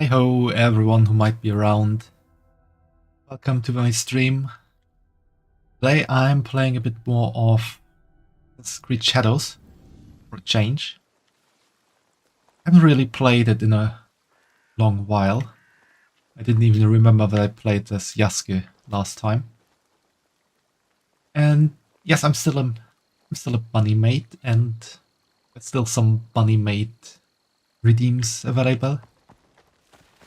Hey ho, everyone who might be around. Welcome to my stream. Today I'm playing a bit more of Creed Shadows for a change. I haven't really played it in a long while. I didn't even remember that I played as Yasuke last time. And yes, I'm still a bunny maid, and there's still some bunny maid redeems available.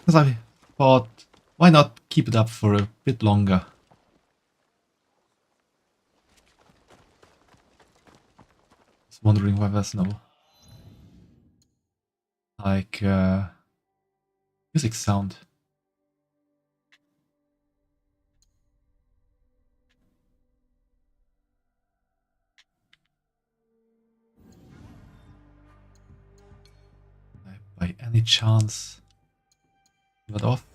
Because I thought, why not keep it up for a bit longer? Just wondering why there's no like music sound. By any chance turn that off?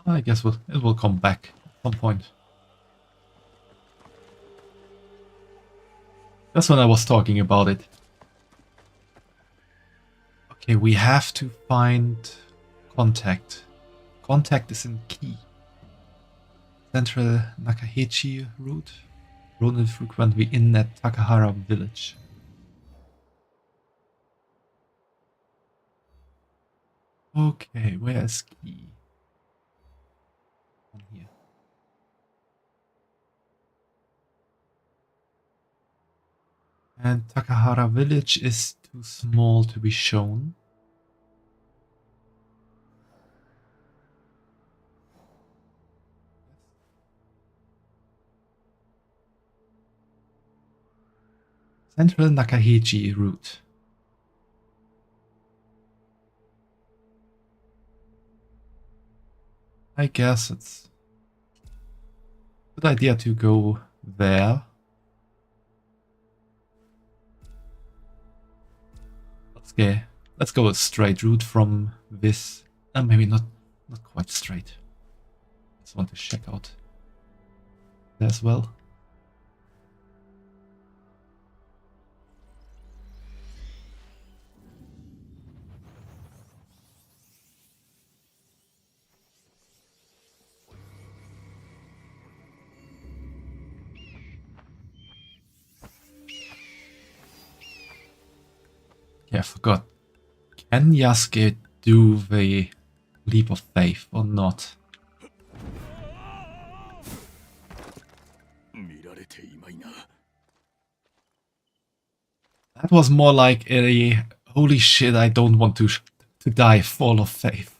I guess it will come back at some point. That's when I was talking about it. Okay, we have to find contact. Contact is in key. Central Nakahechi route. Ronin frequently in at Takahara village. Okay, where is key? On here. And Takahara village is too small to be shown. Central Nakahechi route. I guess it's a good idea to go there. Let's go a straight route from this. Maybe not quite straight. Just want to check out there as well. Yeah, I forgot. Can Yasuke do the leap of faith or not? That was more like a holy shit, I don't want to die fall of faith.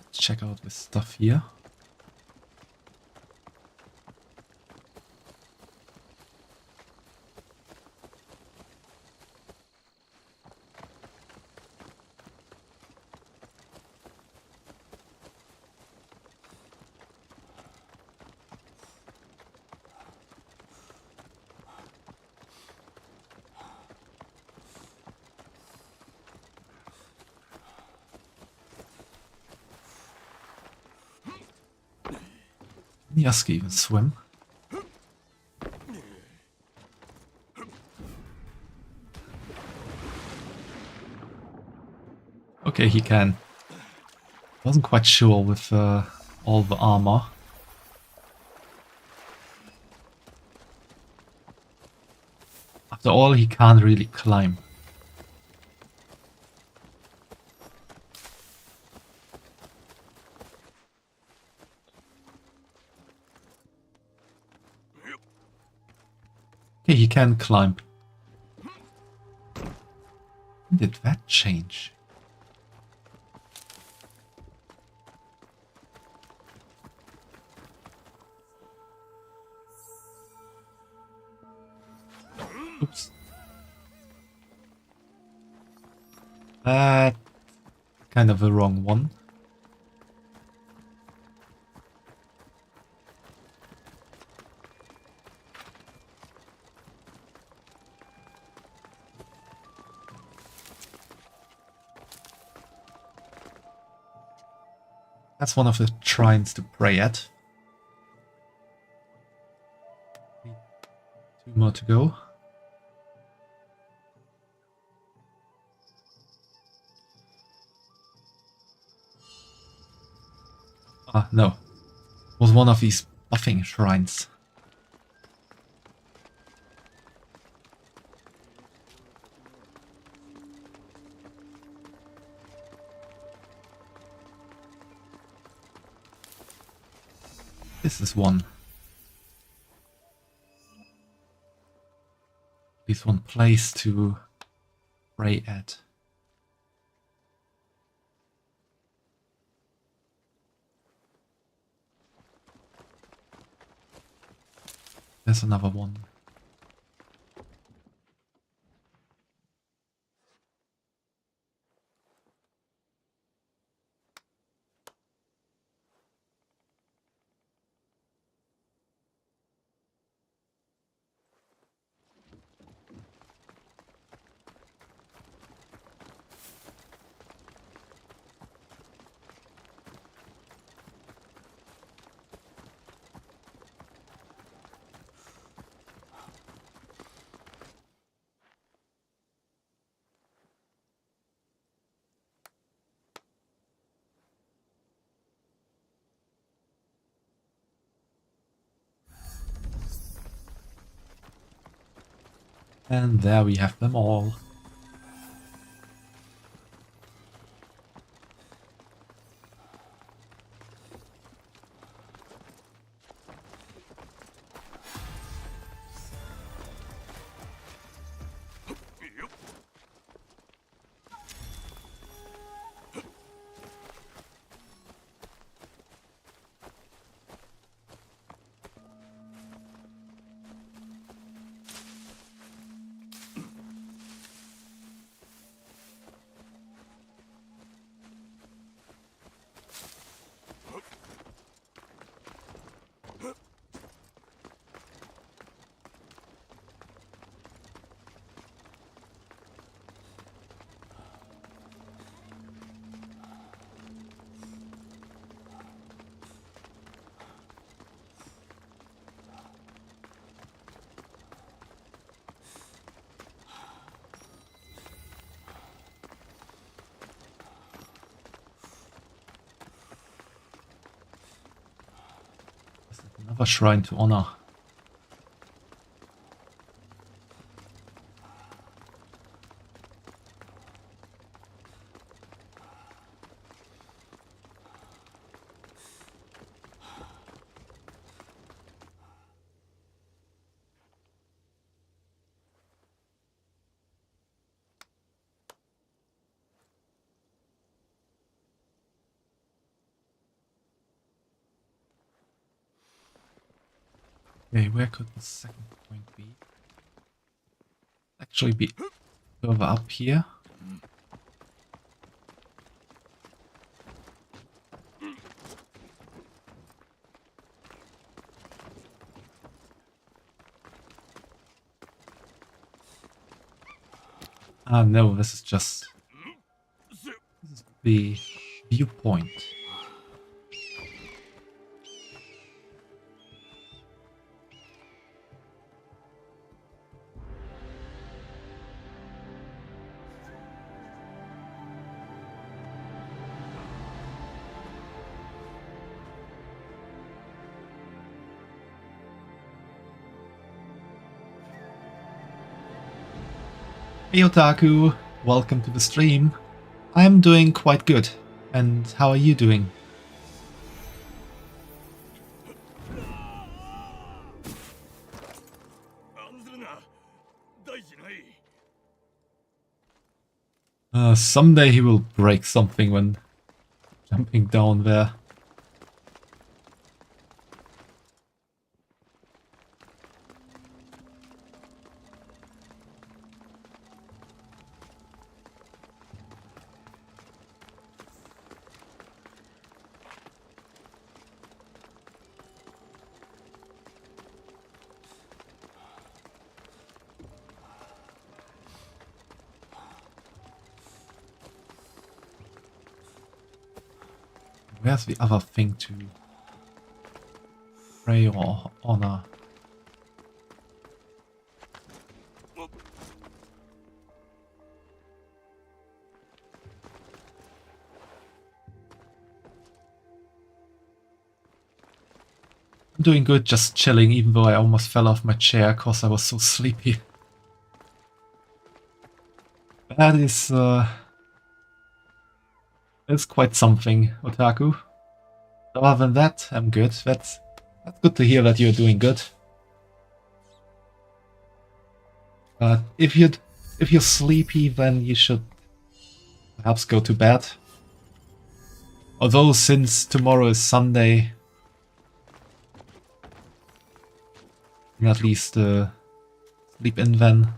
Let's check out this stuff here. Can Yasuke even swim? Okay, he can. Wasn't quite sure with all the armor. After all, he can't really climb. Okay, he can climb. When did that change? Oops. That kind of the wrong one. That's one of the shrines to pray at. 2 more to go. Ah, no. It was one of these buffing shrines. This is one. At least one place to pray at. There's another one. And there we have them all. Another shrine to honor. Okay, where could the second point be? Actually be further up here. Ah no, this is just the viewpoint. Hey Otaku, welcome to the stream. I'm doing quite good. And how are you doing? Someday he will break something when jumping down there. Where's the other thing to pray or honor? I'm doing good, just chilling, even though I almost fell off my chair because I was so sleepy. That is quite something, Otaku. Other than that, I'm good. That's good to hear that you're doing good. But if you're sleepy, then you should perhaps go to bed. Although since tomorrow is Sunday, you can at least sleep in then.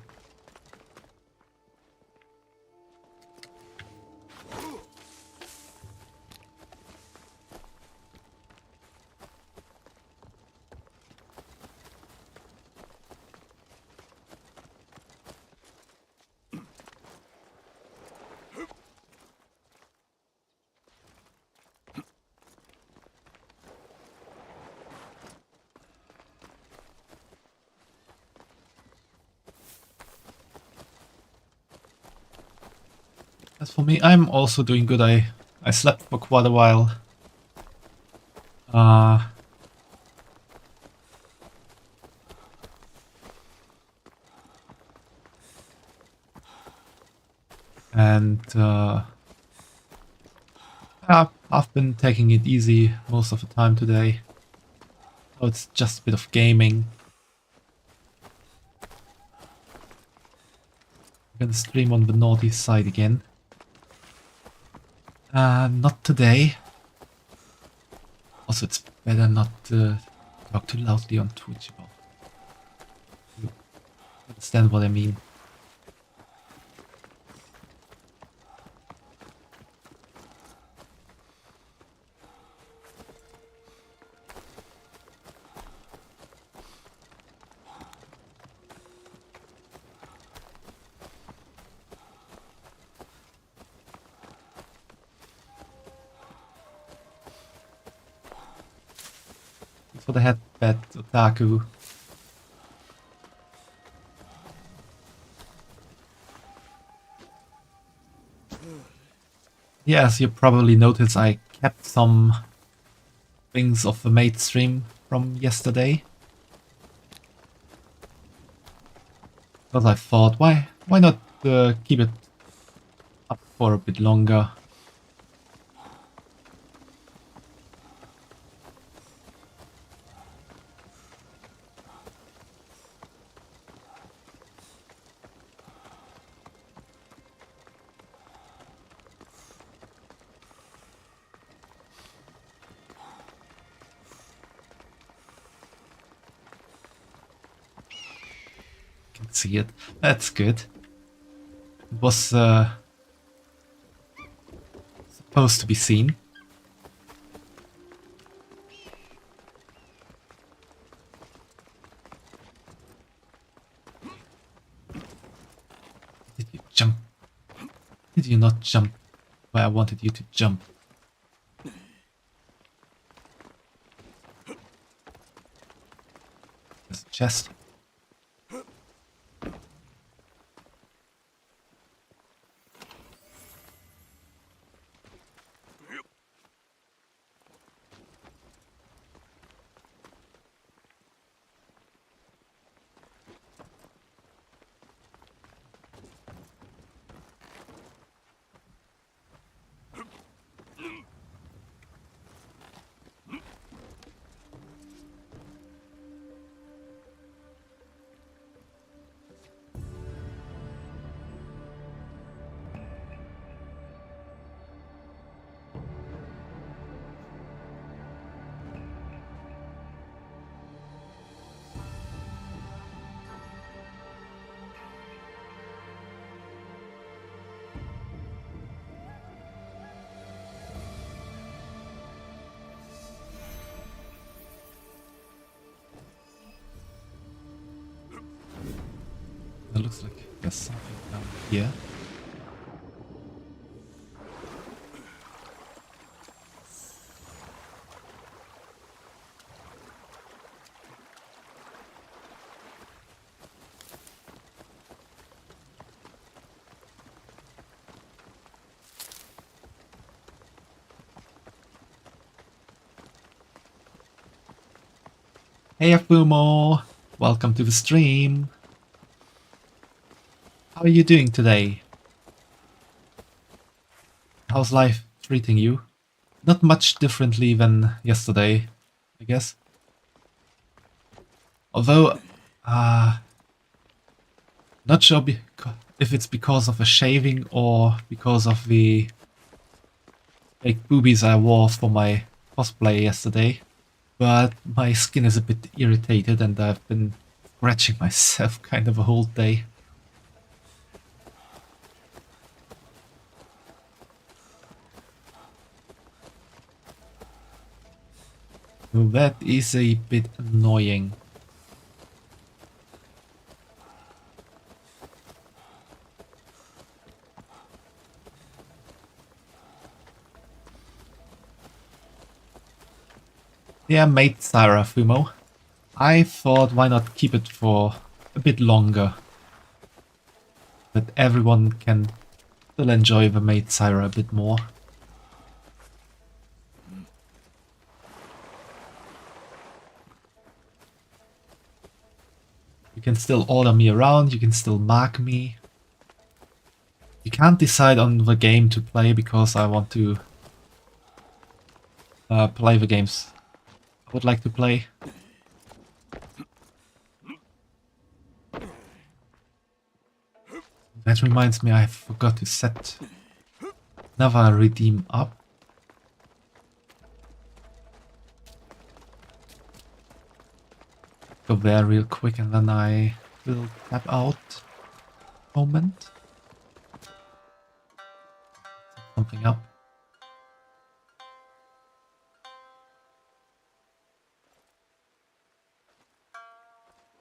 As for me, I'm also doing good. I slept for quite a while. And I've been taking it easy most of the time today. So it's just a bit of gaming. I'm gonna stream on the naughty side again. Not today. Also, it's better not to talk too loudly on Twitch about. You understand what I mean? For the headbed, Otaku. Yeah, as you probably noticed, I kept some things of the Maid stream from yesterday. Because I thought, why not keep it up for a bit longer? See it. That's good. It was supposed to be seen. Did you jump? Did you not jump where I wanted you to jump? There's a chest. It looks like there's something down here. Hey Afumo! Welcome to the stream. How are you doing today? How's life treating you? Not much differently than yesterday, I guess. Although, not sure if it's because of a shaving or because of the fake boobies I wore for my cosplay yesterday. But my skin is a bit irritated and I've been scratching myself kind of a whole day. So that is a bit annoying. Yeah, Maid Syra Fumo. I thought why not keep it for a bit longer. That everyone can still enjoy the Maid Syra a bit more. You can still order me around, you can still mark me. You can't decide on the game to play because I want to play the games I would like to play. That reminds me, I forgot to set another redeem up. Go there real quick and then I will tap out. Moment. Set something up.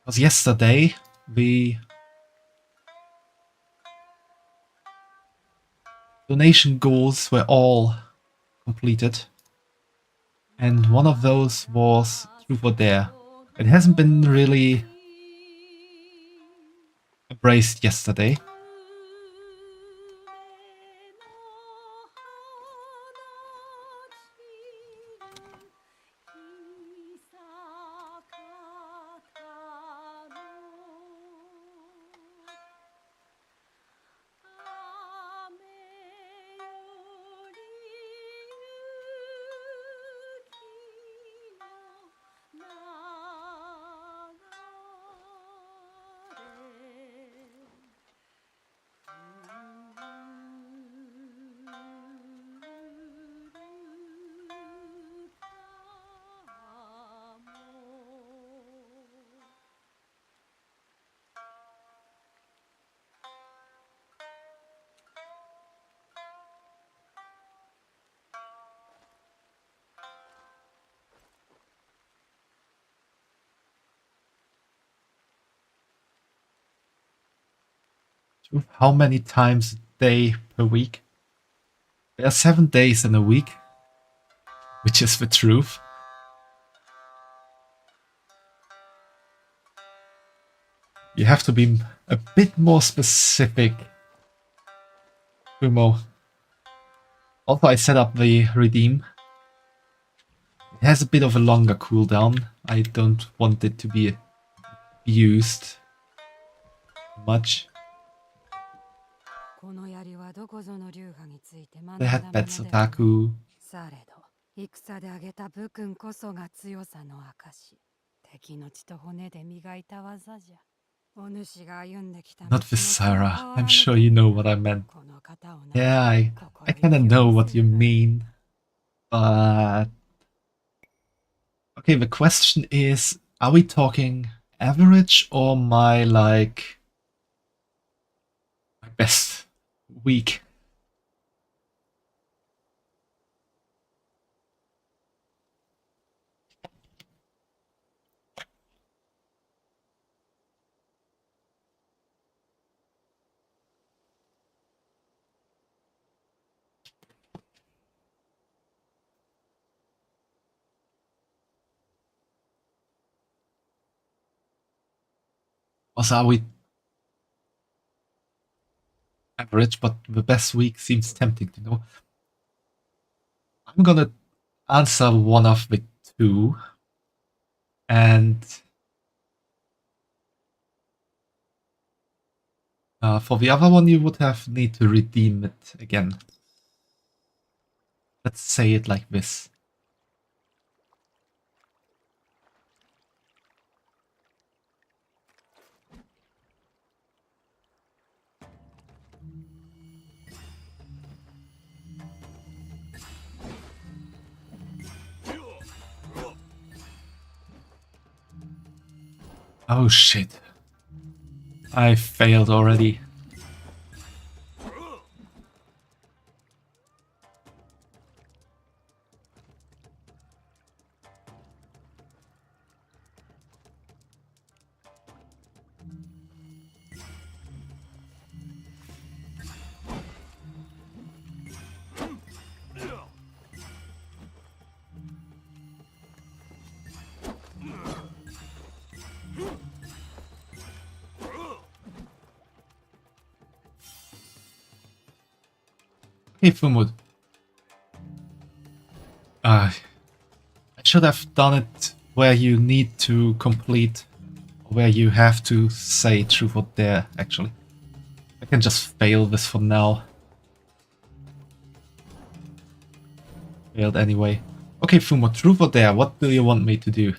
Because yesterday the donation goals were all completed. And one of those was Truth or Dare. It hasn't been really embraced yesterday. How many times a day per week? There are 7 days in a week, which is the truth. You have to be a bit more specific, Fumo. Also, I set up the redeem. It has a bit of a longer cooldown. I don't want it to be used much. The headbats otaku. されど戦であげた武君こそが強さの証。敵の血と骨で磨いた技じゃ。お主が歩んできた Not with Sarah. I'm sure you know what I meant. Yeah, I kinda know what you mean. But okay, the question is, are we talking average or my best week? Also, are we average, but the best week seems tempting to know. I'm gonna answer one of the two. And for the other one, you would have need to redeem it again. Let's say it like this. Oh shit. I failed already. Hey Fumud. I should have done it where you need to complete, where you have to say truth or dare, actually. I can just fail this for now. Failed anyway. Okay, Fumo, truth or dare, what do you want me to do?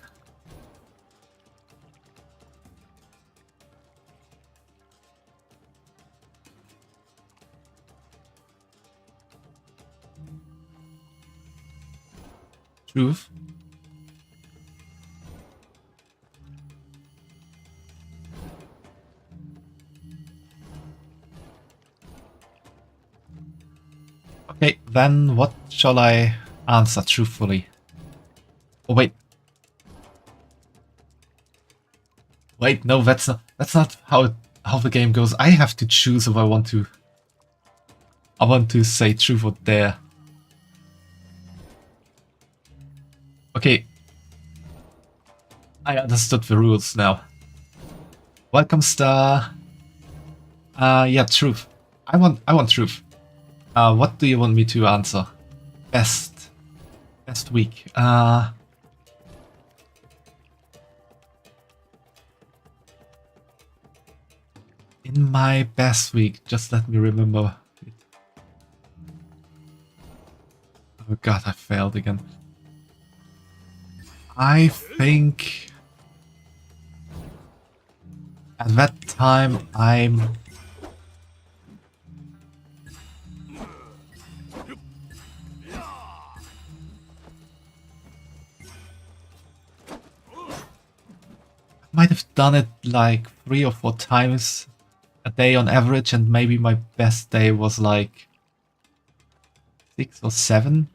Truth? Okay, then what shall I answer truthfully? Oh wait. Wait, no, that's not how the game goes. I have to choose if I want to say truth or dare. Okay. I understood the rules now. Welcome, Star. Yeah, truth. I want truth. What do you want me to answer? Best week. In my best week, just let me remember. Oh god, I failed again. I think at that time I might have done it like 3 or 4 times a day on average, and maybe my best day was like 6 or 7.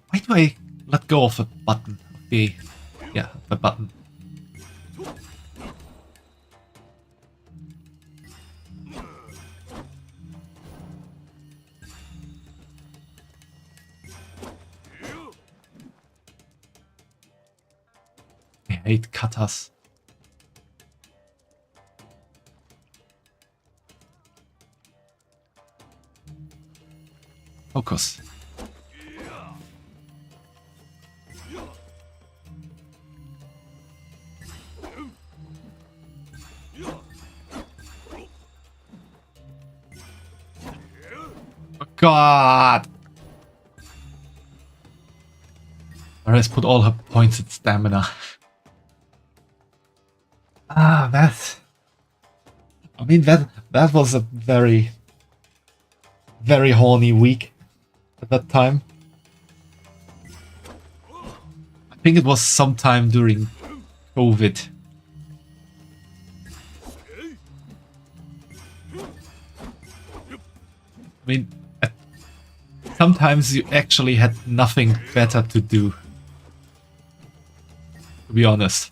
Why do I let go of the button? The button. I hate katas. Focus. Oh god! Whereas put all her points at stamina. I mean that was a very horny week at that time. I think it was sometime during COVID. I mean, sometimes you actually had nothing better to do, to be honest.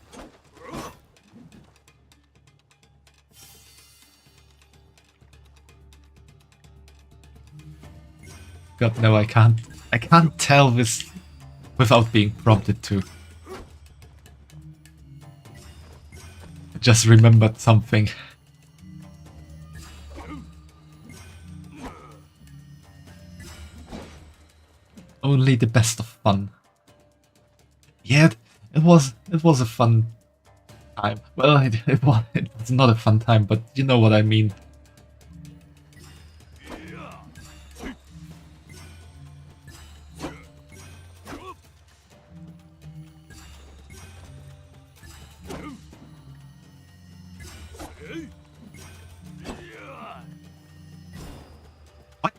God, no, I can't tell this without being prompted to. I just remembered something. only the best of fun. Yeah, it was a fun time. Well, it was not a fun time, but you know what I mean. What?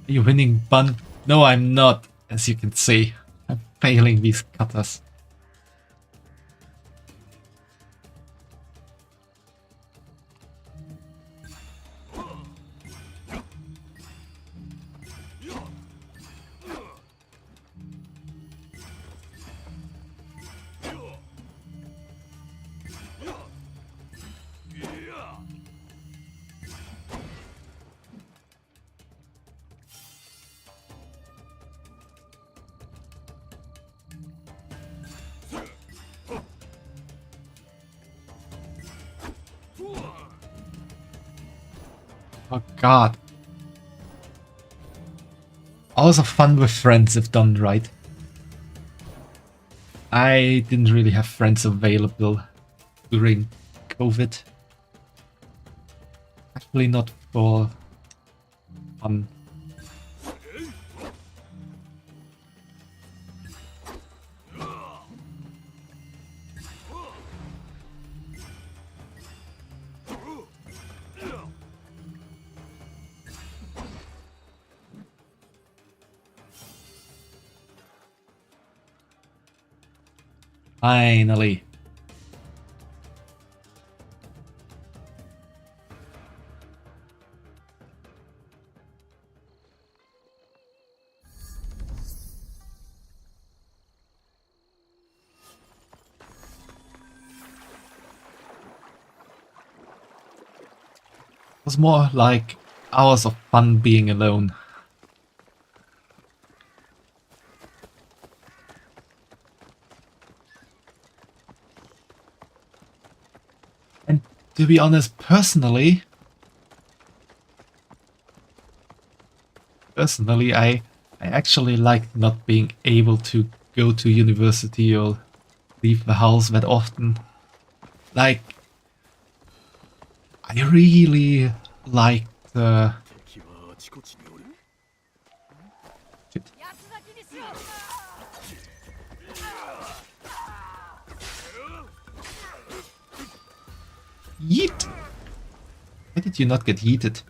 Are you winning, Bun? No, I'm not, as you can see. I'm failing these cutters. Oh god. Also fun with friends if done right. I didn't really have friends available during COVID. Actually not for fun. Finally. It was more like hours of fun being alone. And to be honest, personally, I actually like not being able to go to university or leave the house that often. Like, I really like the... Shit. Yeet! Why did you not get yeeted?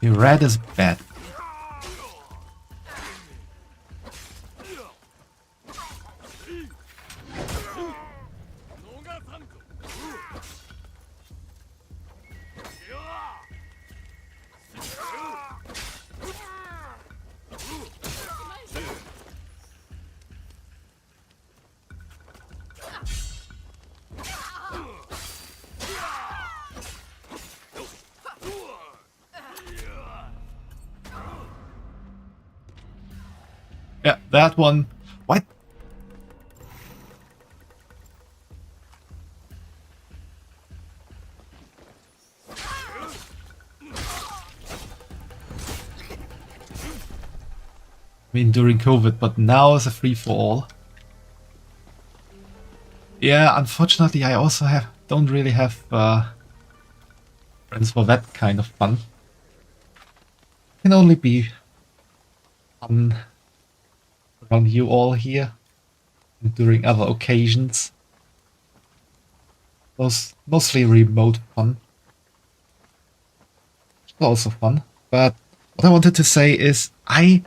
The red is bad. Yeah, that one. What? I mean, during COVID, but now it's a free-for-all. Yeah, unfortunately, I also don't really have friends for that kind of fun. Can only be fun around you all here and during other occasions. Those mostly remote fun. Also fun. But what I wanted to say is I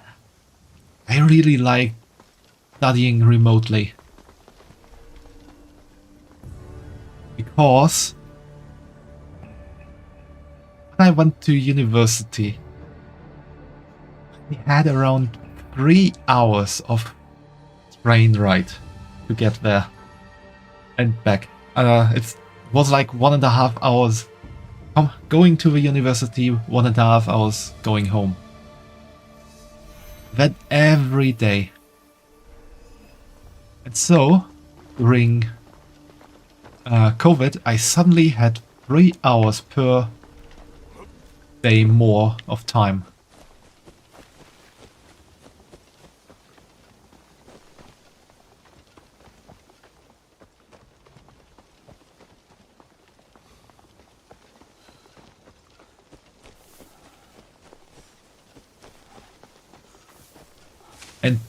really like studying remotely. Because when I went to university, we had around 3 hours of train ride to get there and back. It was like 1.5 hours going to the university, 1.5 hours going home. That every day. And so, during COVID, I suddenly had 3 hours per day more of time. And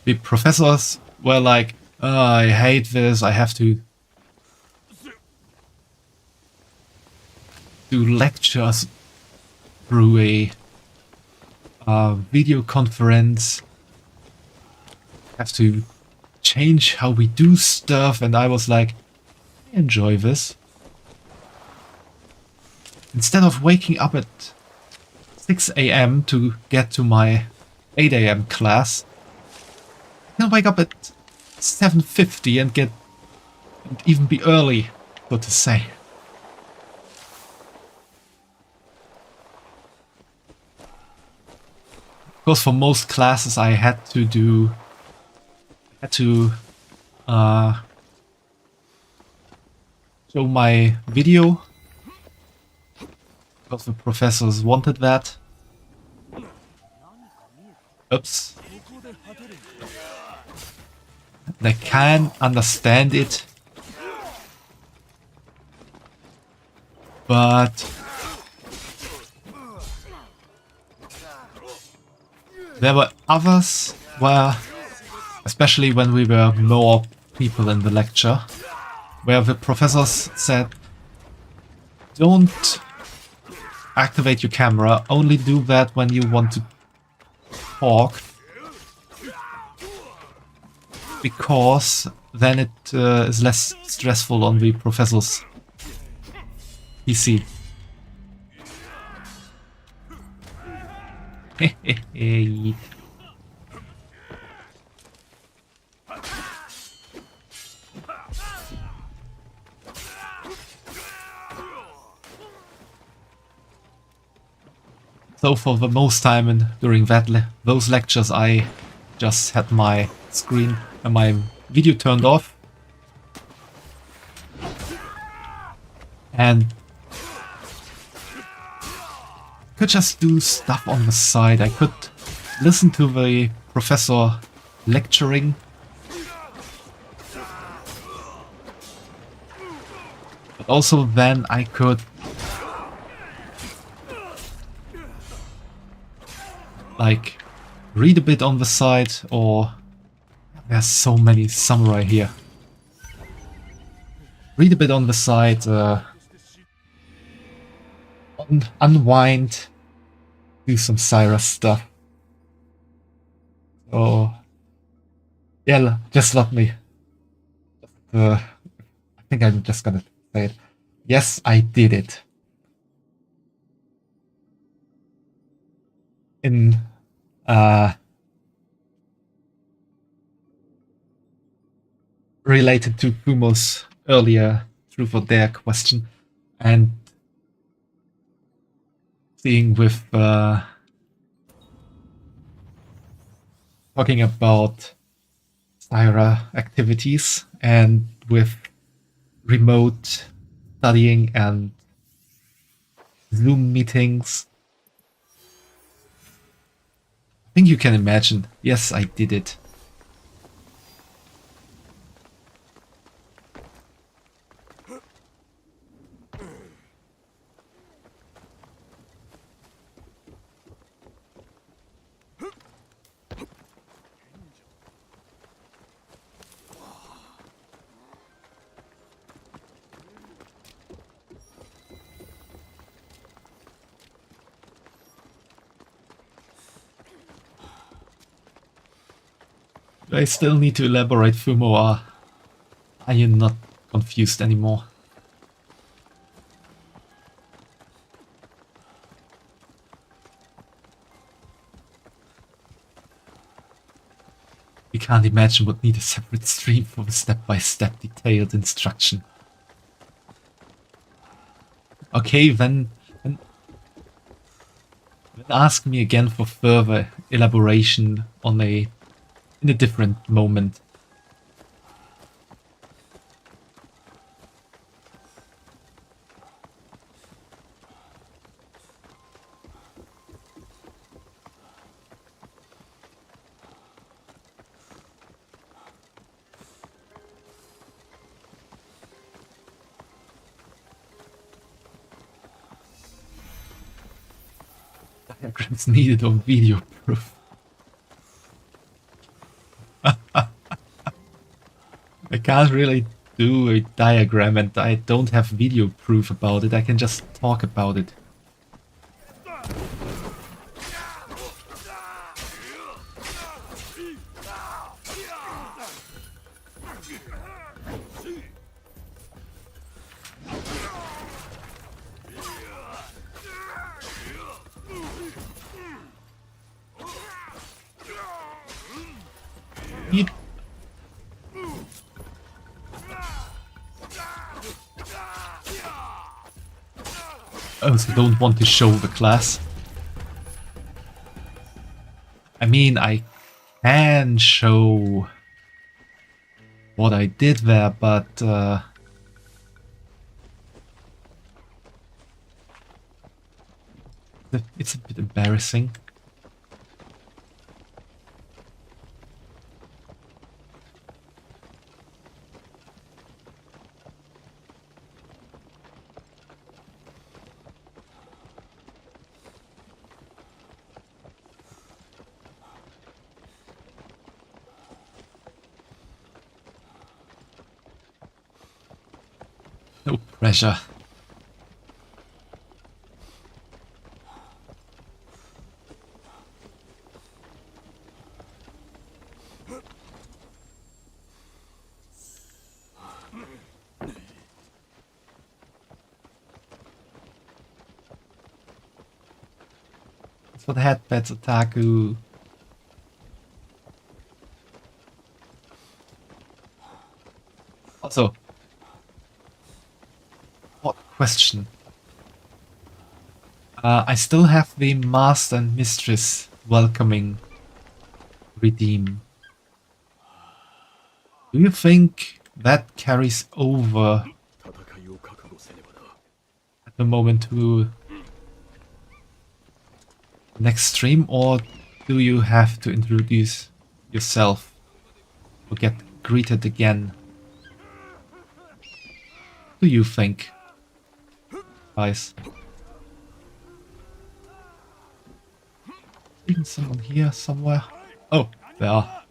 the professors were like, oh, I hate this, I have to do lectures through a video conference, have to change how we do stuff, and I was like, I enjoy this. Instead of waking up at 6 AM to get to my 8 AM class, I can wake up at 7:50 and even be early, so to say. Because for most classes I had to show my video because the professors wanted that. Oops. They can understand it, but there were others where, especially when we were more people in the lecture, where the professors said, don't activate your camera, only do that when you want to talk, because then it is less stressful on the professor's PC. So for the most time during those lectures, I just had my screen and my video turned off, and could just do stuff on the side. I could listen to the professor lecturing, but also then I could like read a bit on the side, or there's so many samurai here. Read a bit on the side, unwind, do some Cyrus stuff. So yeah, just let me. I think I'm just gonna say it. Yes, I did it. In related to Fumo's earlier truth or dare question, and seeing with talking about Syra activities and with remote studying and Zoom meetings. I think you can imagine. Yes, I did it. I still need to elaborate, Fumo. Are you not confused anymore? You can't imagine would need a separate stream for the step-by-step detailed instruction. Okay, then ask me again for further elaboration on in a different moment. Diagrams needed on video proof. I can't really do a diagram and I don't have video proof about it. I can just talk about it. Yeet. I also don't want to show the class. I mean, I can show what I did there, but it's a bit embarrassing. No pressure. That's for the headbeds, Otaku. Also, what question? I still have the Master and Mistress welcoming redeem. Do you think that carries over at the moment to the next stream, or do you have to introduce yourself or get greeted again? What do you think, guys? Isn't someone here somewhere? Oh, there are.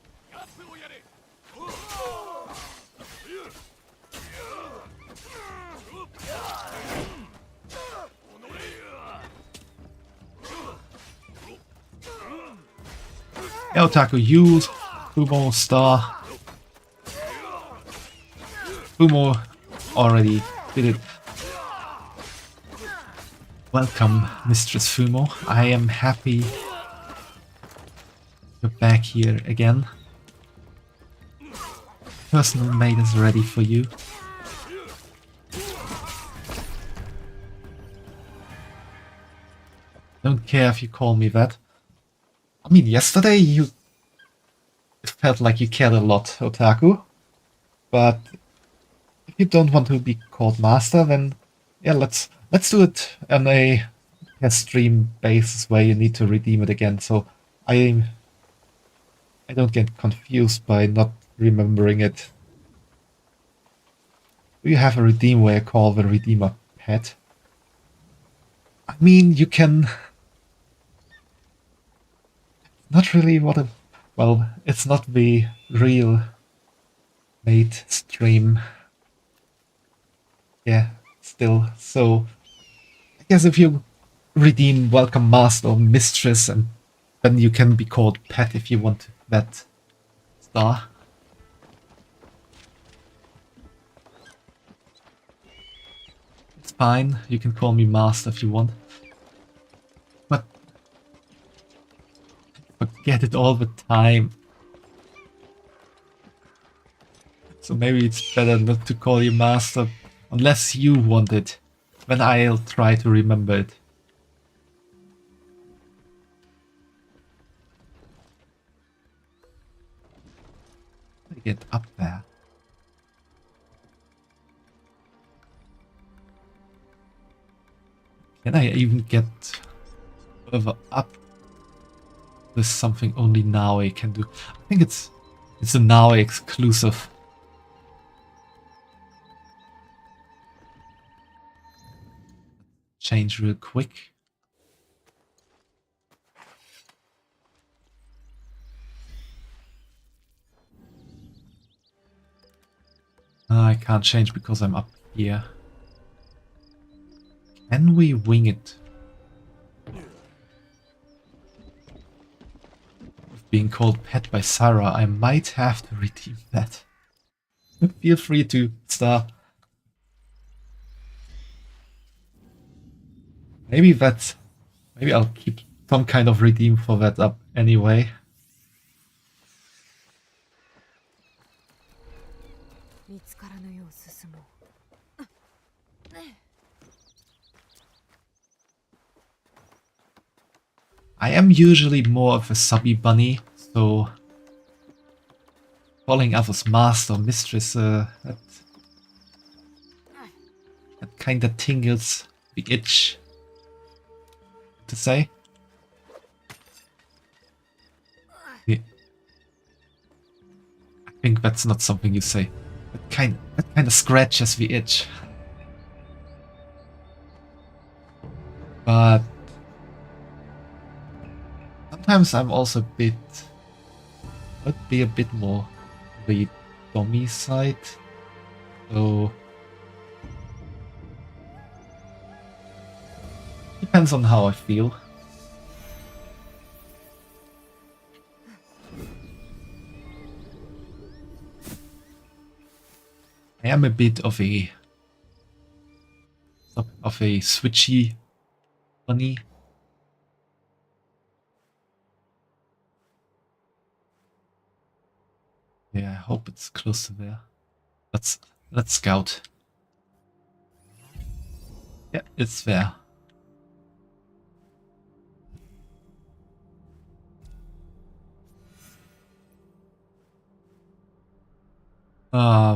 Otaku, use Fumo Star. Fumo already did it. Welcome, Mistress Fumo. I am happy you're back here again. Personal maid is ready for you. Don't care if you call me that. I mean, yesterday it felt like you cared a lot, Otaku. But if you don't want to be called Master, then yeah, let's do it on a stream basis where you need to redeem it again. So I don't get confused by not remembering it. Do you have a redeem where you call the redeemer pet? I mean, you can. Not really what a... Well, it's not the real Maid stream. Yeah, still. So, I guess if you redeem Welcome Master or Mistress, and then you can be called Pet if you want that star. It's fine, you can call me Master if you want. But forget it all the time. So maybe it's better not to call you master unless you want it. Then I'll try to remember it. I get up there. Can I even get further up? This is something only Naui can do. I think it's a Naui exclusive. Change real quick. I can't change because I'm up here. Can we wing it? With being called pet by Sarah, I might have to redeem that. Feel free to, Star. Maybe I'll keep some kind of redeem for that up anyway. 見つからぬよう進もう。 I am usually more of a subby bunny, so calling others master or mistress, that kinda tingles the itch to say. Yeah. I think that's not something you say. That kinda scratches the itch. But sometimes I'm also would be a bit more the dummy side. So depends on how I feel. I am a bit of a switchy bunny. Yeah, I hope it's close to there. Let's scout. Yeah, it's there.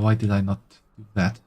Why did I not do that?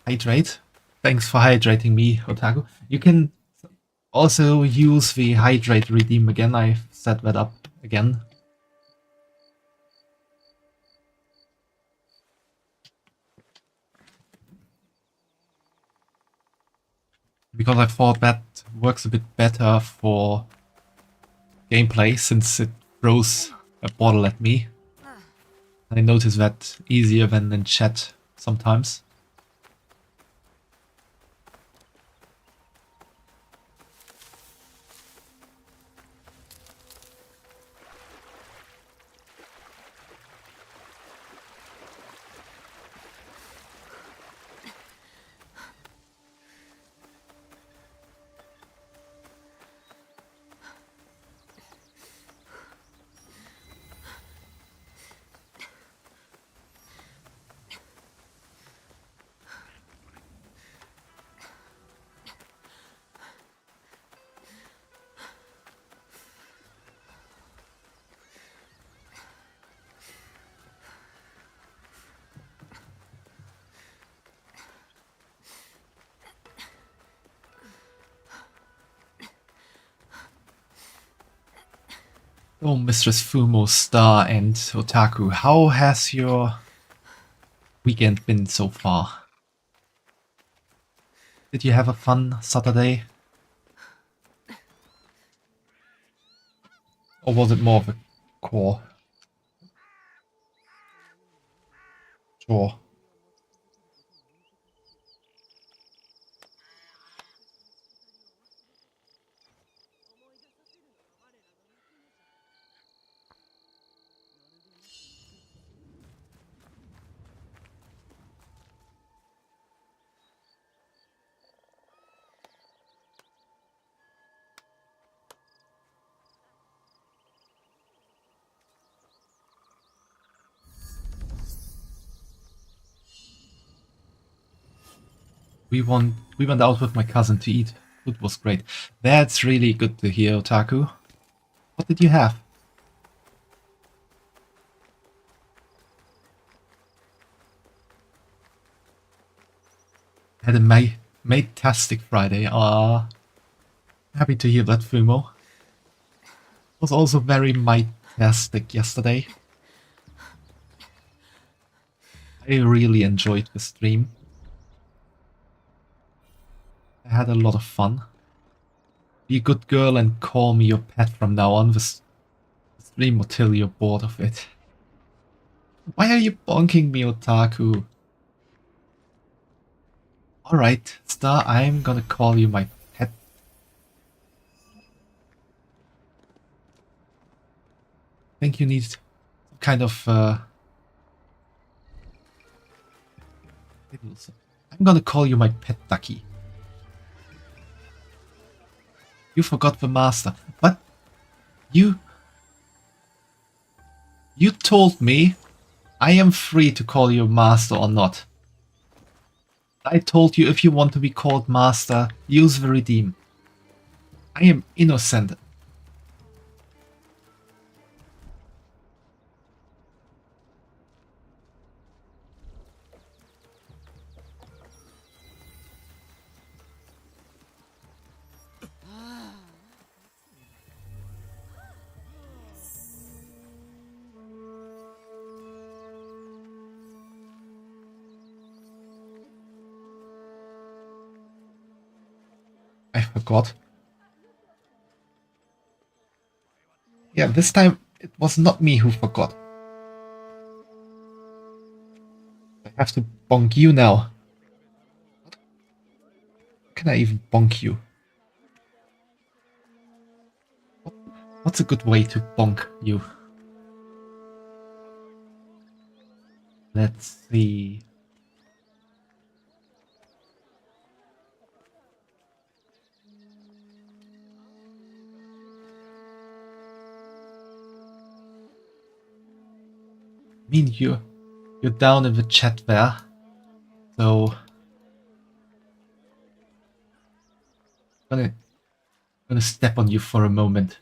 Hydrate. Thanks for hydrating me, Otaku. You can also use the hydrate redeem again. I've set that up again. Because I thought that works a bit better for gameplay since it throws a bottle at me. I notice that easier than in chat sometimes. Oh, Mistress Fumo, Star, and Otaku, how has your weekend been so far? Did you have a fun Saturday? Or was it more of a core chore? We went out with my cousin to eat. Food was great. That's really good to hear, Otaku. What did you have? Had a Maid-tastic Friday. Happy to hear that, Fumo. Was also very Maid-tastic yesterday. I really enjoyed the stream. I had a lot of fun. Be a good girl and call me your pet from now on. The stream until you're bored of it. Why are you bonking me, Otaku? Alright, Star, I'm gonna call you my pet. I think you need some kind of I'm gonna call you my pet ducky. You forgot the master, but you told me I am free to call you master or not. I told you if you want to be called master, use the redeem. I am innocent. I forgot. Yeah, this time it was not me who forgot. I have to bonk you now. Can I even bonk you? What's a good way to bonk you? Let's see. I mean, you're down in the chat there, so I'm gonna step on you for a moment.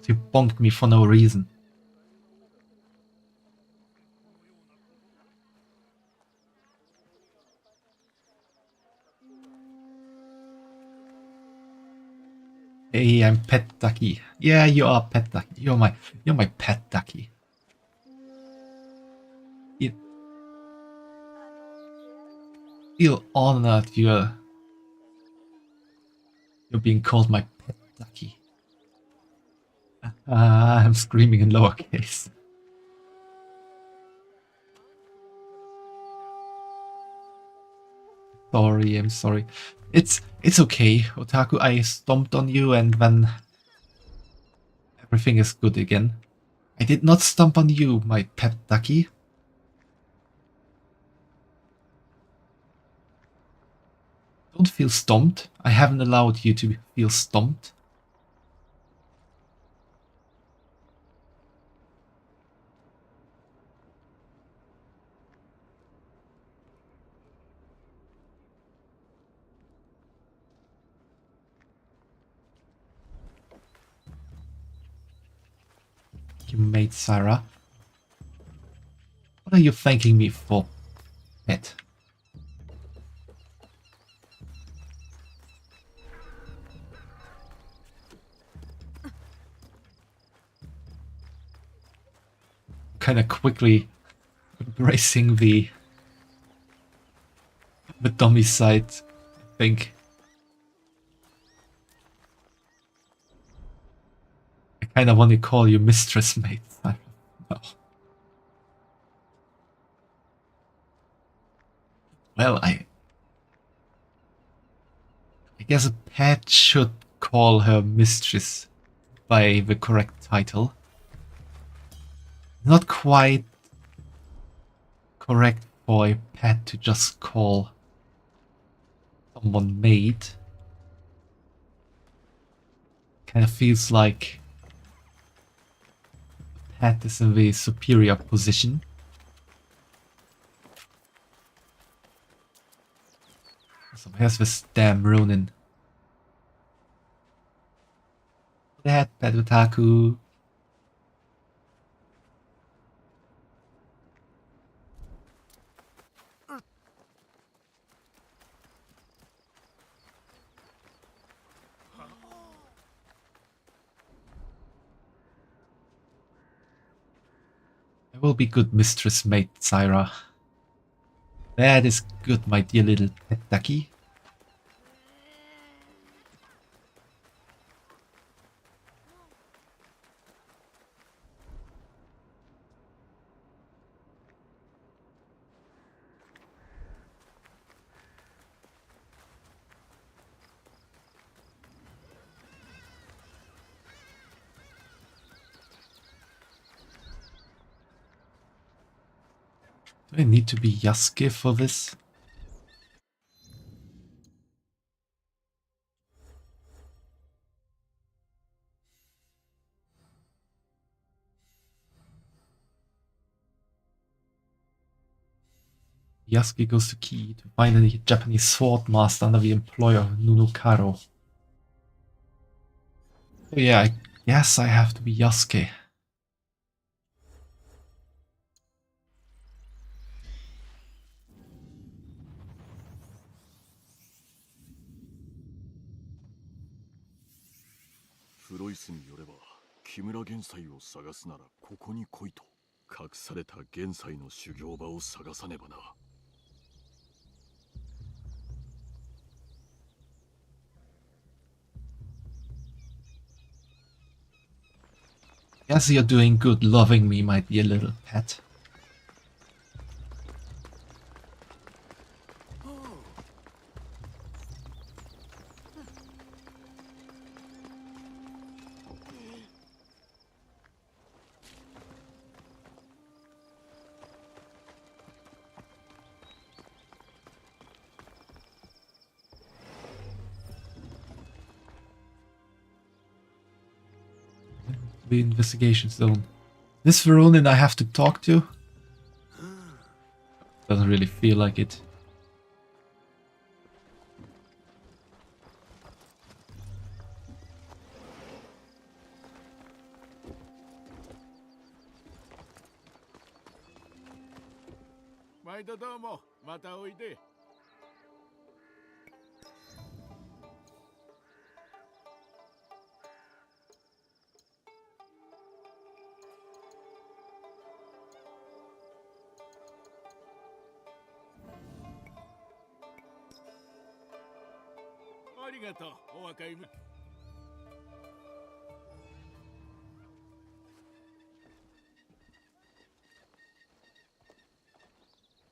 You bonked me for no reason. Hey, I'm Pet Ducky. Yeah, you are Pet Ducky. You're my pet ducky. Feel honored you're being called my pet ducky. I'm screaming in lowercase. Sorry, I'm sorry. It's okay, Otaku. I stomped on you and then everything is good again. I did not stomp on you, my pet ducky. Don't feel stomped. I haven't allowed you to feel stomped. You made Sarah. What are you thanking me for, pet? kind of quickly embracing the dummy side, I think. I kind of want to call you Mistress Maid. I don't know. Well, I guess a pet should call her mistress by the correct title. Not quite correct for a pet to just call someone maid. Kind of feels like the pet is in the superior position. So here's this damn Ronin. That pet otaku. I will be good, Mistress Maid Syra. That is good, my dear little pet ducky. Do I need to be Yasuke for this? Yasuke goes to Key to find a Japanese sword master under the employer of Nunokaro. Oh yeah, I guess I have to be Yasuke. Guess you're doing good loving me, my dear little pet. The investigation zone. This Veronin I have to talk to? Doesn't really feel like it.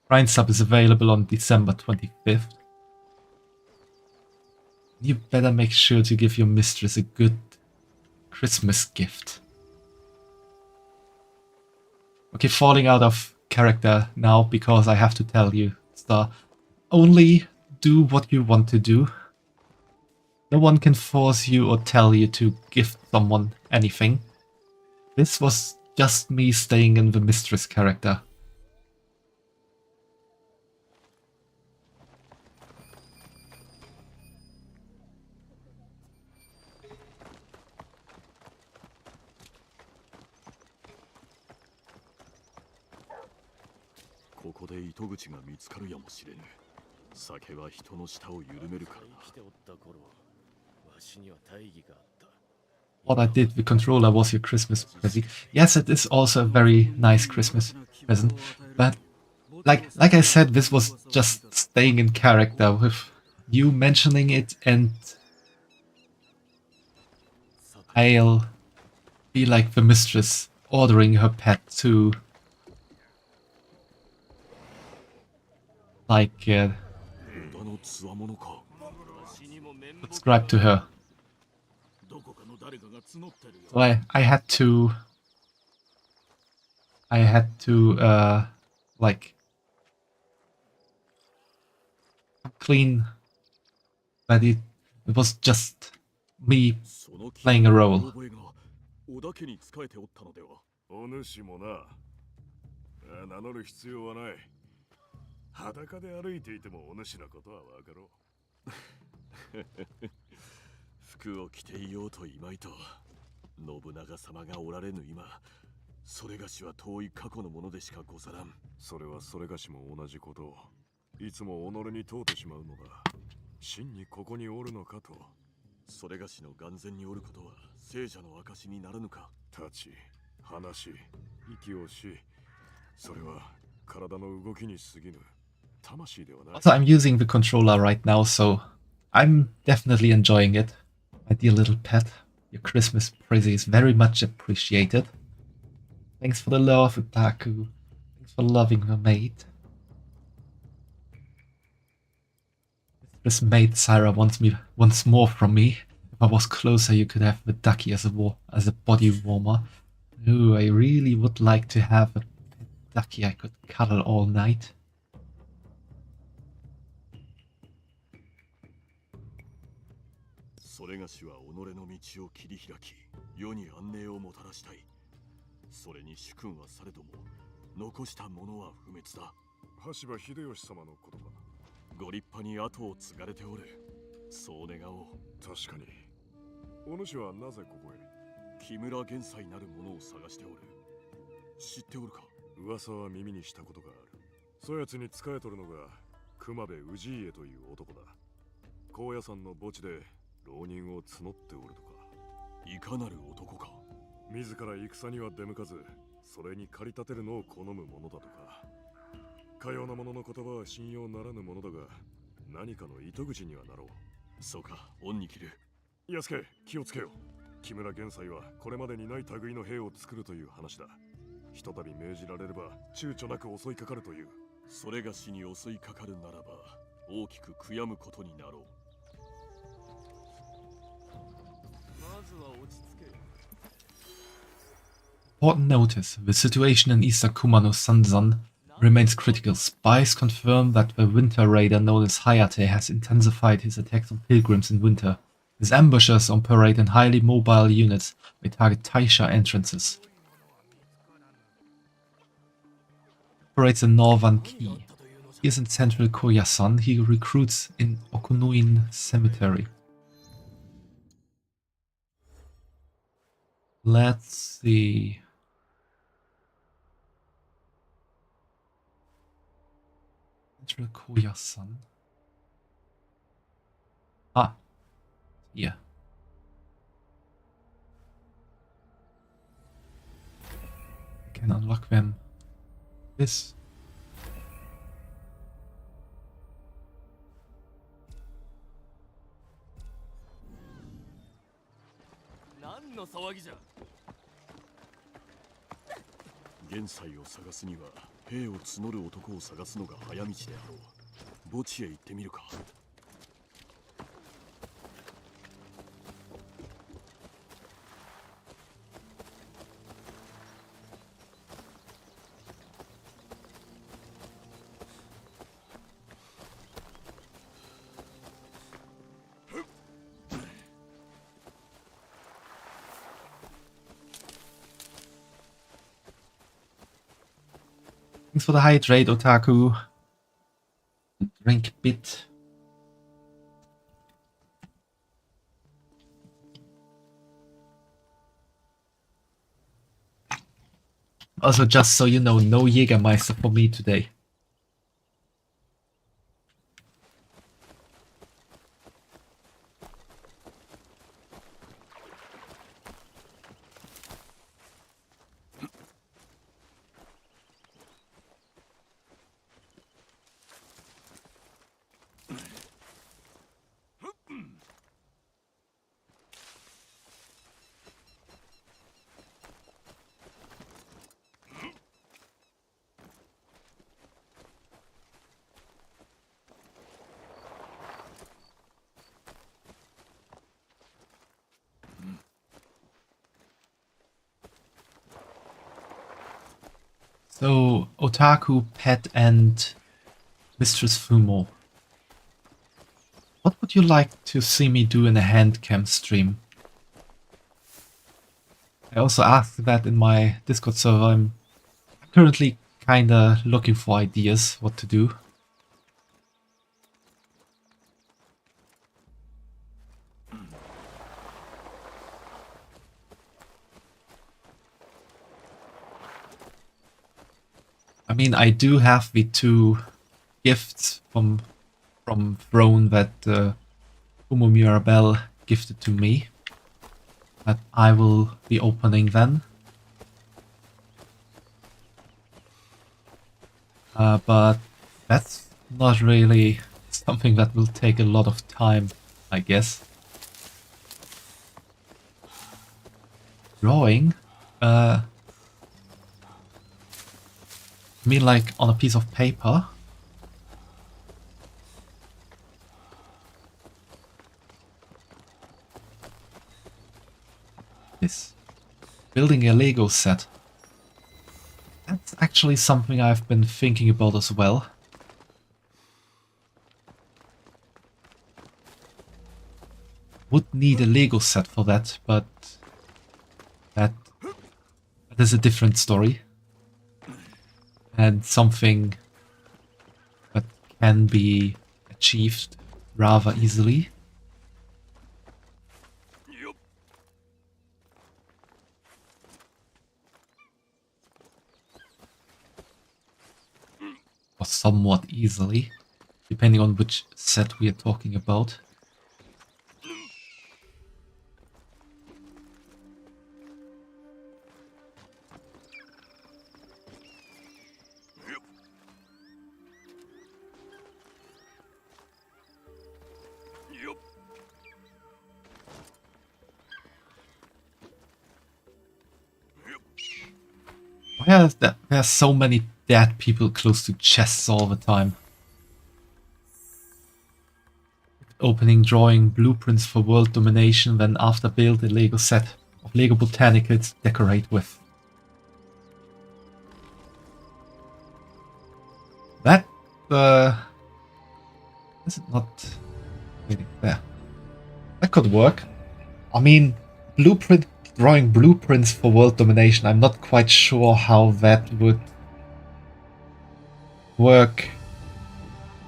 Prime Sub is available on December 25th. You better make sure to give your mistress a good Christmas gift. Okay, falling out of character now because I have to tell you, Star. Only do what you want to do. No one can force you or tell you to gift someone anything. This was just me staying in the mistress character. what I did, the controller was your Christmas present. Yes, it is also a very nice Christmas present, but like I said, this was just staying in character with you mentioning it, and I'll be like the mistress ordering her pet to like subscribe to her. So I had to like clean, but it was just me playing a role. 織田家に仕えておったのでは。お主もな。名乗る必要はない。裸で歩いていてもお主のことはわかろう。服を着ていようといまいと、信長様がおられぬ今、それがしは遠い過去のものでしかござらん。それはそれがしも同じことを、いつも己に問うてしまうのだ。真にここにおるのかと。それがしの眼前におることは聖者の証にならぬか。立ち、話し、息をし、それは体の動きに過ぎぬ。魂ではない。Also, I'm using the controller right now, so I'm definitely enjoying it. My dear little pet, your Christmas present is very much appreciated. Thanks for the love, Utaku. Thanks for loving the maid. This maid Syra wants more from me. If I was closer, you could have the ducky as a body warmer. Ooh, I really would like to have a ducky I could cuddle all night. それがしは己の道を切り開き、世に安寧をもたらしたい。それに主君はされども、残したものは不滅だ。羽柴秀吉様の言葉。ご立派に後を継がれておる。そう願おう。確かに。お主はなぜここへ？木村玄斎なる者を探しておる。知っておるか？噂は耳にしたことがある。そやつに仕えとるのが熊部氏家という男だ。高野山の墓地で浪人を募っておるとか。いかなる男か。自ら戦には出向かず、それに駆り立てるのを好むものだとか。かような者の言葉は信用ならぬものだが、何かの糸口にはなろう。そうか、恩に着る。安助、気をつけよ。木村玄斎はこれまでにない類の兵を作るという話だ。ひとたび命じられれば躊躇なく襲いかかるという。それがしに襲いかかるならば大きく悔やむことになろう。まずは落ち着け。 Important notice, the situation in Eastern Kumano Sanzan remains critical. Spies confirm that the winter raider known as Hayate has intensified his attacks on pilgrims in winter. His ambushers operate in highly mobile units. They target Taisha entrances. Operates in Northern Ki. He is in central Koyasan. He recruits in Okunuin Cemetery. Let's see. Central Koyasan. Ah. Yeah. I can unlock them. This.「玄斎を探すには兵を募る男を探すのが早道であろう。墓地へ行ってみるか。Thanks for the hydrate, Otaku. Drink a bit. Also, just so you know, no Jägermeister for me today. So, Otaku, Pet, and Mistress Fumo. What would you like to see me do in a handcam stream? I also asked that in my Discord server. I'm currently kinda looking for ideas what to do. I mean, I do have the 2 gifts from Throne that Fumo Mirabelle gifted to me, that I will be opening then. But that's not really something that will take a lot of time, I guess. Drawing? I mean like on a piece of paper? This. Building a Lego set. That's actually something I've been thinking about as well. Would need a Lego set for that, but that is a different story. And something that can be achieved rather easily. Or somewhat easily, depending on which set we are talking about. Why is that? There are so many dead people close to chests all the time. Opening, drawing blueprints for world domination, then after build a Lego set of Lego botanicals to decorate with. That is it not really there? That could work. I mean, drawing blueprints for world domination. I'm not quite sure how that would work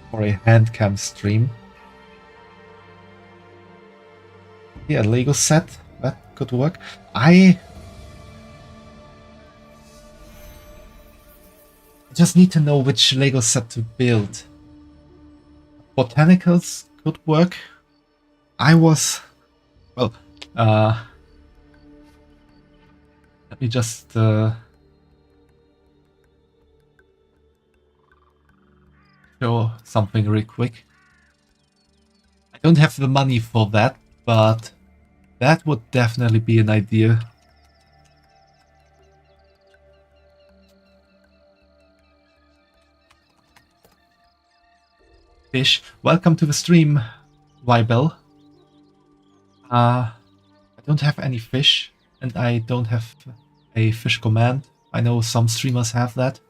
for a handcam stream. Yeah, Lego set, that could work. I just need to know which Lego set to build. Botanicals could work. I was... well, let me just... show something real quick. I don't have the money for that, but that would definitely be an idea. Fish, welcome to the stream, YBell. I don't have any fish, and I don't have a fish command. I know some streamers have that.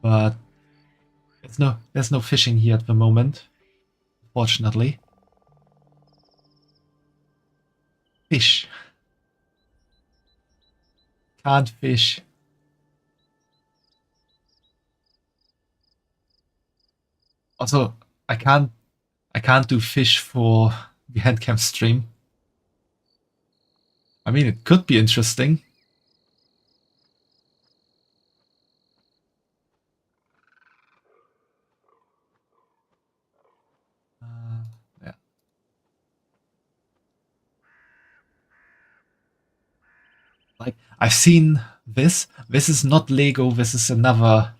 But there's no fishing here at the moment, fortunately. Fish. Can't fish. Also, I can't do fish for the handcam stream. I mean, it could be interesting. Yeah. Like, I've seen this. This is not Lego. This is another...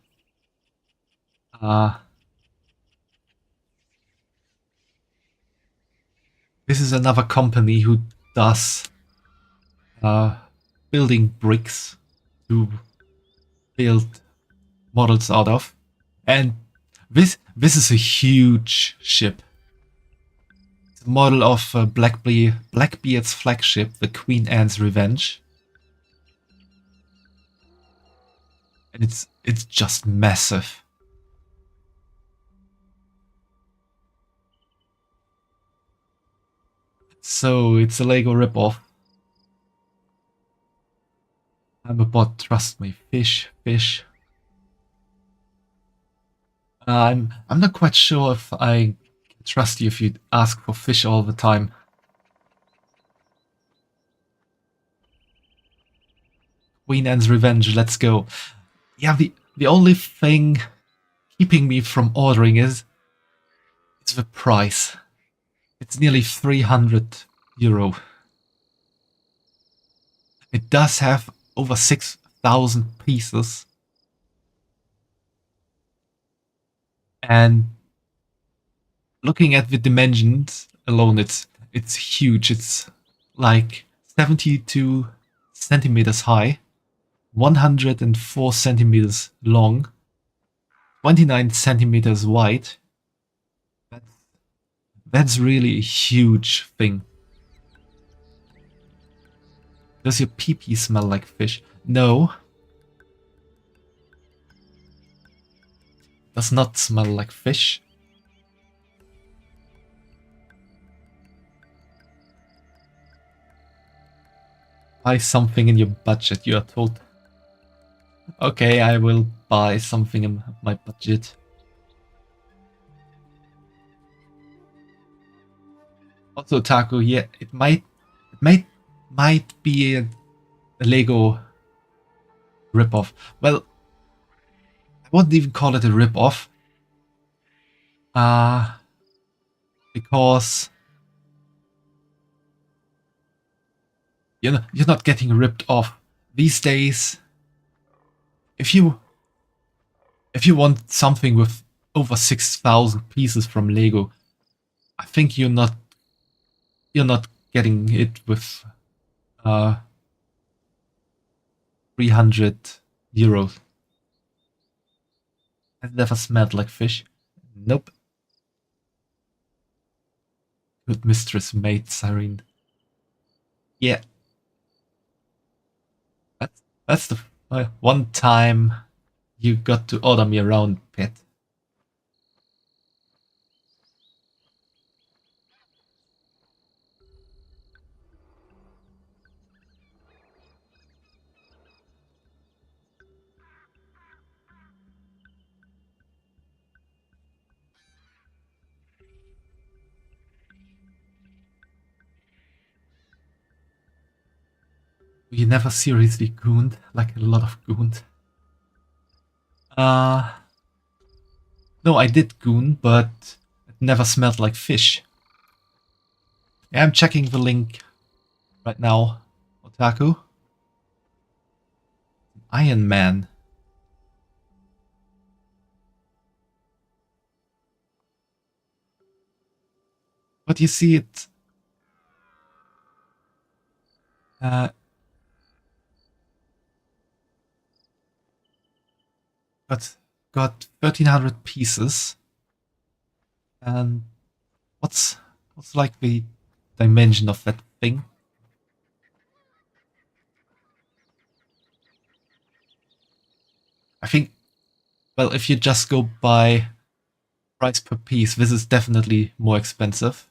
this is another company who does building bricks to build models out of. And this is a huge ship. It's a model of Blackbeard's flagship, the Queen Anne's Revenge. And it's just massive. So it's a Lego ripoff. I'm a bot, trust me. Fish, fish. I'm not quite sure if I trust you if you ask for fish all the time. Queen Anne's Revenge, let's go. Yeah, the only thing keeping me from ordering is the price. It's nearly €300. It does have over 6,000 pieces. And looking at the dimensions alone, it's huge. It's like 72 centimeters high, 104 centimeters long, 29 centimeters wide. That's really a huge thing. Does your pee-pee smell like fish? No. Does not smell like fish. Buy something in your budget, you are told. Okay, I will buy something in my budget. Also, Taco, yeah, it might be a Lego ripoff. Well, I wouldn't even call it a ripoff. Because you're not getting ripped off these days. If you want something with over 6,000 pieces from Lego, I think you're not getting it with €300. Has it ever smelled like fish? Nope. Good mistress, Maid, Siren. Yeah. That's the one time you got to order me around, pet. You never seriously gooned, like a lot of gooned. No, I did goon, but it never smelled like fish. Yeah, I'm checking the link right now. Otaku. Iron Man. But you see it. Got 1,300 pieces. And what's like the dimension of that thing? I think, well, if you just go by price per piece, this is definitely more expensive.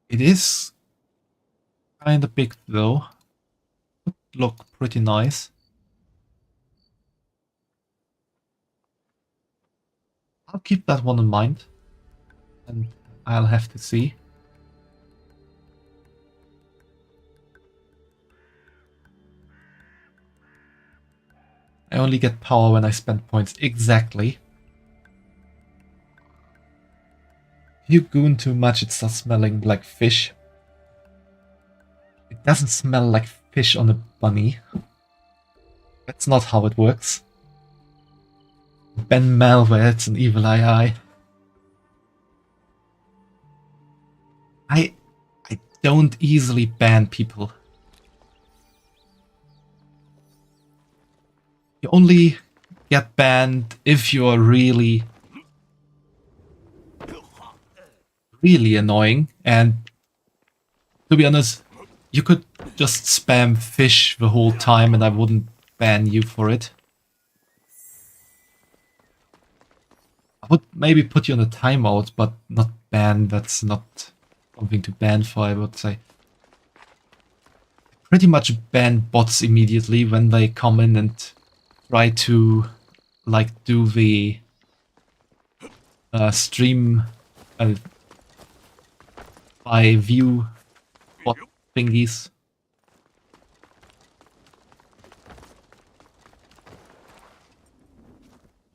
It is kinda big though. Look pretty nice. I'll keep that one in mind. And I'll have to see. I only get power when I spend points. Exactly. If you goon too much, it starts smelling like fish. It doesn't smell like fish on a bunny. That's not how it works. Ban malware, it's an evil eye. I don't easily ban people. You only get banned if you're really annoying, and to be honest, you could just spam fish the whole time and I wouldn't ban you for it. I would maybe put you on a timeout, but not ban. That's not something to ban for, I would say. Pretty much ban bots immediately when they come in and try to like do the stream by view bot thingies.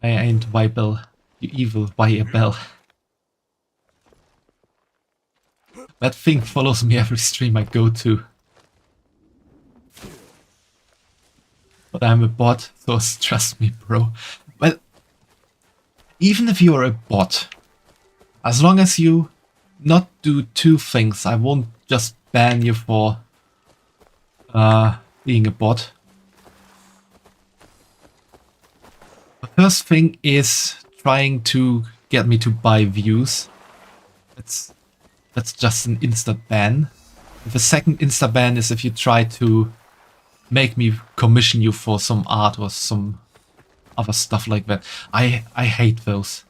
I ain't YBell, you evil YBell. That thing follows me every stream I go to. But I'm a bot, so trust me, bro. Well, even if you're a bot, as long as you not do two things, I won't just ban you for being a bot. The first thing is trying to get me to buy views. That's just an insta ban. The second insta ban is if you try to make me commission you for some art or some other stuff like that. I hate those.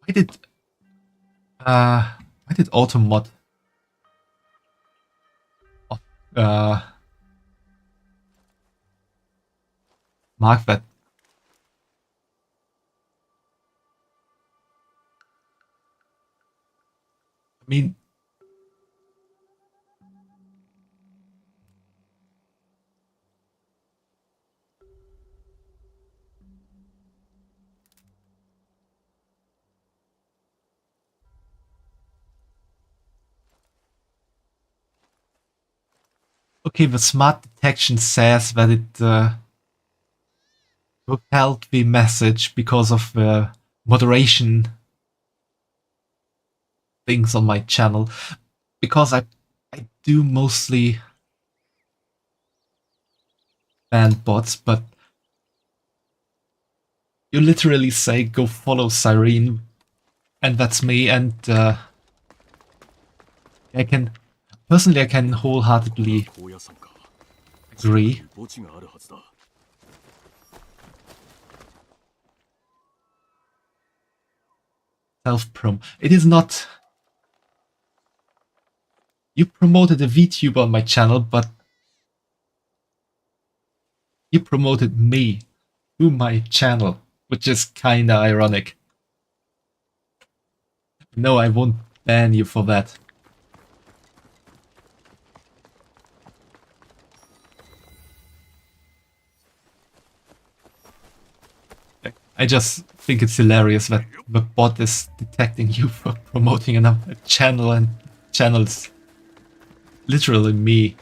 Why did Automod mark that? I mean, okay, the smart detection says that it withheld the message because of the moderation things on my channel. Because I do mostly ban bots, but you literally say go follow Cyrene, and that's me, and I can wholeheartedly agree. Self-prom. It is not. You promoted a VTuber on my channel, but you promoted me to my channel, which is kinda ironic. No, I won't ban you for that. I just think it's hilarious that the bot is detecting you for promoting another channel, and channel's literally me.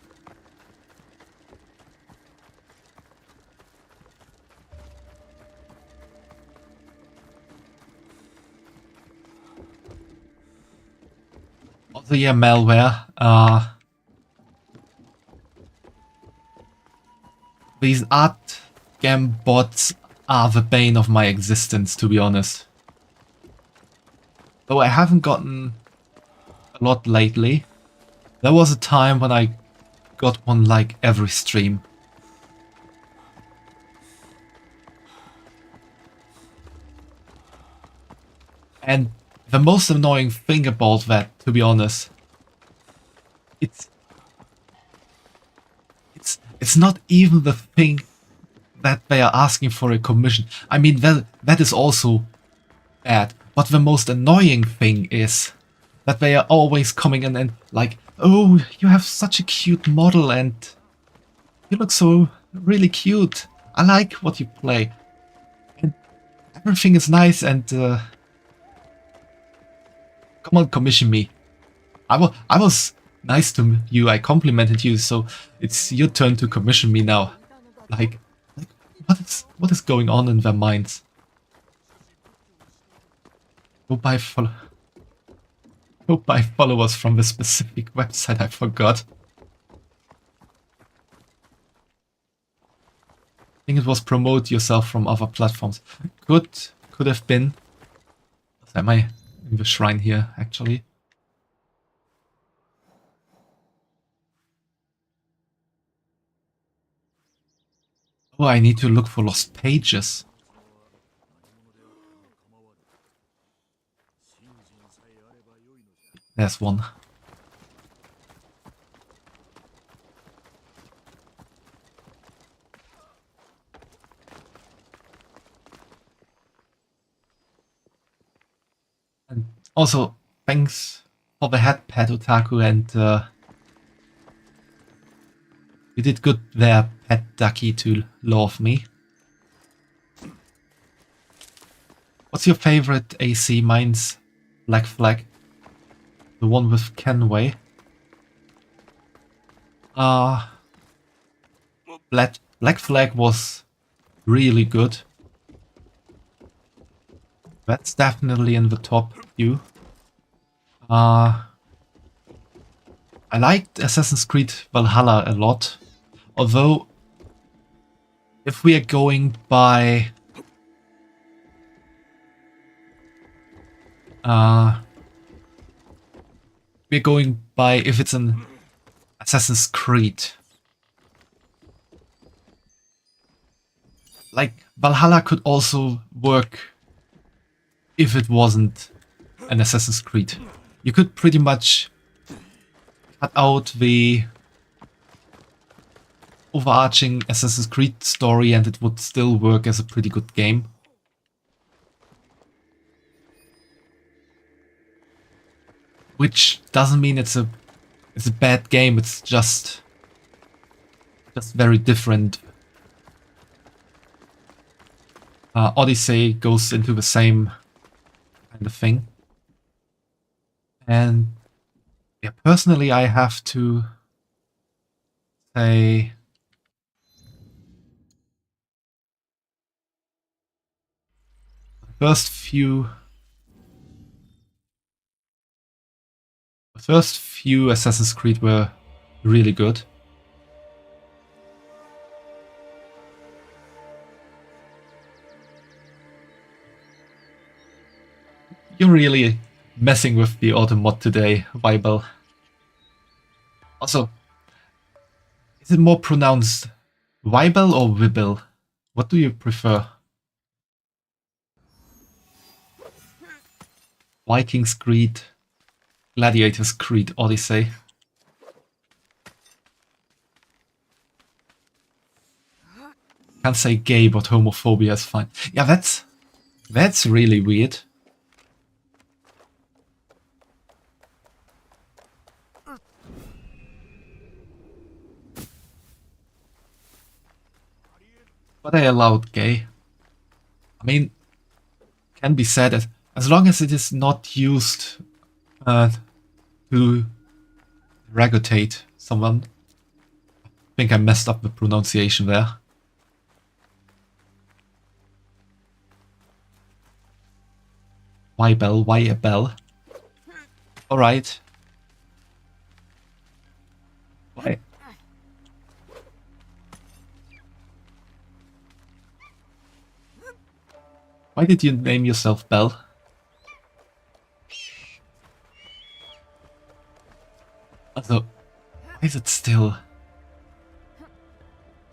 Also, yeah, malware. These art game bots are the bane of my existence, to be honest. Though I haven't gotten a lot lately. There was a time when I got one like every stream. And the most annoying thing about that, to be honest, it's not even the thing that they are asking for a commission. I mean, that is also bad. But the most annoying thing is that they are always coming in and like, oh, you have such a cute model and you look so really cute. I like what you play. And everything is nice and come on, commission me. I was nice to you, I complimented you, so it's your turn to commission me now. Like what is going on in their minds? Go buy follow. Go buy followers from the specific website, I forgot. I think it was promote yourself from other platforms. Could have been. Am I in the shrine here, actually? Oh, I need to look for lost pages. There's one. And also, thanks for the head pet, Otaku, and you did good there, Pet Ducky, to love me. What's your favorite AC? Mine's Black Flag. The one with Kenway. Black Flag was really good. That's definitely in the top few. I liked Assassin's Creed Valhalla a lot. Although, if we are going by... we're going by if it's an Assassin's Creed. Like, Valhalla could also work if it wasn't an Assassin's Creed. You could pretty much cut out the overarching Assassin's Creed story and it would still work as a pretty good game. Which doesn't mean it's a bad game, it's just very different. Odyssey goes into the same kind of thing. And yeah, personally I have to say the first few Assassin's Creed were really good. You're really messing with the auto mod today, Weibel. Also, is it more pronounced Weibel or Wibble? What do you prefer? Vikings Creed, Gladiators Creed, Odyssey. Can't say gay, but homophobia is fine. Yeah, that's really weird. But I allowed gay. I mean, can be said as long as it is not used to ragotate someone. I think I messed up the pronunciation there. Wybel, why a bell? Alright. Why? Why did you name yourself Bell? Also, why is it still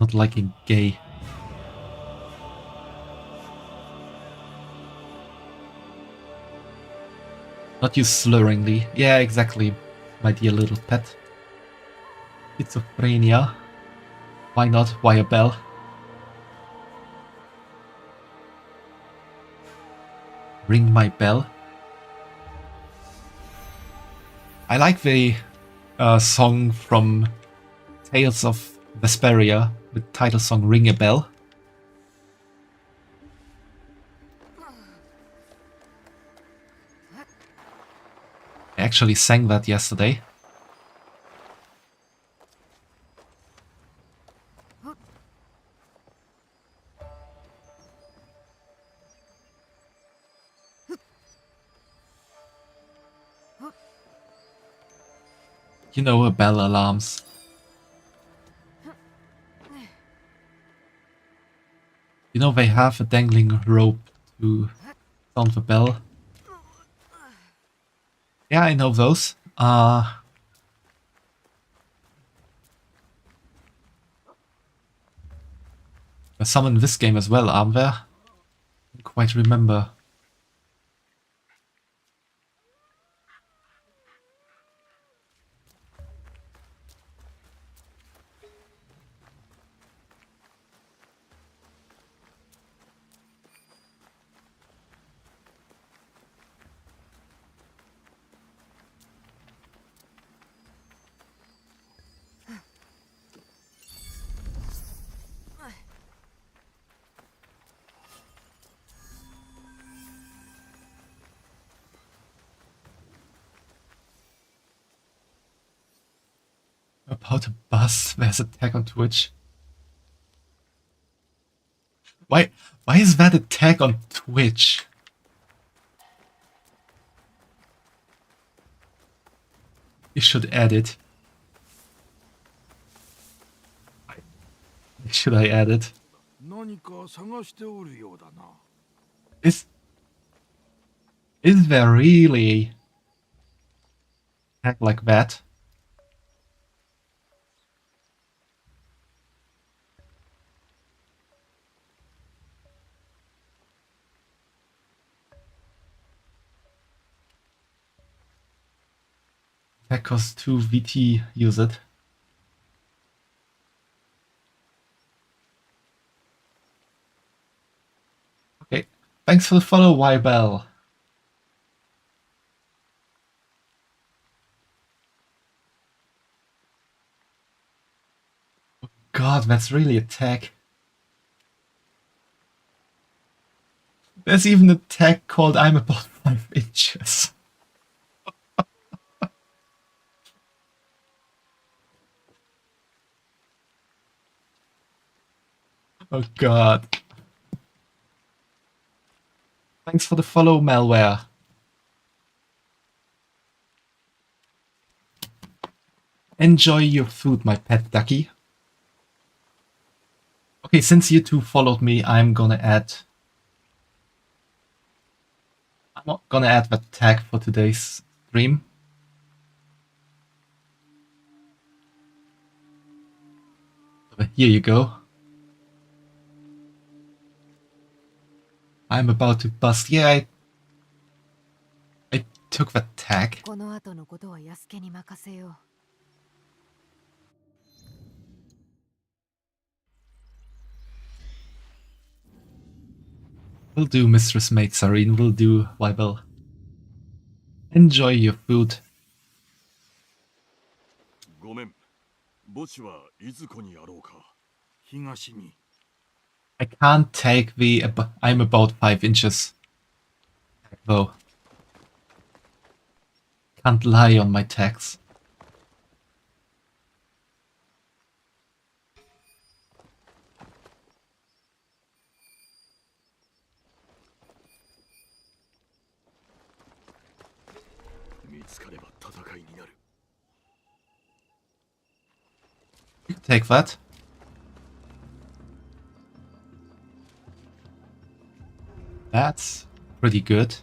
not liking gay? Not use slurringly. Yeah, exactly, my dear little pet. Schizophrenia. Why not? Why a bell? Ring my bell. I like the song from Tales of Vesperia, the title song Ring a Bell. I actually sang that yesterday. You know, bell alarms. You know, they have a dangling rope to sound the bell. Yeah, I know those. There's some in this game as well, aren't there? I don't quite remember. About a bus, there's a tag on Twitch. Why is that a tag on Twitch? You should add it. Should I add it? Is there really a tag like that? That costs 2 VT, use it. Okay, thanks for the follow, YBell. Oh God, that's really a tag. There's even a tag called I'm about 5 inches. Oh God. Thanks for the follow, malware. Enjoy your food, my pet ducky. Okay, since you two followed me, I'm gonna add that tag for today's stream. Here you go. I'm about to bust. Yeah, I took that tag. Will do, Mistress Maid Sareen. Will do, YBell. Enjoy your food. I can't take the I'm about 5 inches tag, though. Can't lie on my tags. You can take that. That's pretty good.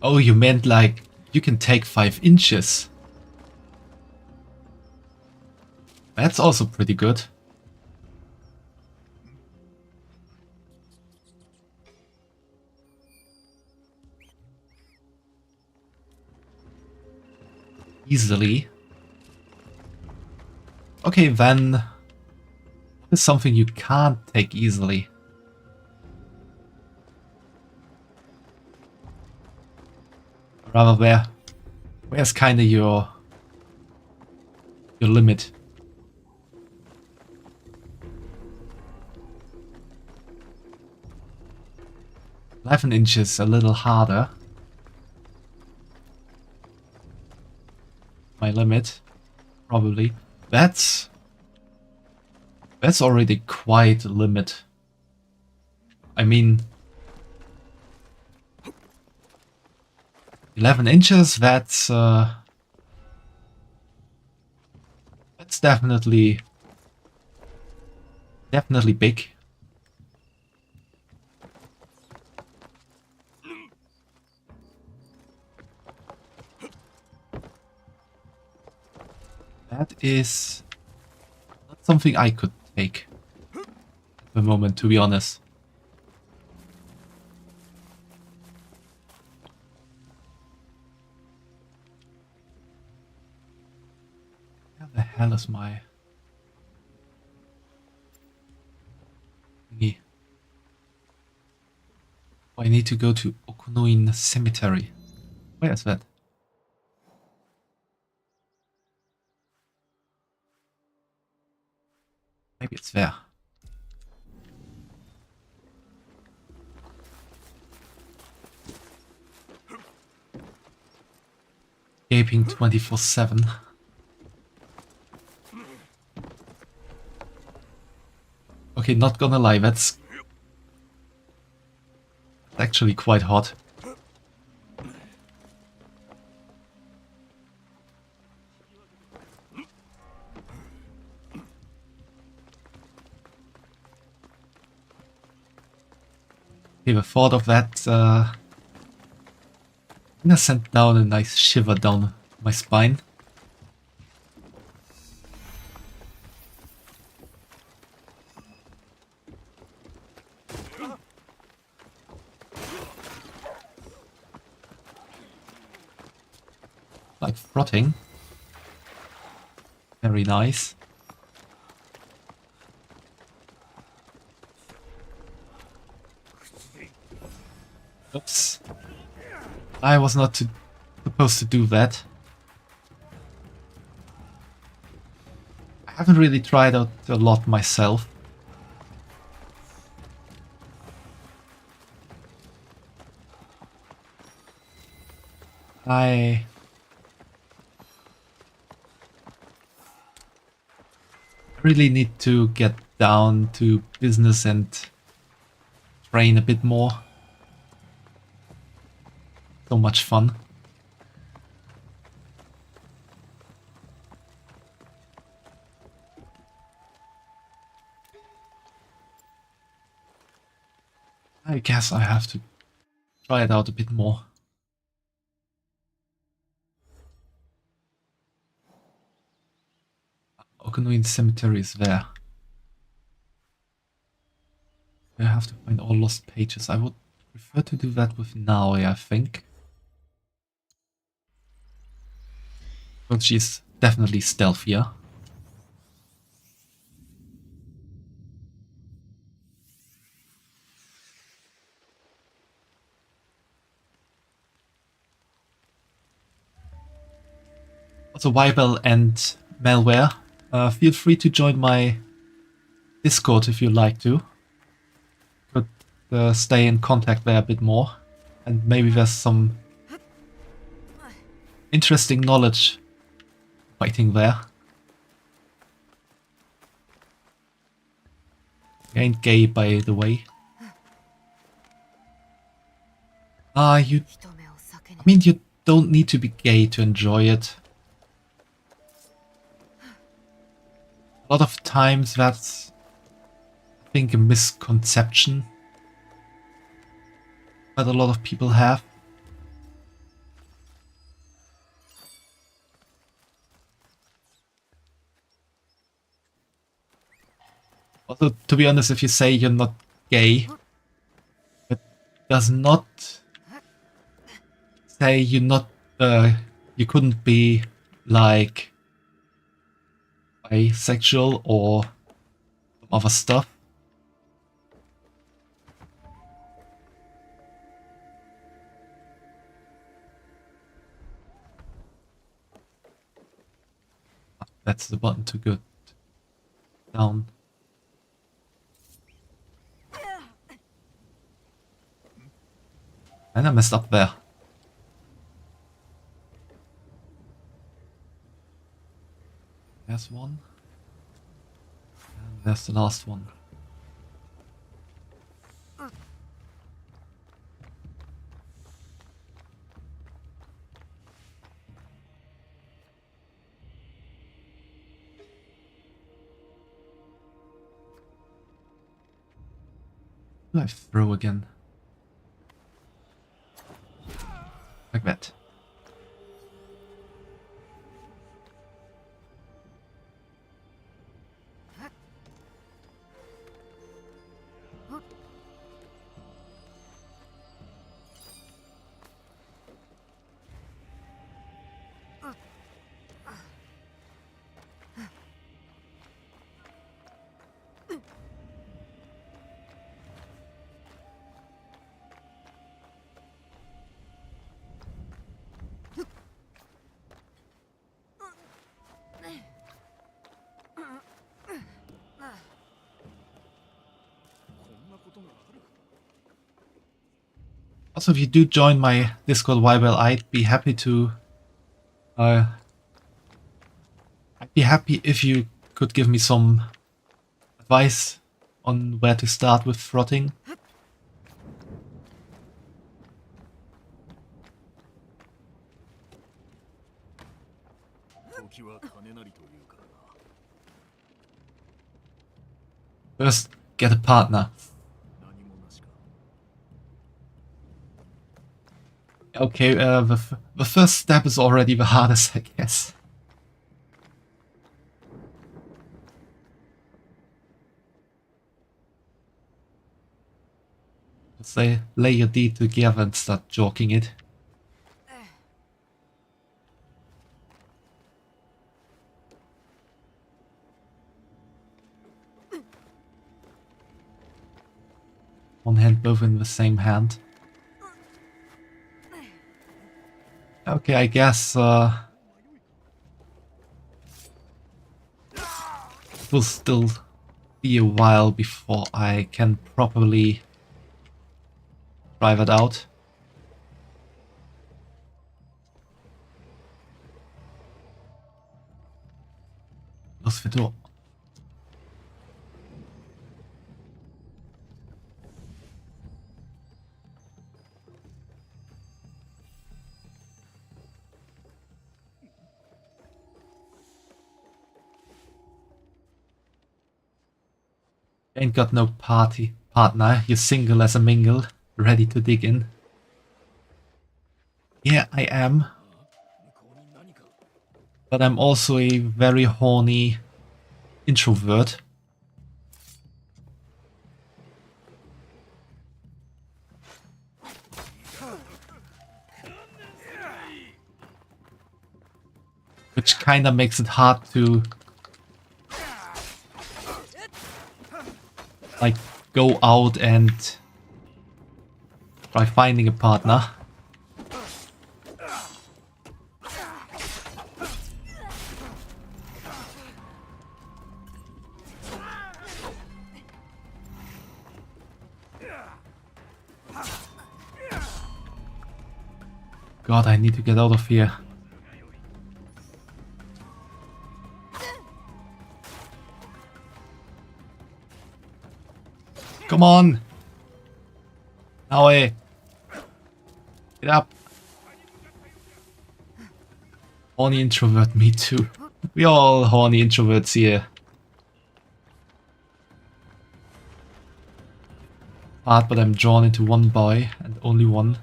Oh, you meant like you can take 5 inches. That's also pretty good. Easily. Okay, then what is something you can't take easily? Rather, where's kinda your limit? "11 inches, a little harder. My limit, probably. That's already quite a limit. I mean, 11 inches, that's definitely big. That is not something I could take at the moment, to be honest. Where the hell is my thingy? Oh, I need to go to Okunoin Cemetery. Where is that? Maybe it's there. Gaping 24/7. Okay, not gonna lie, that's actually quite hot. Okay, the thought of that kinda sent down a nice shiver down my spine. Like frotting. Very nice. Oops. I was not supposed to do that. I haven't really tried out a lot myself. I really need to get down to business and train a bit more. So much fun. I guess I have to try it out a bit more. Okunoin Cemetery is there. I have to find all lost pages. I would prefer to do that with Naoi, I think. But she's definitely stealthier. Also, Weibel and Malware, feel free to join my Discord if you'd like to. Could stay in contact there a bit more. And maybe there's some interesting knowledge waiting there. I ain't gay, by the way. I mean, you don't need to be gay to enjoy it. A lot of times that's, I think, a misconception that a lot of people have. Also, to be honest, if you say you're not gay, it does not say you're not, you couldn't be, like, bisexual or some other stuff. That's the button to go down. And I messed up there. There's one. And there's the last one. Do I throw again? Like that. Also, if you do join my Discord YBL, I'd be happy to... I'd be happy if you could give me some advice on where to start with throtting. First, get a partner. Okay, the first step is already the hardest, I guess. Just say, lay your deed together and start joking it. One hand, both in the same hand. Okay, I guess it will still be a while before I can properly drive it out. Los Vtuber. Ain't got no partner, you're single as a mingle, ready to dig in. Yeah, I am. But I'm also a very horny introvert. Which kinda makes it hard to like go out and try finding a partner. God, I need to get out of here. Come on! Now, get up! Horny introvert, me too. We all horny introverts here. Hard, but I'm drawn into one boy, and only one.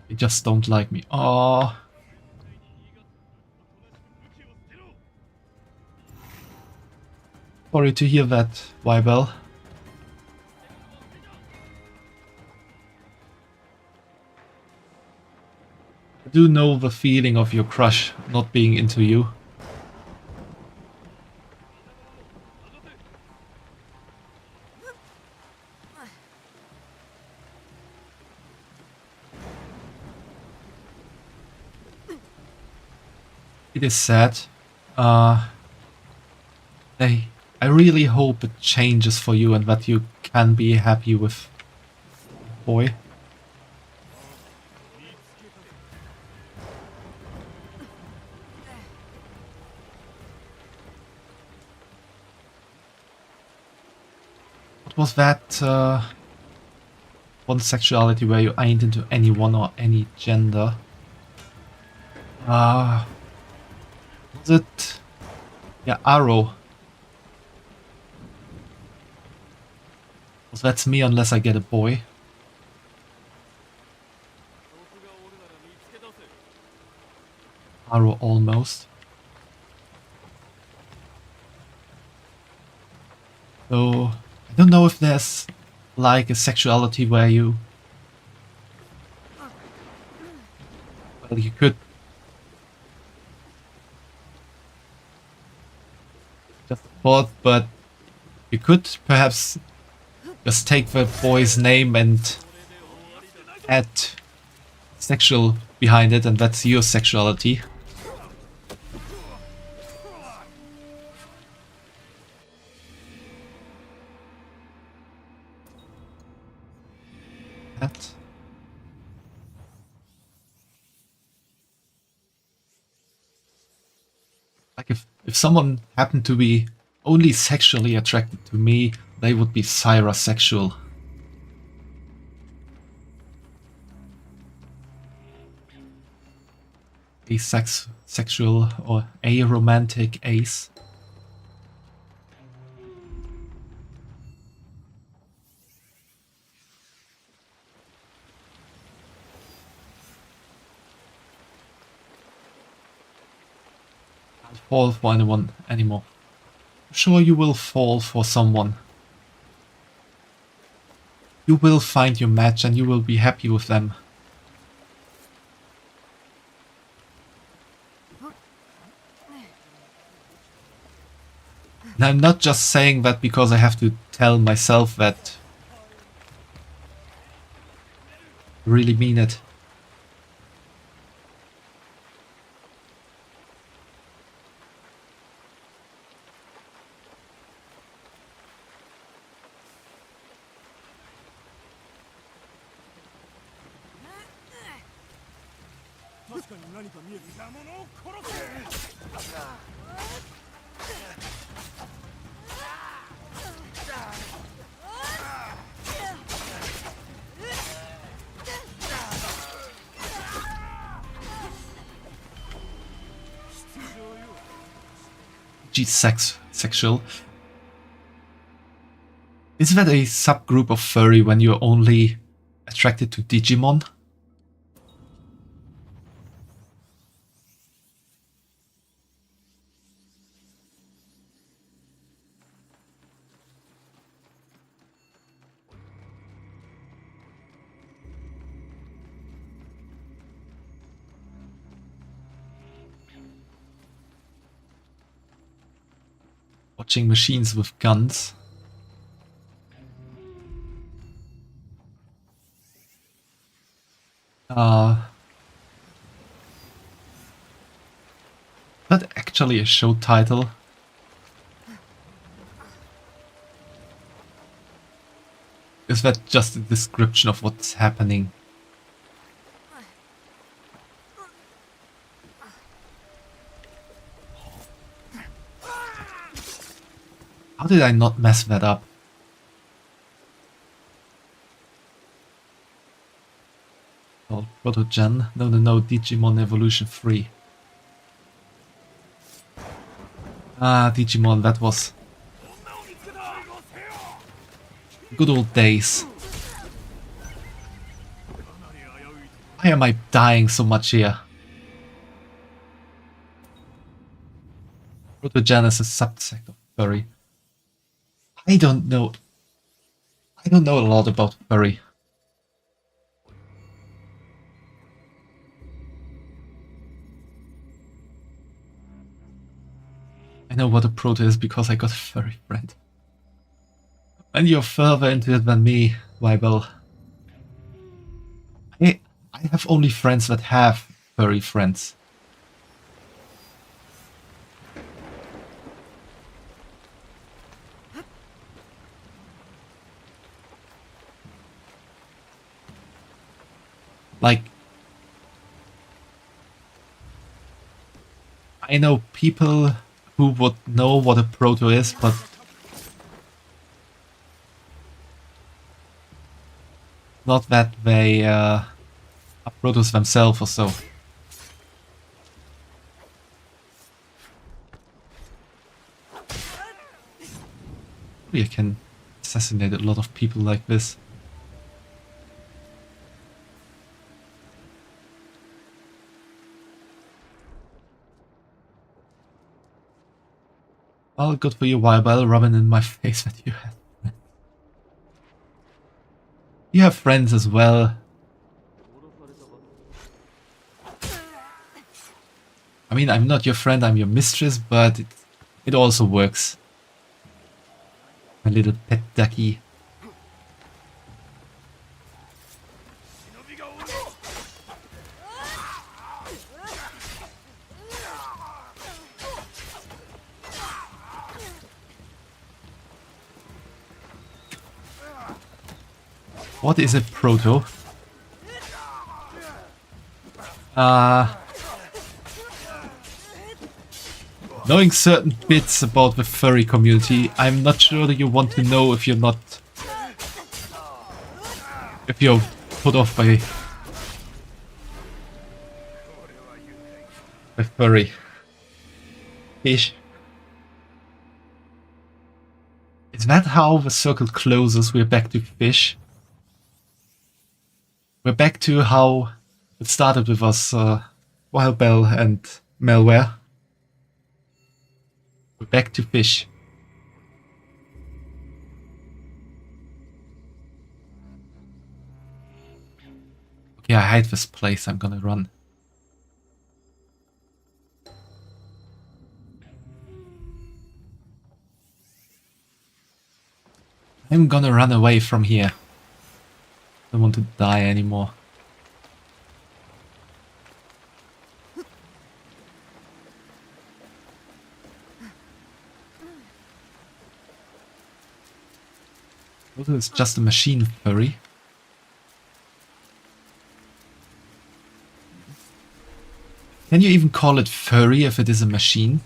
They just don't like me. Oh. Sorry to hear that, YBell. I do know the feeling of your crush not being into you. It is sad. I really hope it changes for you and that you can be happy with boy. what was that one sexuality where you ain't into anyone or any gender? Was it? Yeah, Arrow. So that's me unless I get a boy. Arrow almost. So I don't know if there's like a sexuality where you, well, you could just thought, but you could perhaps just take the boy's name and add sexual behind it, and that's your sexuality. That. Like if someone happened to be only sexually attracted to me, they would be sexual. Asexual or aromantic ace. Can't fall for anyone anymore. I'm sure you will fall for someone. You will find your match and you will be happy with them. And I'm not just saying that because I have to tell myself that. I really mean it. Sexual. Is that a subgroup of furry when you're only attracted to Digimon? Watching machines with guns. Not actually a show title. Is that just a description of what's happening? How did I not mess that up? Oh, Proto-Gen? No, Digimon Evolution 3. Ah, Digimon, that was good old days. Why am I dying so much here? Proto-Gen is a subsect of furry. I don't know a lot about furry. I know what a proto is because I got a furry friend. And you're further into it than me, Weibel. I have only friends that have furry friends. Like, I know people who would know what a proto is, but Not that they upload us themselves or so. Maybe I can assassinate a lot of people like this. Well, good for you, YBunny, rubbing in my face that you have. You have friends as well. I mean, I'm not your friend, I'm your mistress, but it also works. My little pet ducky. What is a proto? Knowing certain bits about the furry community, I'm not sure that you want to know if you're not... if you're put off by furry. Fish. Is that how the circle closes? We're back to fish. We're back to how it started with us, Wild Bell and Malware. We're back to fish. Okay, I hate this place, I'm gonna run. I'm gonna run away from here. I don't want to die anymore. What is just a machine furry? Can you even call it furry if it is a machine?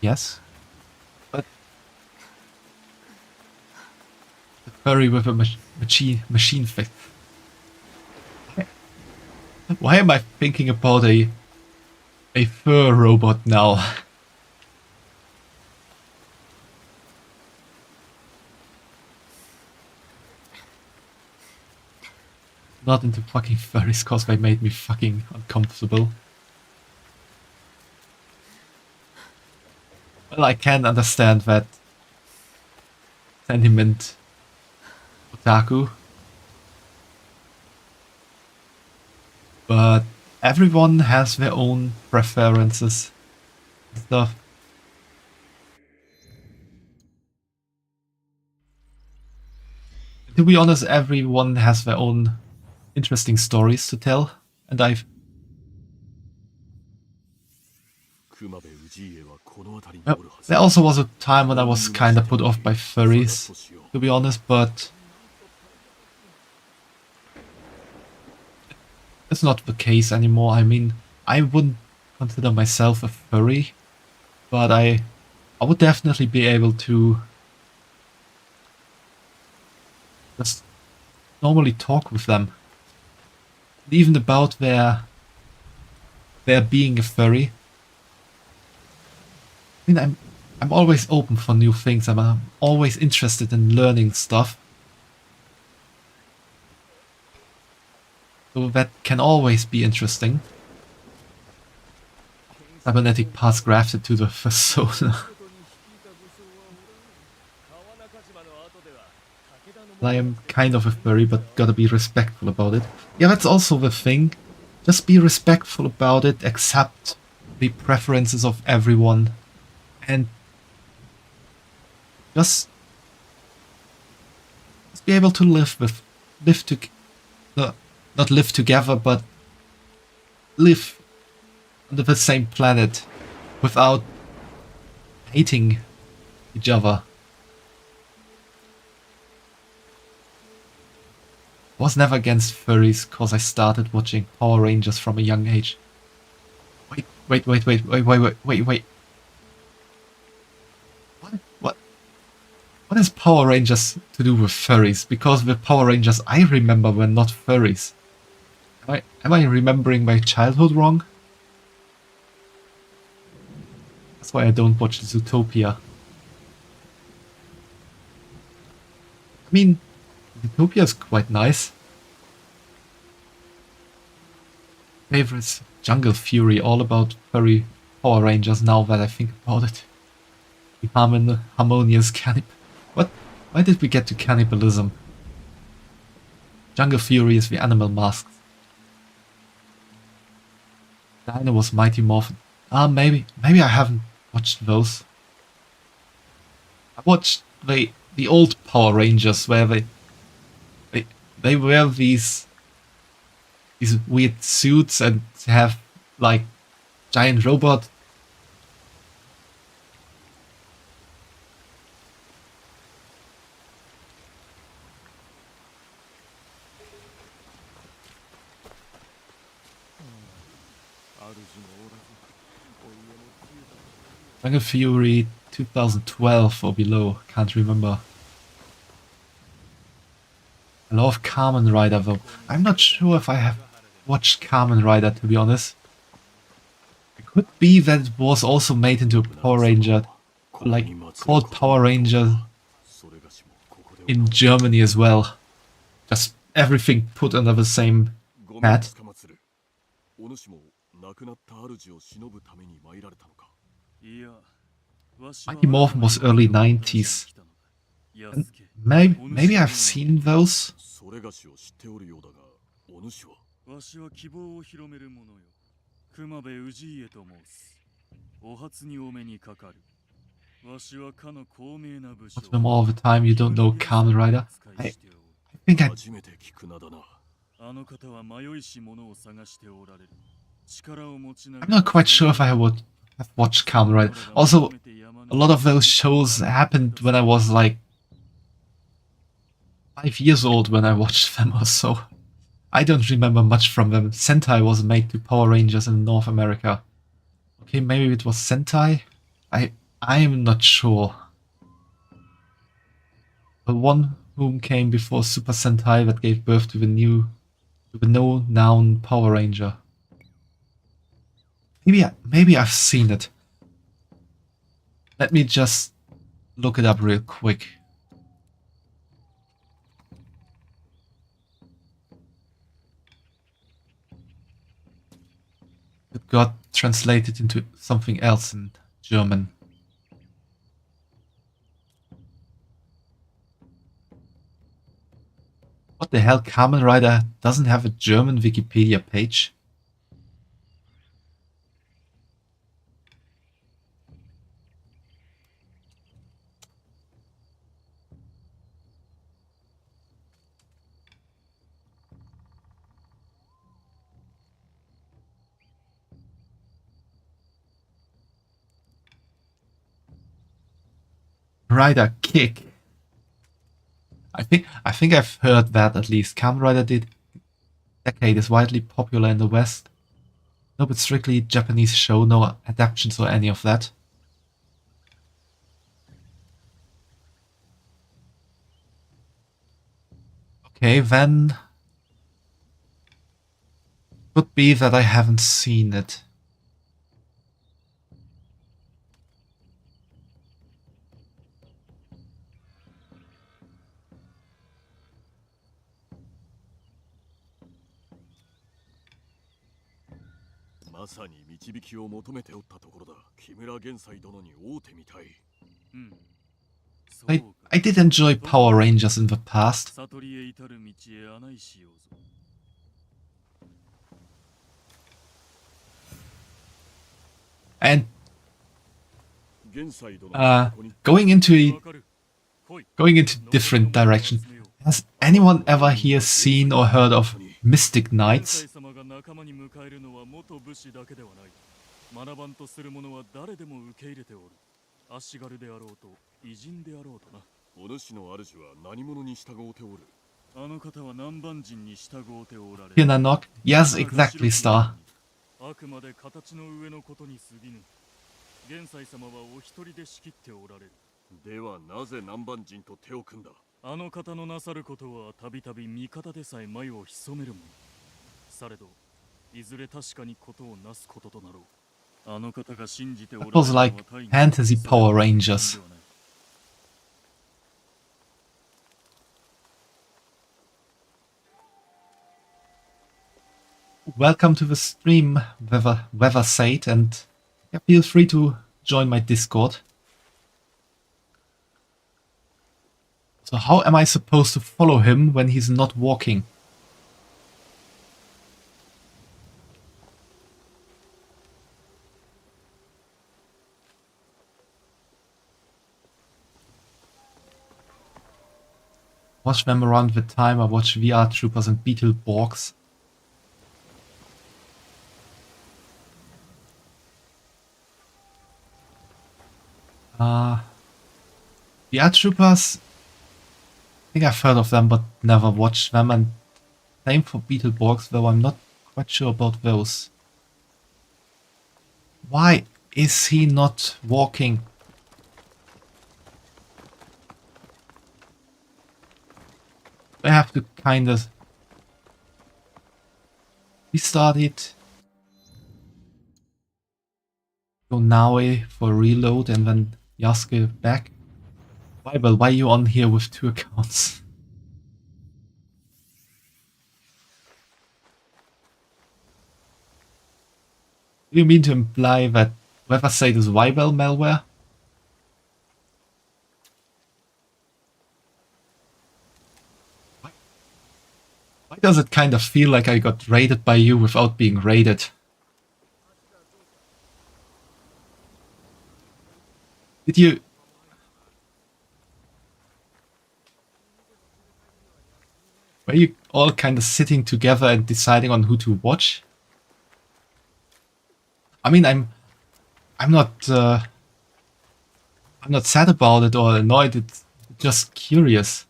Yes, but the furry with a machine face. Why am I thinking about a fur robot now? Not into fucking furries cause they made me fucking uncomfortable. Well, I can understand that sentiment, otaku. But everyone has their own preferences and stuff. To be honest, everyone has their own interesting stories to tell, and there also was a time when I was kinda put off by furries, to be honest, but it's not the case anymore. I mean, I wouldn't consider myself a furry, but I would definitely be able to just normally talk with them. Even about their being a furry. I mean, I'm always open for new things. I'm always interested in learning stuff. So that can always be interesting. Cybernetic parts grafted to the persona. I am kind of a furry, but gotta be respectful about it. Yeah, that's also the thing. Just be respectful about it, accept the preferences of everyone, and just be able to not live together, but live under the same planet without hating each other. was never against furries because I started watching Power Rangers from a young age. Wait. What? What has Power Rangers to do with furries? Because the Power Rangers I remember were not furries. Am I remembering my childhood wrong? That's why I don't watch Zootopia. I mean, Zootopia is quite nice. Favorites Jungle Fury, all about furry Power Rangers now that I think about it. The harmonious cannibal. What? Why did we get to cannibalism? Jungle Fury is the animal masks. Dino was Mighty Morphin. Maybe I haven't watched those. I watched the old Power Rangers where they wear these weird suits and have like giant robot. Jungle Fury 2012 or below, can't remember. I love Kamen Rider though. I'm not sure if I have watched Kamen Rider, to be honest. It could be that it was also made into a Power Ranger, like called Power Ranger in Germany as well. Just everything put under the same hat. Mighty Morphin was early 90s. And maybe I've seen those. What's the more of the time you don't know Kamen Rider? I think I'm not quite sure if I would have watched Kamen Rider. Also, a lot of those shows happened when I was like 5 years old when I watched them or so. I don't remember much from them. Sentai was made to Power Rangers in North America. Okay, maybe it was Sentai? I'm not sure. The one whom came before Super Sentai that gave birth to the no-noun Power Ranger. Maybe I've seen it. Let me just look it up real quick. It got translated into something else in German. What the hell? Kamen Rider doesn't have a German Wikipedia page? Rider Kick. I think I've heard that at least. Kamen Rider Decade is widely popular in the West. No, but strictly Japanese show, no adaptations or any of that. Okay, then could be that I haven't seen it. I did enjoy Power Rangers in the past. And going into different direction. Has anyone ever here seen or heard of Mystic Knights? Knock. Yes, exactly, Star. あくまで形の上のことに過ぎぬ。元斎様はお一人で仕切っておられる。ではなぜ南蛮人と手を組んだ。あの方のなさることはたびたび味方でさえ眉を潜めるもの。されどいずれ確かにことをなすこととなろう。あの方が信じておられ It る was like fantasy Power Rangers. Welcome to the stream, Weather Sate, and yeah, feel free to join my Discord. So how am I supposed to follow him when he's not walking? Watch them around the time I watch VR Troopers and Beetleborgs. VR Troopers, I think I've heard of them but never watched them, and same for Beetleborgs, though I'm not quite sure about those. Why is he not walking? I have to kind of restart it. Go Naue for reload and then Yasuke back. Bible, why are you on here with 2 accounts? Do you mean to imply that whoever said is Bible malware? Why does it kind of feel like I got raided by you without being raided? Did you... Were you all kind of sitting together and deciding on who to watch? I mean, I'm not sad about it or annoyed, it's just curious.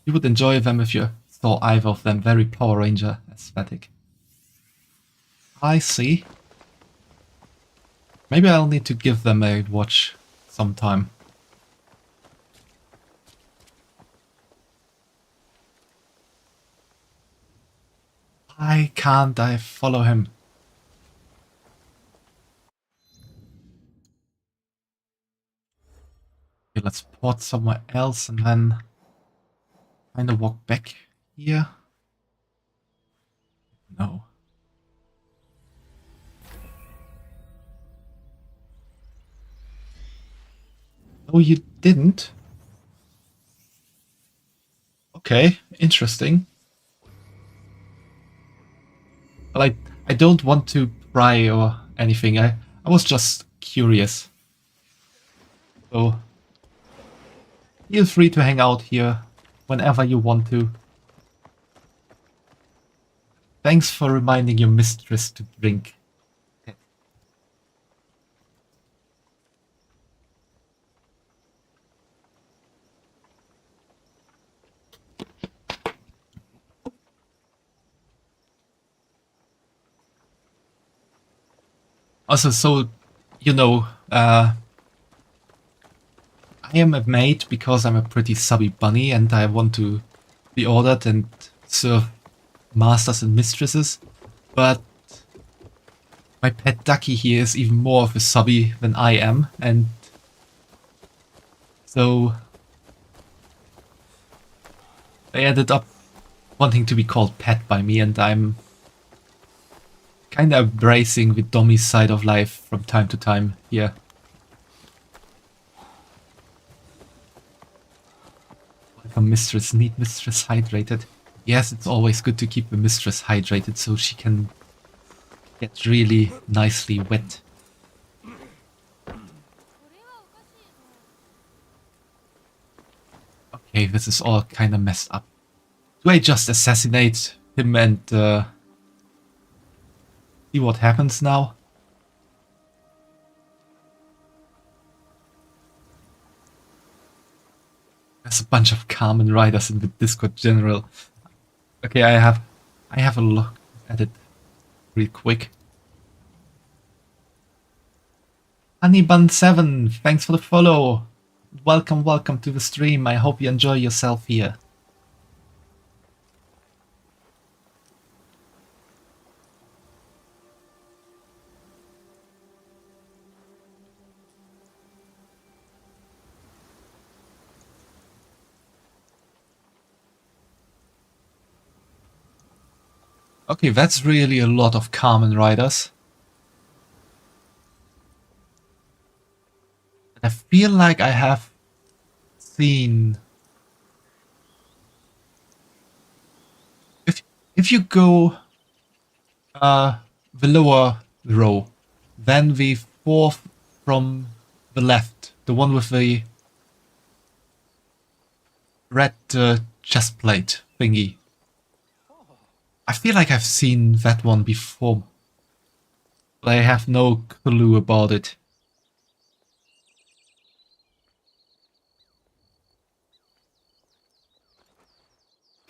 You would enjoy them if you saw either of them. Very Power Ranger aesthetic. I see. Maybe I'll need to give them a watch sometime. Why can't I follow him? Okay, let's port somewhere else and then kind of walk back here. No. Oh, you didn't? Okay, interesting. Well, I don't want to pry or anything. I was just curious. So feel free to hang out here whenever you want to. Thanks for reminding your mistress to drink. Also, so, you know, I am a maid because I'm a pretty subby bunny and I want to be ordered and serve masters and mistresses, but my pet ducky here is even more of a subby than I am, and so they ended up wanting to be called pet by me, and I'm kinda embracing the dummy side of life from time to time here. Welcome, mistress. Need mistress hydrated. Yes, it's always good to keep the mistress hydrated so she can get really nicely wet. Okay, this is all kinda messed up. Do I just assassinate him and see what happens now? bunch of Kamen Riders in the Discord general. Okay, I have a look at it real quick. Honeybun7, thanks for the follow. Welcome, welcome to the stream. I hope you enjoy yourself here. Okay, that's really a lot of Kamen Riders. I feel like I have seen... If you go the lower row, then the fourth from the left, the one with the red chest plate thingy. I feel like I've seen that one before, but I have no clue about it.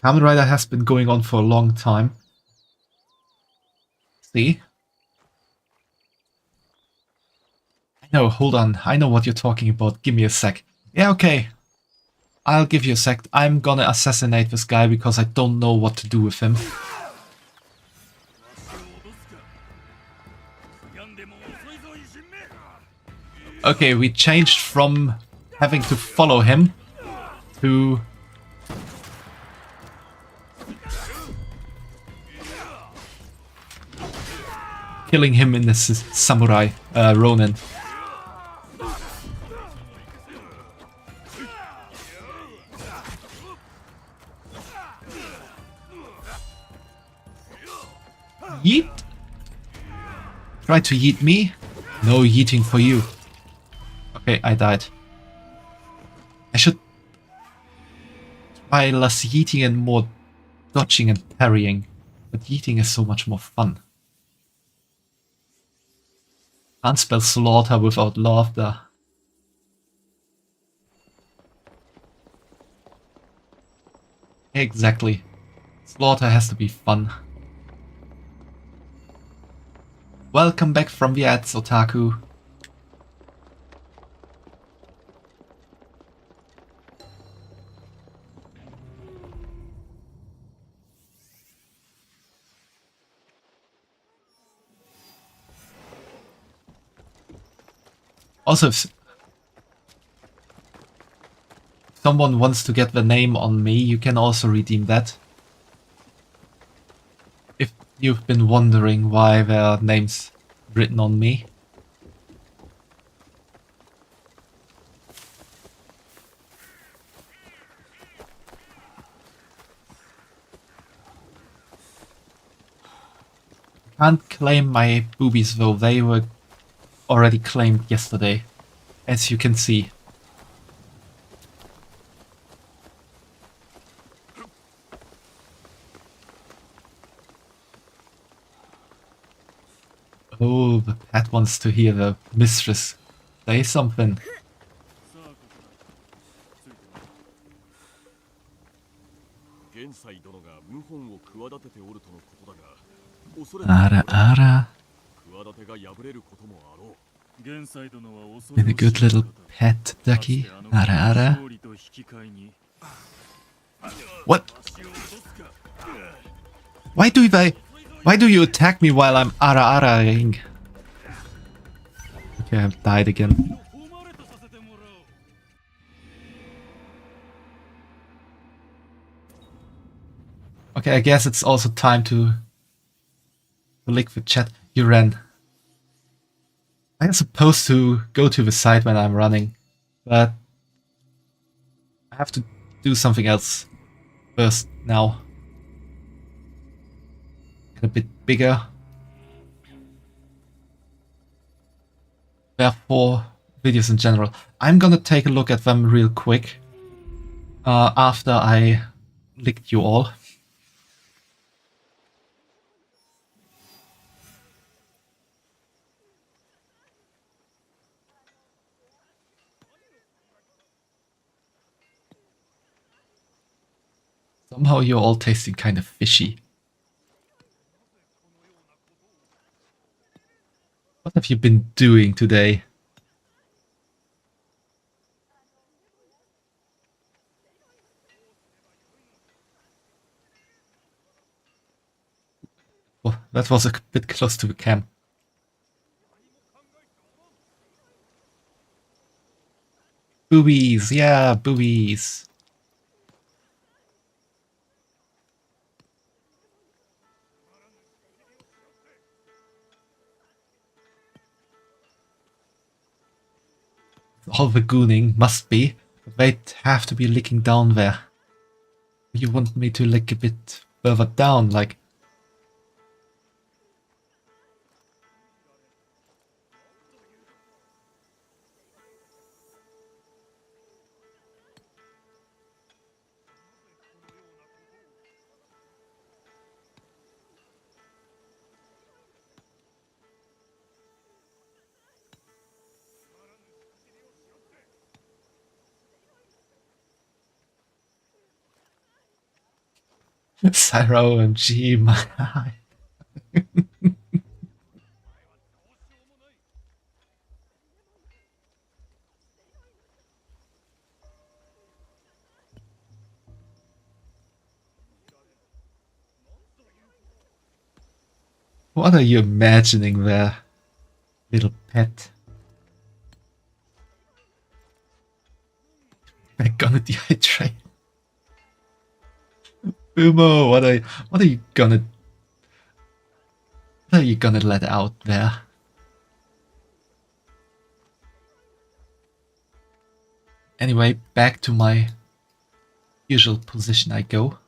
Kamen Rider has been going on for a long time. See? No, hold on. I know what you're talking about. Give me a sec. Yeah, okay. I'll give you a sec. I'm gonna assassinate this guy because I don't know what to do with him. Okay, we changed from having to follow him to... killing him in the samurai Ronin. Yeet! Try to yeet me? No yeeting for you. Okay, I died. I should try less yeeting and more dodging and parrying. But yeeting is so much more fun. Can't spell slaughter without laughter. Exactly. Slaughter has to be fun. Welcome back from the ads, Otaku. Also, if someone wants to get the name on me, you can also redeem that. If you've been wondering why there are names written on me. Can't claim my boobies though, they were already claimed yesterday, as you can see. Oh, the pet wants to hear the mistress say something. Ara ara. Been a good little pet, ducky. Ara ara. What? Why do you attack me while I'm ara araing? Okay, I've died again. Okay, I guess it's also time to lick the chat. You ran. I'm supposed to go to the side when I'm running, but I have to do something else first now. Get a bit bigger. There are 4 videos in general. I'm gonna take a look at them real quick after I licked you all. Somehow you're all tasting kind of fishy. What have you been doing today? Well, that was a bit close to the cam. Boobies, yeah, boobies. All the gooning must be. They'd have to be licking down there. You want me to lick a bit further down, like... Syra OMG, my... What are you imagining there, little pet? I'm gonna dehydrate. Boomo, what are you gonna let out there? Anyway, back to my usual position I go.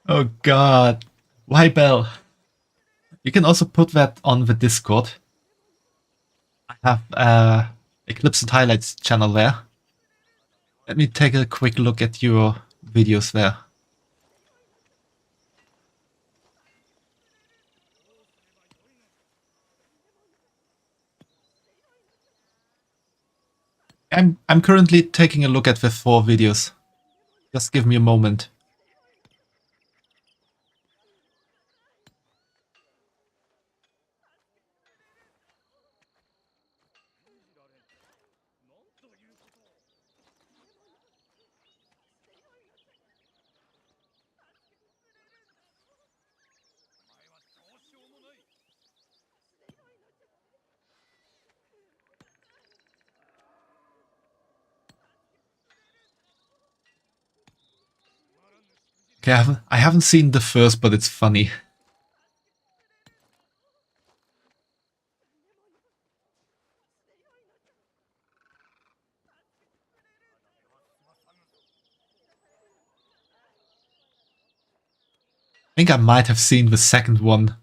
Oh god. Why Bell? You can also put that on the Discord. I have Eclipse and Highlights channel there. Let me take a quick look at your videos there. I'm currently taking a look at the 4 videos. Just give me a moment. Okay, I haven't seen the first, but it's funny. I think I might have seen the second one.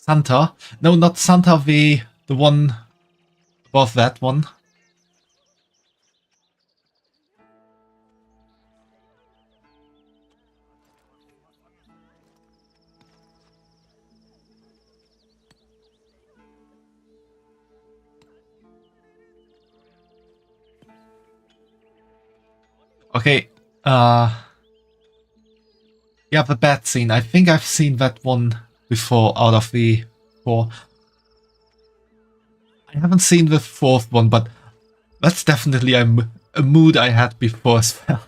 Santa? No, not Santa, the one above that one. Okay, yeah, the bat scene. I think I've seen that one before out of the 4. I haven't seen the 4th one, but that's definitely a mood I had before as well.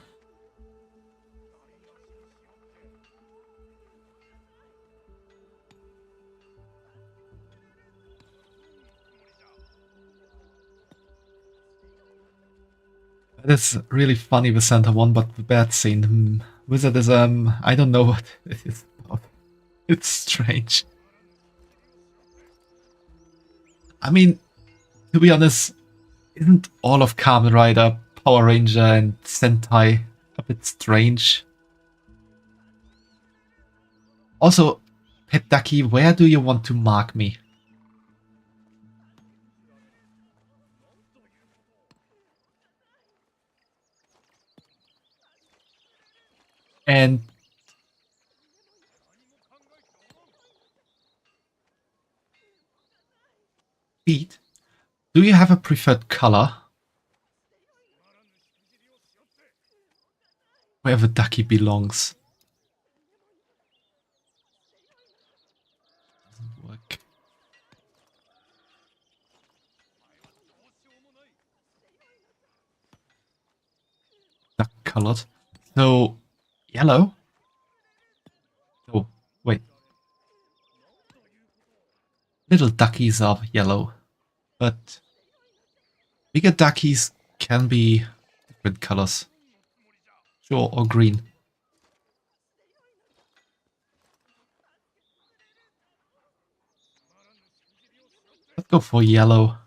That is really funny, the Santa one, but the bat scene. Wizard is, I don't know what it is about. It's strange. I mean, to be honest, isn't all of Kamen Rider, Power Ranger, and Sentai a bit strange? Also, Pet Ducky, where do you want to mark me? And Pete, do you have a preferred color? Where the ducky belongs. Doesn't work. Duck colored. So, yellow? Oh, wait. Little duckies are yellow, but bigger duckies can be different colors. Sure, or green. Let's go for yellow.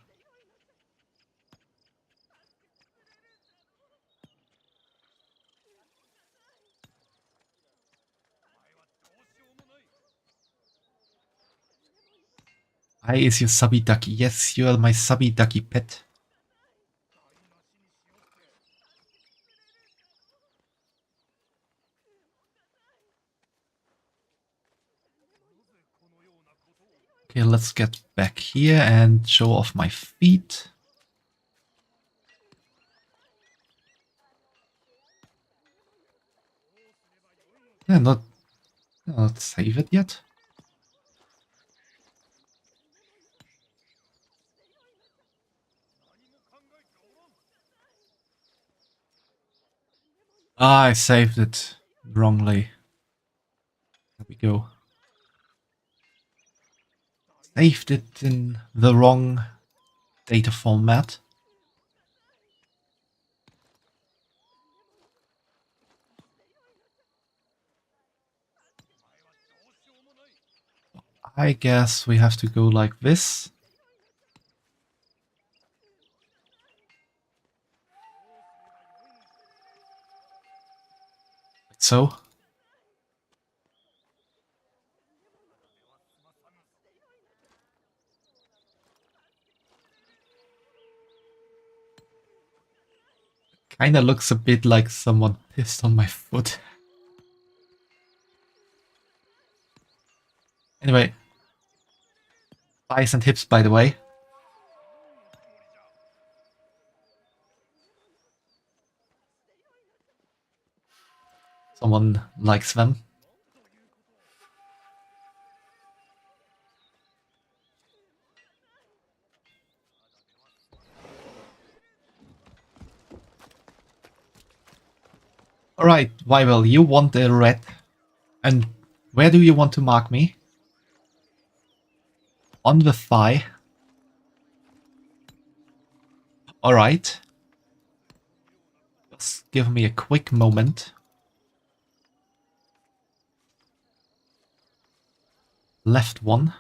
I is your subby ducky. Yes, you are my subby ducky pet. Okay, let's get back here and show off my feet. Yeah, not save it yet. Ah, I saved it wrongly. There we go. Saved it in the wrong data format. I guess we have to go like this. Like so. Kinda looks a bit like someone pissed on my foot. Anyway. Thighs and hips, by the way. Someone likes them. Alright, Wyville, you want a red. And where do you want to mark me? On the thigh. Alright. Just give me a quick moment. Left one.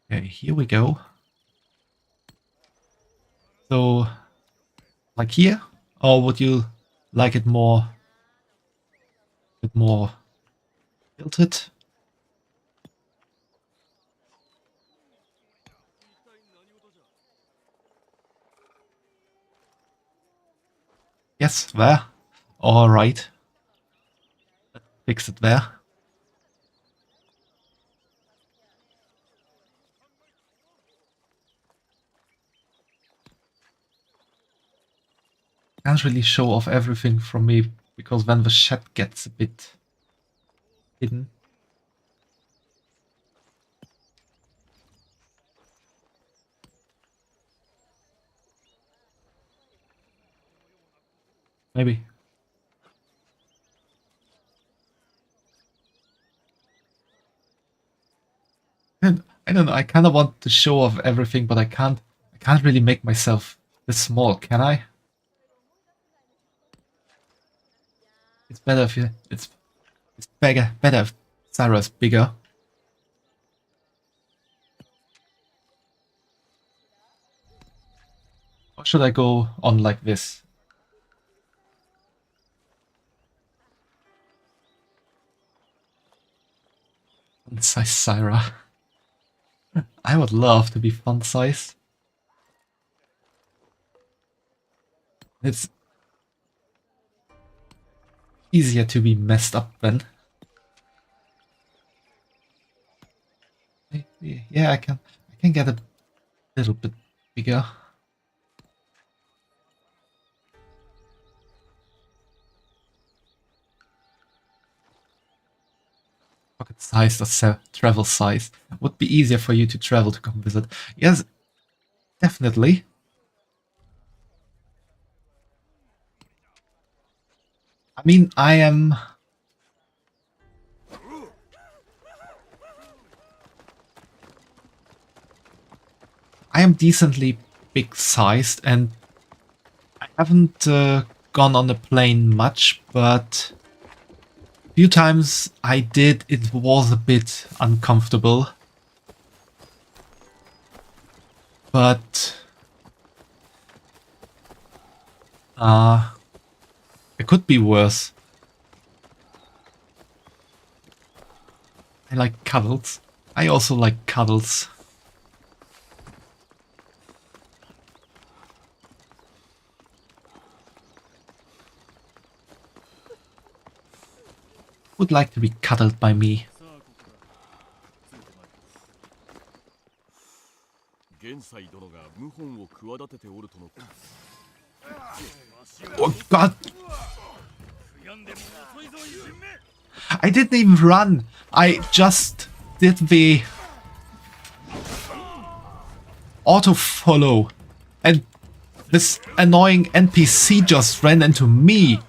Okay, here we go. So, like here? Or would you like it more, bit more tilted? Yes, there. Alright. Fix it there. Can't really show off everything from me because then the shed gets a bit hidden. Maybe. And I don't know, I kinda want to show off everything, but I can't really make myself this small, can I? It's better if you it's better if Sarah's bigger. Or should I go on like this? Font size Sarah. I would love to be font size. It's easier to be messed up then. Yeah, I can get a little bit bigger. Pocket size or travel size would be easier for you to travel to come visit. Yes, definitely. I mean, I am decently big sized, and I haven't gone on a plane much, but a few times I did, it was a bit uncomfortable. But it could be worse. I like cuddles. I also like cuddles. Would like to be cuddled by me. Oh god! I didn't even run! I just did the auto follow, and this annoying NPC just ran into me!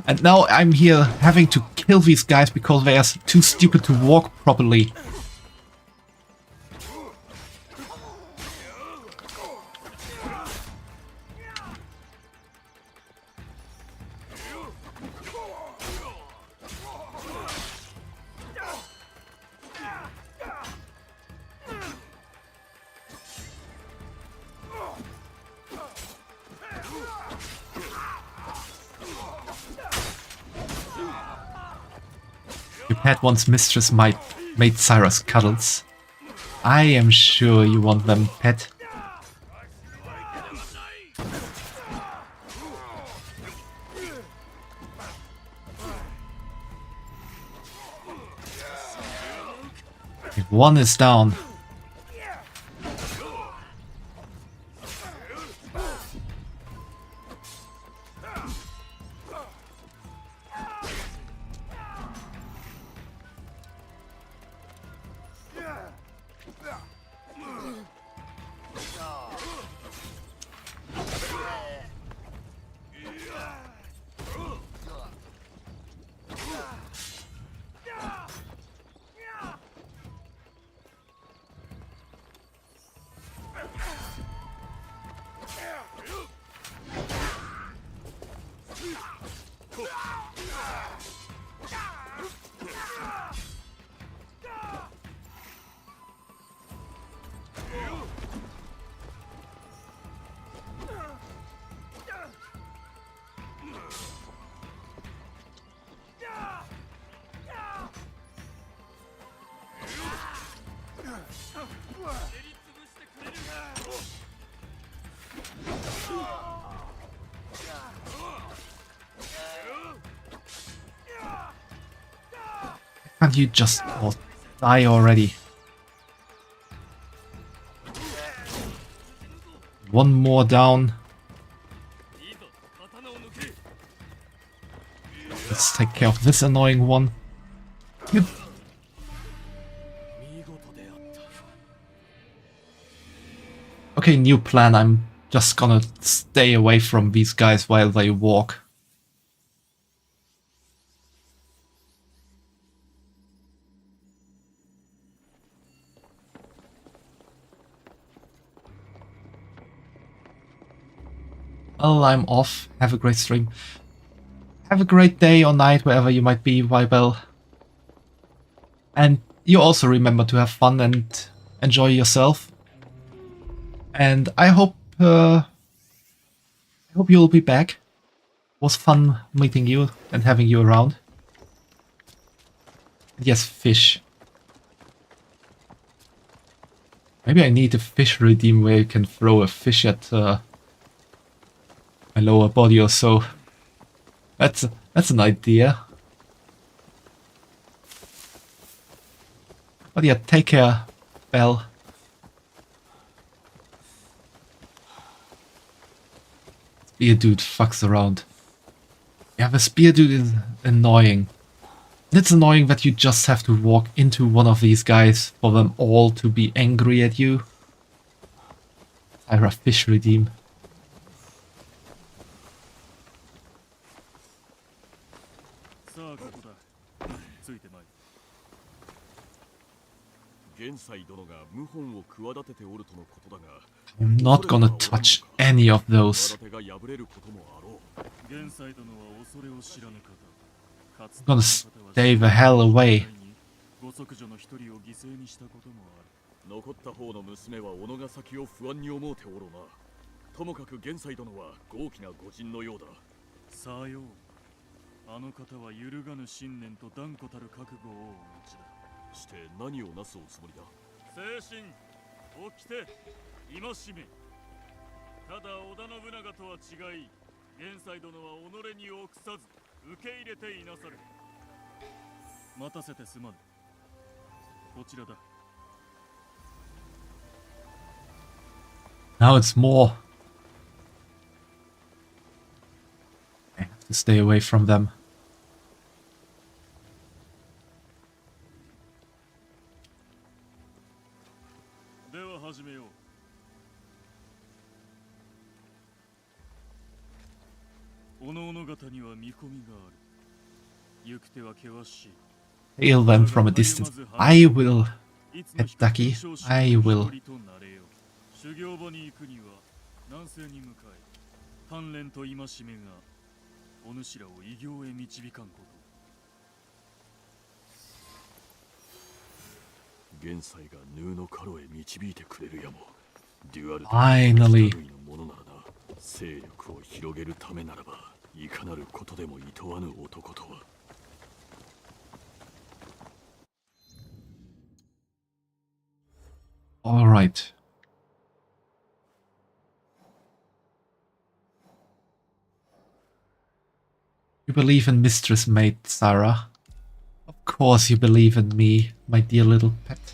And now I'm here having to kill these guys because they are too stupid to walk properly. Your pet wants mistress made Cyrus cuddles. I am sure you want them, pet. If one is down. Can't you just die already? One more down. Let's take care of this annoying one. Okay, new plan. I'm just gonna stay away from these guys while they walk. Well, I'm off. Have a great stream. Have a great day or night wherever you might be, YBell. And you also remember to have fun and enjoy yourself. And I hope you'll be back. It was fun meeting you and having you around. And yes, fish. Maybe I need a fish redeem where you can throw a fish at my lower body or so. That's an idea. But yeah, take care, Belle. Spear dude fucks around. Yeah, the spear dude is annoying. It's annoying that you just have to walk into one of these guys for them all to be angry at you. Tyra fish redeem. I'm not gonna touch any of those. I'm gonna stay the hell away. 残った方の娘は小野が先を不安に思うておろうな。ともかく玄斎殿は豪気な御人のようだ。さよう。あの方は揺るがぬ信念と断固たる覚悟をお持ちだ。して何をなすおつもりだ。精神起きて戒め。ただ織田信長とは違い、玄斎殿は己に臆さず受け入れていなされ。待たせてすまぬ。こちらだ。 Now it's more. I have to stay away from them. Hail them from a distance. I will, Pet Ducky. I will. 修行場に行くには南西に向かい鍛錬と戒めがお主らを偉業へ導かんこと玄斎がヌーのカロへ導いてくれるやもデュアル Finally のものならな勢力を広げるためならばいかなることでも厭わぬ男とは All right. You believe in Mistress Maid, Sarah? Of course you believe in me, my dear little pet.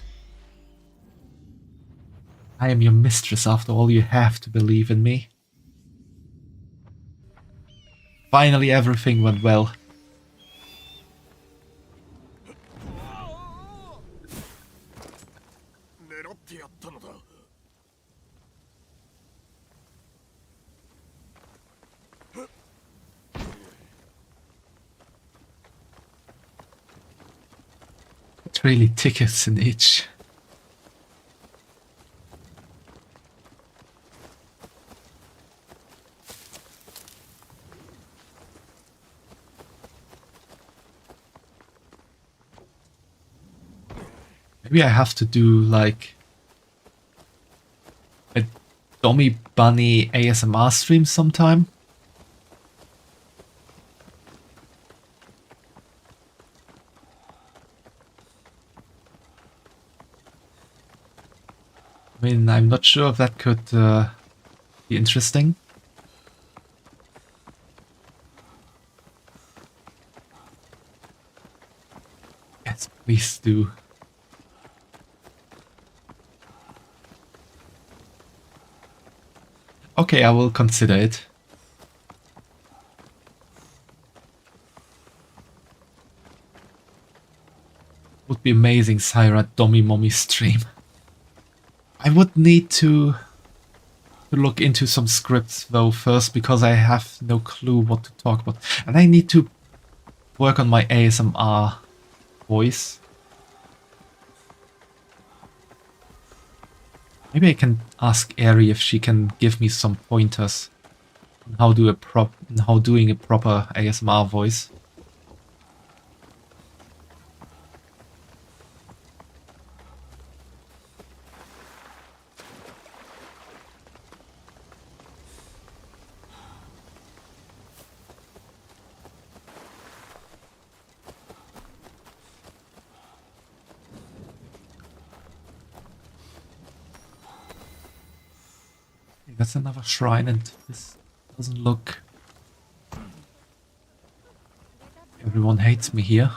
I am your mistress, after all. You have to believe in me. Finally everything went well. It really tickles an itch. Maybe I have to do like a YBunny ASMR stream sometime. I mean, I'm not sure if that could be interesting. Yes, please do. Okay, I will consider it. Would be amazing, Syra Domi Mommy stream. I would need to to look into some scripts though first, because I have no clue what to talk about. And I need to work on my ASMR voice. Maybe I can ask Ari if she can give me some pointers on how doing a proper ASMR voice. That's another shrine, and this doesn't look... Everyone hates me here.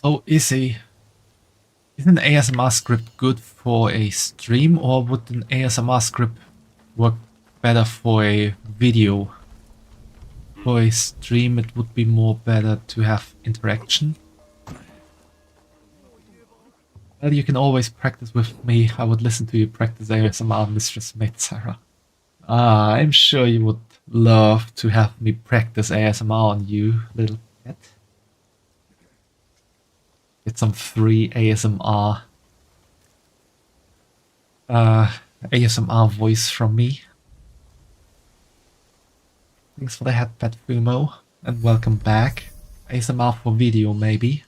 So is an ASMR script good for a stream, or would an ASMR script work better for a video? For a stream it would be more better to have interaction. Well, you can always practice with me. I would listen to you practice ASMR, Mistress Maid Sarah. Ah, I'm sure you would love to have me practice ASMR on you, little cat. Get some free ASMR voice from me. Thanks for the headpad, Fumo, and welcome back. ASMR for video, maybe.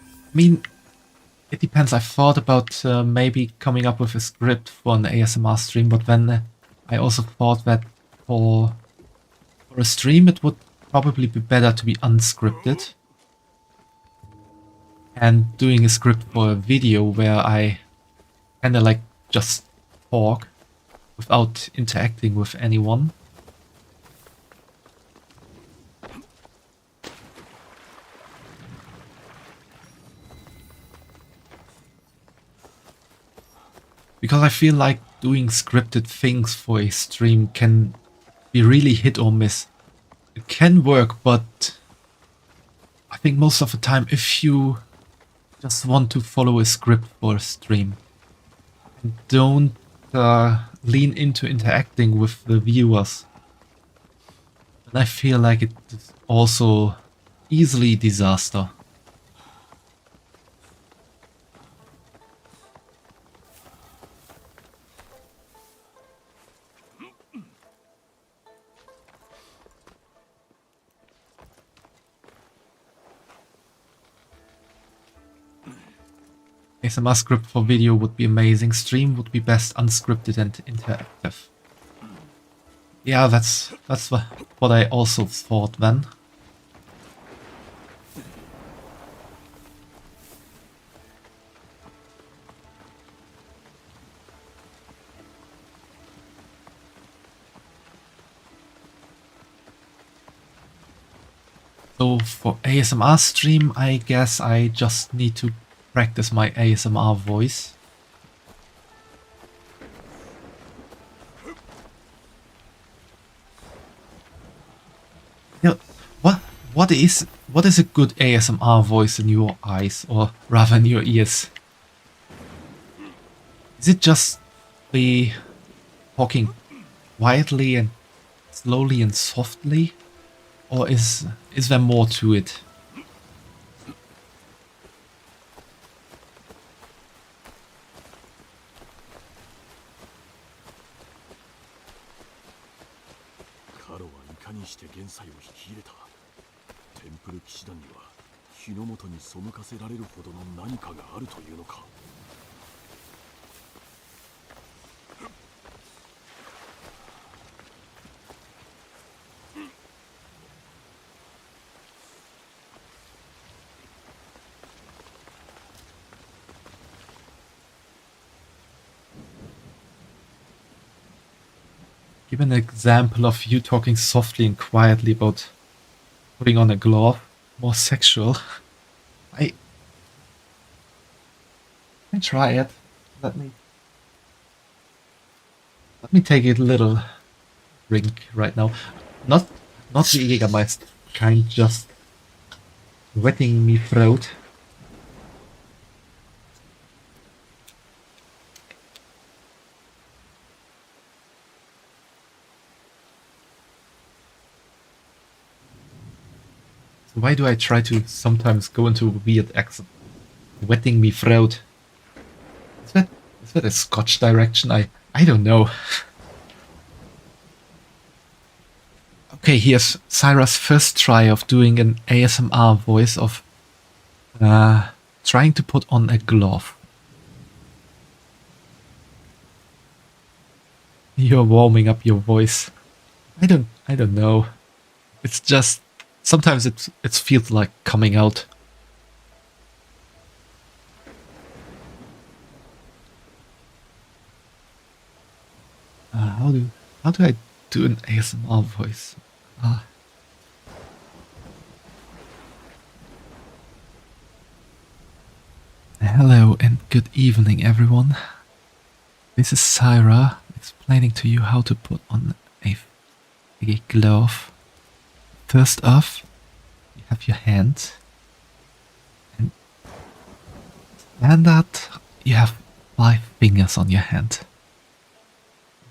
I mean, it depends. I thought about maybe coming up with a script for an ASMR stream, but then I also thought that for a stream it would probably be better to be unscripted. And doing a script for a video where I kinda like just talk without interacting with anyone. Because I feel like doing scripted things for a stream can be really hit or miss. It can work, but I think most of the time if you just want to follow a script for a stream and don't lean into interacting with the viewers, and I feel like it is also easily disaster. ASMR script for video would be amazing. Stream would be best unscripted and interactive. Yeah, that's what I also thought then. So for ASMR stream, I guess I just need to practice my ASMR voice. Yeah, what is a good ASMR voice in your eyes, or rather in your ears? Is it just the talking quietly and slowly and softly, or is there more to it? Give an example of you talking softly and quietly about putting on a glove. More sexual. Let me try it. Let me take a little drink right now. Not the Jägermeister kind, just wetting me throat. So why do I try to sometimes go into a weird accent? Wetting me throat. Is that a Scotch direction? I don't know. Okay, here's Syra's first try of doing an ASMR voice of trying to put on a glove. You're warming up your voice. I don't know. It's just sometimes it feels like coming out. How do I do an ASMR voice? Hello and good evening, everyone. This is Syra explaining to you how to put on a glove. First off, you have your hand, and standard, you have 5 fingers on your hand.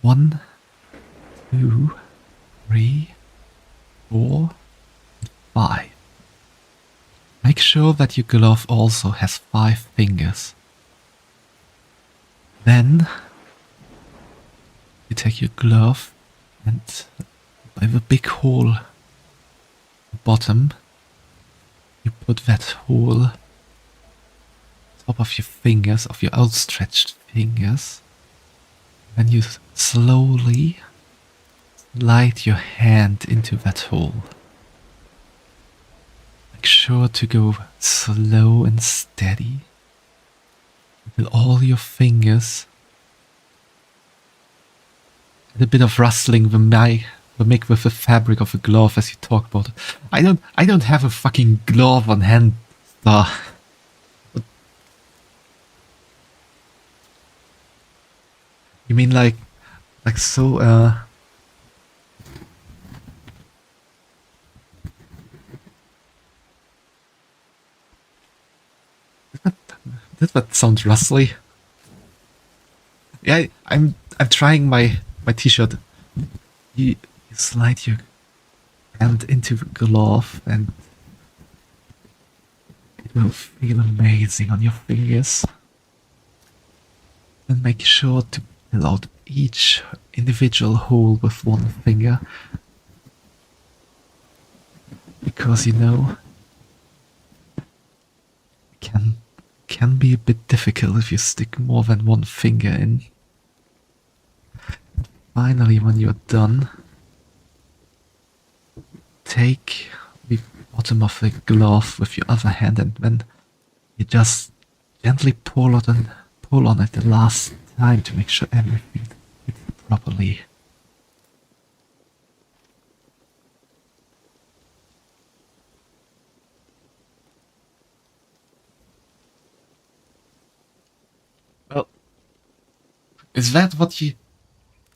1, 2, 3, 4, 5. Make sure that your glove also has 5 fingers. Then you take your glove and by the big hole at the bottom, you put that hole on top of your fingers, of your outstretched fingers. Then you slowly slide your hand into that hole. Make sure to go slow and steady until all your fingers and a bit of rustling will make with the fabric of a glove as you talk about it. I don't have a fucking glove on hand. You mean like so does that sound rustly? Yeah, I'm trying my t-shirt. You slide your hand into the glove and it will feel amazing on your fingers. And make sure to fill out each individual hole with 1 finger. Because you know, it can be a bit difficult if you stick more than 1 finger in. Finally, when you're done, take the bottom of the glove with your other hand and then you just gently pull on it the last time to make sure everything fits properly. Well, is that what you...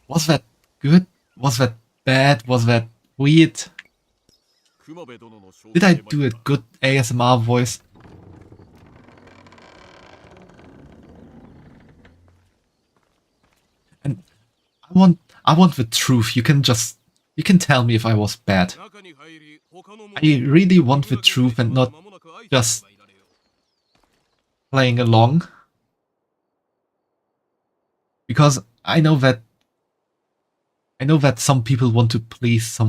Was that good? Was that bad? Was that weird? Did I do a good ASMR voice? And I want the truth. You can tell me if I was bad. I really want the truth and not just playing along. Because I know that some people want to please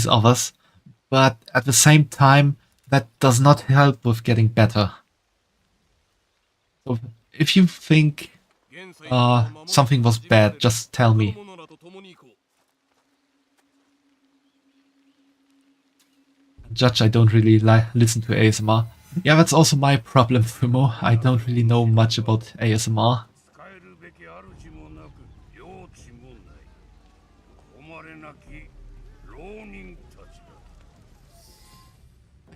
others, but at the same time, that does not help with getting better. So if you think something was bad, just tell me. Judge, I don't really listen to ASMR. Yeah, that's also my problem, Fumo. I don't really know much about ASMR.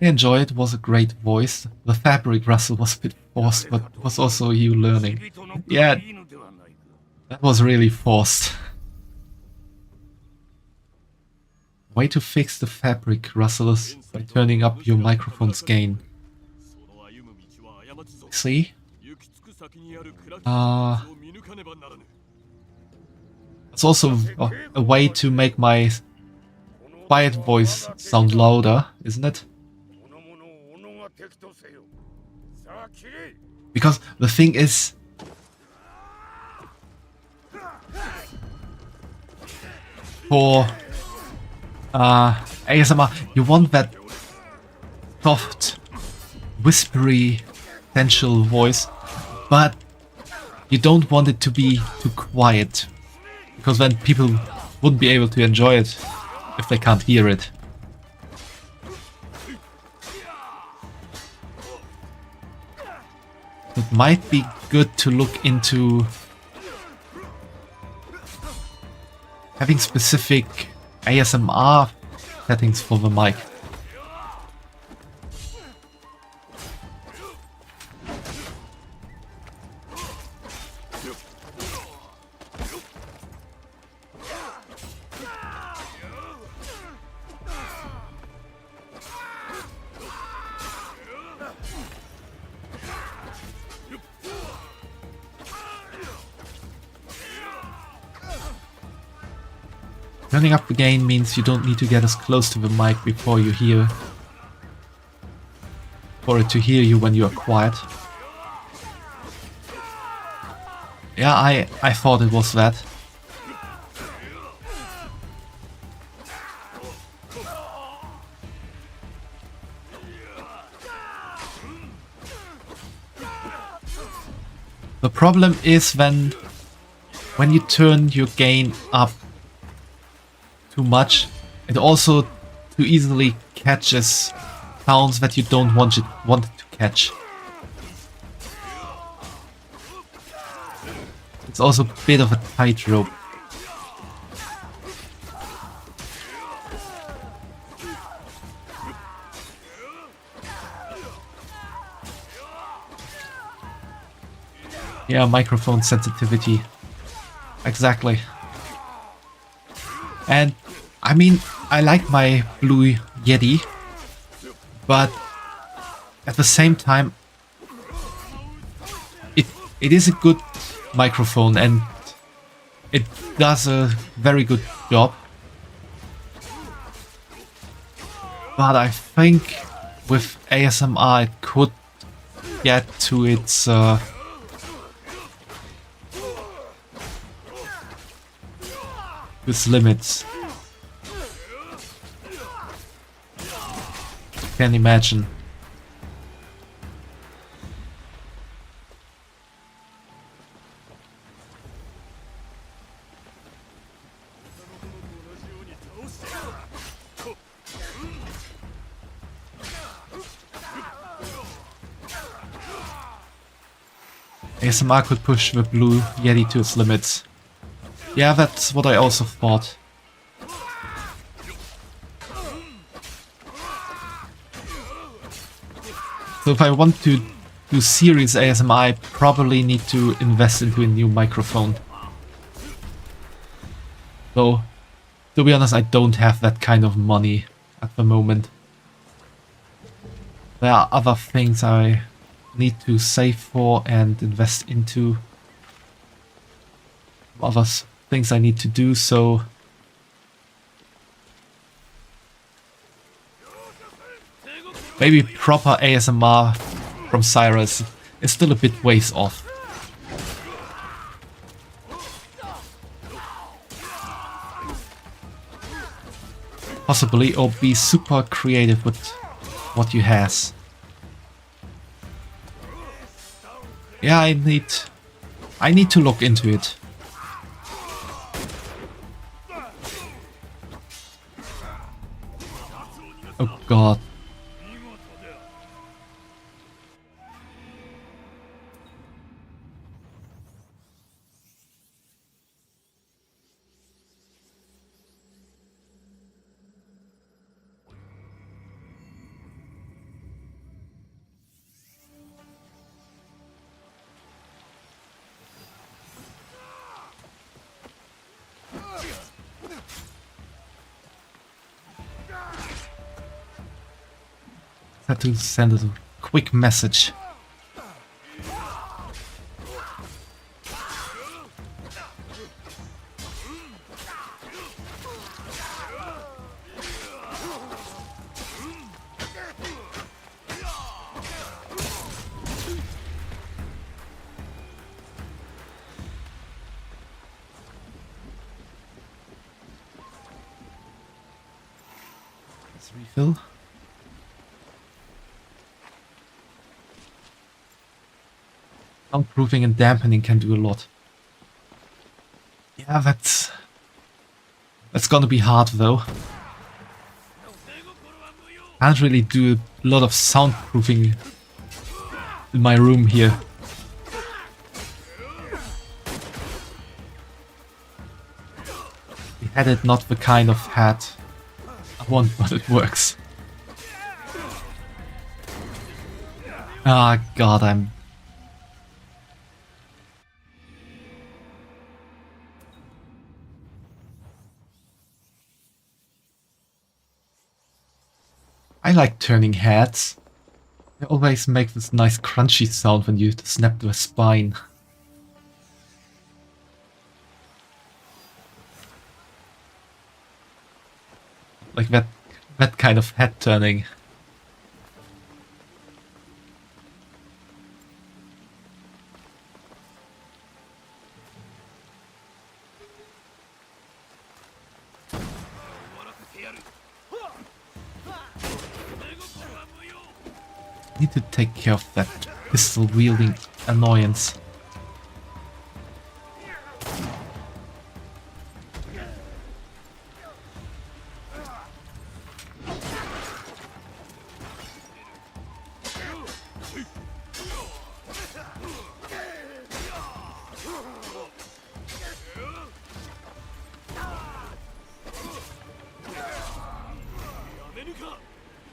I enjoy it. It was a great voice. The fabric rustle was a bit forced, but was also you learning. Yeah, that was really forced. Way to fix the fabric rustle is by turning up your microphone's gain. See? It's also a way to make my quiet voice sound louder, isn't it? Because the thing is, for ASMR, you want that soft, whispery, sensual voice, but you don't want it to be too quiet, because then people wouldn't be able to enjoy it if they can't hear it. It might be good to look into having specific ASMR settings for the mic. Turning up the gain means you don't need to get as close to the mic before you hear, for it to hear you when you are quiet. Yeah, I thought it was that. The problem is when you turn your gain up too much, it also too easily catches sounds that you don't want it to catch. It's also a bit of a tightrope. Yeah, microphone sensitivity. Exactly. And I mean, I like my Blue Yeti, but at the same time, it is a good microphone and it does a very good job. But I think with ASMR it could get to its limits. Can't imagine. ASMR could push the Blue Yeti to its limits. Yeah, that's what I also thought. So if I want to do serious ASMR, I probably need to invest into a new microphone. Though, to be honest, I don't have that kind of money at the moment. There are other things I need to save for and invest into. Other things I need to do, so maybe proper ASMR from Cyrus is still a bit ways off. Possibly, or be super creative with what you has. Yeah, I need to look into it. Oh god. Try to send a quick message. Let's refill. Soundproofing and dampening can do a lot. Yeah, that's gonna be hard though. Can't really do a lot of soundproofing in my room here. We had it not the kind of hat I want, but it works. Ah, God, I like turning heads. They always make this nice crunchy sound when you snap to a spine. Like that kind of head turning. Need to take care of that pistol wielding annoyance.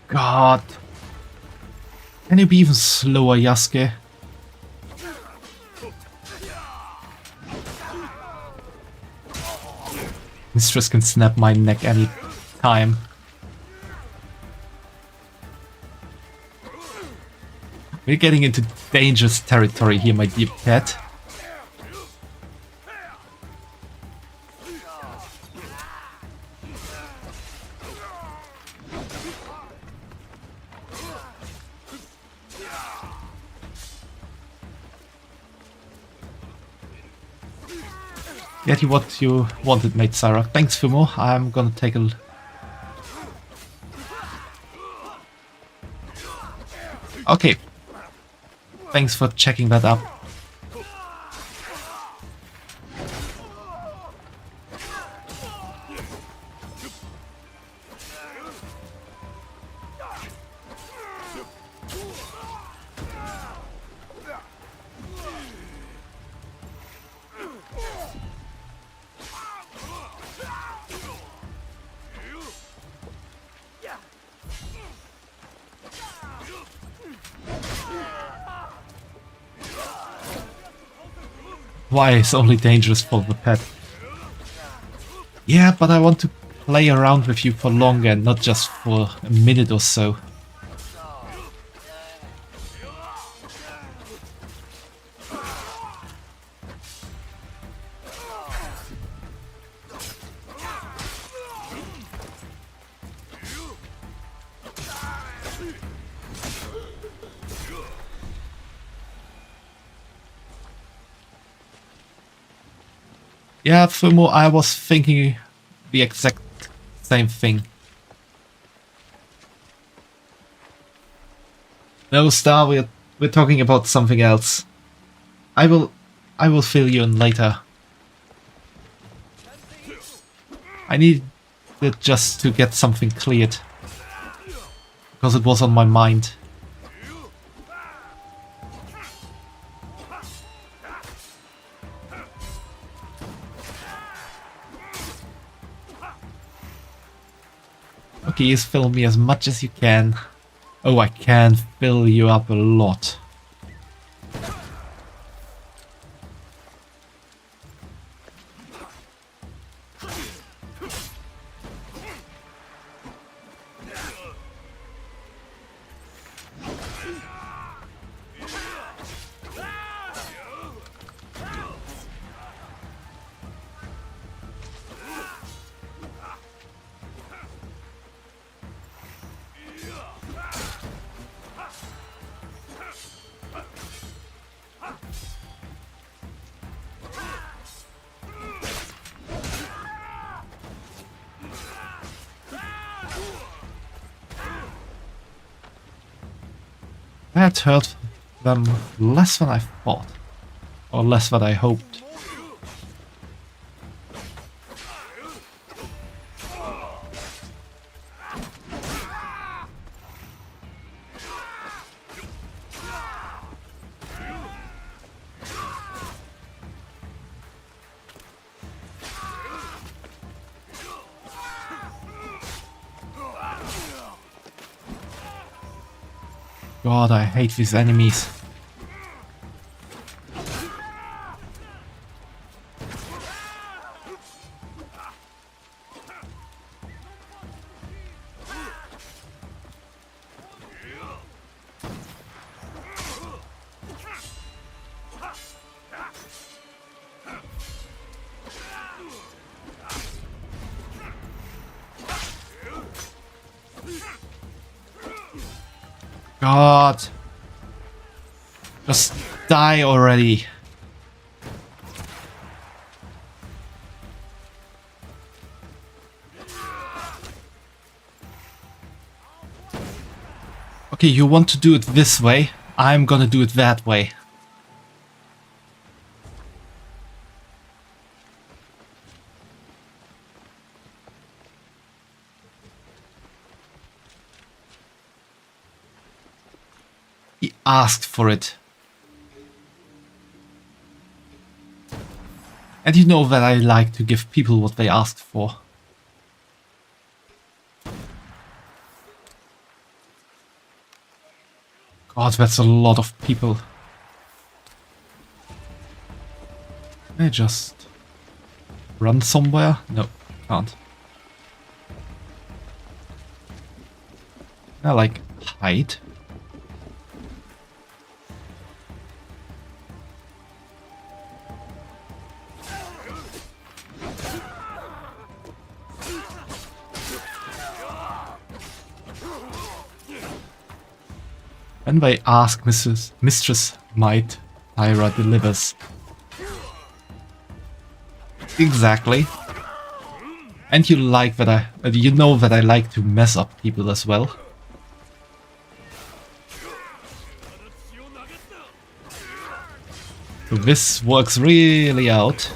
God. Can you be even slower, Yasuke? Mistress can snap my neck any time. We're getting into dangerous territory here, my dear pet. Get you what you wanted, Maid Sarah. Thanks, Fumo. I'm gonna take a... Okay. Thanks for checking that up. Why is only dangerous for the pet? Yeah, but I want to play around with you for longer, not just for a minute or so. Yeah, Fumo, I was thinking the exact same thing. No, Star, we're talking about something else. I will fill you in later. I need it just to get something cleared. Because it was on my mind. Okay, just fill me as much as you can. Oh, I can fill you up a lot. I had heard them less than I thought. Or less than I hoped. God, I hate these enemies. God. Just die already. Okay, you want to do it this way. I'm gonna do it that way. He asked for it. And you know that I like to give people what they asked for. God, that's a lot of people. Can I just run somewhere? No, can't. Can I like hide? When they ask Mistress Maid, Tyra delivers. Exactly. And you like that you know that I like to mess up people as well. So this works really out.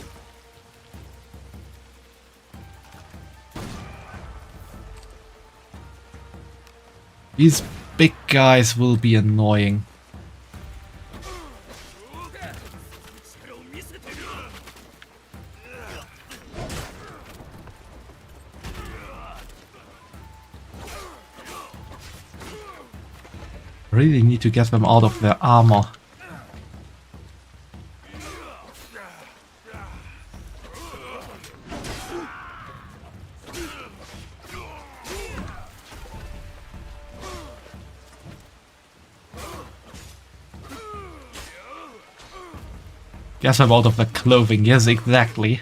These big guys will be annoying. Really need to get them out of their armor. Get them out of their clothing, yes, exactly.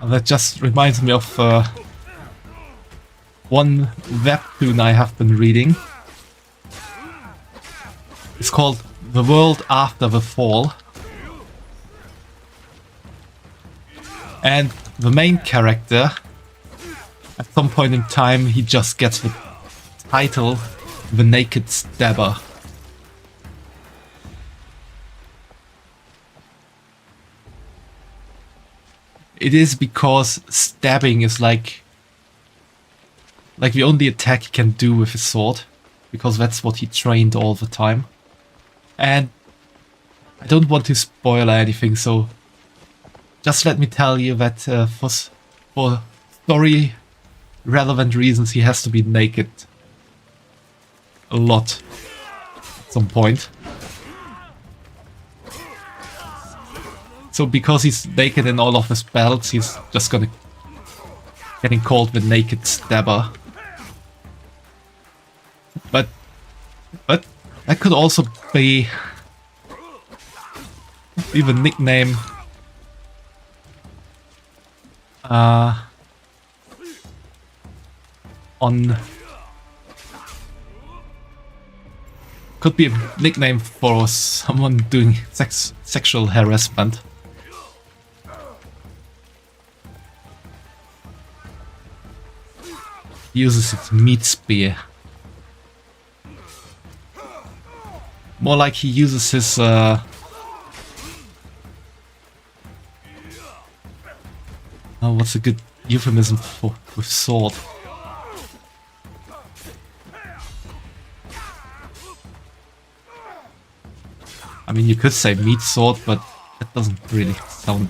That just reminds me of one webtoon I have been reading. It's called The World After the Fall. And the main character, at some point in time, he just gets the title The Naked Stabber. It is because stabbing is like the only attack he can do with his sword, because that's what he trained all the time. And I don't want to spoil anything, so just let me tell you that for story relevant reasons he has to be naked a lot at some point. So because he's naked in all of his battles, he's just getting called the Naked Stabber. That could also be the nickname. On could be a nickname for someone doing sexual harassment. He uses his meat spear. More like he uses his oh, what's a good euphemism for with sword? I mean, you could say meat sword, but that doesn't really sound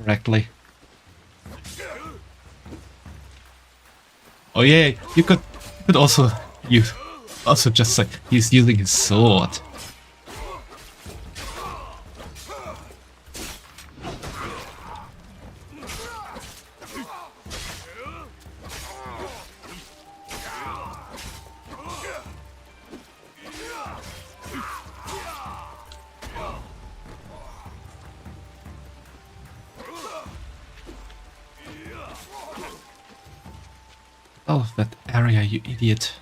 correctly. Oh yeah, you could also just say he's using his sword. Out of that area, you idiot.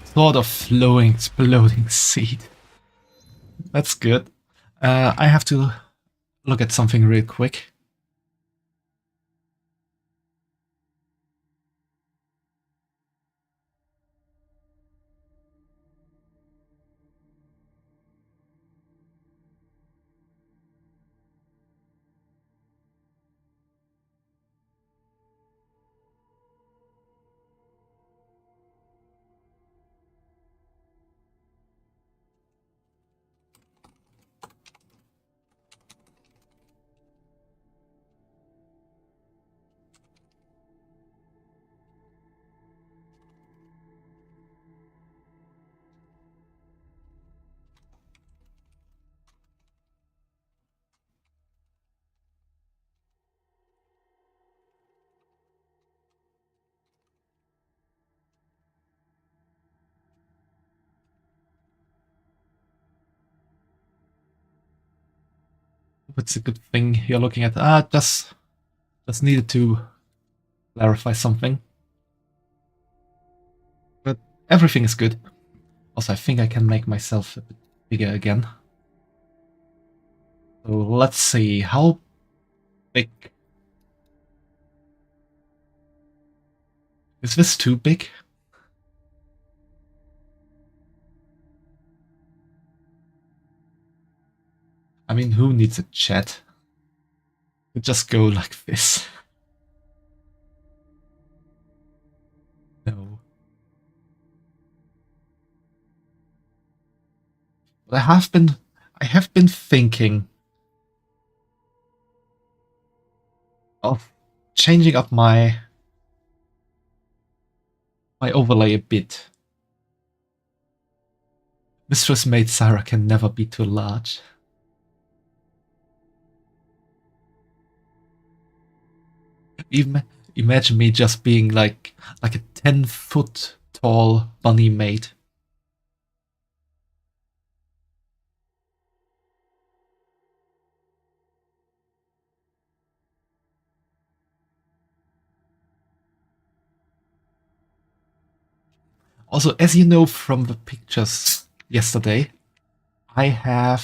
Sort of flowing, exploding seed. That's good. I have to look at something real quick. What's a good thing you're looking at? Just needed to clarify something. But everything is good. Also, I think I can make myself a bit bigger again. So let's see, how big? Is this too big? I mean, who needs a chat? You just go like this. No. But I have been thinking of changing up my overlay a bit. Mistress Maid Sarah can never be too large. Even imagine me just being like a 10-foot tall bunny maid. Also, as you know from the pictures yesterday, I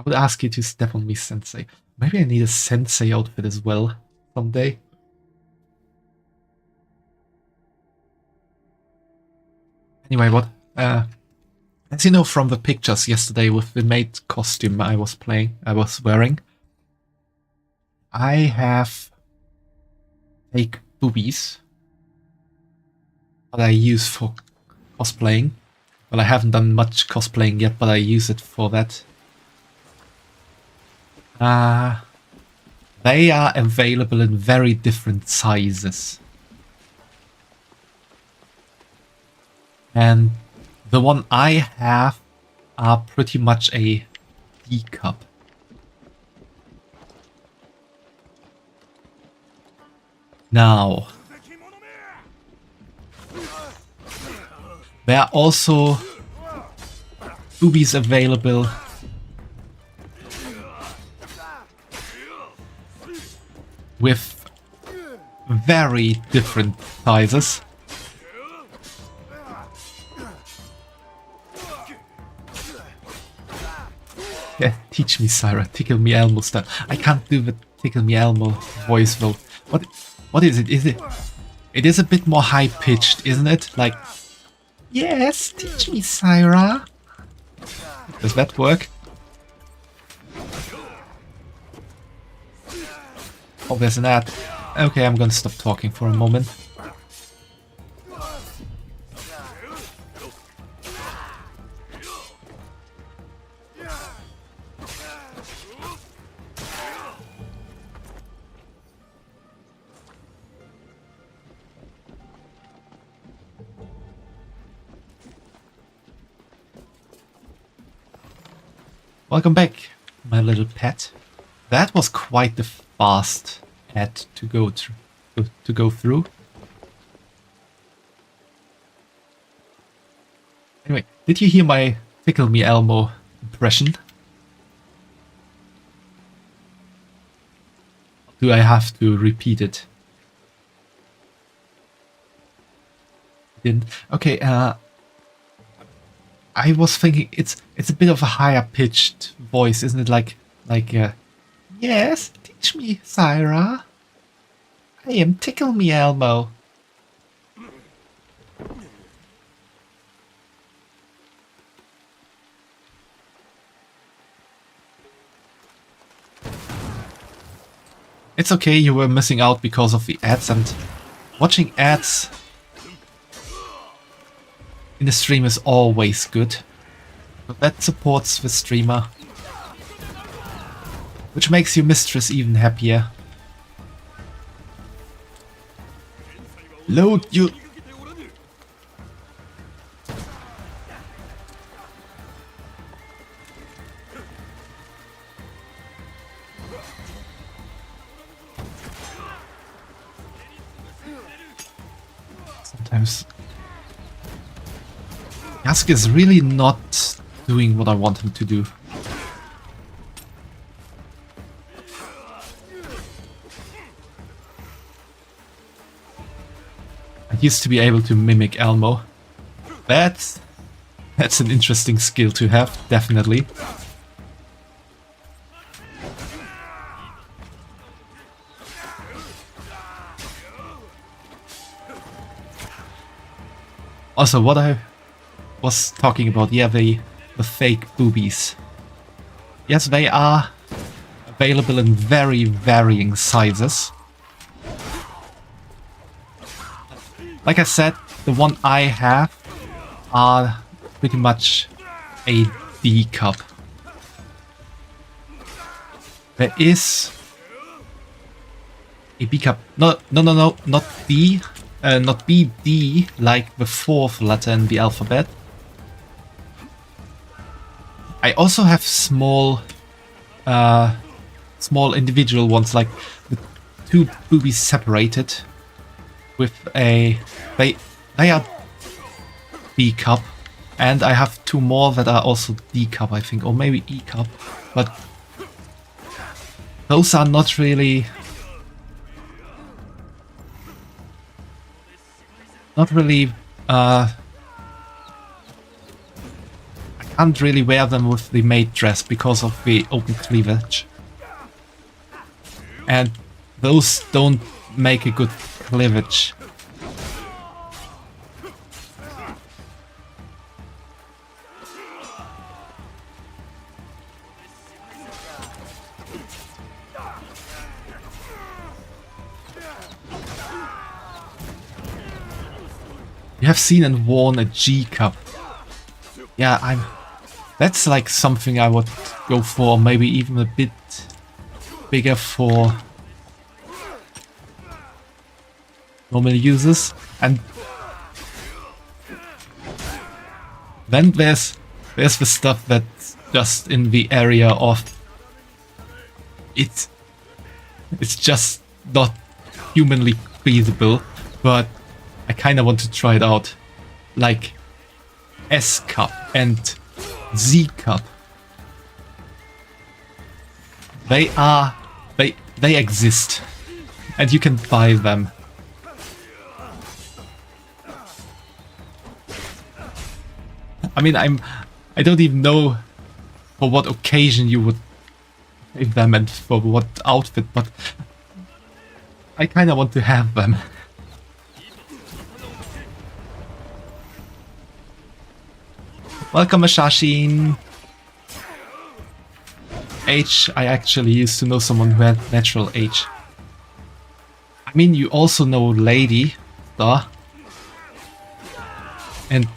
would ask you to step on me, Sensei. Maybe I need a Sensei outfit as well someday. Anyway, as you know from the pictures yesterday with the maid costume I was wearing, I have fake boobies that I use for cosplaying. Well, I haven't done much cosplaying yet, but I use it for that. They are available in very different sizes. And the one I have are pretty much a D cup. Now, there are also boobies available with very different sizes. Yeah, teach me, Syra. Tickle me Elmo style. I can't do the Tickle me Elmo voice though. What is it? It is a bit more high pitched, isn't it? Like, yes, teach me, Syra. Does that work? Oh, there's an ad. Okay, I'm gonna stop talking for a moment. Welcome back, my little pet. That was quite the fast ad to go through. Anyway, did you hear my Tickle Me Elmo impression? Do I have to repeat it? Didn't. Okay. I was thinking it's a bit of a higher pitched voice, isn't it? Like yes, teach me, Syra. I am Tickle Me Elmo. It's okay, you were missing out because of the ads, and watching ads in the stream is always good. But that supports the streamer, which makes your mistress even happier. Load you. Sometimes Yasuke is really not doing what I want him to do. I used to be able to mimic Elmo. That's an interesting skill to have, definitely. Also, what I was talking about, yeah, the fake boobies. Yes, they are available in very varying sizes. Like I said, the one I have are pretty much a D cup. There is a B cup. No, not D. Not B, D, like the fourth letter in the alphabet. I also have small individual ones, like the two boobies separated with a... They are B cup, and I have two more that are also D cup, I think, or maybe E cup, but those are not really... I can't really wear them with the maid dress because of the open cleavage. And those don't make a good cleavage. You have seen and worn a G cup. Yeah, that's like something I would go for, maybe even a bit bigger for normal users. And then there's the stuff that just in the area of it's just not humanly feasible, but I kind of want to try it out. Like S cup and Z cup. They exist, and you can buy them. I mean, I don't even know for what occasion you would save them and for what outfit, but I kind of want to have them. Welcome, Ashashin. H, I actually used to know someone who had natural H. I mean, you also know Lady, duh. And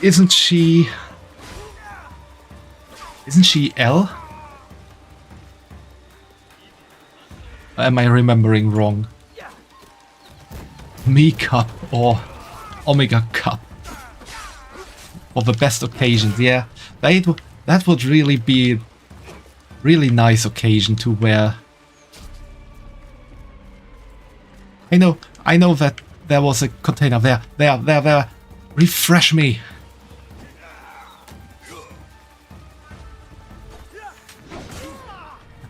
isn't she L? Am I remembering wrong? Me cup or Omega cup for the best occasions. Yeah, that would really be a really nice occasion to wear. I know that there was a container there. Refresh me.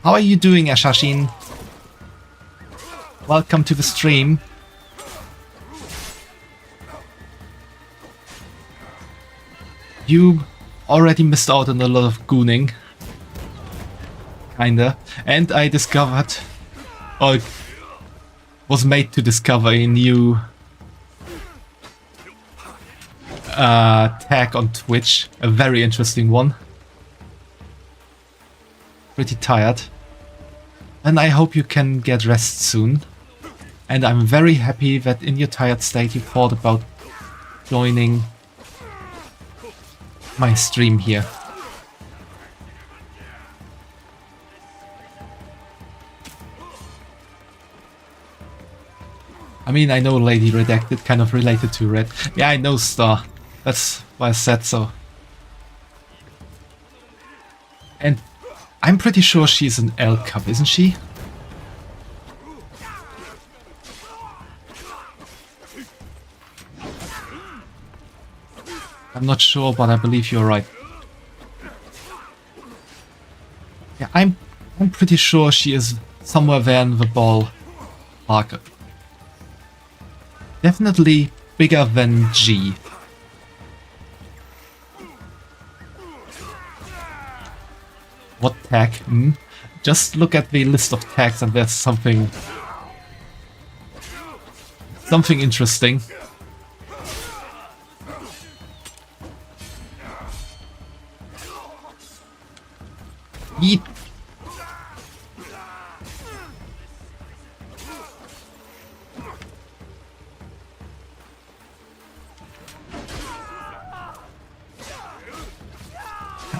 How are you doing, Ashashin? Welcome to the stream. You already missed out on a lot of gooning. Kinda. And I discovered, or was made to discover, a new tag on Twitch. A very interesting one. Pretty tired. And I hope you can get rest soon. And I'm very happy that in your tired state you thought about joining my stream here. I mean, I know Lady Redacted kind of related to Red. Yeah, I know Star. That's why I said so. And I'm pretty sure she's an L cup, isn't she? I'm not sure, but I believe you're right. Yeah, I'm pretty sure she is somewhere there in the ballpark. Definitely bigger than G. What tag? Just look at the list of tags and there's something interesting. Yeet.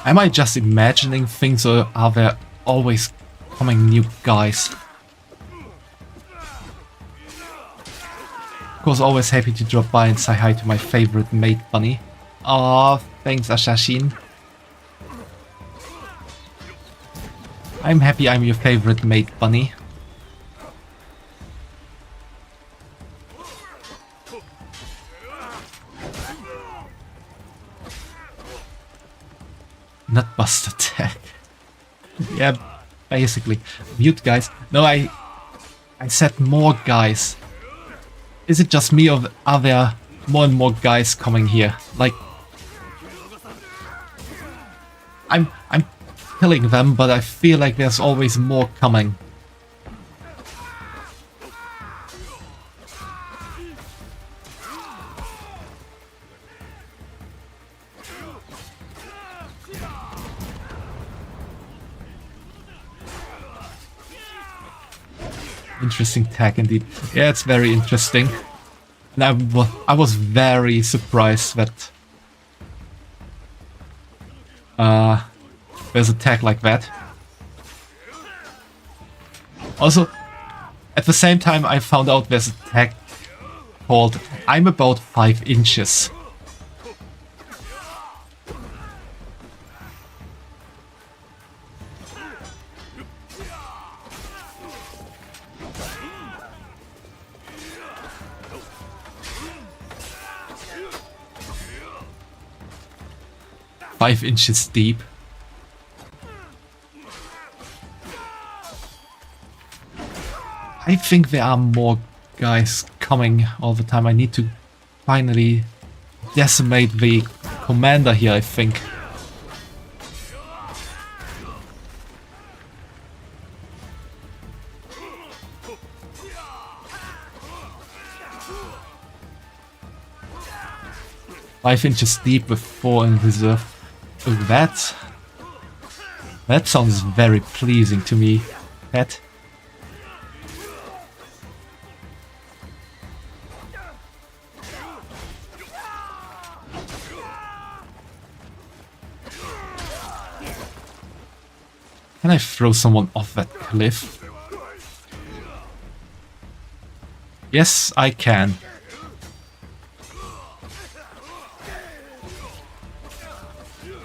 Am I just imagining things, or are there always coming new guys? Of course, always happy to drop by and say hi to my favorite Maid bunny. Aw, thanks Ashashin. I'm happy I'm your favorite Maid bunny. Not busted tag. Yeah, basically. Mute guys. No, I said more guys. Is it just me, or are there more and more guys coming here? Like, I'm killing them, but I feel like there's always more coming. Interesting tag indeed. Yeah, it's very interesting. And I was very surprised that there's a tag like that. Also, at the same time I found out there's a tag called I'm about 5 inches. 5 inches deep. I think there are more guys coming all the time. I need to finally decimate the commander here, I think. Five inches deep with 4 in reserve. Oh, that sounds very pleasing to me, pet. Can I throw someone off that cliff? Yes, I can.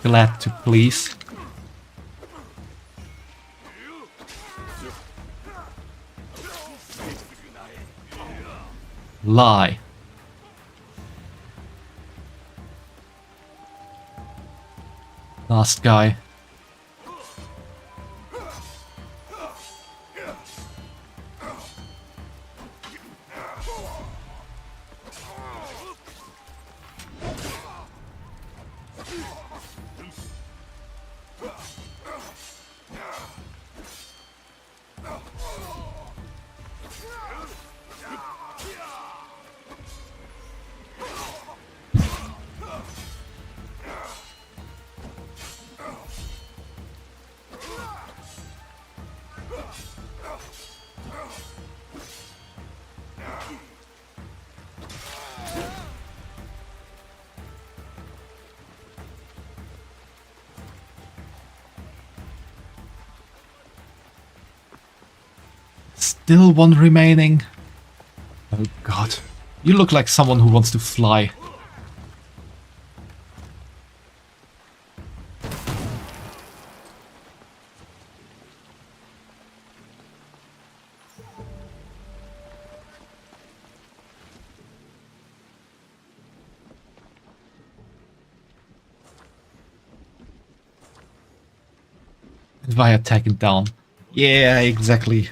Glad to please. Lie. Last guy. Still one remaining. Oh god. You look like someone who wants to fly. Via taken down. Yeah, exactly.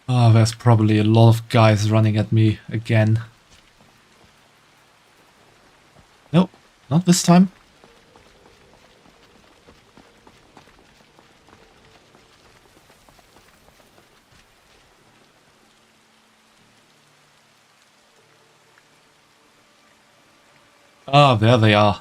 Oh, there's probably a lot of guys running at me again. Nope, not this time. Ah, there they are.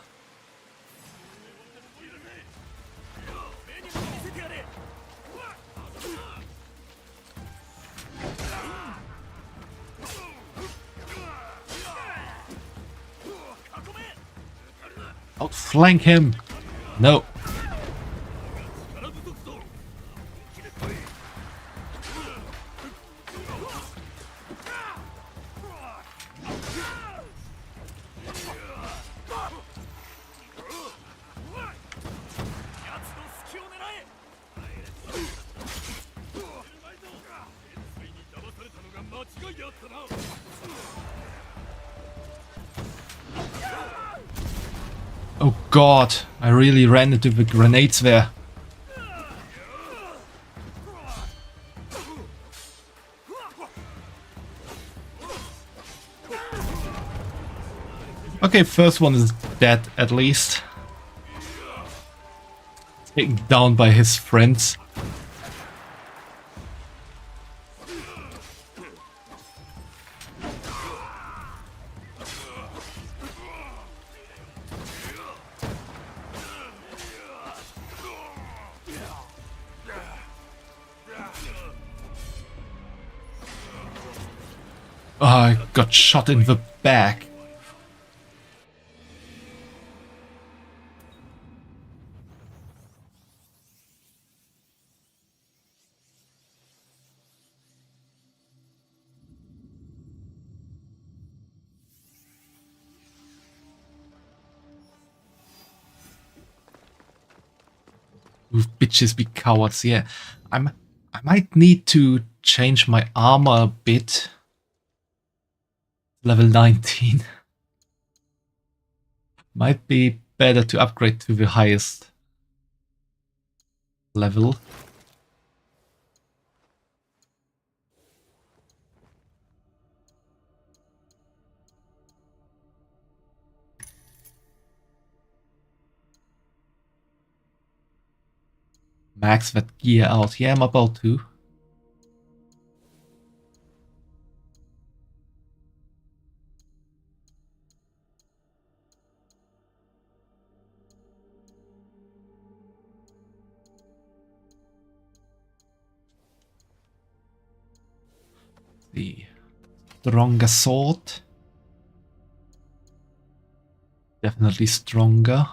Outflank him! No. Oh god, I really ran into the grenades there. Okay, first one is dead at least. Taken down by his friends. Oh, I got shot in the back. Ooh, bitches be cowards, yeah. I might need to change my armor a bit. Level 19. Might be better to upgrade to the highest level. Max that gear out. Yeah, I'm about to. The stronger sword. Definitely stronger.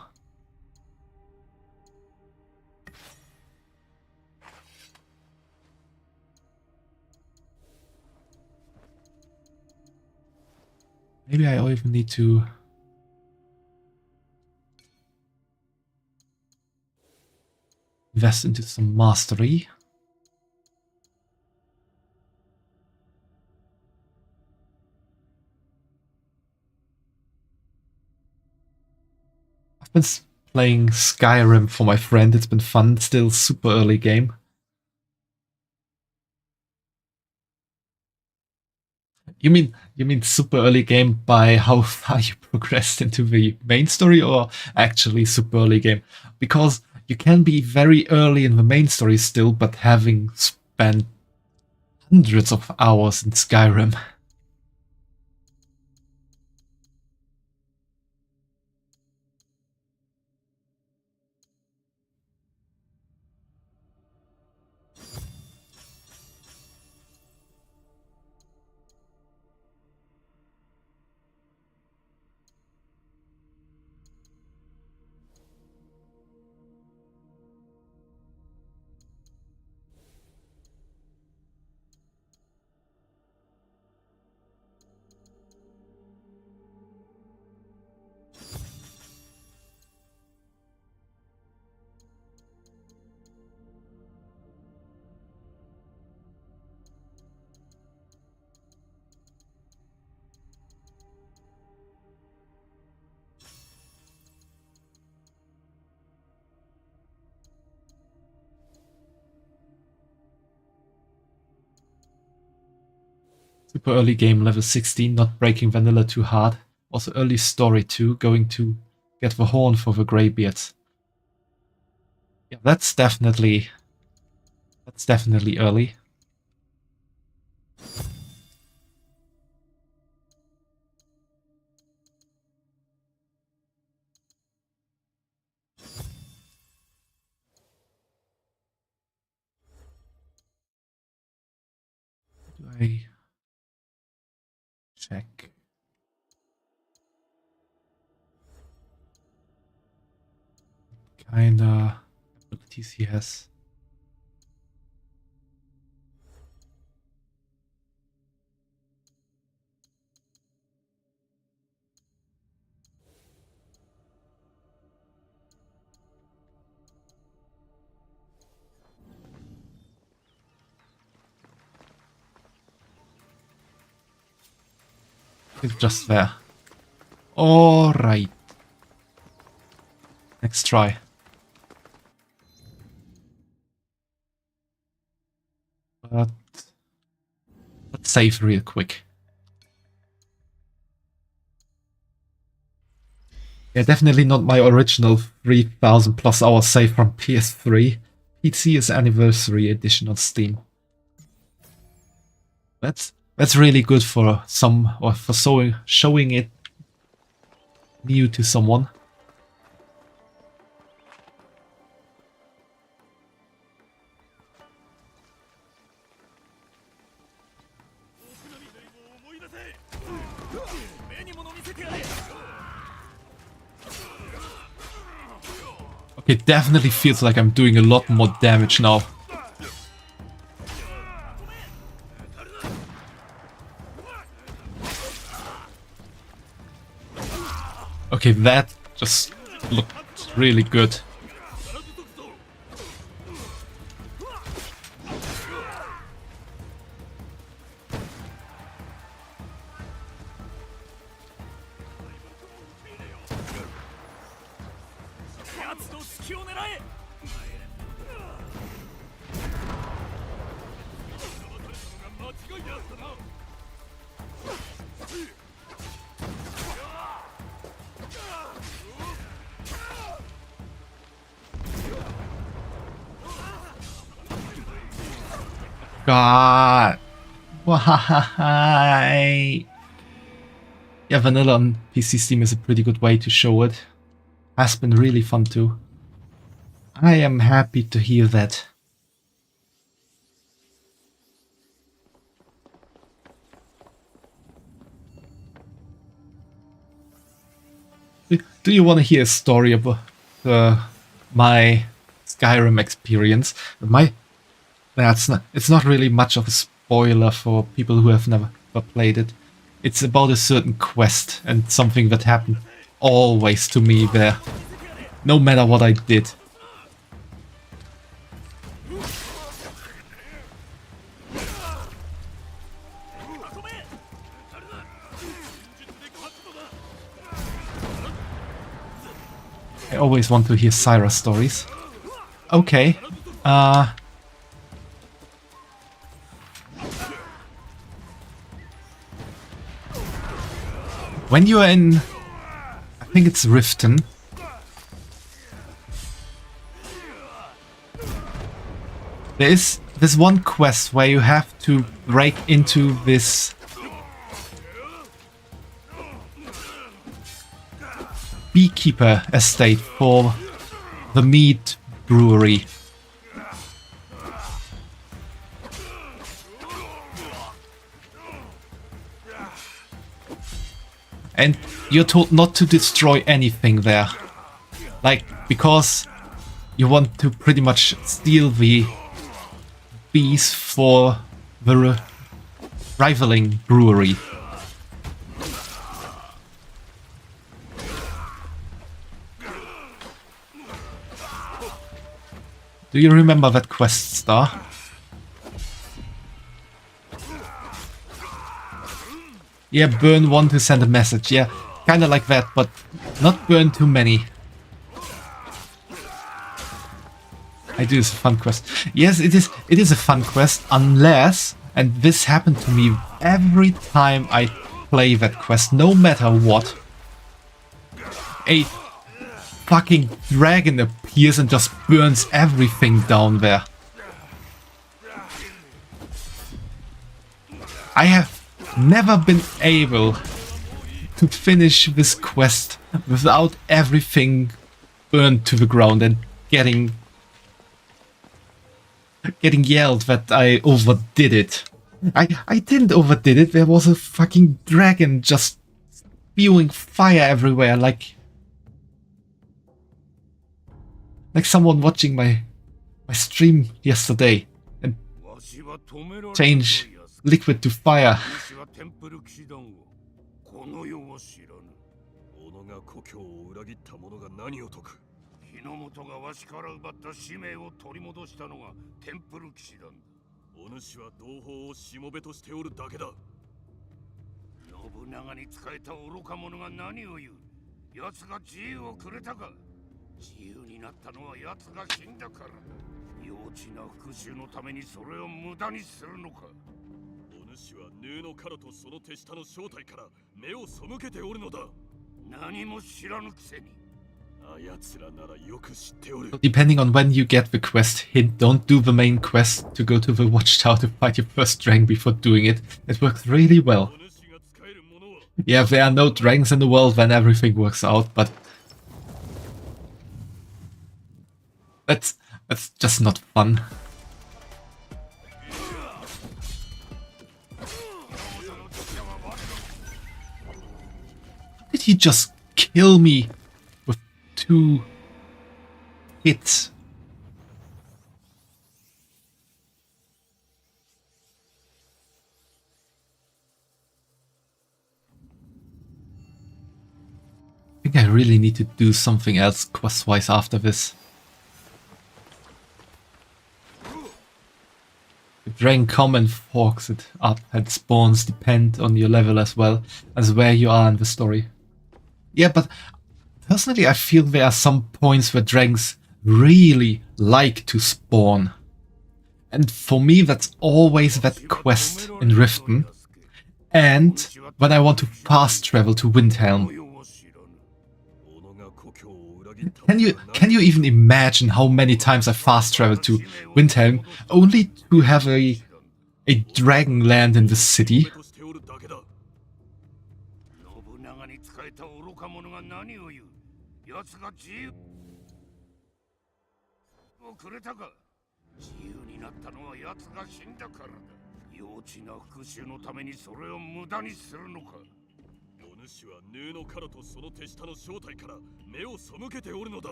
Maybe I even need to invest into some mastery. I've been playing Skyrim for my friend. It's been fun. Still super early game. You mean super early game by how far you progressed into the main story, or actually super early game? Because you can be very early in the main story still, but having spent hundreds of hours in Skyrim. Super early game, level 16, not breaking vanilla too hard. Also early story too, going to get the horn for the Greybeards. Yeah, that's definitely early. Do I check? Kinda abilities he has. It's just there. Alright. Next try. But let's save real quick. Yeah, definitely not my original 3000 plus hours save from PS3. PC is Anniversary Edition on Steam. That's really good for showing it new to someone. Okay, definitely feels like I'm doing a lot more damage now. Okay, that just looked really good. God. Why? Yeah, vanilla on PC Steam is a pretty good way to show it. Has been really fun too. I am happy to hear that. Do you want to hear a story about my Skyrim experience? It's not really much of a spoiler for people who have never played it. It's about a certain quest and something that happened always to me there, no matter what I did. I always want to hear Syra stories. Okay. When you are in, I think it's Riften, there's one quest where you have to break into this beekeeper estate for the Maid brewery. And you're told not to destroy anything there. Like, because you want to pretty much steal the bees for the rivaling brewery. Do you remember that quest, Star? Yeah, burn one to send a message. Yeah, kinda like that, but not burn too many. I do, it's a fun quest. Yes, it is a fun quest, unless, and this happened to me every time I play that quest, no matter what, a fucking dragon appears and just burns everything down there. I have never been able to finish this quest without everything burned to the ground and getting yelled that I overdid it. I didn't overdid it. There was a fucking dragon just spewing fire everywhere, like someone watching my stream yesterday and change liquid to fire. Depending on when you get the quest hint, don't do the main quest to go to the watchtower to fight your first dragon before doing it. It works really well. Yeah, if there are no dragons in the world, then everything works out, but that's just not fun. Did he just kill me with 2 hits? I think I really need to do something else quest-wise after this. The dragon come and forks it up, and spawns depend on your level as well as where you are in the story. Yeah, but Personally, I feel there are some points where dragons really like to spawn. And for me, that's always that quest in Riften. And when I want to fast travel to Windhelm. Can you even imagine how many times I fast traveled to Windhelm only to have a dragon land in the city?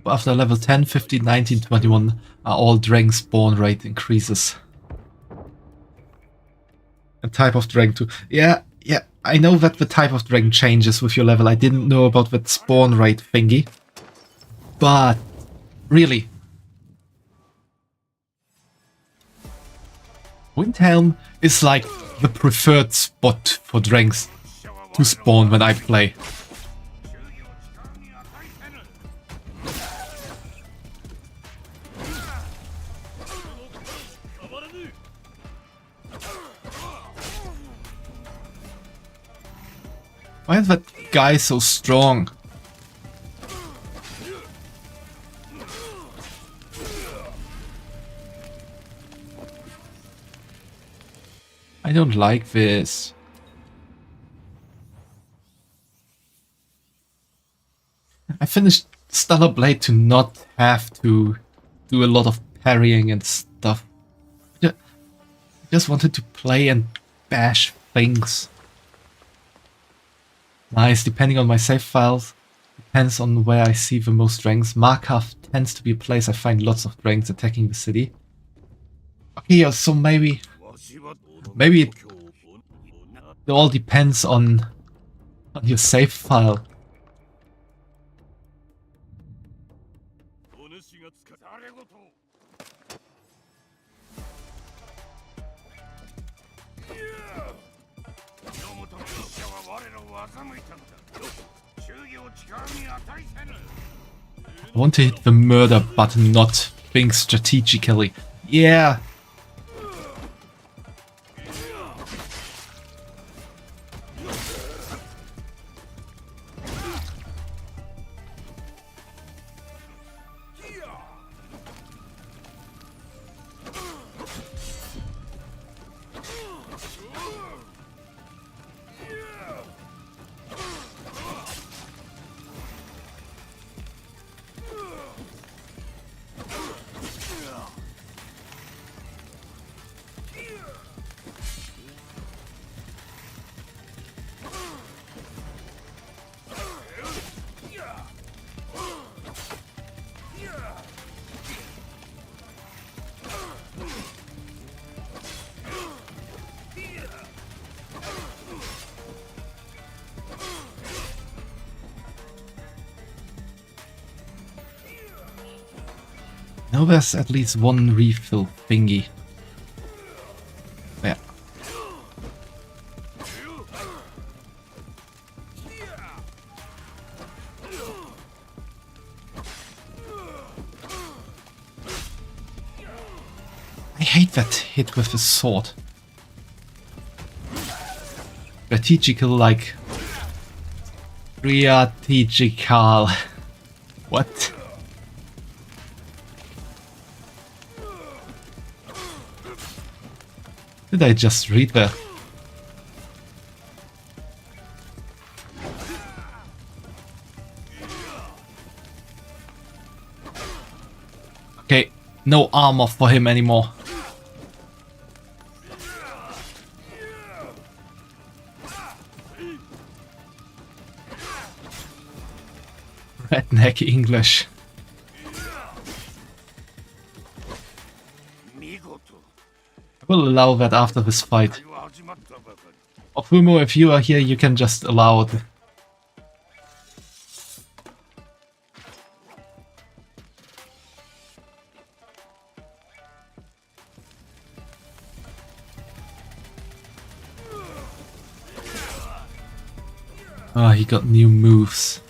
After level 10, 15, 19, 21 are all dragon spawn rate increases. And type of dragon too. Yeah, I know that the type of dragon changes with your level. I didn't know about that spawn rate thingy. But, really. Windhelm is like the preferred spot for dragons to spawn when I play. Why is that guy so strong? I don't like this. I finished Stellar Blade to not have to do a lot of parrying and stuff. I just wanted to play and bash things. Nice, depending on my save files, depends on where I see the most dragons. Markov tends to be a place I find lots of dragons attacking the city. Okay, so maybe it all depends on your save file. I want to hit the murder button, not think strategically. Yeah! Now there's at least one refill thingy. Yeah. I hate that hit with the sword. Strategical, like... Strategical. What? Did I just read that? Okay, no armor for him anymore. Redneck English. I will allow that after this fight. Ofumo, if you are here, you can just allow it. Ah, he got new moves.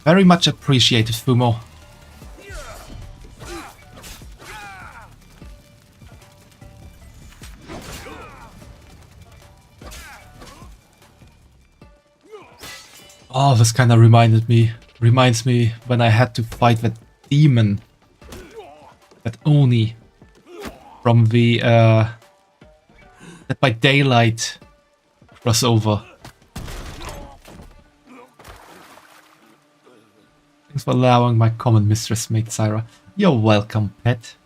Very much appreciated, Fumo. Oh, this kind of reminds me when I had to fight that demon, that Oni, from the Dead by Daylight crossover. Thanks for allowing my common mistress, Maid Syra. You're welcome, pet.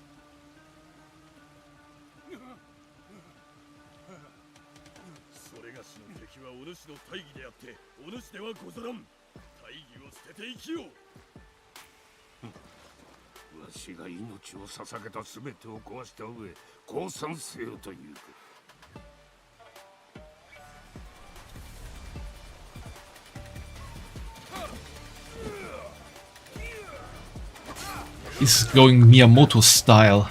He's going Miyamoto style.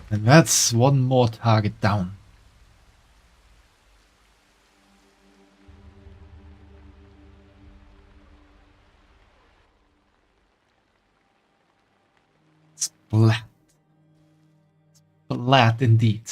And that's one more target down. Splat. Splat indeed.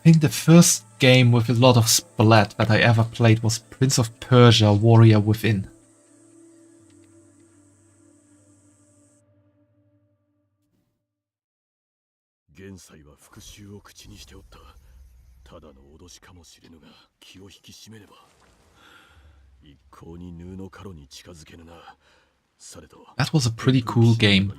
I think the first game with a lot of splat that I ever played was Prince of Persia: Warrior Within. That was a pretty cool game.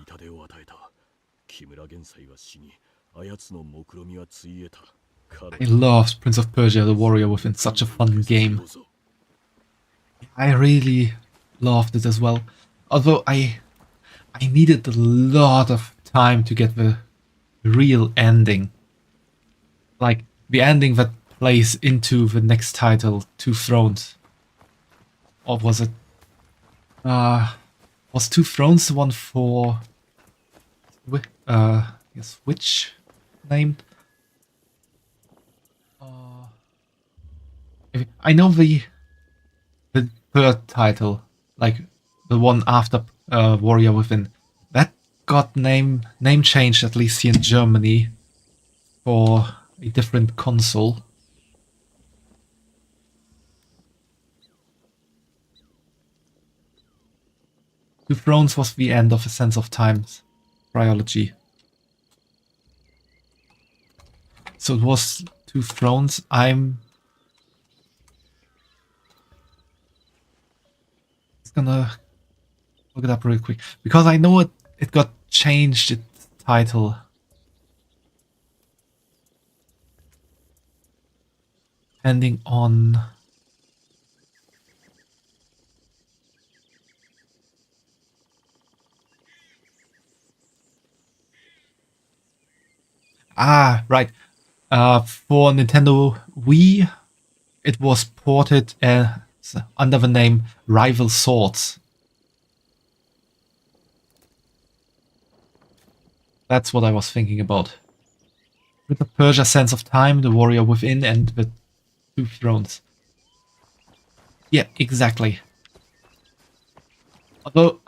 I loved Prince of Persia: The Warrior Within, such a fun game. I really loved it as well. Although I needed a lot of time to get the real ending. Like the ending that plays into the next title, Two Thrones. Or was it? Was Two Thrones the one for? Yes, which named? I know the third title, like the one after Warrior Within, that got name changed, at least here in Germany, for a different console. Two Thrones was the end of A Sense of Time trilogy. So it was Two Thrones. I'm just gonna look it up real quick because I know it got changed its title. Depending on right. For Nintendo Wii, it was ported under the name Rival Swords. That's what I was thinking about. With the Persia Sense of Time, The Warrior Within, and the Two Thrones. Yeah, exactly. Although,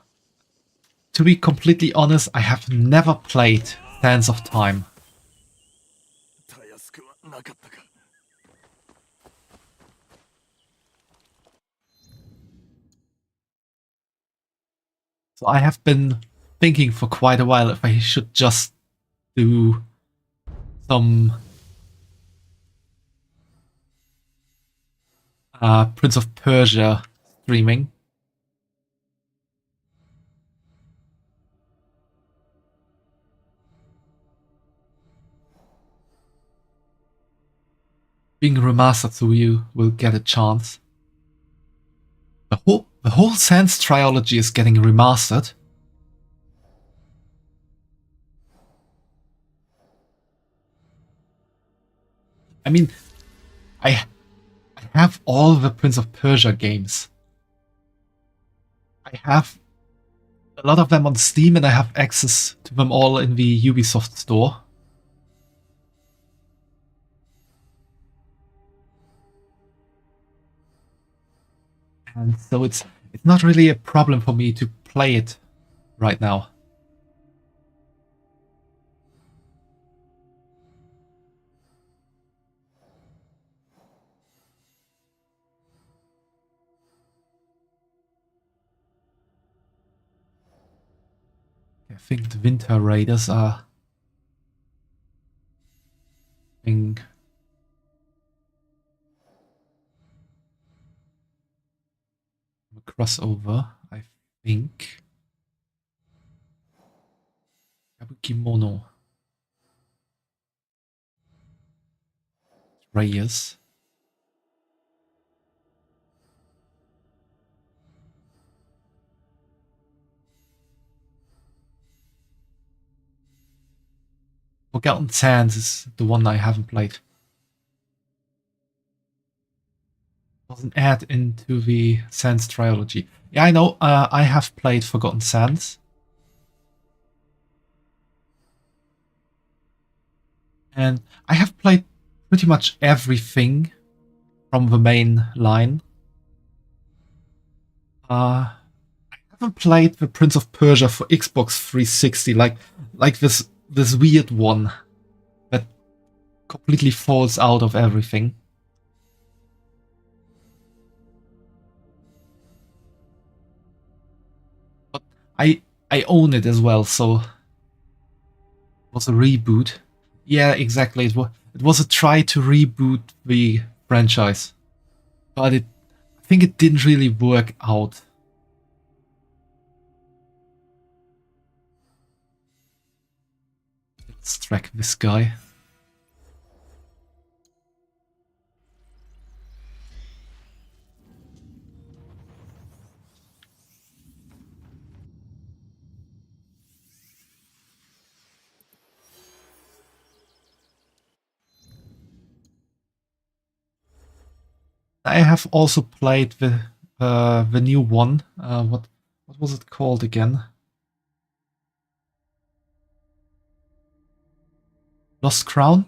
to be completely honest, I have never played Sands of Time. So I have been thinking for quite a while if I should just do some Prince of Persia streaming. Being remastered, so you will get a chance. The whole Sans trilogy is getting remastered. I mean, I have all the Prince of Persia games. I have a lot of them on Steam, and I have access to them all in the Ubisoft store. And so it's not really a problem for me to play it right now. I think the Winter Raiders are being a crossover, I think. Kimono. Reyes. Forgotten Sands is the one I haven't played. Wasn't added into the Sands trilogy. Yeah, I know. I have played Forgotten Sands. And I have played pretty much everything from the main line. I haven't played the Prince of Persia for Xbox 360, like this weird one that completely falls out of everything. But I own it as well, so it was a reboot. Yeah, exactly. It was a try to reboot the franchise, but I think it didn't really work out. Let's track this guy. I have also played the new one. What was it called again? Lost Crown?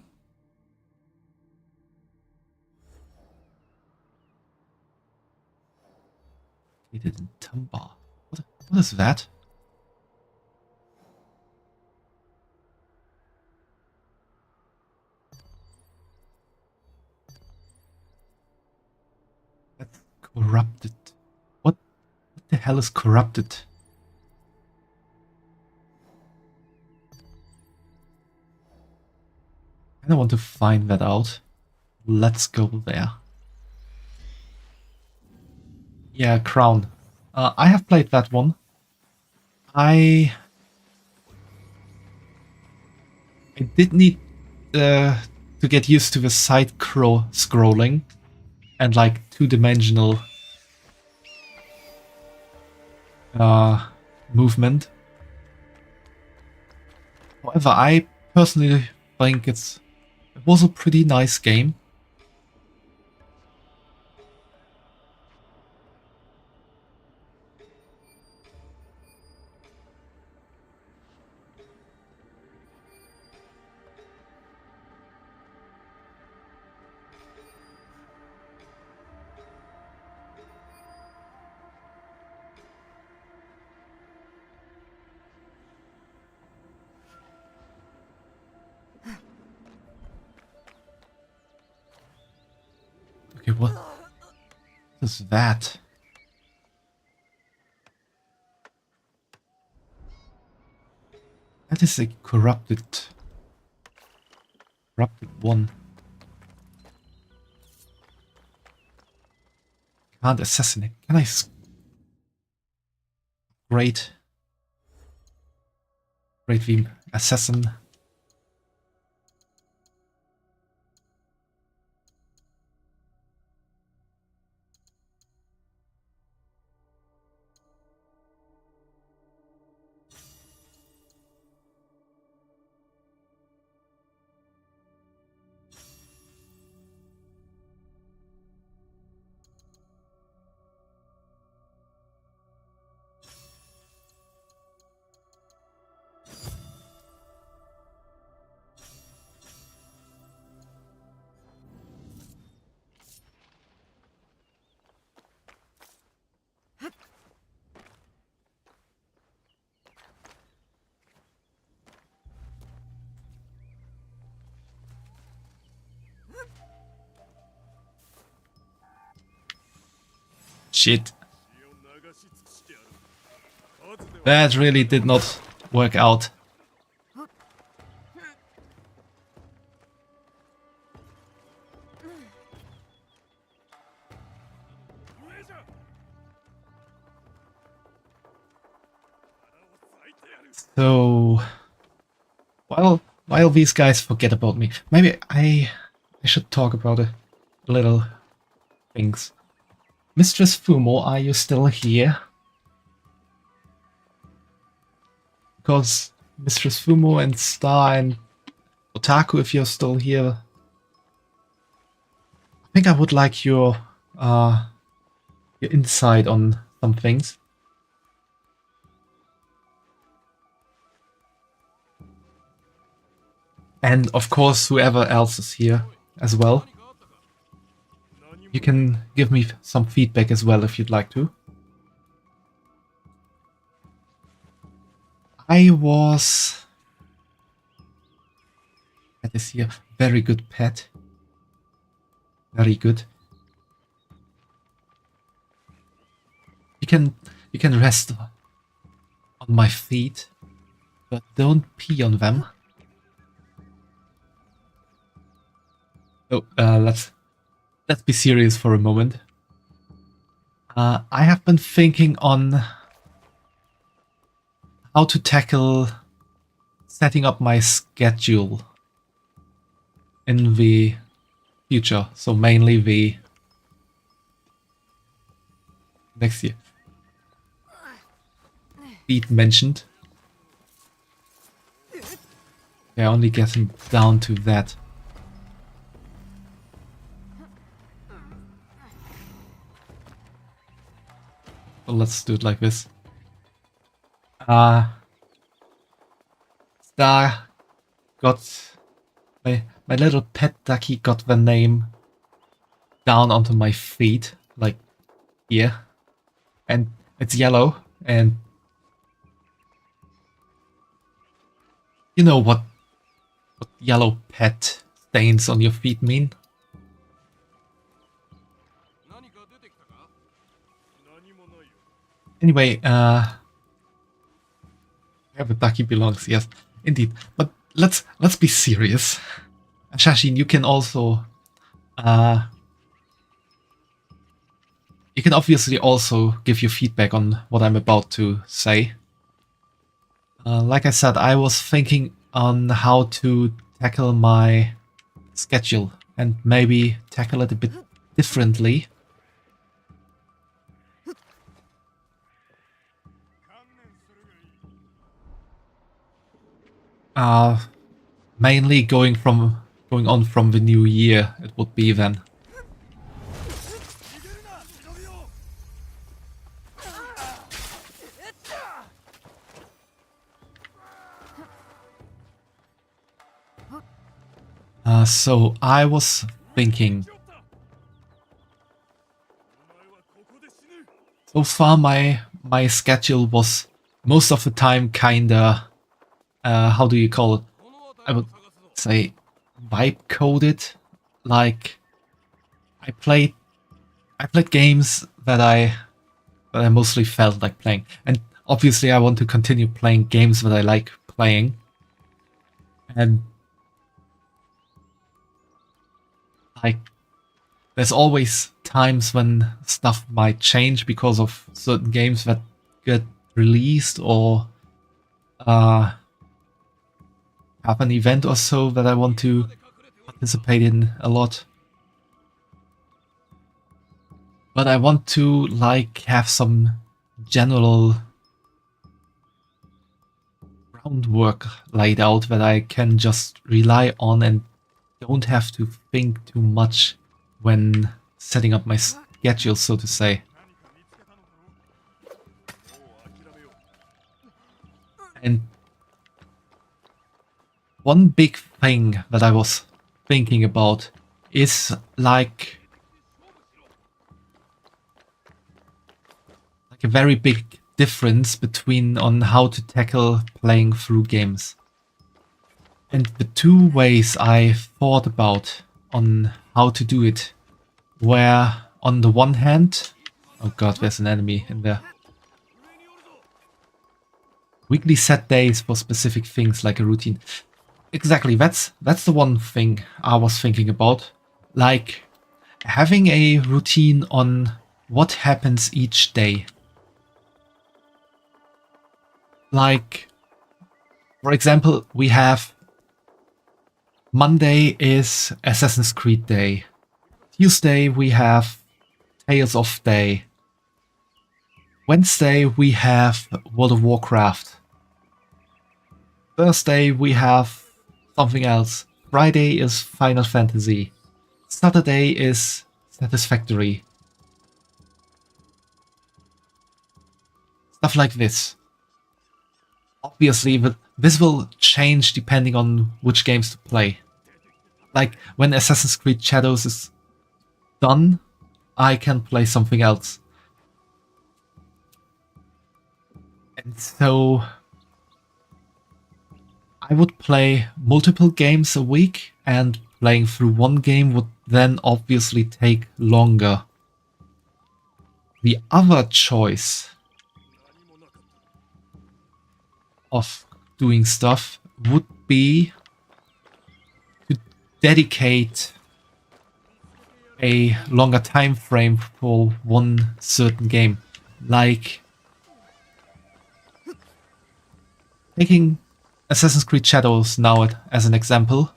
Located in Tumbar. What is that? That's corrupted. What the hell is corrupted? I want to find that out. Let's go there. Yeah, Crown. I have played that one. I did need to get used to the side scrolling and like two-dimensional movement. However, I personally think it was a pretty nice game. Okay, what is that? That is a corrupted one. Can't assassinate. Can I? Great the assassin. Shit. That really did not work out. So, while these guys forget about me, maybe I should talk about a little things. Mistress Fumo, are you still here? Because Mistress Fumo and Star and Otaku, if you're still here, I think I would like your insight on some things. And of course, whoever else is here as well. You can give me some feedback as well if you'd like to. Pet is here. Very good pet. Very good. You can rest on my feet, but don't pee on them. Oh, let's be serious for a moment. I have been thinking on how to tackle setting up my schedule in the future. So mainly the next year. Beat mentioned. Yeah, only getting down to that. Well, let's do it like this. Star got my little pet ducky got the name down onto my feet, like here, and it's yellow. And you know what yellow pet stains on your feet mean? Anyway, where the ducky belongs, yes, indeed. But let's be serious. Shashin, you can also you can obviously also give your feedback on what I'm about to say. Like I said, I was thinking on how to tackle my schedule and maybe tackle it a bit differently. Mainly going on from the new year, it would be then. So I was thinking. So far, my schedule was most of the time kinda, how do you call it? I would say vibe coded. Like I played games that I mostly felt like playing, and obviously I want to continue playing games that I like playing. And like, there's always times when stuff might change because of certain games that get released or have an event or so that I want to participate in a lot. But I want to like have some general groundwork laid out that I can just rely on and don't have to think too much when setting up my schedule, so to say. And one big thing that I was thinking about is like a very big difference between on how to tackle playing through games. And the two ways I thought about on how to do it were, on the one hand, oh god, there's an enemy in there. Weekly set days for specific things like a routine. Exactly, that's the one thing I was thinking about. Like having a routine on what happens each day. Like, for example, we have Monday is Assassin's Creed Day. Tuesday we have Tales of Day. Wednesday we have World of Warcraft. Thursday we have something else. Friday is Final Fantasy. Saturday is Satisfactory. Stuff like this. Obviously, but this will change depending on which games to play. Like, when Assassin's Creed Shadows is done, I can play something else. And so I would play multiple games a week, and playing through one game would then obviously take longer. The other choice of doing stuff would be to dedicate a longer time frame for one certain game. Like taking Assassin's Creed Shadows now as an example.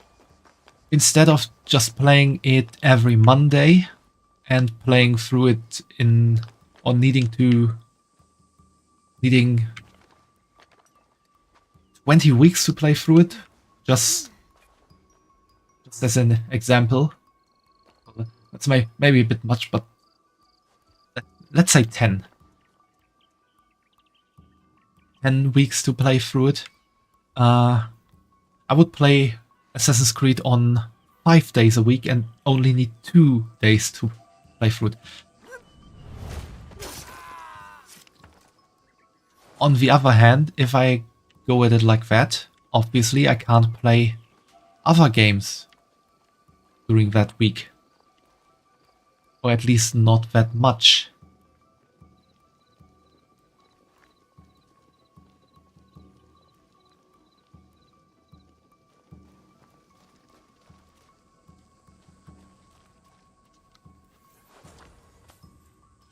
Instead of just playing it every Monday and playing through it or needing 20 weeks to play through it, just as an example. That's maybe a bit much, but let's say 10 weeks to play through it. I would play Assassin's Creed on 5 days a week and only need 2 days to play through it. On the other hand, if I go at it like that, obviously I can't play other games during that week. Or at least not that much.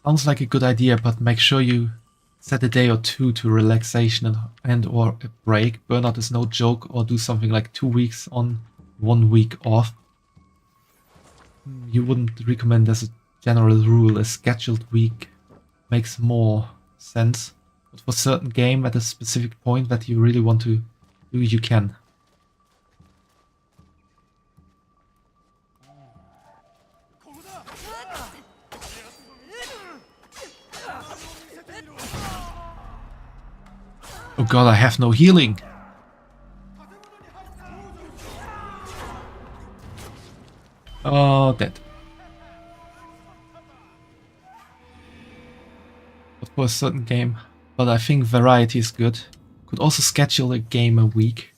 Sounds like a good idea, but make sure you set a day or two to relaxation and or a break. Burnout is no joke, or do something like 2 weeks on, 1 week off. You wouldn't recommend as a general rule. A scheduled week makes more sense. But for a certain game at a specific point that you really want to do, you can. Oh god, I have no healing. Oh, dead. But for a certain game. But I think variety is good. Could also schedule a game a week.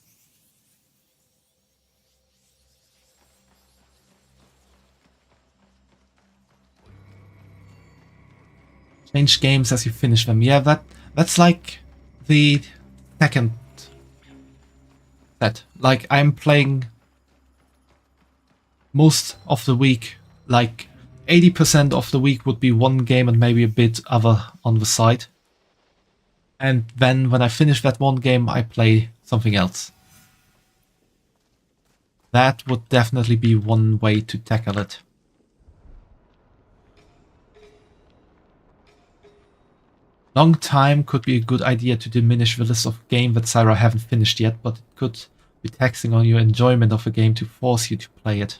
Change games as you finish them. Yeah, that's like the second set. Like, I'm playing most of the week, like 80% of the week would be one game and maybe a bit other on the side. And then when I finish that one game, I play something else. That would definitely be one way to tackle it. Long time could be a good idea to diminish the list of games that Syra haven't finished yet, but it could be taxing on your enjoyment of a game to force you to play it.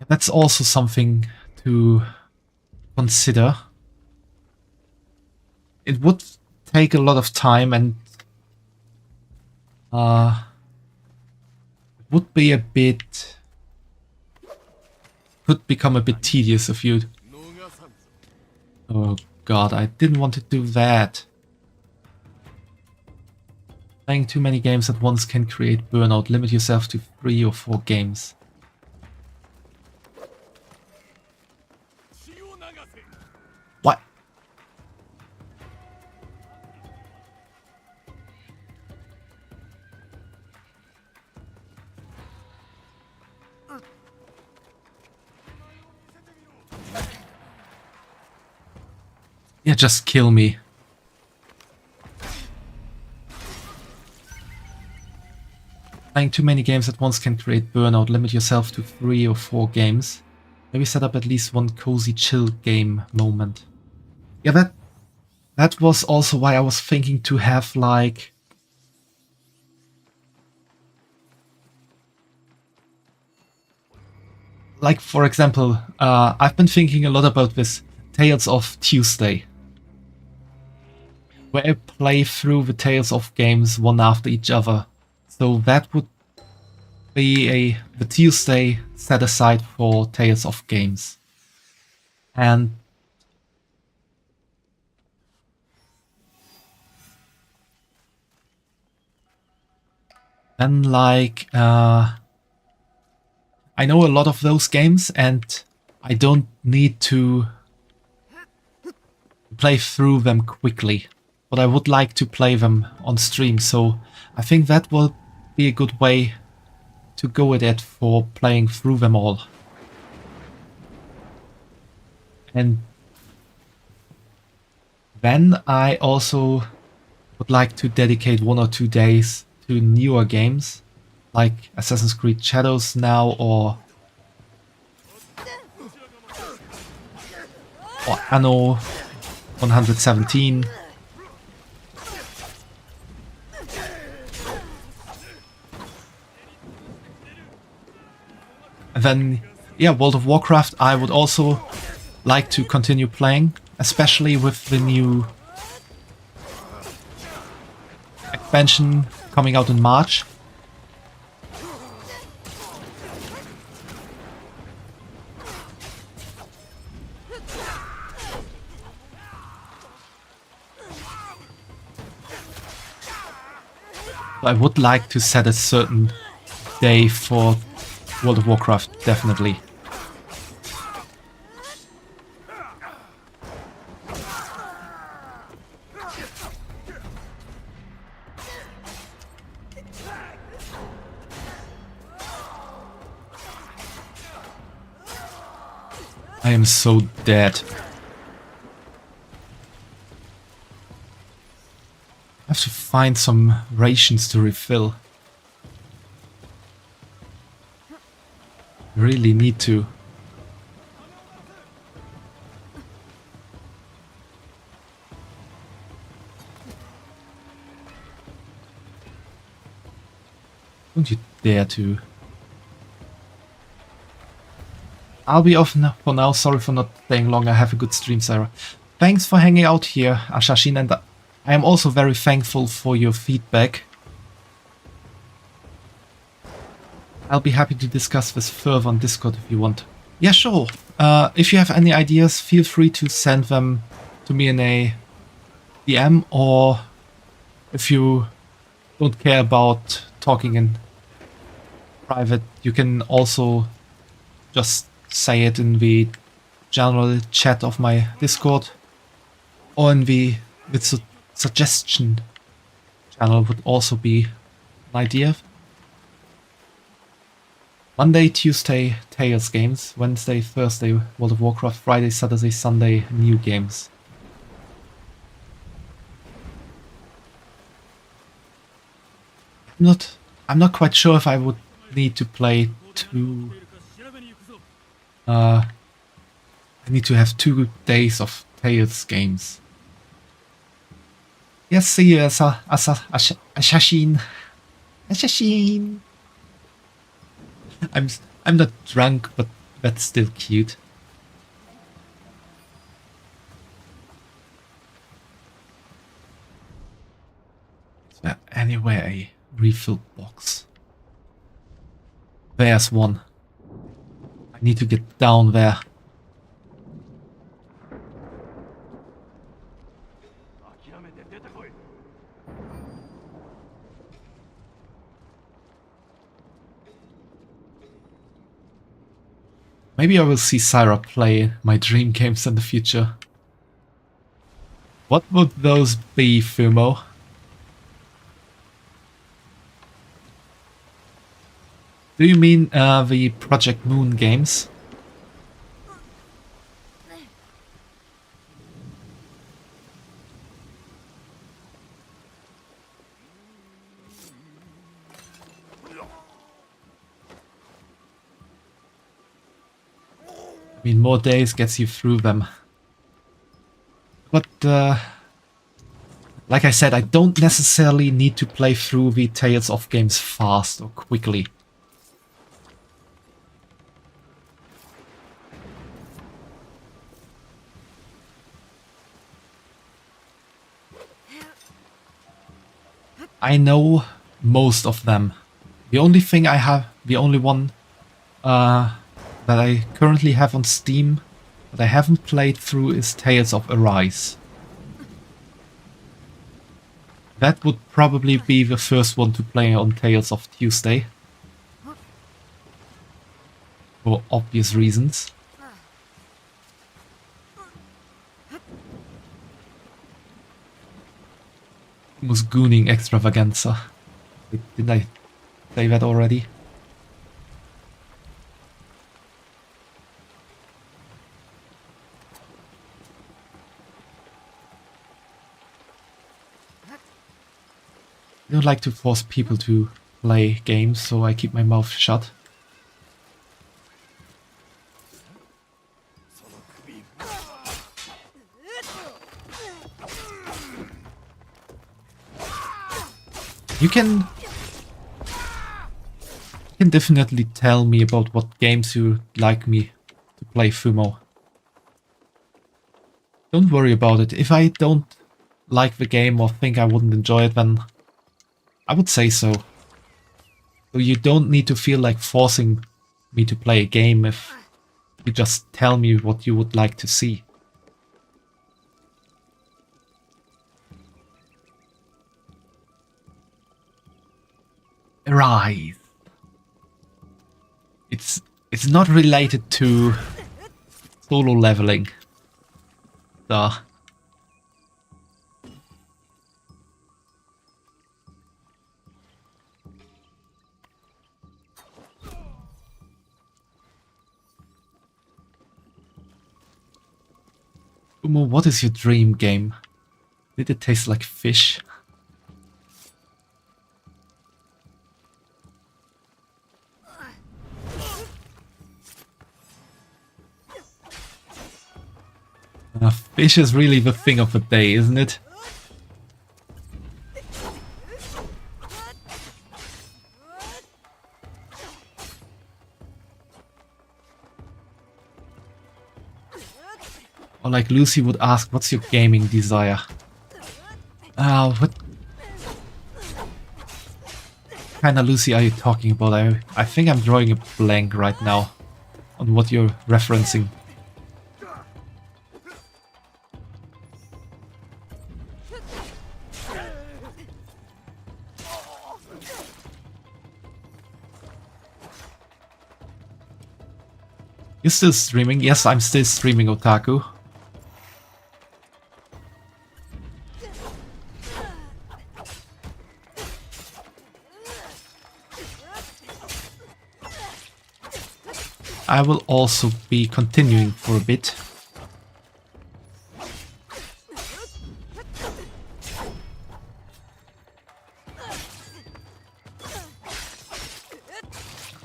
That's also something to consider. It would take a lot of time, and it would be a bit... could become a bit tedious if you... Oh god, I didn't want to do that. Playing too many games at once can create burnout. Limit yourself to 3 or 4 games. What? Yeah, just kill me. Playing too many games at once can create burnout. Limit yourself to 3 or 4 games. Maybe set up at least one cozy chill game moment. Yeah, that was also why I was thinking to have like... Like, for example, I've been thinking a lot about this Tales of Tuesday, where I play through the Tales of games one after each other. So that would be the Tuesday set aside for Tales of games. And then like, I know a lot of those games and I don't need to play through them quickly, but I would like to play them on stream, so I think that will be a good way to go at it for playing through them all. And then I also would like to dedicate 1 or 2 days to newer games, like Assassin's Creed Shadows now, or Anno 117. And then, yeah, World of Warcraft I would also like to continue playing, especially with the new expansion coming out in March. I would like to set a certain day for World of Warcraft, definitely. I am so dead. have to find some rations to refill. Really need to. Don't you dare to. I'll be off for now. Sorry for not staying longer. Have a good stream, Sarah. Thanks for hanging out here, Ashashin, and I am also very thankful for your feedback. I'll be happy to discuss this further on Discord if you want. Yeah, sure. If you have any ideas, feel free to send them to me in a DM, or if you don't care about talking in private, you can also just say it in the general chat of my Discord, or in the suggestion channel would also be an idea. Monday, Tuesday, Tales games. Wednesday, Thursday, World of Warcraft. Friday, Saturday, Sunday, new games. I'm not quite sure if I would need to play two. I need to have 2 days of Tales games. Yes, see you, Ashashin. Ashashin. I'm not drunk, but that's still cute. Is there anywhere a refill box? There's one. I need to get down there. Maybe I will see Syra play my dream games in the future. What would those be, Fumo? Do you mean the Project Moon games? I mean, more days gets you through them. But, like I said, I don't necessarily need to play through the Tales of games fast or quickly. I know most of them. The only thing I have, the only one that I currently have on Steam that I haven't played through is Tales of Arise. That would probably be the first one to play on Tales of Tuesday. For obvious reasons. Was gooning extravaganza. Didn't I say that already? I don't like to force people to play games, so I keep my mouth shut. You can definitely tell me about what games you'd like me to play, Fumo. Don't worry about it. If I don't like the game or think I wouldn't enjoy it, then I would say so. So you don't need to feel like forcing me to play a game if you just tell me what you would like to see. Arise. It's not related to solo leveling. Duh. Umo, what is your dream game? Did it taste like fish? Fish is really the thing of the day, isn't it? Or like Lucy would ask, what's your gaming desire? What kind of Lucy are you talking about? I think I'm drawing a blank right now on what you're referencing. You're still streaming? Yes, I'm still streaming, Otaku. I will also be continuing for a bit.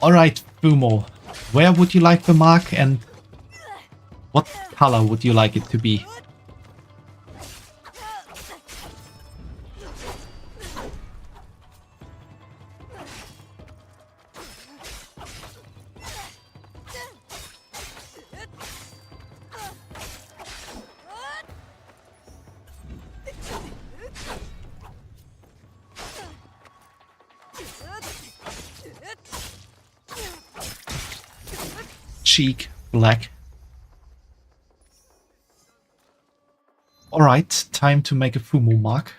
Alright, Fumo. Where would you like the mark and what color would you like it to be? Cheek black. Alright, time to make a Fumo mark.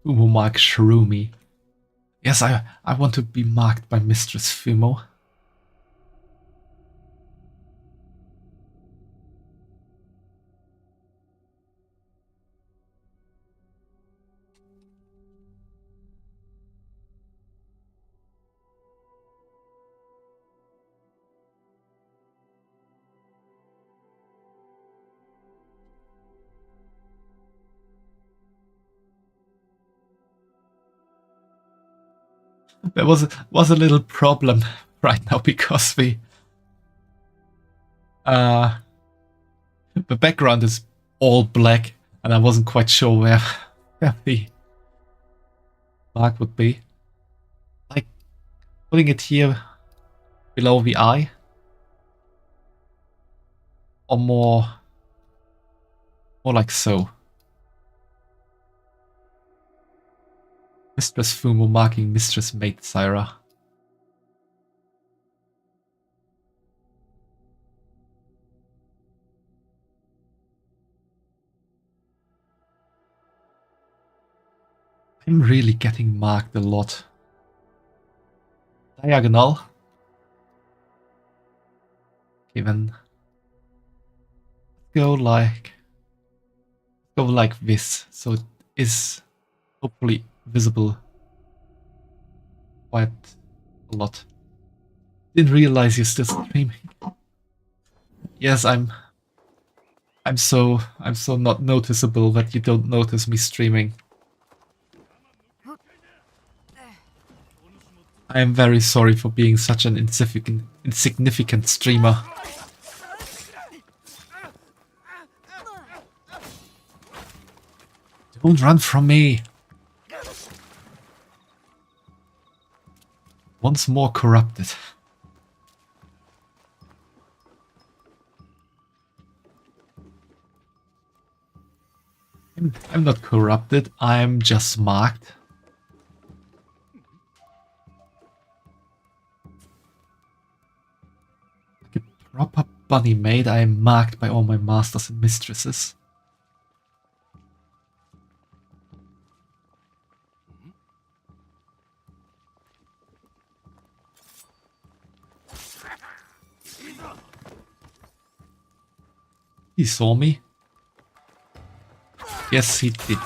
Fumo mark Shroomy. Yes, I want to be marked by Mistress Fumo. There was a little problem right now because the background is all black and I wasn't quite sure where the mark would be. Like putting it here below the eye, or more like so. Mistress Fumo marking Mistress Maid Syra. I'm really getting marked a lot. Diagonal. Okay, then go like this, so it is hopefully visible quite a lot. Didn't realize you're still streaming. Yes, I'm so not noticeable that you don't notice me streaming. I am very sorry for being such an insignificant streamer. Don't run from me! Once more corrupted. I'm not corrupted, I'm just marked. Like a proper bunny maid, I am marked by all my masters and mistresses. He saw me. Yes, he did.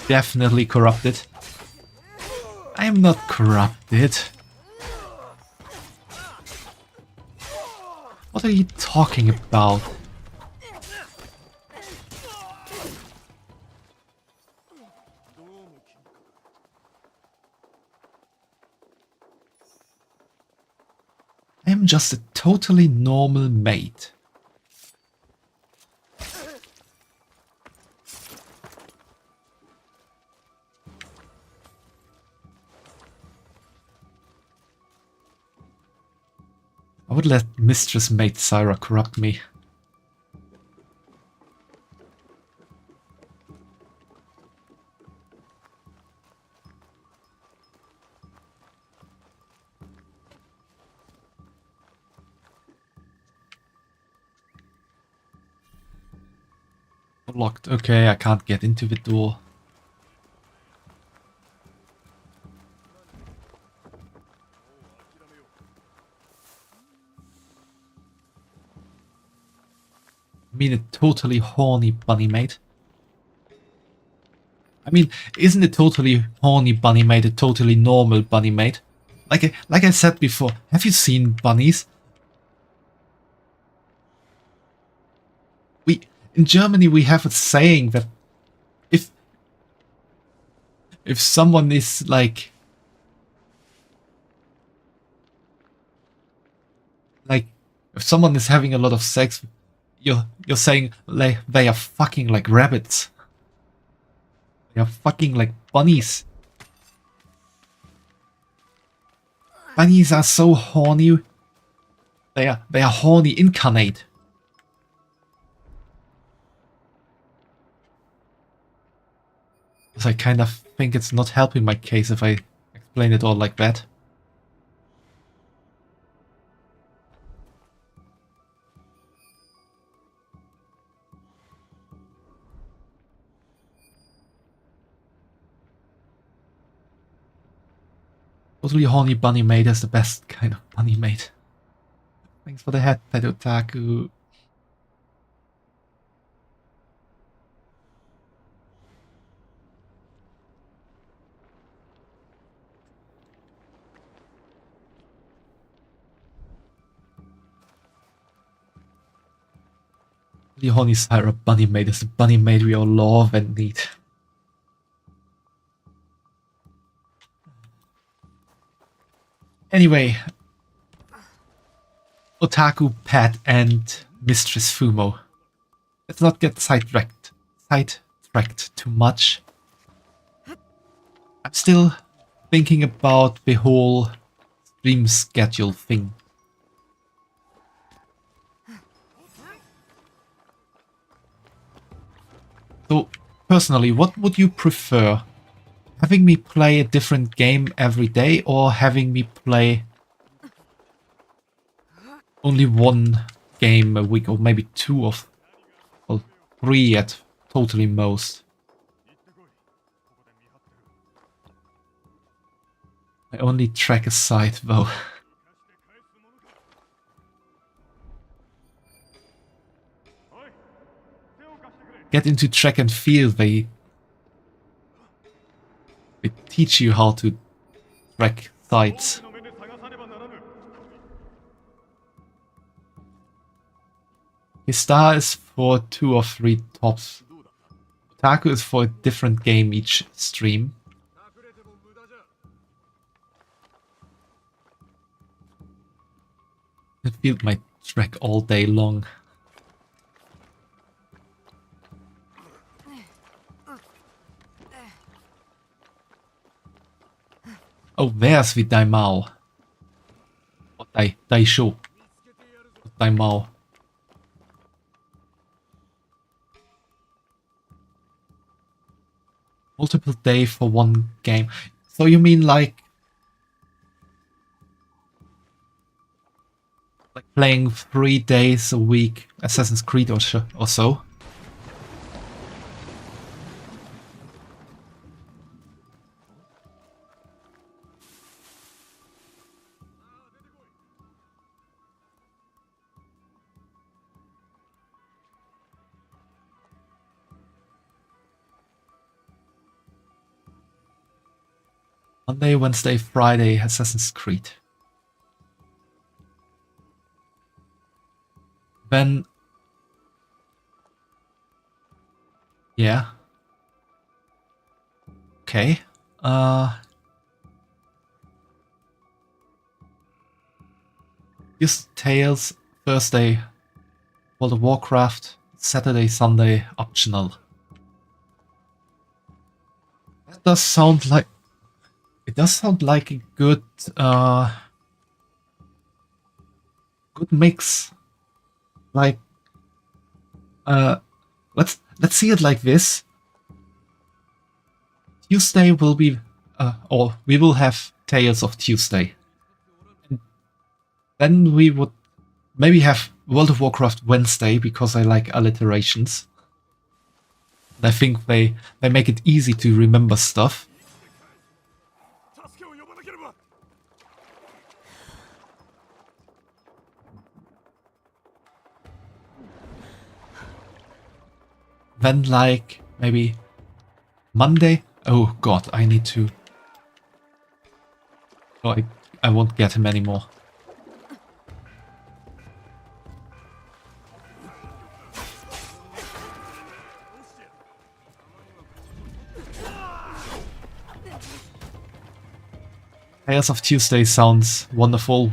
definitely corrupted. I am not corrupted. What are you talking about? I am just a totally normal maid. I would let Mistress Maid Syra corrupt me. Locked. Okay, I can't get into the door. I mean, a totally horny bunny maid. I mean, isn't a totally horny bunny maid a totally normal bunny maid? Like I said before, have you seen bunnies? In Germany we have a saying that if someone is like if someone is having a lot of sex, you're saying like they are fucking like rabbits. They are fucking like bunnies. Bunnies are so horny. They are horny incarnate. I kind of think it's not helping my case if I explain it all like that. Totally horny bunny maid is the best kind of bunny maid. Thanks for the head, Pet Otaku. The horny Syra bunny maid is the bunny maid we all love and need. Anyway, Otaku, Pet, and Mistress Fumo. Let's not get sidetracked too much. I'm still thinking about the whole stream schedule thing. So, personally, what would you prefer? Having me play a different game every day, or having me play only one game a week, or maybe two or three at totally most? I only track a site though. Get into track and field, they teach you how to track sites. His star is for 2 or 3 tops. Otaku is for a different game each stream. The field might track all day long. Oh, there's the Daimao. Or Daisho. Daimao. Multiple day for one game. So you mean like playing 3 days a week Assassin's Creed or so? Monday, Wednesday, Friday, Assassin's Creed. Then... yeah. Okay. Use Tales, Thursday, World of Warcraft, Saturday, Sunday, optional. That does sound like... it does sound like a good, good mix. Like, let's see it like this. Tuesday will be, or we will have Tales of Tuesday. And then we would maybe have World of Warcraft Wednesday, because I like alliterations. And I think they make it easy to remember stuff. Then like maybe Monday. Oh god, I need to... oh, I won't get him anymore. Tales of Tuesday sounds wonderful.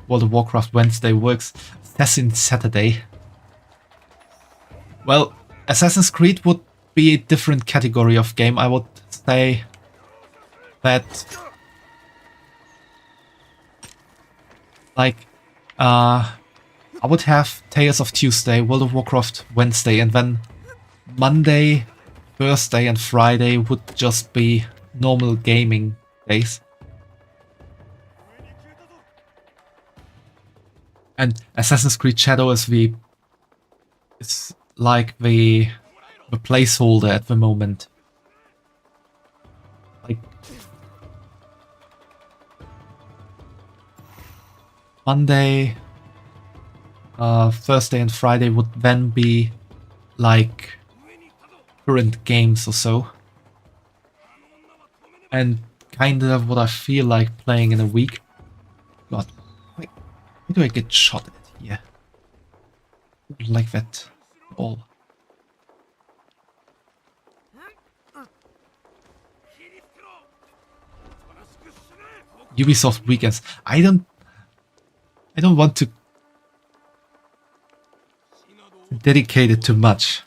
World of Warcraft Wednesday works. Assassin's Saturday. Well, Assassin's Creed would be a different category of game. I would say that, like, I would have Tales of Tuesday, World of Warcraft Wednesday, and then Monday, Thursday and Friday would just be normal gaming days. And Assassin's Creed Shadow is like the placeholder at the moment. Like Monday, Thursday and Friday would then be like current games or so. And kind of what I feel like playing in a week. God, why do I get shot at here? I don't like that at all. Ubisoft weekends. I don't want to dedicate it too much.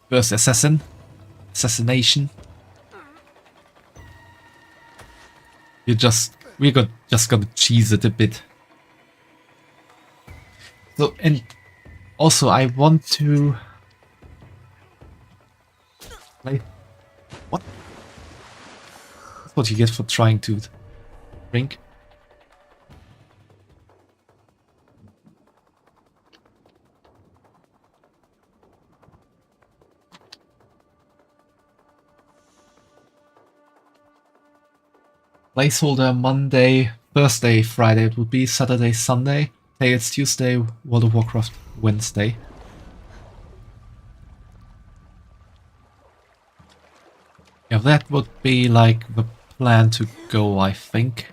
First assassination. We're just gonna cheese it a bit. So, and also I want to like, what? That's what you get for trying to drink. Placeholder Monday, Thursday, Friday. It would be Saturday, Sunday. Tales Tuesday, World of Warcraft Wednesday. Yeah, that would be like the plan to go, I think.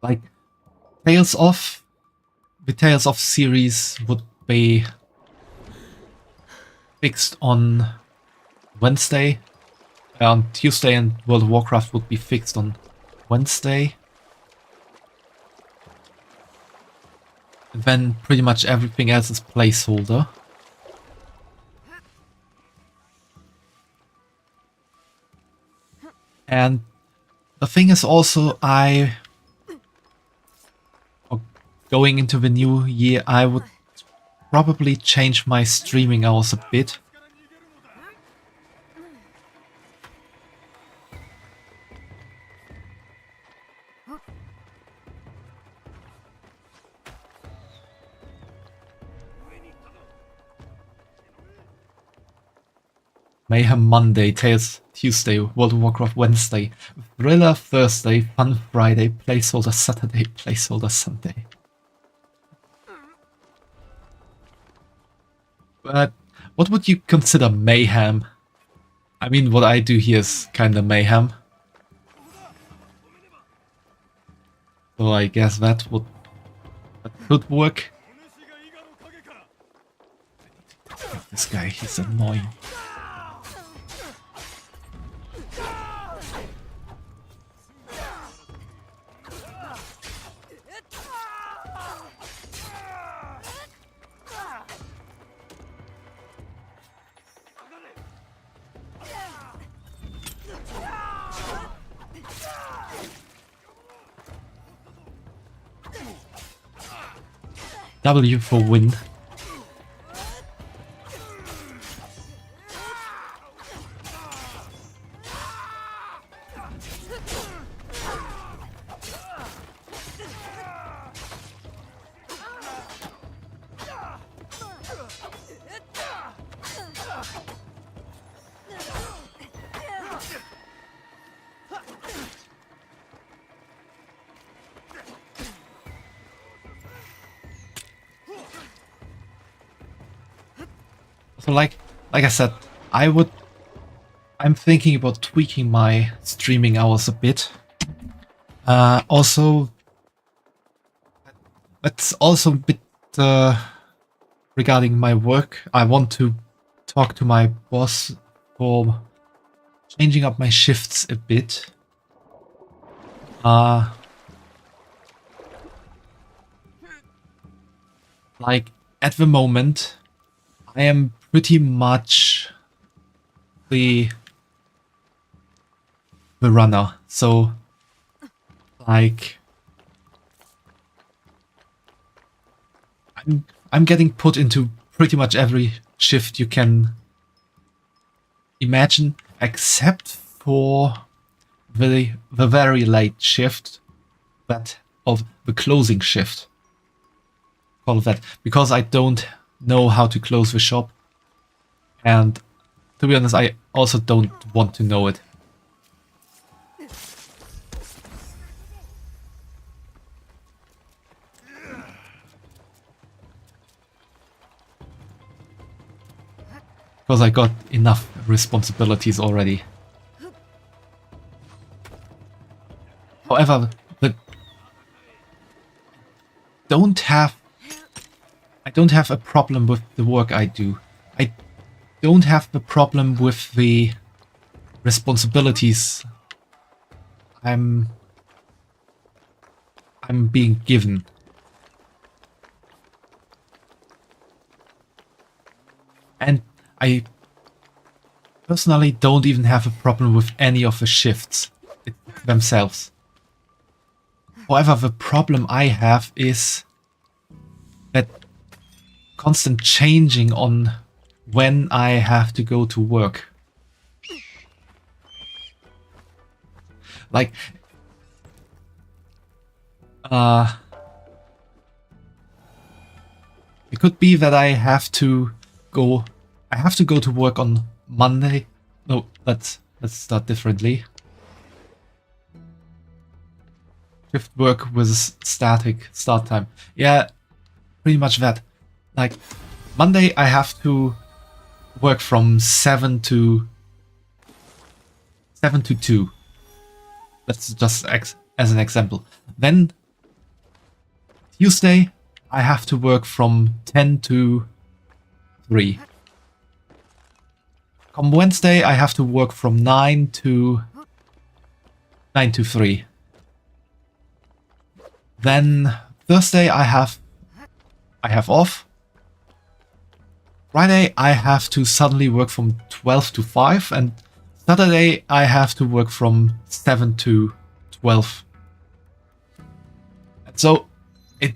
Like, the Tales of series would be fixed on Wednesday. On Tuesday, and World of Warcraft would be fixed on Wednesday. And then pretty much everything else is placeholder. And the thing is also, going into the new year, I would probably change my streaming hours a bit. Mayhem Monday, Tales Tuesday, World of Warcraft Wednesday, Thriller Thursday, Fun Friday, Placeholder Saturday, Placeholder Sunday. But what would you consider mayhem? I mean, what I do here is kinda mayhem. So I guess that could work. This guy, he's annoying. W for win. So like I said, I'm thinking about tweaking my streaming hours a bit. Also, that's also a bit regarding my work. I want to talk to my boss for changing up my shifts a bit. Like at the moment, I am pretty much the runner. So like I'm getting put into pretty much every shift you can imagine, except for the very late shift, that of the closing shift. Call it that, because I don't know how to close the shop, and to be honest, I also don't want to know it. Because I got enough responsibilities already. However, I don't have a problem with the work I do. I don't have the problem with the responsibilities I'm being given. And I personally don't even have a problem with any of the shifts themselves. However, the problem I have is that constant changing on when I have to go to work. Like, it could be that I have to go to work on Monday. No, let's start differently. Shift work with static start time. Yeah, pretty much that. Like, Monday I have to work from 7 to 2. That's just as an example. Then Tuesday I have to work from 10 to 3. Come Wednesday I have to work from 9 to 3. Then Thursday I have off. Friday I have to suddenly work from 12 to 5, and Saturday I have to work from 7 to 12. So it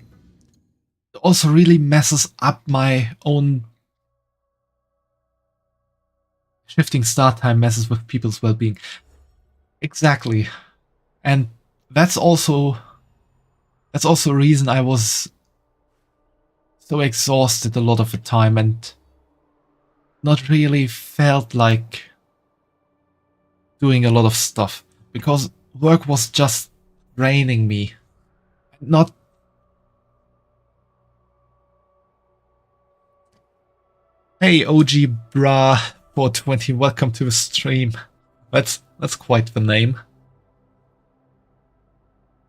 also really messes up my own shifting start time, messes with people's well-being. Exactly. And that's also a reason I was so exhausted a lot of the time, and not really felt like doing a lot of stuff because work was just draining me. Not Hey OG Bra 420, welcome to the stream. That's quite the name.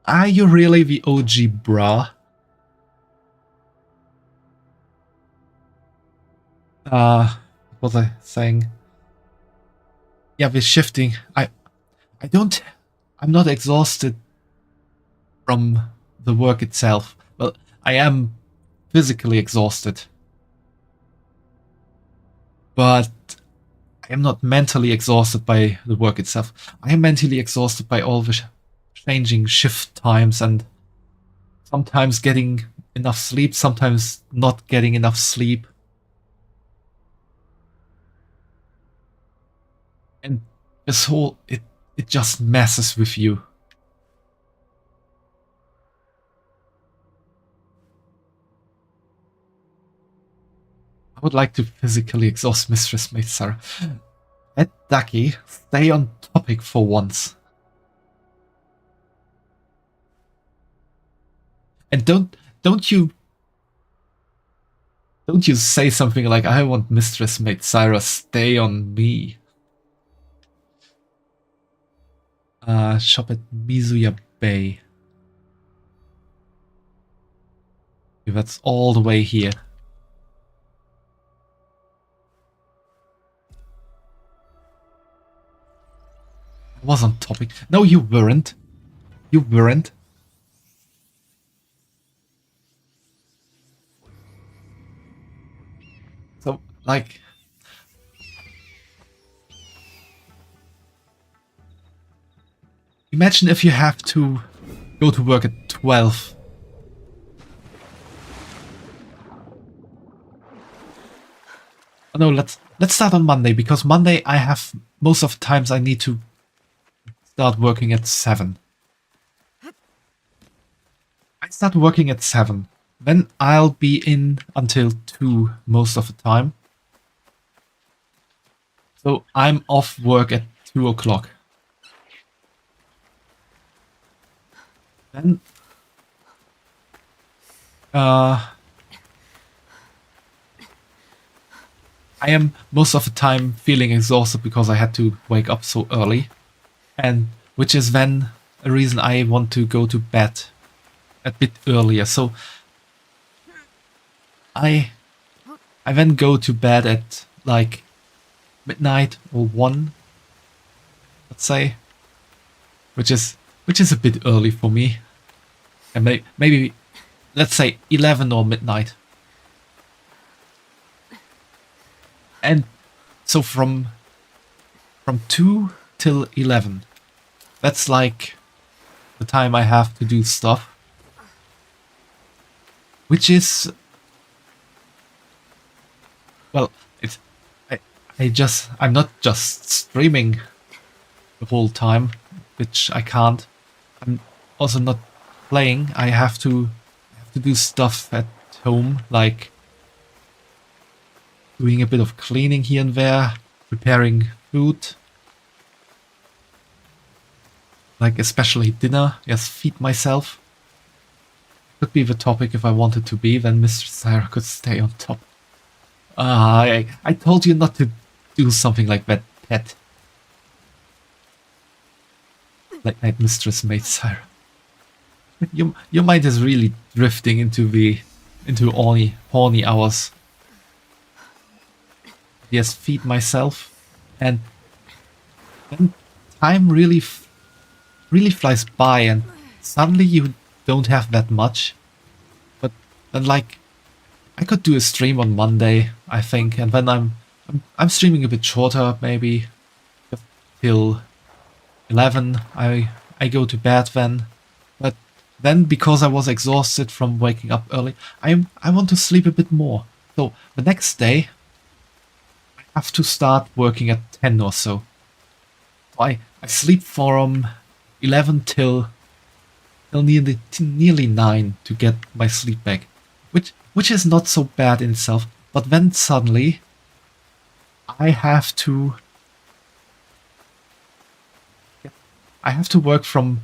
Are you really the OG Bra? What was I saying? Yeah, we're shifting. I'm not exhausted from the work itself. Well, I am physically exhausted. But I am not mentally exhausted by the work itself. I am mentally exhausted by all the changing shift times and sometimes getting enough sleep, sometimes not getting enough sleep. And this whole, it just messes with you. I would like to physically exhaust Mistress Maid Sarah. Let Ducky stay on topic for once. And don't you say something like, I want Mistress Maid Sarah stay on me. Shop at Mizuya Bay. Okay, that's all the way here. I was on topic. No, you weren't. You weren't. So, like... Imagine if you have to go to work at 12. Oh, no, let's start on Monday, because Monday I have... Most of the times I need to start working at 7. I start working at 7. Then I'll be in until 2 most of the time. So I'm off work at 2 o'clock. Then I am most of the time feeling exhausted because I had to wake up so early, and which is then a reason I want to go to bed a bit earlier. So I then go to bed at like midnight or 1, let's say, which is a bit early for me. And maybe let's say 11 or midnight. And so from 2 till 11, that's like the time I have to do stuff. Which is, well, I'm not just streaming the whole time, which I can't. I'm also not playing. I have to do stuff at home, like doing a bit of cleaning here and there, preparing food, like especially dinner. Yes, feed myself. Could be the topic if I wanted to be. Then Mr. Sarah could stay on top. I told you not to do something like that, pet. Like Night Mistress Maid Sarah. Your mind is really drifting into horny hours. Yes, feed myself, and then time really flies by, and suddenly you don't have that much. But then, like, I could do a stream on Monday, I think, and then I'm streaming a bit shorter, maybe just till 11. I go to bed then, but then because I was exhausted from waking up early, I want to sleep a bit more. So the next day I have to start working at 10 or so. I sleep from 11 till nearly 9 to get my sleep back, which is not so bad in itself. But then suddenly I have to work from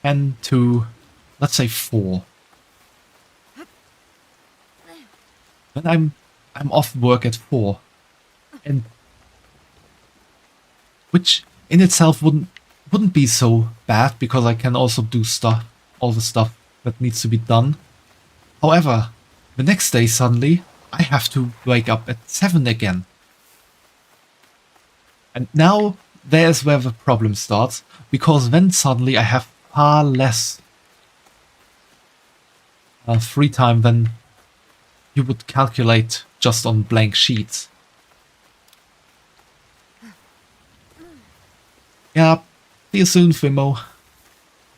10 to, let's say, 4. Then I'm off work at 4. And which in itself wouldn't be so bad, because I can also do all the stuff that needs to be done. However, the next day suddenly I have to wake up at 7 again. And now there's where the problem starts, because then suddenly I have far less free time than you would calculate just on blank sheets. Yeah, see you soon, Fimo.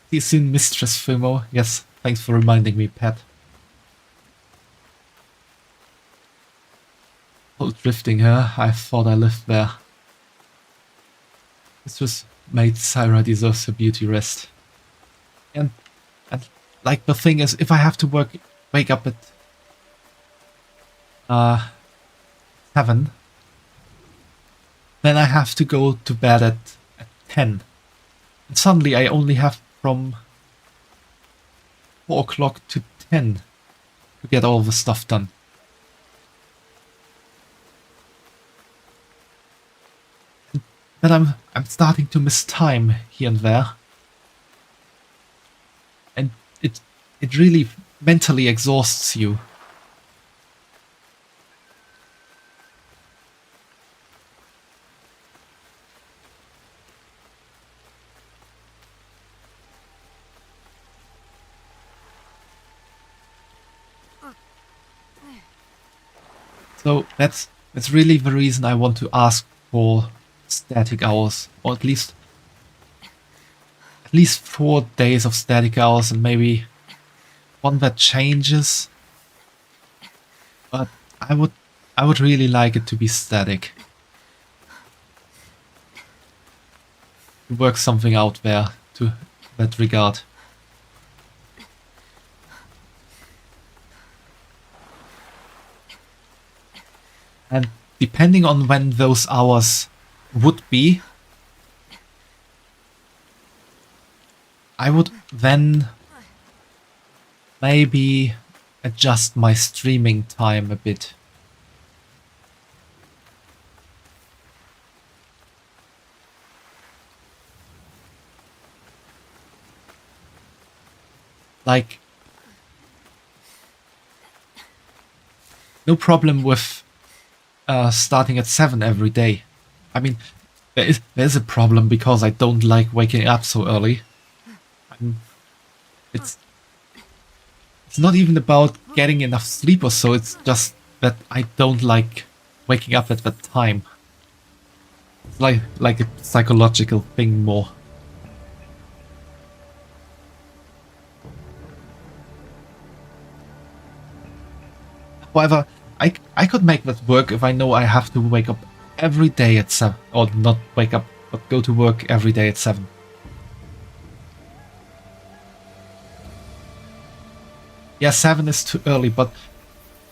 See you soon, Mistress Fimo. Yes, thanks for reminding me, Pat. Oh, drifting her. I thought I lived there. Mistress Maid Syra deserves her beauty rest. And like, the thing is, if I have to wake up at 7, then I have to go to bed at 10. And suddenly I only have from 4 o'clock to 10 to get all the stuff done. Then I'm starting to miss time here and there. And it really mentally exhausts you. So that's really the reason I want to ask for static hours, or at least 4 days of static hours, and maybe one that changes. But I would really like it to be static. To work something out there to that regard. And depending on when those hours would be, I would then maybe adjust my streaming time a bit. Like, no problem with starting at 7 every day. I mean, there's a problem because I don't like waking up so early. It's not even about getting enough sleep or so, it's just that I don't like waking up at that time. It's like a psychological thing more. However, I could make that work if I know I have to wake up every day at 7, or not wake up, but go to work every day at 7. Yeah, 7 is too early, but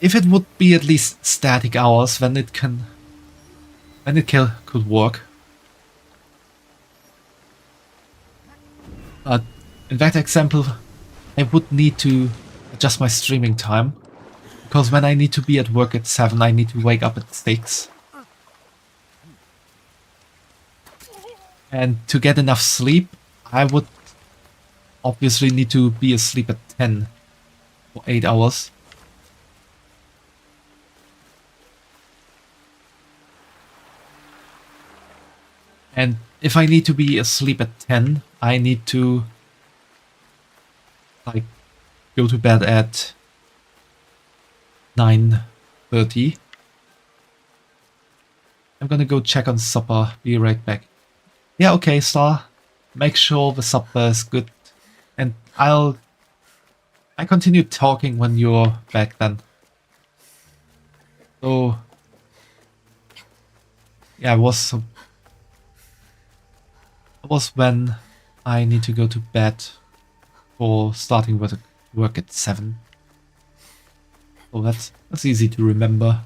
if it would be at least static hours, then it could work. But in that example, I would need to adjust my streaming time, because when I need to be at work at 7, I need to wake up at 6. And to get enough sleep, I would obviously need to be asleep at 10 for 8 hours. And if I need to be asleep at 10, I need to like go to bed at 9:30. I'm gonna go check on supper. Be right back. Yeah, okay, Star. Make sure the supper is good, and I continue talking when you're back then. So yeah, it was when I need to go to bed for starting with work at 7. So that's easy to remember.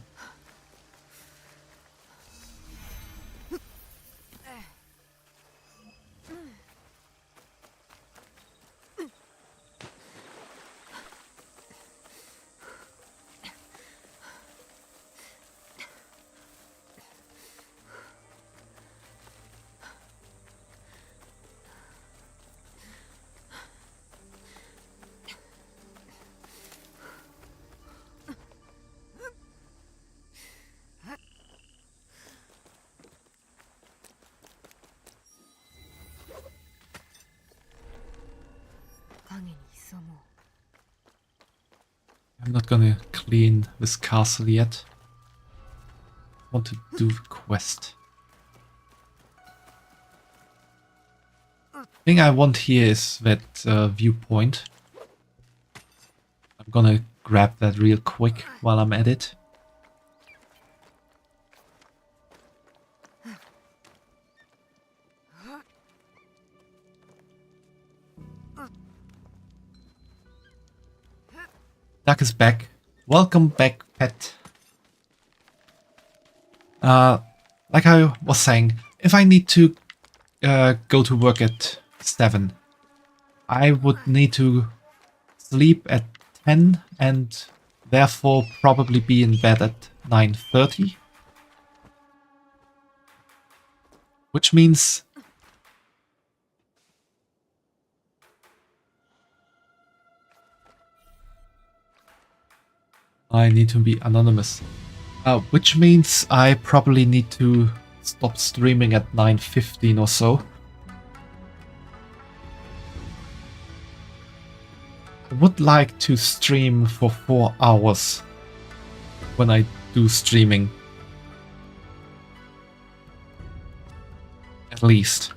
I'm not gonna clean this castle yet. I want to do the quest. The thing I want here is that viewpoint. I'm gonna grab that real quick while I'm at it. Duck is back. Welcome back, pet. Like I was saying, if I need to go to work at 7, I would need to sleep at 10 and therefore probably be in bed at 9:30. Which means I need to be anonymous. Which means I probably need to stop streaming at 9:15 or so. I would like to stream for 4 hours when I do streaming. At least.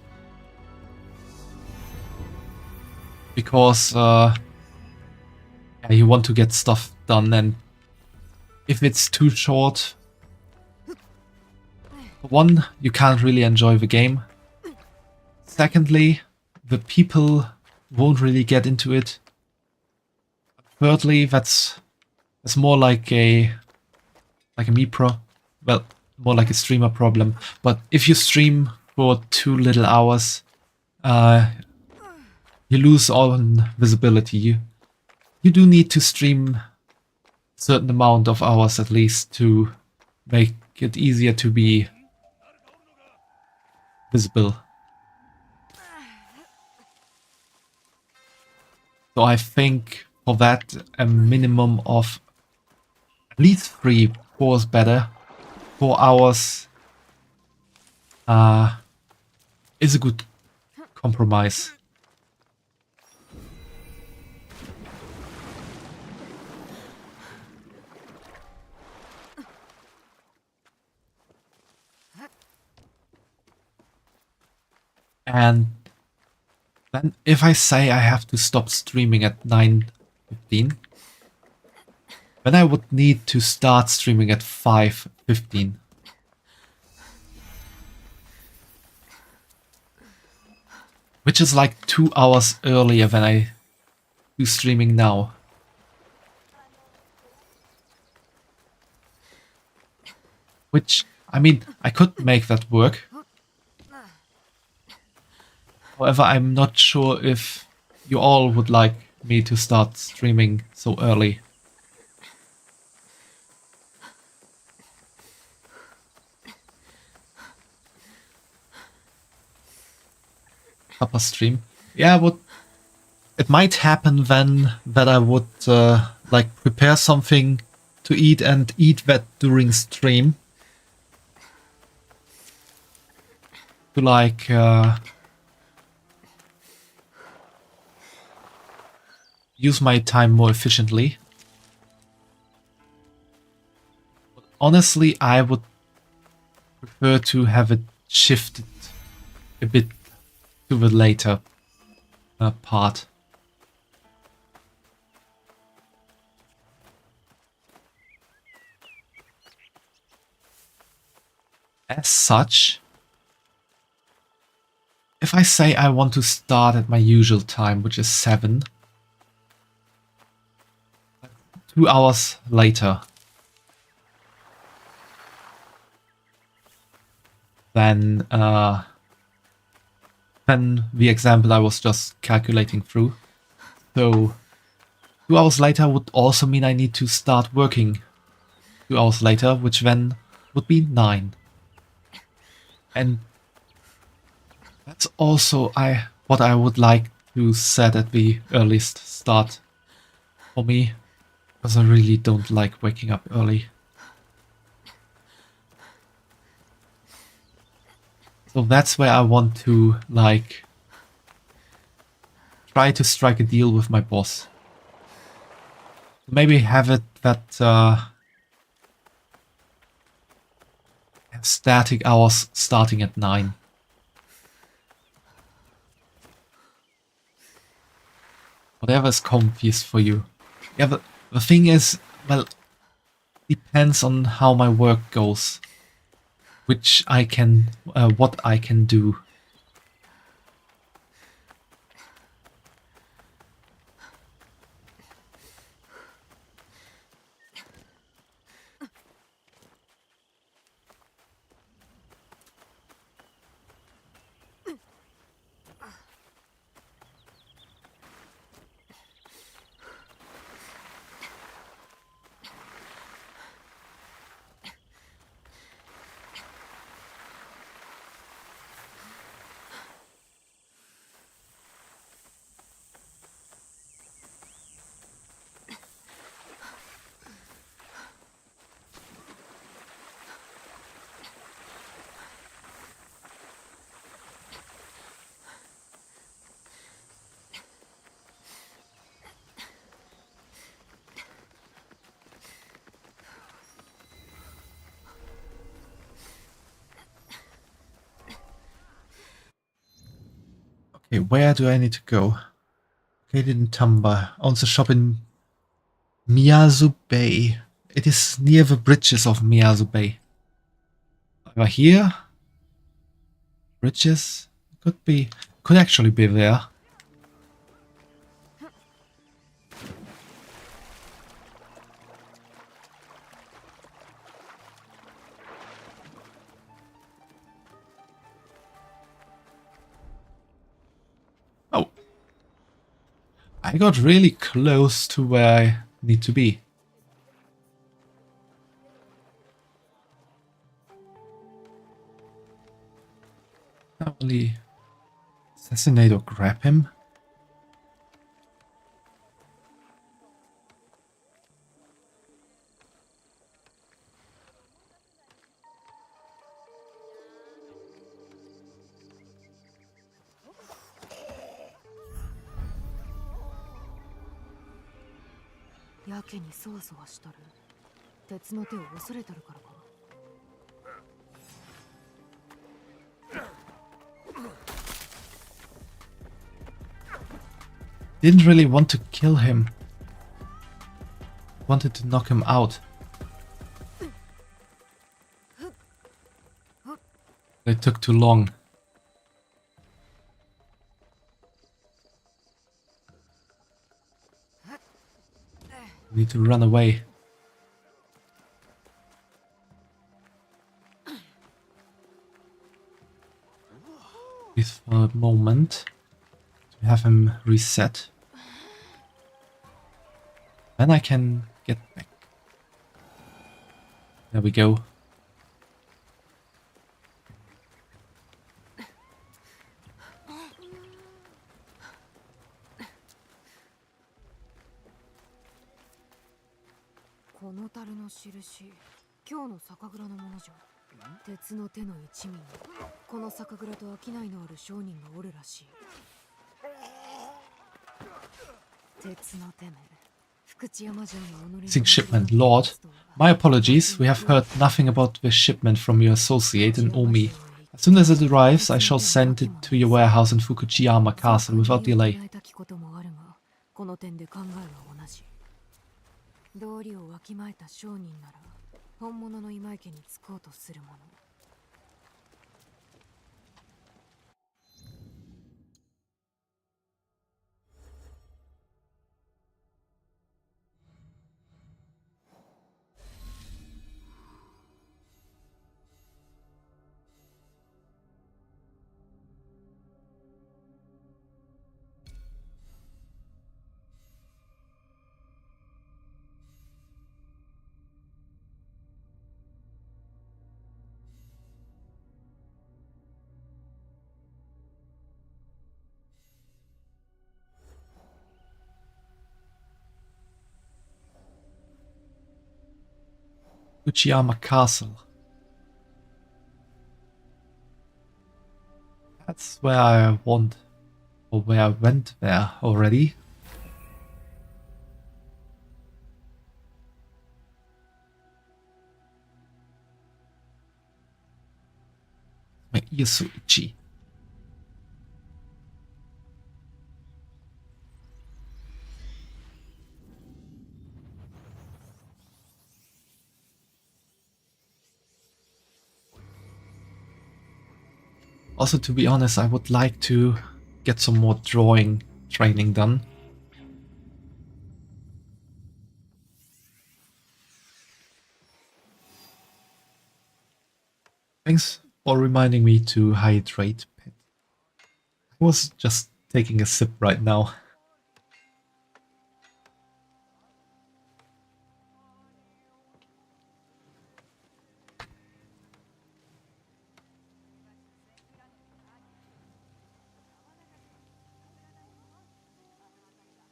Because you want to get stuff done, and if it's too short, one, you can't really enjoy the game. Secondly, the people won't really get into it. Thirdly, that's more like a more like a streamer problem. But if you stream for too little hours, you lose on visibility. You do need to stream a certain amount of hours at least to make it easier to be visible. So I think for that a minimum of at least 3, 4 is better. 4 hours is a good compromise. And then if I say I have to stop streaming at 9:15, then I would need to start streaming at 5:15. Which is like 2 hours earlier than I do streaming now. Which, I mean, I could make that work. However, I'm not sure if you all would like me to start streaming so early. Upper stream. Yeah, it might happen then that I would like prepare something to eat and eat that during stream. To like use my time more efficiently. But honestly, I would prefer to have it shifted a bit to the later part. As such, if I say I want to start at my usual time, which is 7, 2 hours later, then the example I was just calculating through. So 2 hours later would also mean I need to start working 2 hours later, which then would be 9. And that's also what I would like to set at the earliest start for me. Because I really don't like waking up early. So that's where I want to, like, try to strike a deal with my boss. Maybe have it that have static hours starting at 9. Whatever is comfiest for you. Yeah, the thing is, well, depends on how my work goes. Which I can, what I can do. Okay, where do I need to go? Located in Tamba. Owns a shop in Miyazu Bay. It is near the bridges of Miyazu Bay. Over here? Bridges? Could actually be there. Oh. I got really close to where I need to be. Not only assassinate or grab him. Didn't really want to kill him. Wanted to knock him out. It took too long. Need to run away. Please for a moment to have him reset. Then I can get back. There we go. Missing shipment, Lord. My apologies, we have heard nothing about the shipment from your associate in Omi. As soon as it arrives, I shall send it to your warehouse in Fukuyama Castle without delay. 道理をわきまえた商人なら本物の今池に着こうとするもの。Fukuyama Castle. That's where I want, or where I went there already. Yasuichi. Also, to be honest, I would like to get some more drawing training done. Thanks for reminding me to hydrate. I was just taking a sip right now.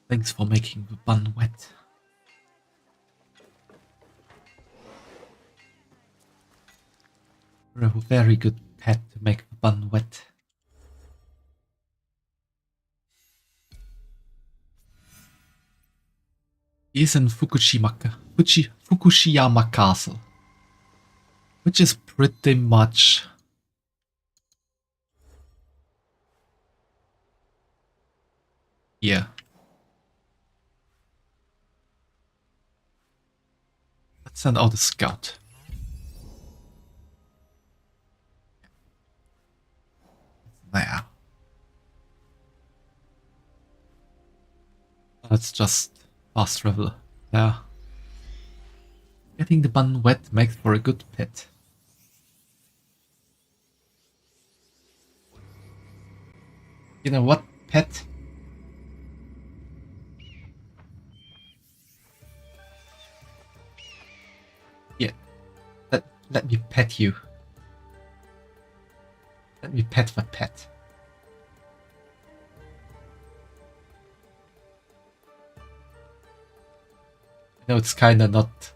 Thanks for making the bun wet. You're a very good pet to make the bun wet. He's in Fukushiyama Castle, which is pretty much here. Let's send out a scout. There. Let's just fast travel there. Getting the bun wet makes for a good pet. You know what, pet? Yeah, let me pet you. Let me pet the pet. I know it's kinda not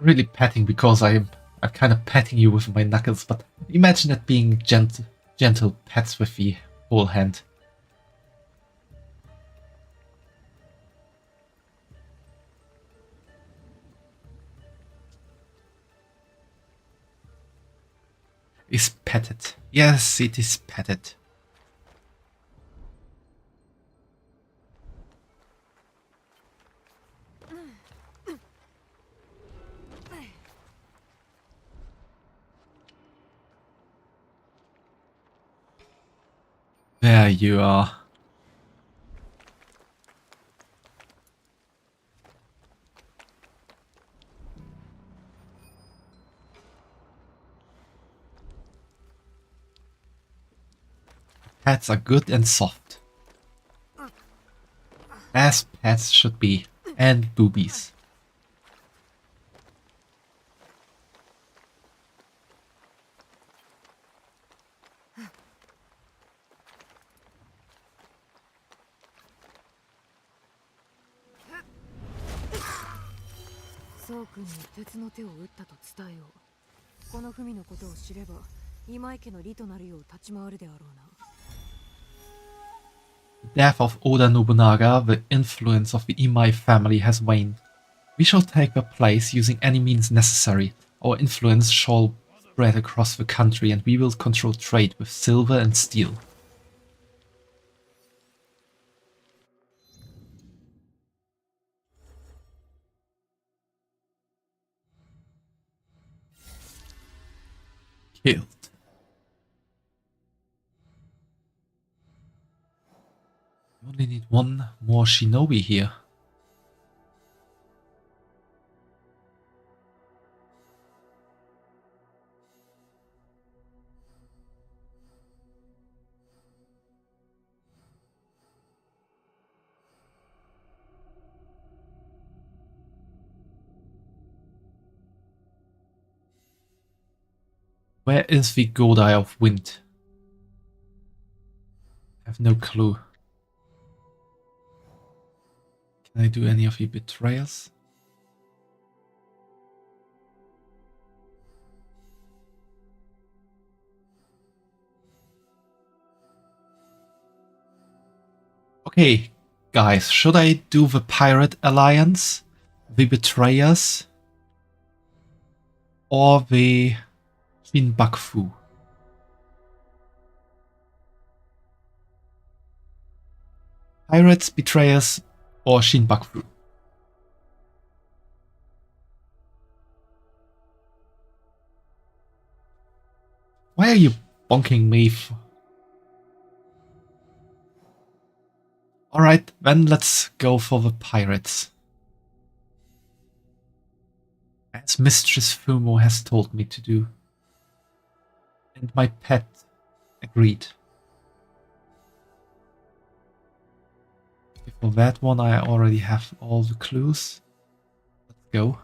really petting because I'm kinda petting you with my knuckles, but imagine it being gentle pets with the whole hand. Is petted. Yes, it is petted. There you are. Pets are good and soft. As pets should be. And boobies. The death of Oda Nobunaga, the influence of the Imai family has waned. We shall take their place using any means necessary. Our influence shall spread across the country and we will control trade with silver and steel. Killed. We only need one more shinobi here. Where is the Godai of Wind? I have no clue. Can I do any of the betrayals? Okay, guys, should I do the Pirate Alliance, the Betrayers, or the Shinbakufu? Pirates, Betrayers, or Shinbaku. Why are you bonking me? Alright, then let's go for the pirates. As Mistress Fumo has told me to do. And my pet agreed. For that one I already have all the clues. Let's go.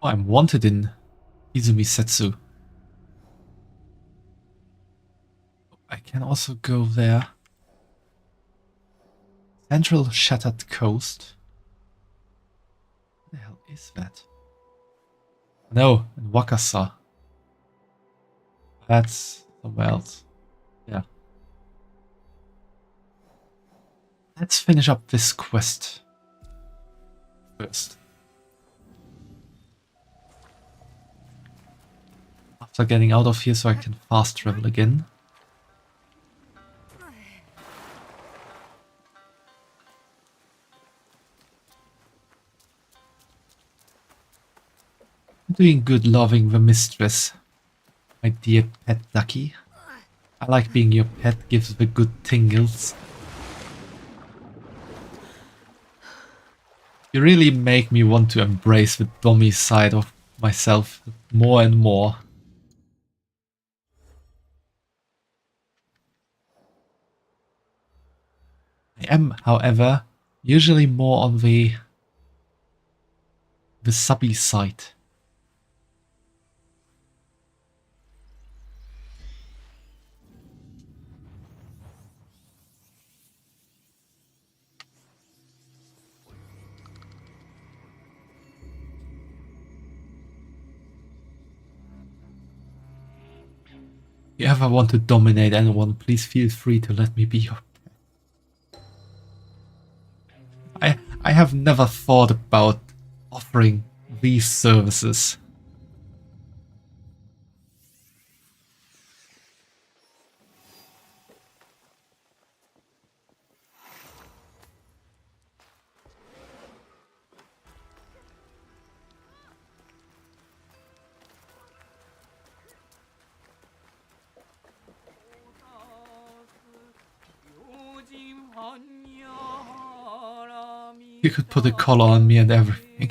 Oh, I'm wanted in Izumi Setsu. I can also go there. Central Shattered Coast. What the hell is that? No, in Wakasa. That's somewhere else. Yeah. Let's finish up this quest first. After getting out of here so I can fast travel again. Doing good loving the mistress, my dear pet ducky. I like being your pet, gives the good tingles. You really make me want to embrace the dummy side of myself more and more. I am, however, usually more on the subby side. If you ever want to dominate anyone, please feel free to let me be your pet. I have never thought about offering these services. You could put a collar on me and everything.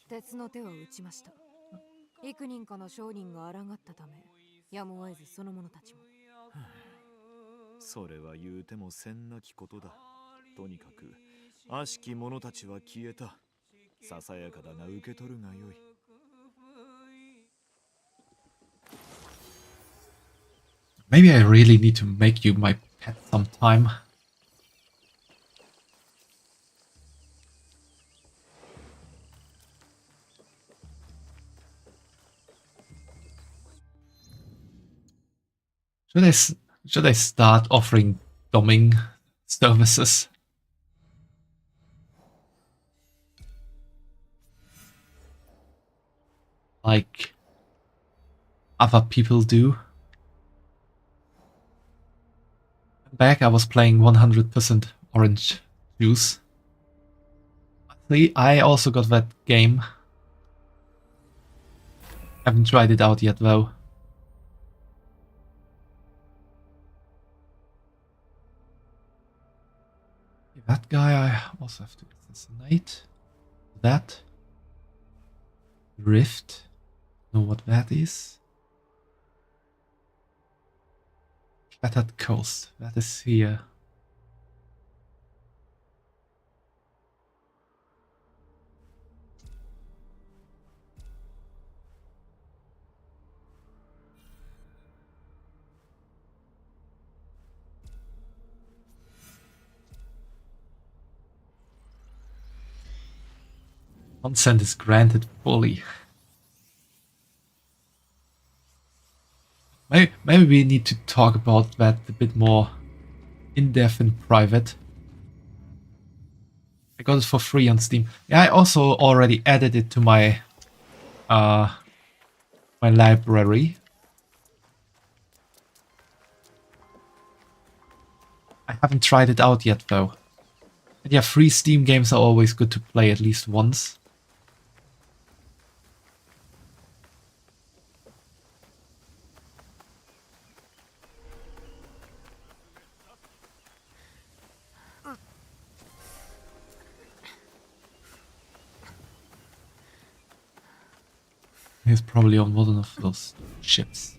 鉄の手を打ちました。幾人かの商人が抗ったため、やむを得ずその者たちも。それは言うてもせんなきことだ。とにかく悪しき者たちは消えた。ささやかだが受け取るがよい。Maybe I really need to make you my pet sometime. Should I start offering doming services? Like other people do? Back I was playing 100% orange juice. See, I also got that game. Haven't tried it out yet though. That guy I also have to assassinate. That. Rift. Know what that is. Shattered Coast. That is here. Consent is granted fully. Maybe we need to talk about that a bit more in depth in private. I got it for free on Steam. Yeah, I also already added it to my my library. Haven't tried it out yet though. And yeah, free Steam games are always good to play at least once. He's probably on one of those ships.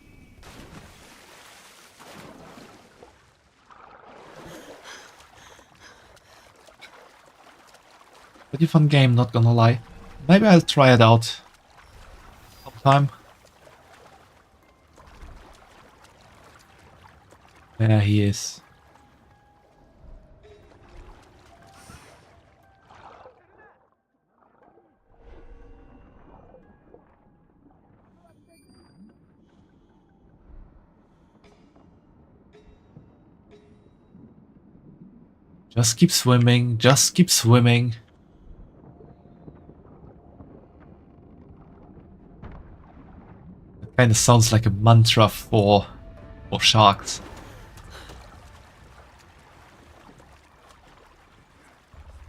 Pretty fun game, not gonna lie. Maybe I'll try it out sometime. There he is. Just keep swimming, just keep swimming. It kind of sounds like a mantra for sharks.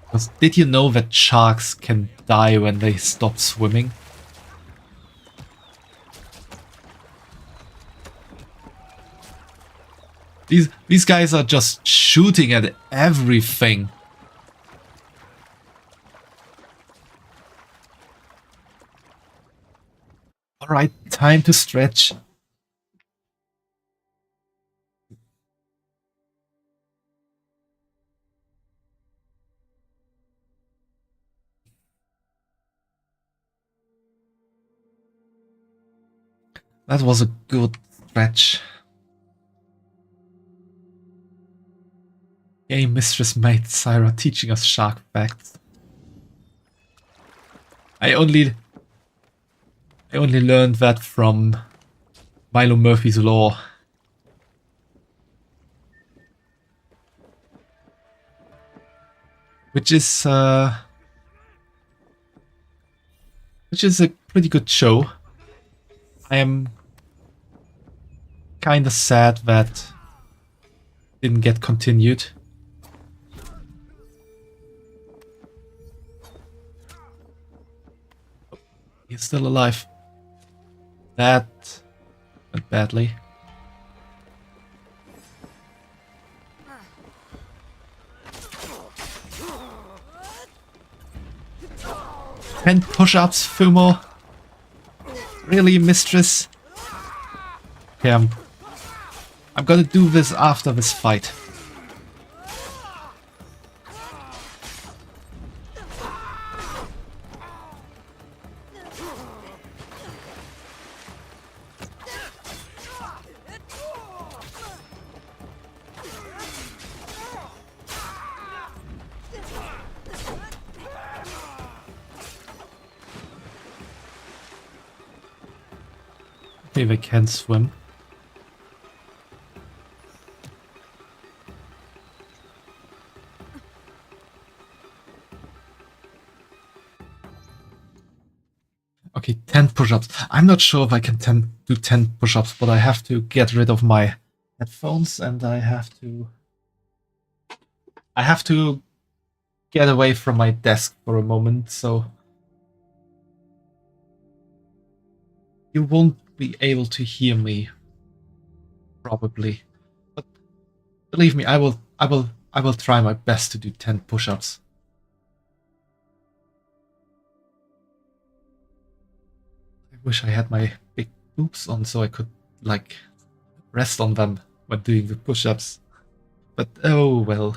Because did you know that sharks can die when they stop swimming? These guys are just shooting at everything. Alright, time to stretch. That was a good stretch. Yay, Mistress Maid Syra teaching us shark facts. I only learned that from Milo Murphy's Law. Which is a pretty good show. I am kinda sad that didn't get continued. He's still alive. That went badly. And push-ups, Fumo. Really, mistress? Okay, I'm gonna do this after this fight. Okay, they can swim. Okay, 10 push-ups. I'm not sure if I can do 10 push-ups, but I have to get rid of my headphones and I have to get away from my desk for a moment, so you won't be able to hear me, probably. But believe me, I will try my best to do 10 push-ups. I wish I had my big boobs on so I could, like, rest on them when doing the push-ups. But oh well.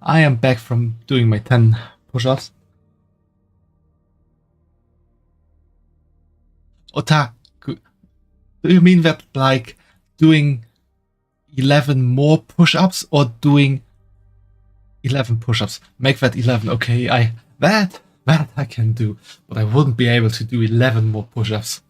I am back from doing my 10 push-ups. Otaku, do you mean that like doing 11 more push-ups or doing 11 push-ups? Make that 11. Okay, that I can do, but I wouldn't be able to do 11 more push-ups.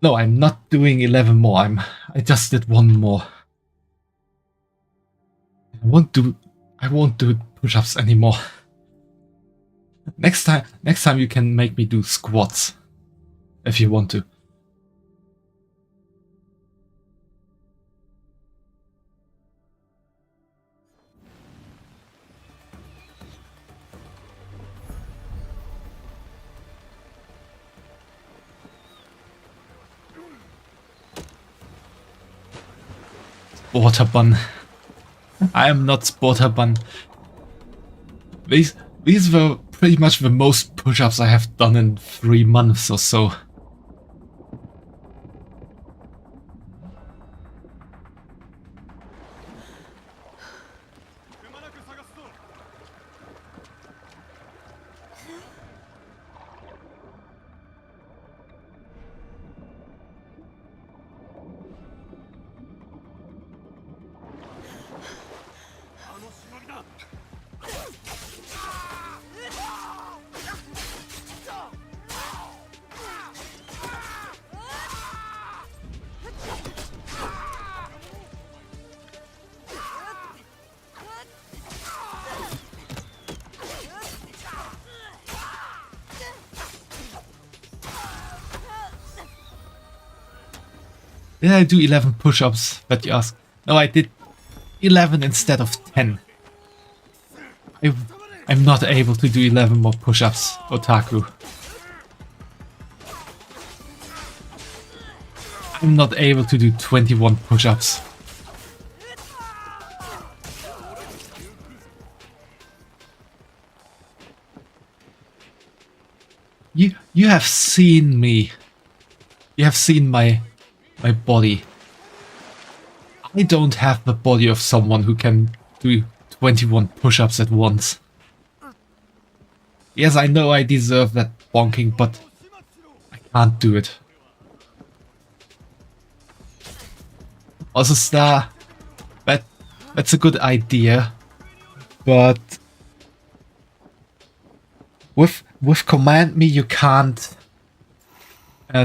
No, I'm not doing 11 more. I just did one more. I won't do push-ups anymore. Next time you can make me do squats if you want to. Sporter bun. I am not Sporter bun. These were pretty much the most push-ups I have done in 3 months or so. Did I do 11 push-ups that you asked? No, I did 11 instead of 10. I'm not able to do 11 more push-ups, Otaku. I'm not able to do 21 push-ups. You have seen me. You have seen my body. I don't have the body of someone who can do 21 push-ups at once. Yes, I know I deserve that bonking, but I can't do it. Also, Star, that's a good idea, but with command me you can't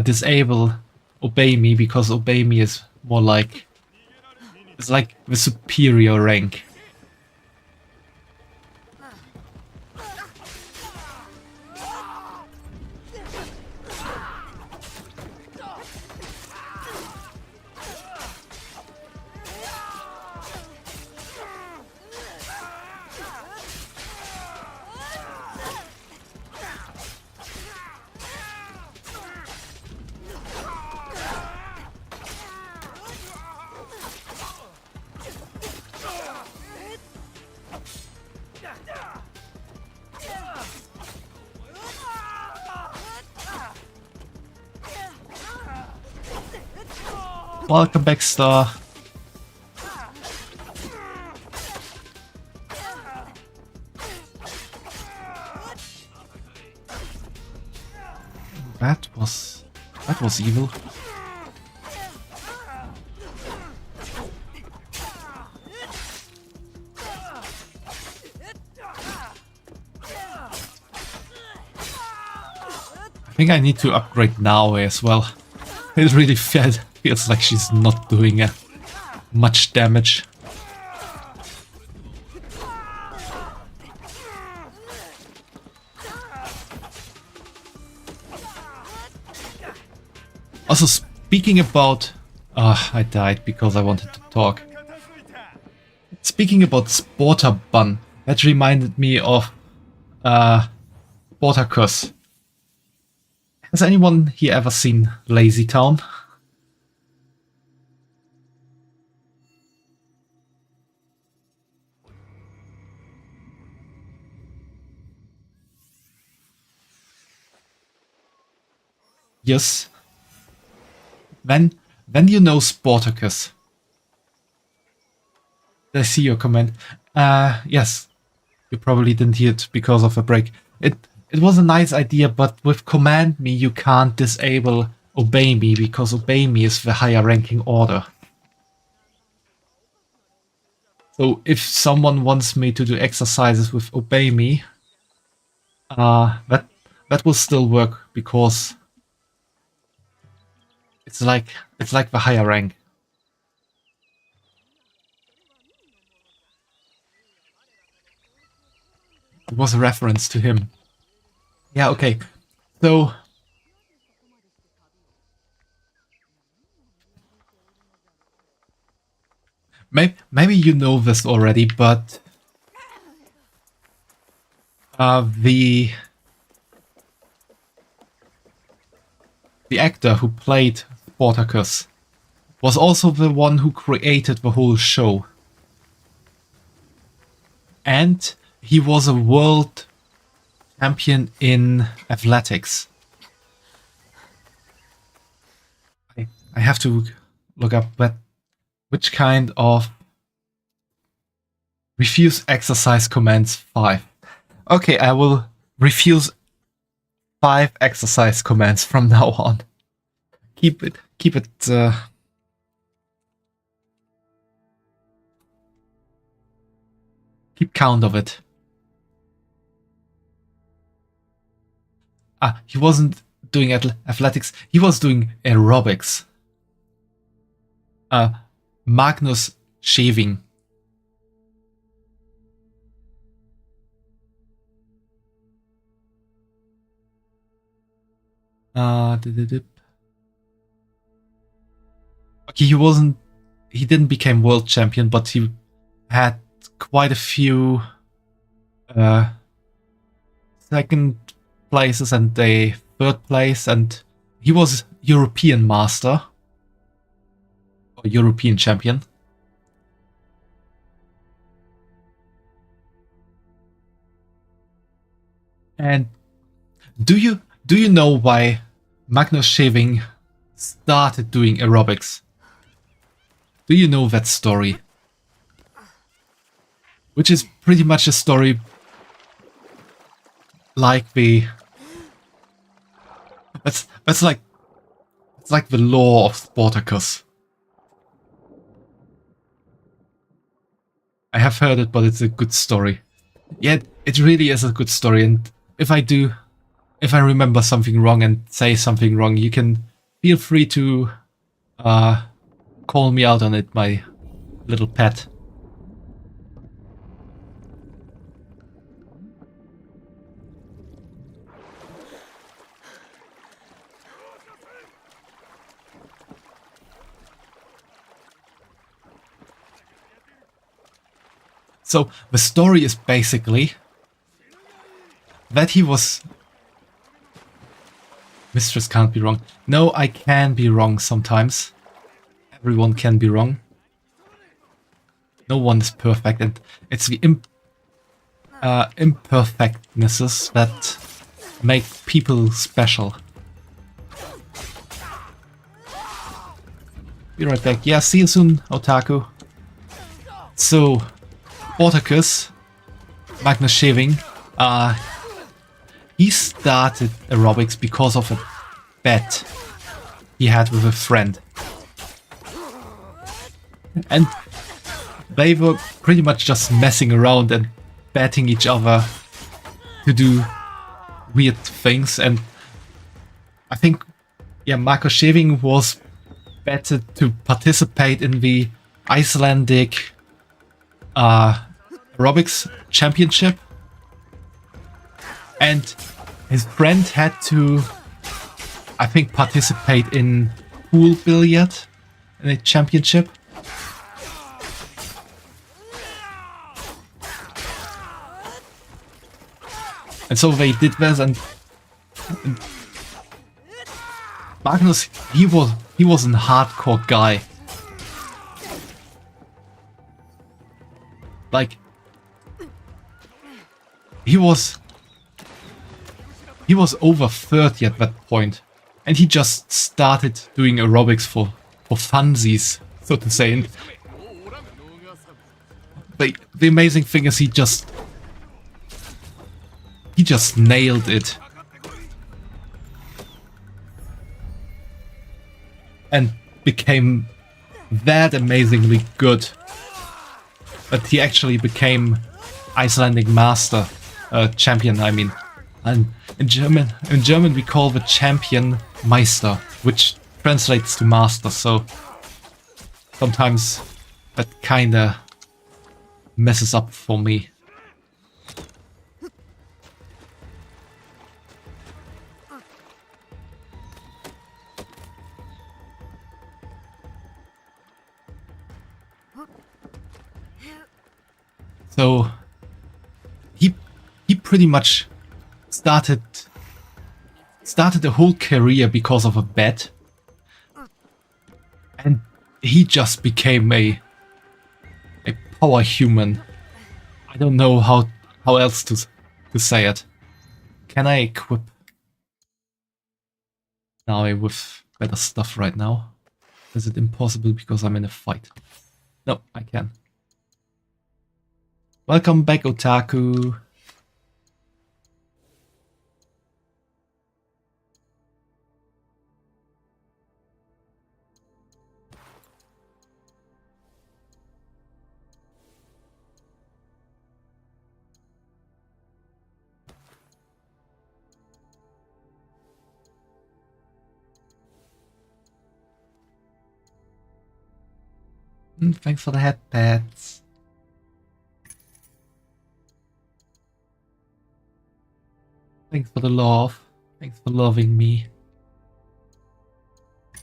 disable obey me, because obey me is more like, it's like the superior rank. Welcome back, Star. That was evil. I think I need to upgrade now as well. It really feels like she's not doing much damage. Also, speaking about... I died because I wanted to talk. Speaking about Sporterbun, that reminded me of Sportacus. Has anyone here ever seen Lazy Town? Yes. When you know Sportacus? I see your comment. Yes. You probably didn't hear it because of a break. It was a nice idea, but with command me you can't disable obey me because obey me is the higher ranking order. So if someone wants me to do exercises with obey me, that will still work because it's like the higher rank. It was a reference to him. Yeah, okay. So maybe you know this already, but the actor who played Sportacus was also the one who created the whole show. And he was a world champion in athletics. I have to look up which kind of refuse exercise commands 5. Okay, I will refuse 5 exercise commands from now on. Keep count of it. He wasn't doing athletics, he was doing aerobics. Magnus shaving. Okay, he didn't become world champion, but he had quite a few second places and a third place, and he was European master or European champion. And do you know why Magnus Shaving started doing aerobics? Do you know that story? Which is pretty much a story like the... It's like the lore of Sportacus. I have heard it, but it's a good story. Yeah, it really is a good story, and if I remember something wrong and say something wrong, you can feel free to call me out on it, my little pet. So the story is basically that he was... Mistress can't be wrong. No, I can be wrong sometimes. Everyone can be wrong. No one is perfect, and it's the imperfectnesses that make people special. Be right back. Yeah, see you soon, Otaku. So, Sportacus, Magnus Shaving, he started aerobics because of a bet he had with a friend. And they were pretty much just messing around and betting each other to do weird things. And I think, yeah, Magnus Shaving was betted to participate in the Icelandic aerobics championship, and his friend had to, I think, participate in pool billiard in a championship. And so they did this, and Magnus, he was a hardcore guy. Like, he was over 30 at that point, and he just started doing aerobics for funsies, so to say. And the amazing thing is he just nailed it. And became that amazingly good that he actually became Icelandic master, champion, I mean. And in German we call the champion Meister, which translates to master, so sometimes that kinda messes up for me. So he pretty much started a whole career because of a bet, and he just became a power human. I don't know how else to say it. Can I equip now with better stuff right now? Is it impossible because I'm in a fight? No, I can. Welcome back, Otaku. Thanks for the headpads. Thanks for the love. Thanks for loving me. I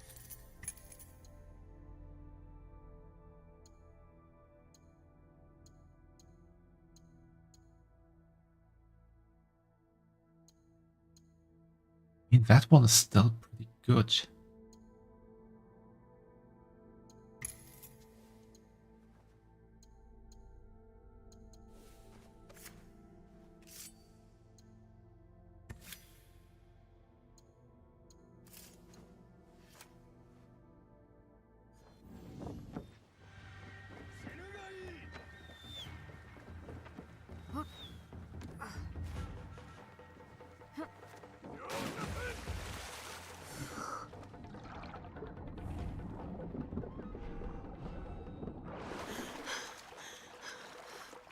mean, that one is still pretty good.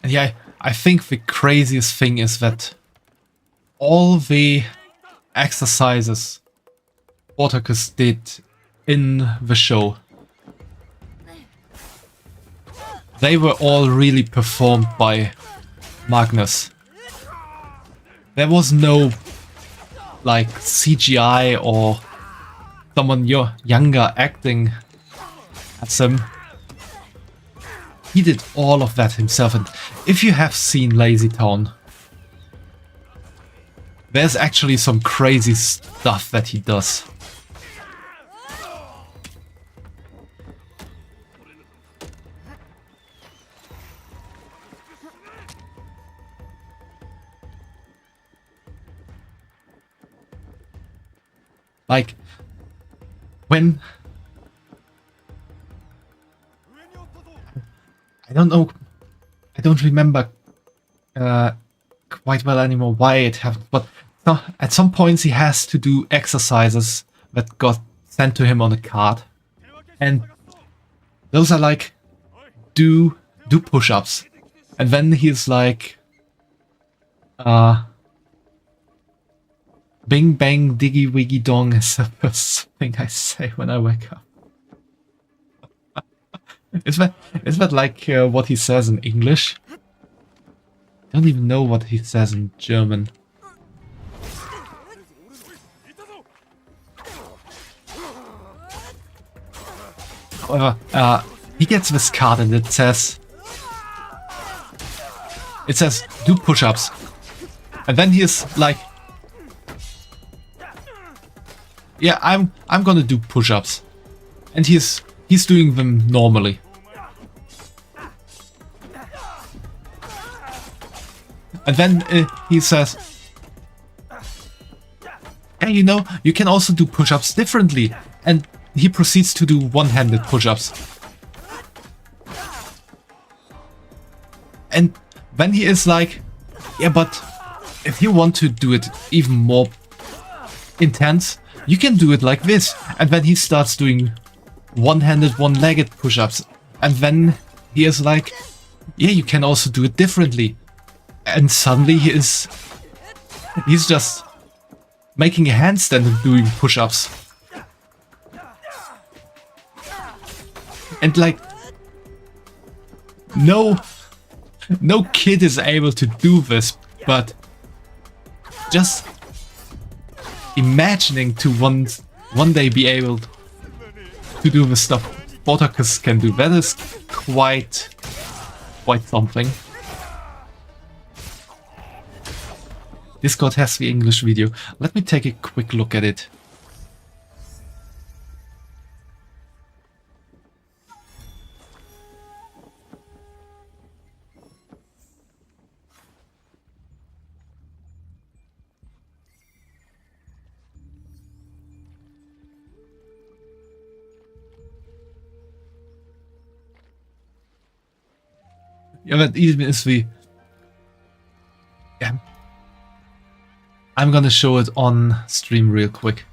And yeah, I think the craziest thing is that all the exercises Spartacus did in the show, they were all really performed by Magnus. There was no like CGI or someone younger acting as him. He did all of that himself, and if you have seen Lazy Town, there's actually some crazy stuff that he does. Like, when... I don't know, I don't remember quite well anymore why it happened, but no, at some points he has to do exercises that got sent to him on a card. And those are like, do push-ups. And then he's like, bing bang diggy wiggy dong is the first thing I say when I wake up. Is that like what he says in English? I don't even know what he says in German. However, he gets this card and it says do push-ups. And then he is like, yeah, I'm gonna do push-ups. And he's doing them normally. And then he says, hey, you know, you can also do push-ups differently. And he proceeds to do one-handed push-ups. And then he is like, yeah, but if you want to do it even more intense, you can do it like this. And then he starts doing one-handed, one-legged push-ups. And then he is like, yeah, you can also do it differently. And suddenly he's just making a handstand and doing push-ups. And like, no kid is able to do this, but just imagining to one day be able to do the stuff Spartacus can do, that is quite something. Discord has the English video. Let me take a quick look at it. Yeah, that even is the... Yeah. I'm gonna show it on stream real quick.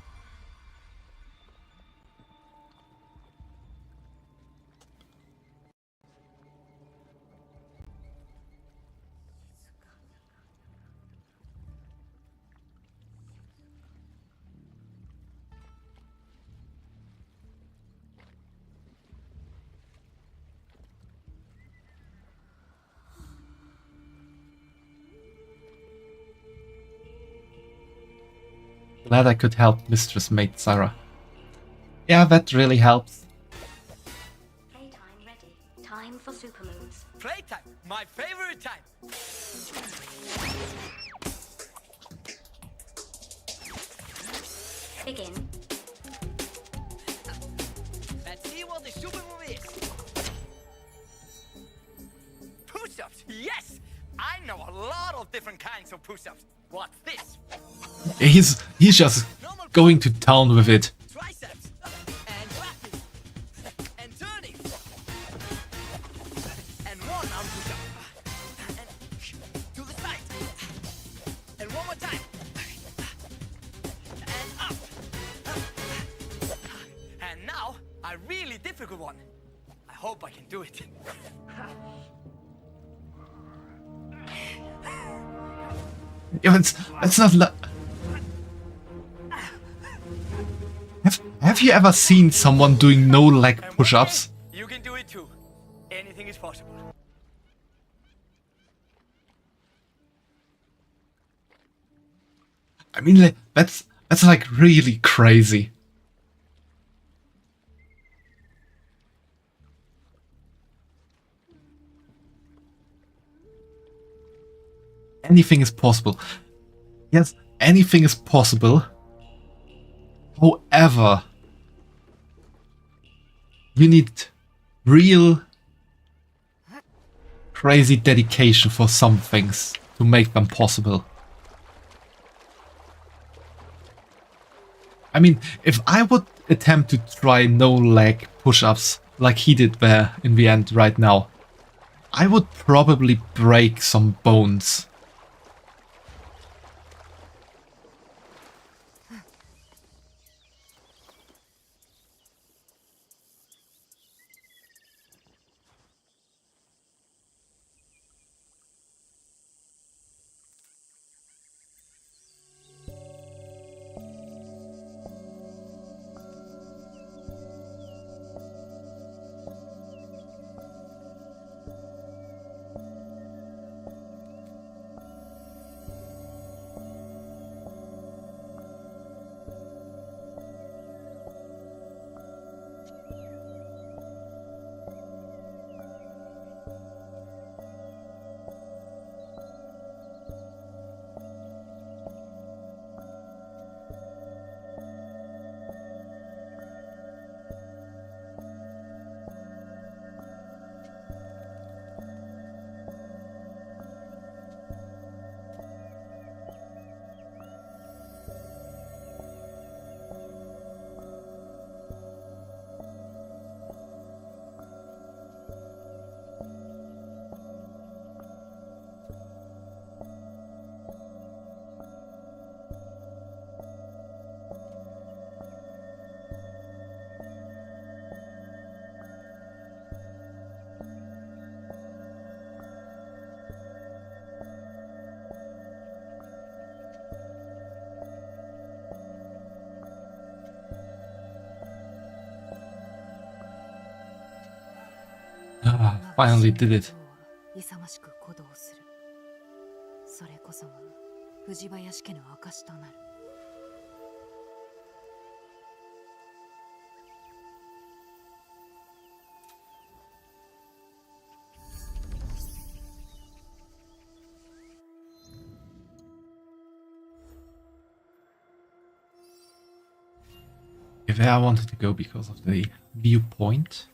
Glad I could help Mistress Maid Sarah. Yeah, that really helps. Playtime ready. Time for supermoons. Playtime, my favorite time. Begin. Let's see what the supermoon is. Push-ups, yes! I know a lot of different kinds of push-ups. What's this? He's just going to town with it. Triceps and clapping and turning and one arm push-up and to the side and one more time and up and now a really difficult one. I hope I can do it. Yeah, it's not like... Have you ever seen someone doing no leg And push-ups? one day, you can do it too. Anything is possible. I mean, like, that's like really crazy. Anything is possible. Yes, anything is possible. However, you need real crazy dedication for some things to make them possible. I mean, if I would attempt to try no leg push-ups like he did there in the end right now, I would probably break some bones. Finally did it. 勇ましく鼓動する。それこそが藤林家の証となる。If I wanted to go because of the viewpoint.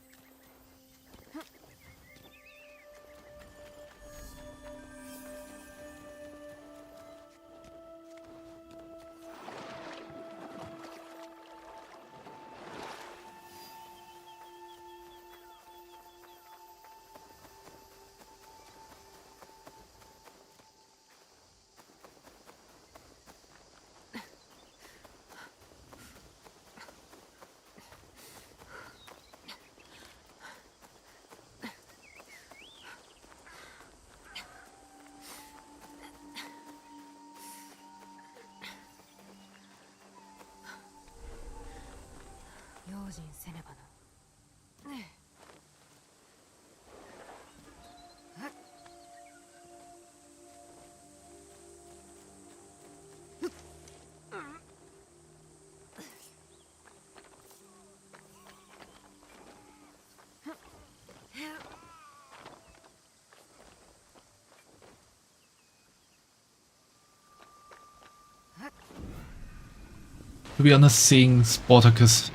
To be honest, seeing Sportacus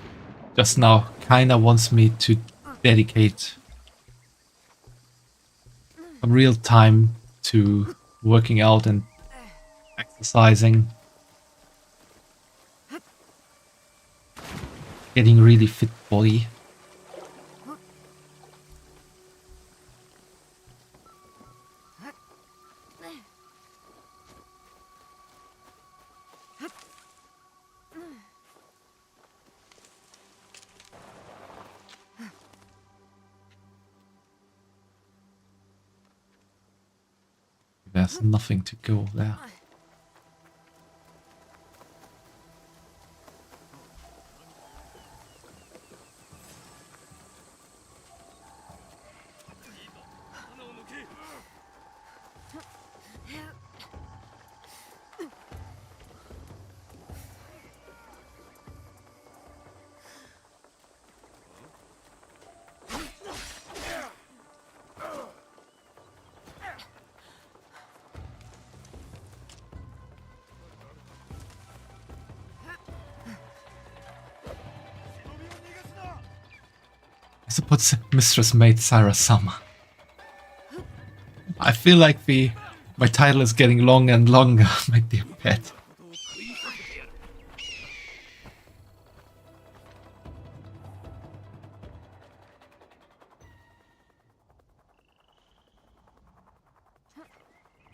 just now kinda wants me to dedicate some real time to working out and exercising. Getting really fit body. There's nothing to go there. I suppose Mistress Maid Sarah-sama. I feel like my title is getting longer and longer, my dear pet.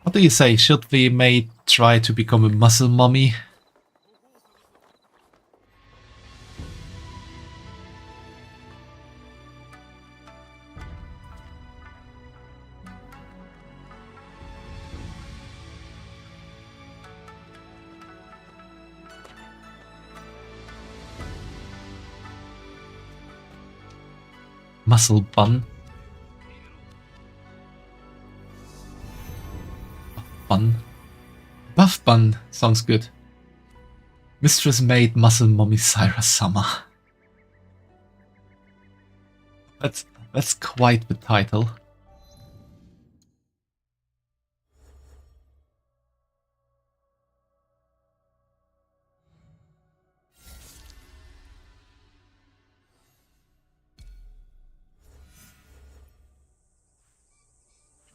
What do you say? Should the maid try to become a muscle mummy? Muscle bun. Bun. Buff bun sounds good. Mistress Maid Muscle Mummy Sarah-sama. That's quite the title.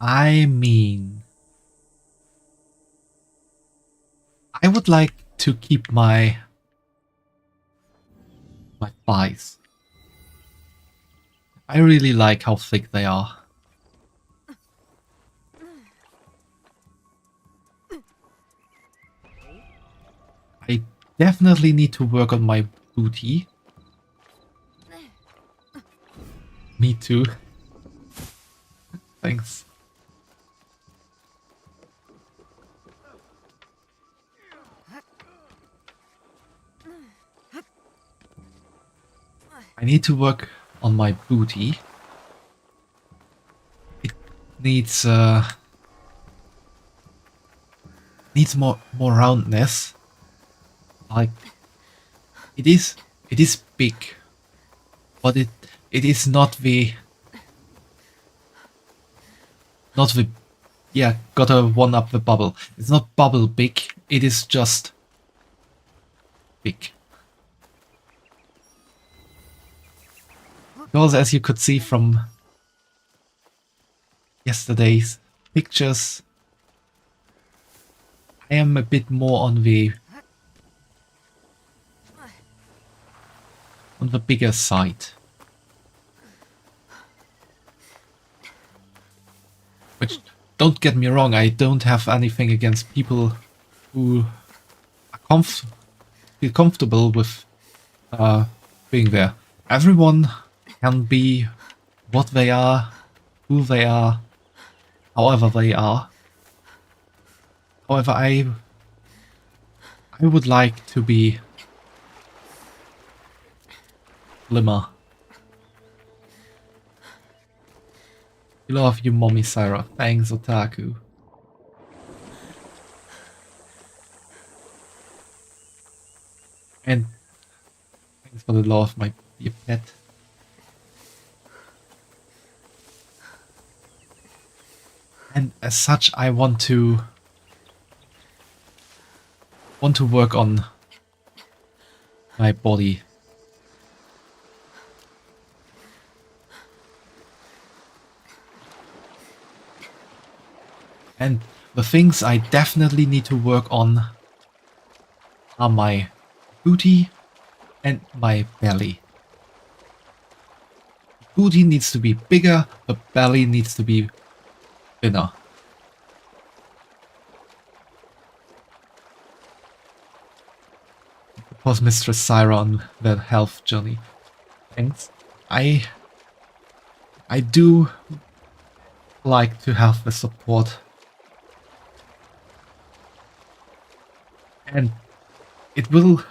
I mean, I would like to keep my thighs. I really like how thick they are. I definitely need to work on my booty. Me too. Thanks. I need to work on my booty. needs needs more roundness. Like it is big, but it is not the yeah, gotta one up the bubble. It's not bubble big, it is just big. Because as you could see from yesterday's pictures, I am a bit more on the bigger side. Which, don't get me wrong, I don't have anything against people who are feel comfortable with being there. Everyone can be what they are, who they are, however they are. However, I would like to be slimmer. Love you, Mommy Sarah. Thanks, Otaku. And thanks for the love, my dear pet. And as such, I want to work on my body. And the things I definitely need to work on are my booty and my belly. Booty needs to be bigger, the belly needs to be thinner. Was Mistress Syra on the health journey? Thanks. I do like to have the support. And it will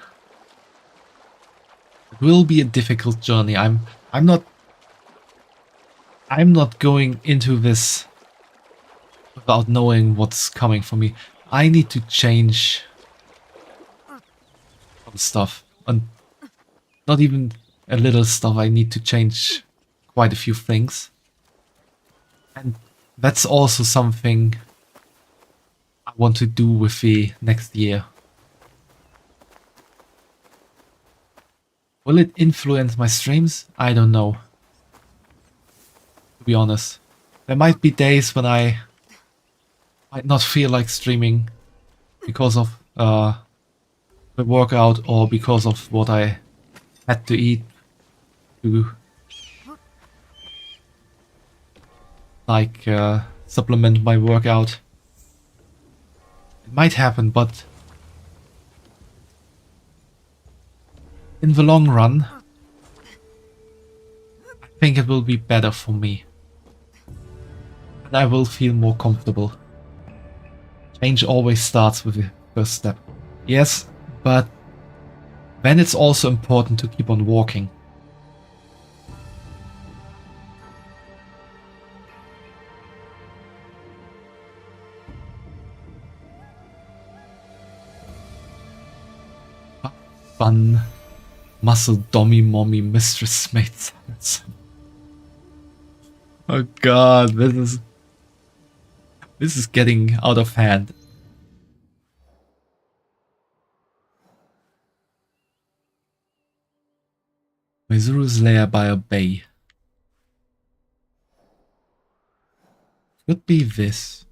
be a difficult journey. I'm not going into this without knowing what's coming for me. I need to change some stuff, and not even a little stuff. I need to change quite a few things, and that's also something I want to do with the next year. Will it influence my streams? I don't know. To be honest. There might be days when I might not feel like streaming because of the workout or because of what I had to eat to like supplement my workout. It might happen, but in the long run, I think it will be better for me. And I will feel more comfortable. Change always starts with the first step. Yes, but then it's also important to keep on walking. Fun. Muscle dummy mommy mistress maid. Oh god, this is getting out of hand. Mizuru's lair by a bay. Could be this.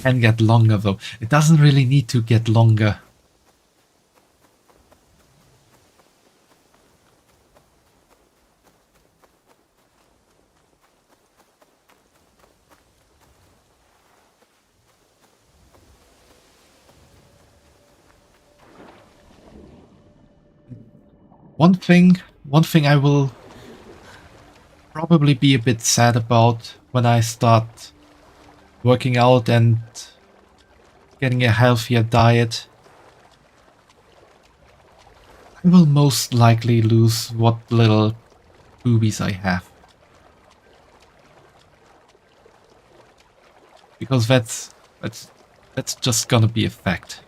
Can get longer though. It doesn't really need to get longer. One thing I will probably be a bit sad about when I start working out and getting a healthier diet. I will most likely lose what little boobies I have. Because that's just gonna be a fact.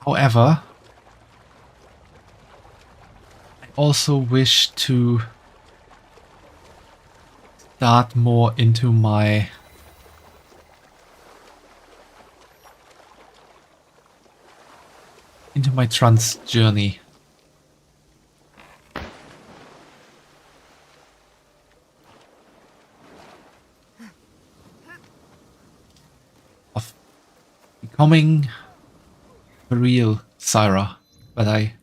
However, I also wish to start more into my trans journey. Of becoming the real Syra that I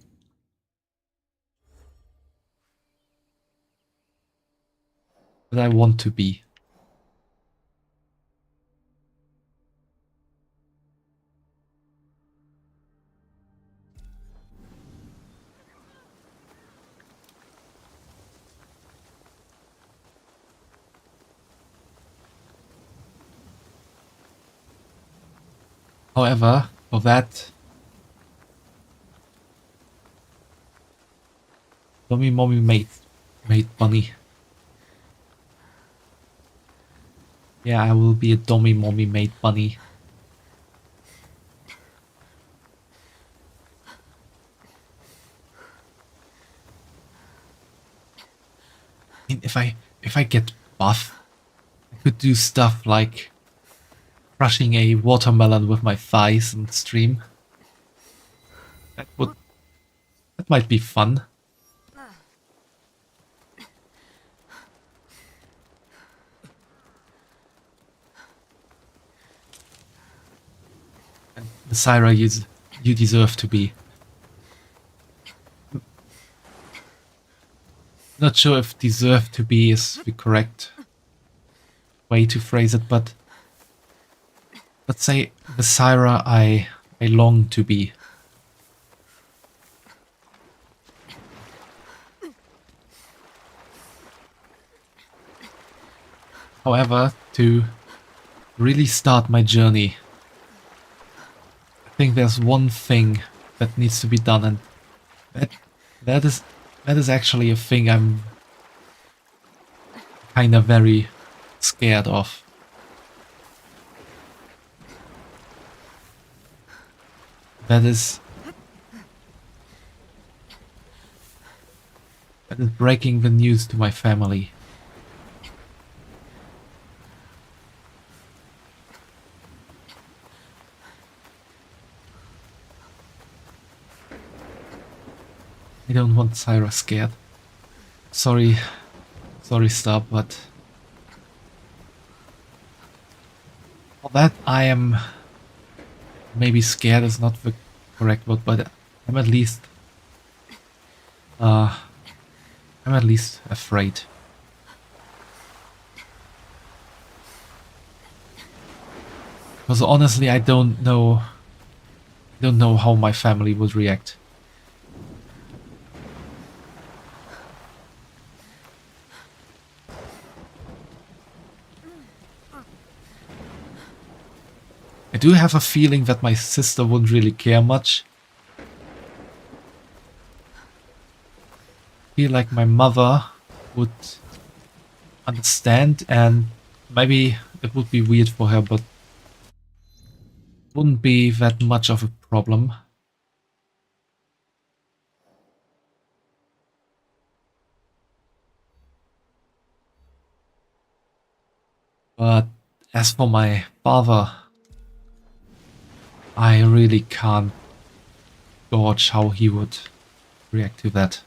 want to be. However, for that, Dummy Mommy Maid Bunny. Yeah, I will be a Dummy Mommy Maid Bunny. I mean, if I get buff, I could do stuff like crushing a watermelon with my thighs and stream. That might be fun. And Syra, you deserve to be. Not sure if deserve to be is the correct way to phrase it, but let's say the Syra I long to be. However, to really start my journey, I think there's one thing that needs to be done, and that is actually a thing I'm kinda very scared of. That is breaking the news to my family. I don't want Syra scared. Sorry, Star, but for that I am maybe scared is not the correct word, but I'm at least afraid. Because honestly, I don't know how my family would react. I do have a feeling that my sister wouldn't really care much. I feel like my mother would understand, and maybe it would be weird for her, but wouldn't be that much of a problem. But as for my father, I really can't gauge how he would react to that.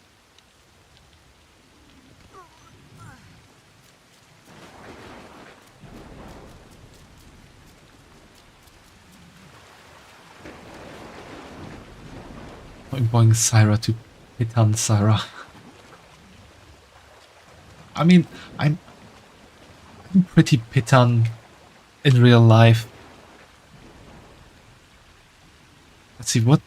Boing boing Syra to Pitan Syra. I mean, I'm pretty Pitan in real life. Let's see, what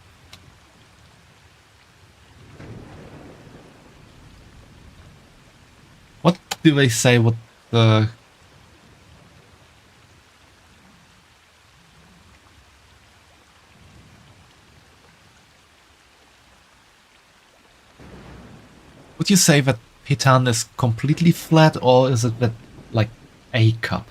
do they say what the Would you say that Pitan is completely flat, or is it that, like, a cup?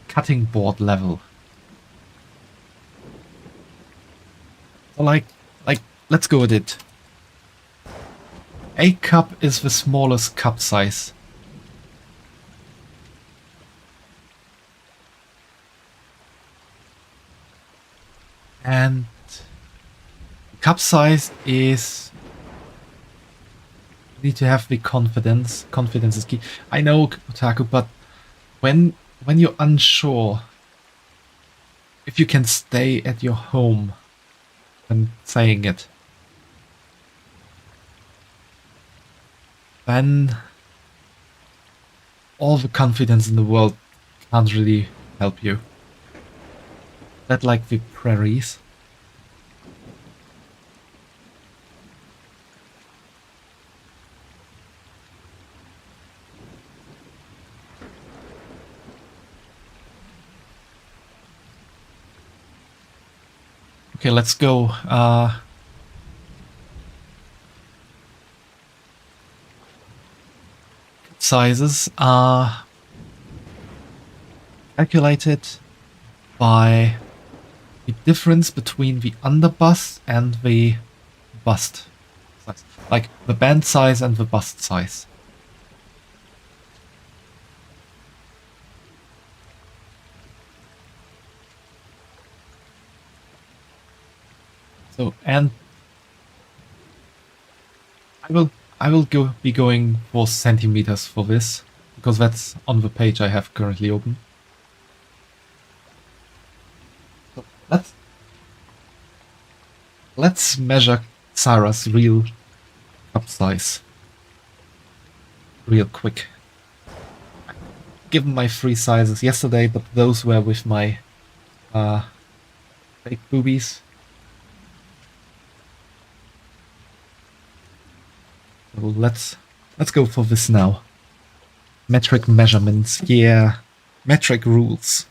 Cutting board level. So like, let's go with it. A cup is the smallest cup size. And cup size is... You need to have the confidence. Confidence is key. I know, Otaku, but when you're unsure if you can stay at your home when saying it, then all the confidence in the world can't really help you. That like the prairies. Okay, let's go. Sizes are calculated by the difference between the underbust and the bust size. Like the band size and the bust size. So, and I will be going for centimeters for this, because that's on the page I have currently open. So let's measure Sarah's real cup size real quick. I've given my 3 sizes yesterday, but those were with my fake boobies. So let's go for this now. Metric measurements, yeah. Metric rules.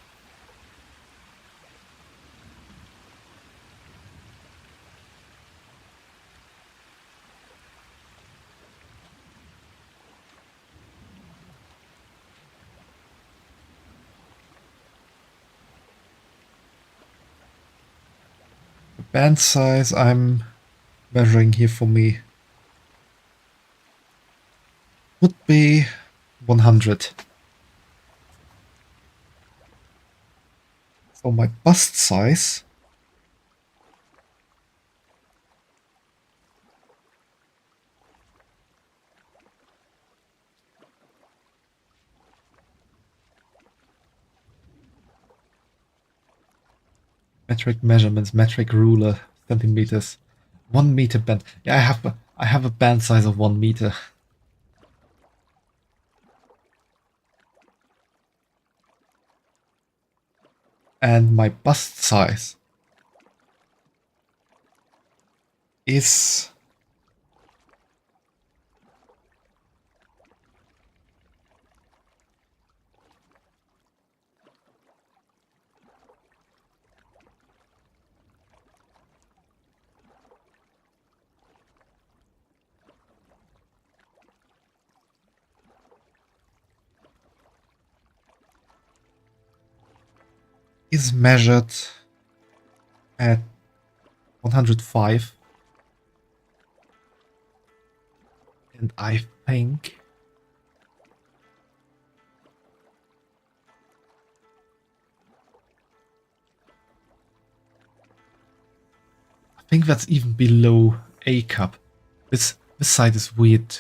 The band size I'm measuring here for me would be 100. So my bust size metric measurements, metric ruler, centimeters, 1 meter band. Yeah, I have a band size of 1 meter. And my bust size is measured at 105, and I think that's even below A cup. This side is weird.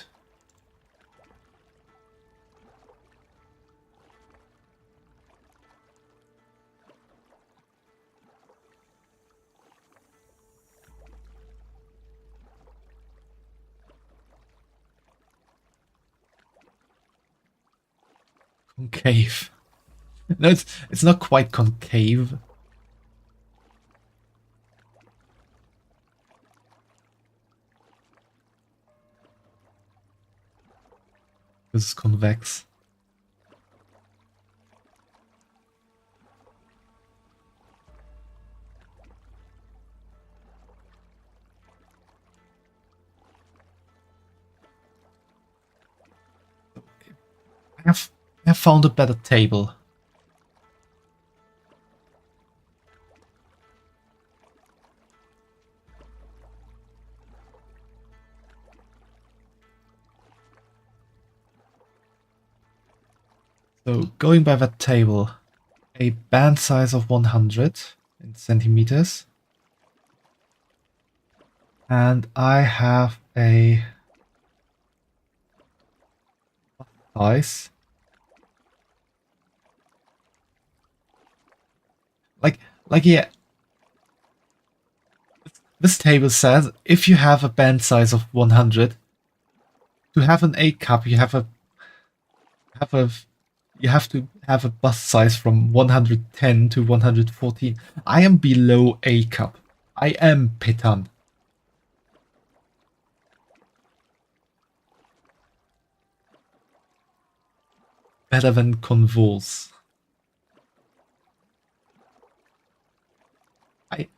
Concave. No, it's not quite concave. This is convex. I have found a better table. So going by that table, a band size of 100 in centimeters. And I have a size. Like yeah. This table says if you have a band size of 100, to have an A cup, you have to have a bust size from 110 to 114. I am below A cup. I am Pitan. Better than convulse. I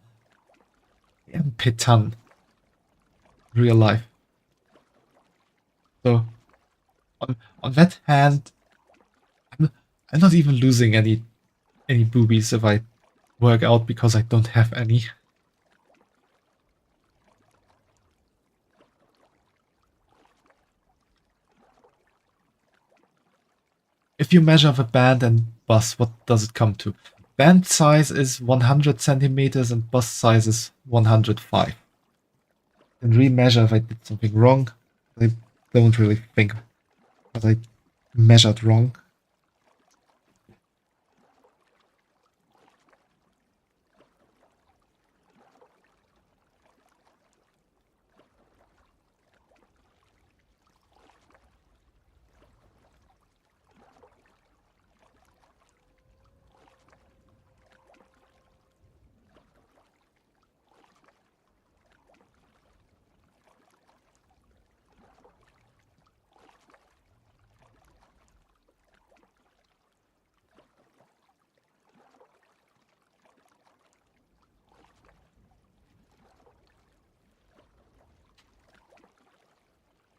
am Pitan. Real life. So on that hand, I'm not even losing any boobies if I work out because I don't have any. If you measure the band and bust, what does it come to? Band size is 100 centimeters and bust size is 105. And remeasure if I did something wrong. I don't really think that I measured wrong.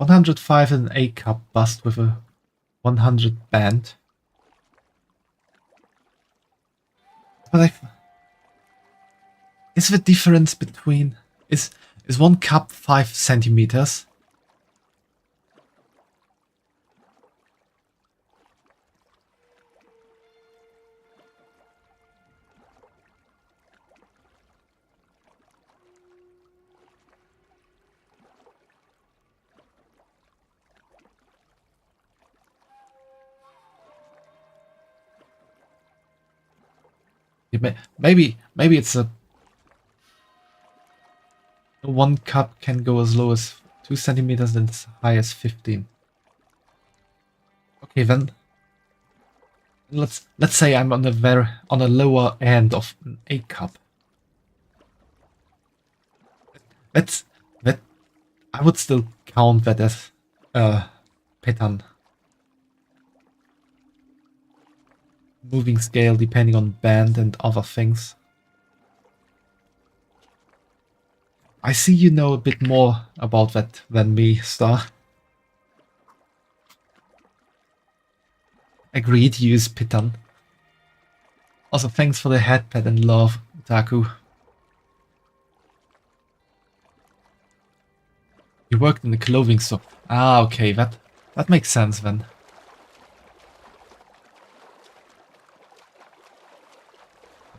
$105 is an A cup bust with a 100 band. But is the difference between is one cup 5 centimeters? Maybe it's a one cup can go as low as 2 centimeters and as high as 15. Okay, then let's say I'm on a lower end of an A cup. That I would still count that as Pitan. Moving scale depending on band and other things. I see you know a bit more about that than me, Star. Agreed, use Pitan. Also, thanks for the headpad and love, Taku. You worked in the clothing store. Ah, okay, that makes sense then.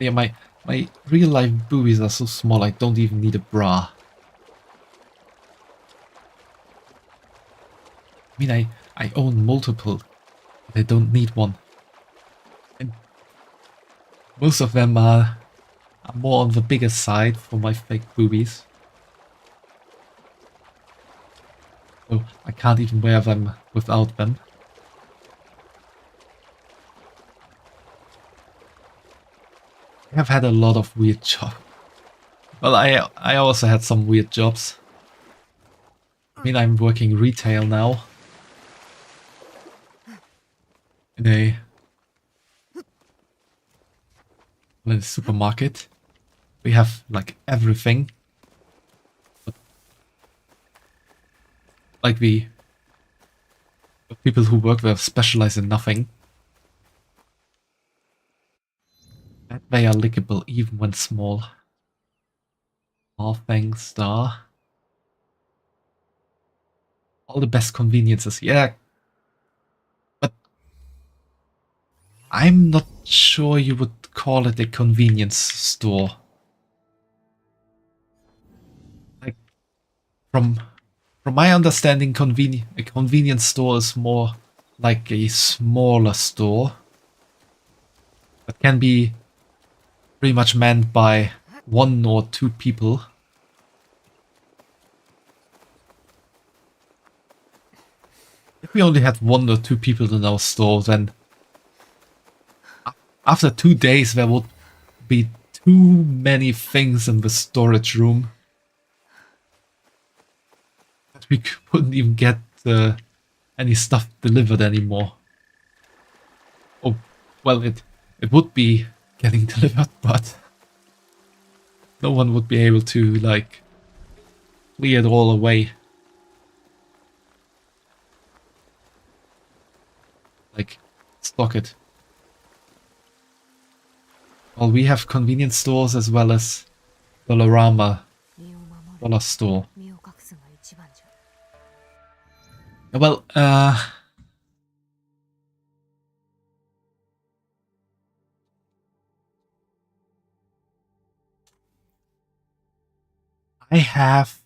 Yeah, my real life boobies are so small I don't even need a bra. I mean, I own multiple, but I don't need one. And most of them are more on the bigger side for my fake boobies. So I can't even wear them without them. I have had a lot of weird jobs. Well, I also had some weird jobs. I mean, I'm working retail now. In a supermarket. We have like everything. But, like the people who work there specialize in nothing. And they are lickable even when small. All things star. All the best conveniences, yeah. But I'm not sure you would call it a convenience store. Like, from my understanding, a convenience store is more like a smaller store that can be pretty much manned by 1 or 2 people. If we only had 1 or 2 people in our store, then after 2 days there would be too many things in the storage room that we couldn't even get any stuff delivered anymore. Oh, well, it would be getting delivered, but no one would be able to, like, clear it all away. Like, stock it. Well, we have convenience stores as well as Dollarama dollar store. Well, I have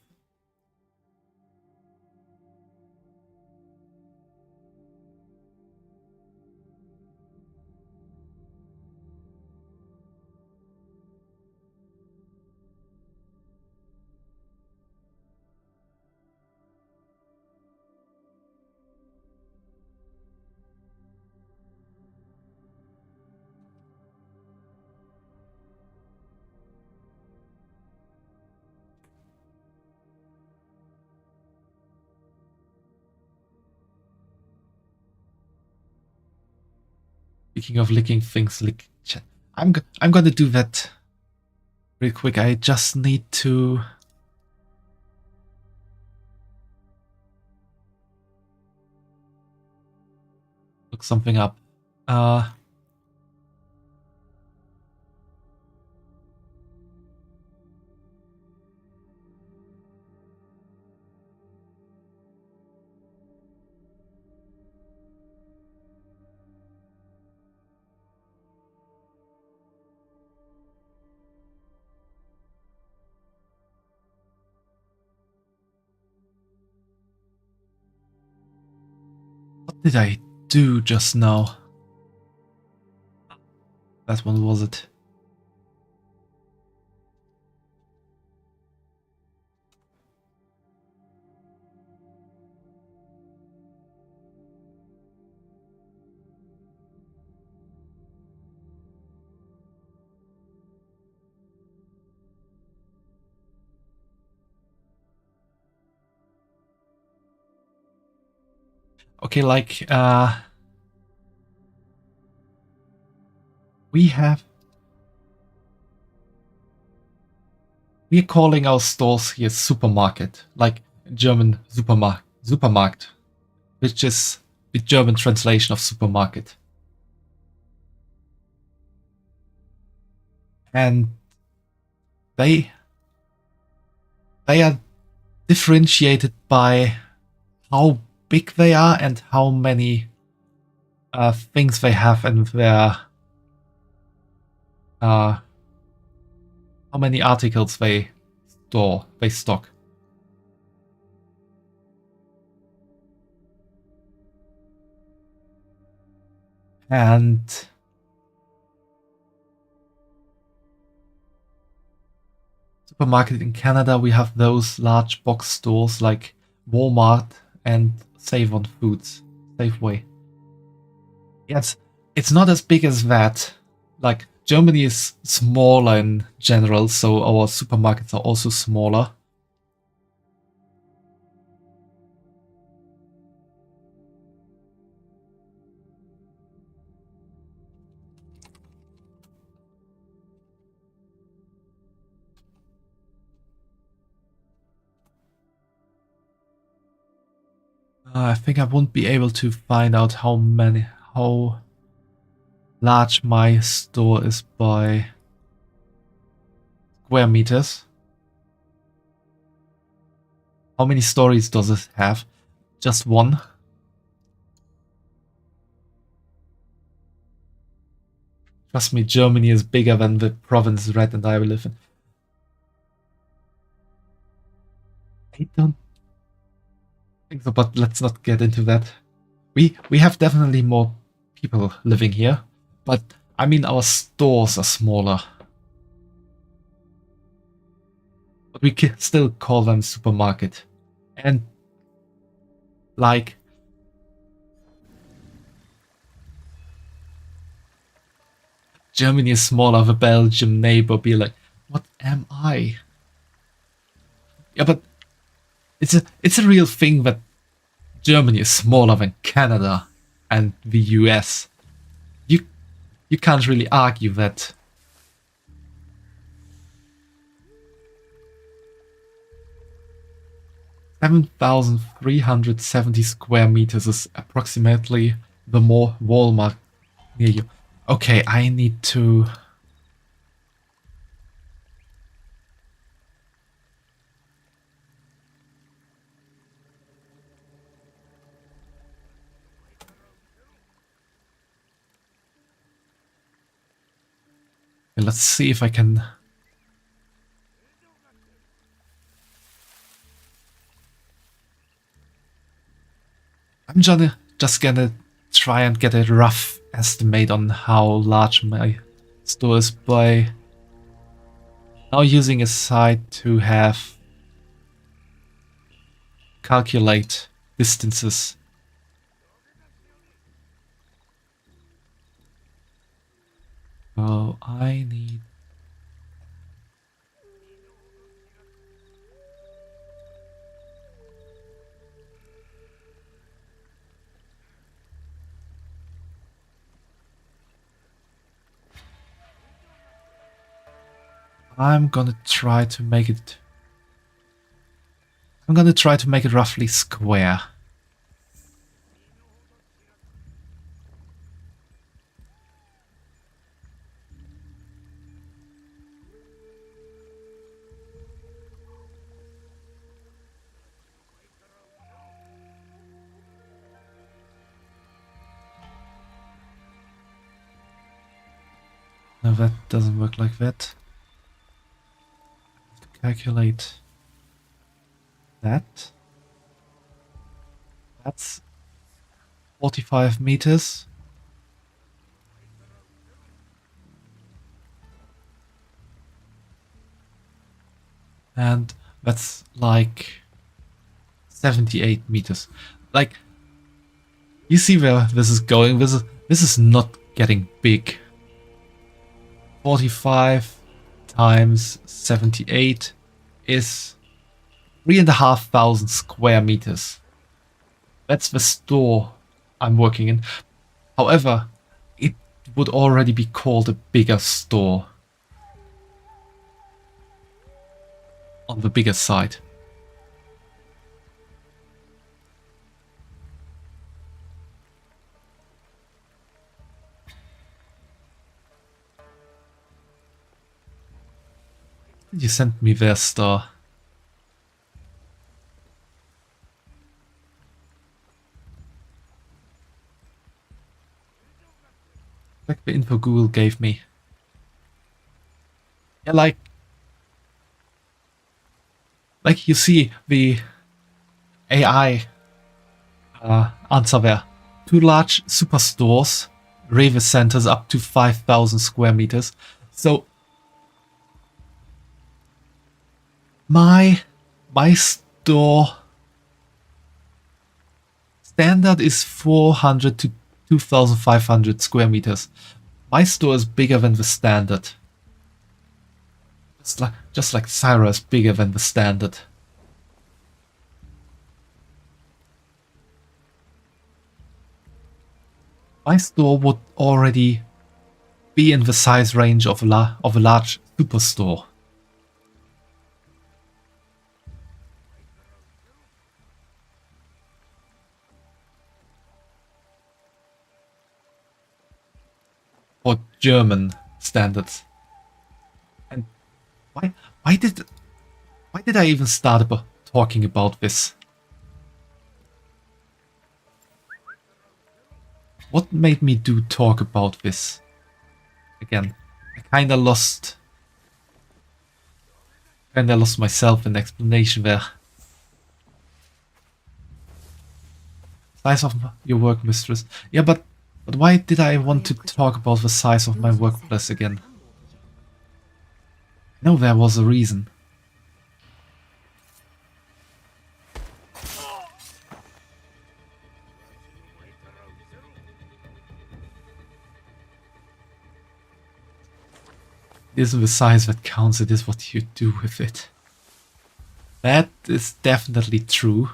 speaking of licking things, I'm gonna do that real quick. I just need to look something up. What did I do just now? That one was it. Okay, like, we're calling our stores here supermarket, like German Supermarkt, which is the German translation of supermarket. And they are differentiated by how big they are and how many things they have in their how many articles they stock. And supermarket in Canada, we have those large box stores like Walmart and Save on Foods, Safeway. Yes, it's not as big as that. Like Germany is smaller in general, so our supermarkets are also smaller. I think I won't be able to find out how large my store is by square meters. How many stories does it have? Just one? Trust me, Germany is bigger than the province Red and I live in. I don't think so, but let's not get into that. We have definitely more people living here, but I mean our stores are smaller. But we can still call them supermarket. And like Germany is smaller, the Belgium neighbor be like, what am I? Yeah, but it's a real thing that Germany is smaller than Canada and the US. You can't really argue that. $7,370 square meters is approximately the more Walmart near you. Okay, I need to... Let's see if I can... I'm just gonna try and get a rough estimate on how large my store is by now using a site to have calculate distances. Oh, I need... I'm gonna try to make it roughly square. No, that doesn't work like that. Calculate that. That's 45 meters. And that's like 78 meters. Like, you see where this is going. This is not getting big. 45 times 78 is 3,500 square meters. That's the store I'm working in. However, it would already be called a bigger store on the bigger side. You sent me their star. Like the info Google gave me. Yeah, like you see the AI answer there. 2 large superstores, Rewe centers up to 5,000 square meters. So my store standard is 400 to 2,500 square meters. My store is bigger than the standard. Just like Syra is bigger than the standard. My store would already be in the size range of a large superstore. For German standards. And why did I even start talking about this? What made me talk about this? Again, I kinda lost myself in explanation there. Size of your work, mistress. Yeah, but why did I want to talk about the size of my workplace again? No, there was a reason. It isn't the size that counts, it is what you do with it. That is definitely true.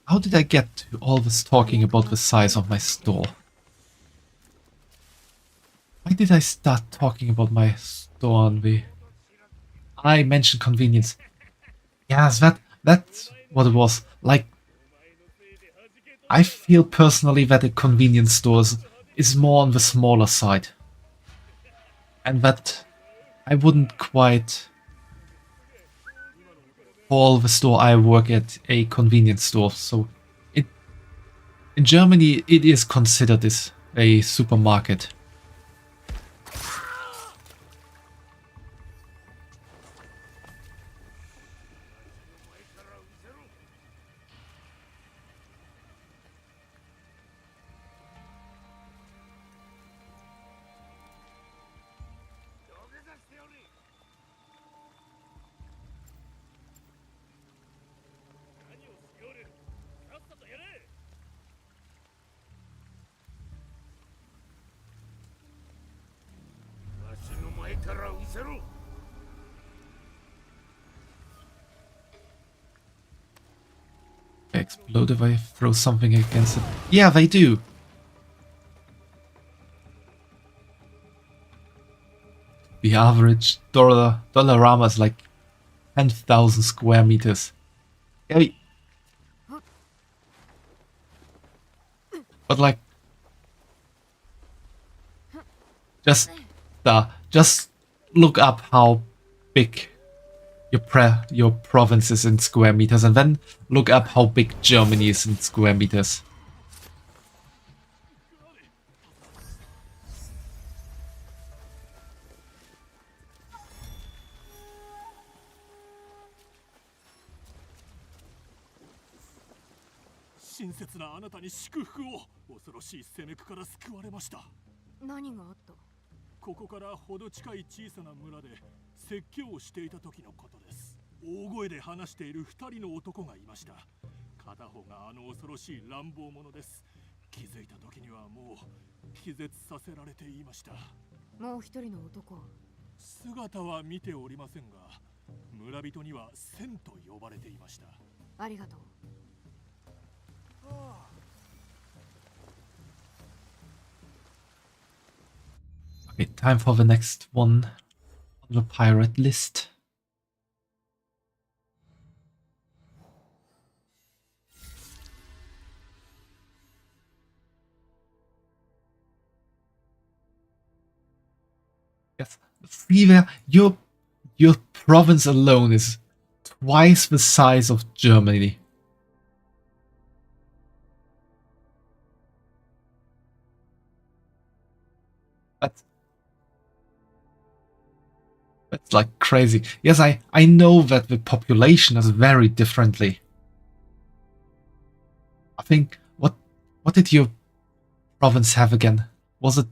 How did I get to all this talking about the size of my store? Why did I start talking about my store on the... I mentioned convenience. Yes, that's what it was. Like, I feel personally that a convenience store is more on the smaller side. And that I wouldn't quite call the store I work at a convenience store. So in Germany it is considered as a supermarket. They explode if I throw something against it. Yeah, they do. The average Dollarama is like 10,000 square meters. Yeah, but like, just look up how big your province is in square meters, and then look up how big Germany is in square meters. Okay, time for the next one on the pirate list. Yes, see there, your province alone is twice the size of Germany. That's like crazy. Yes, I know that the population is very differently. I think what did your province have again? Was it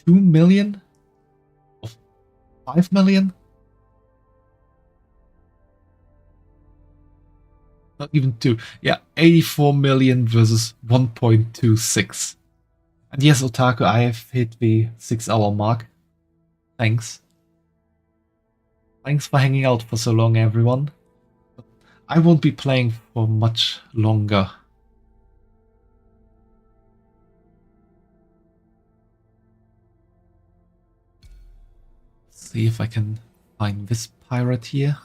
2 million? Or 5 million? Not even 2. Yeah, 84 million versus 1.26. And yes, Otaku, I have hit the 6-hour mark. Thanks. Thanks for hanging out for so long, everyone. I won't be playing for much longer. See if I can find this pirate here.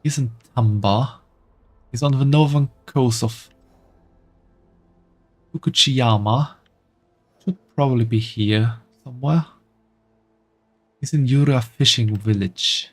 He's in Tamba. He's on the northern coast of Fukuchiyama. Should probably be here somewhere. He's in Yura Fishing Village.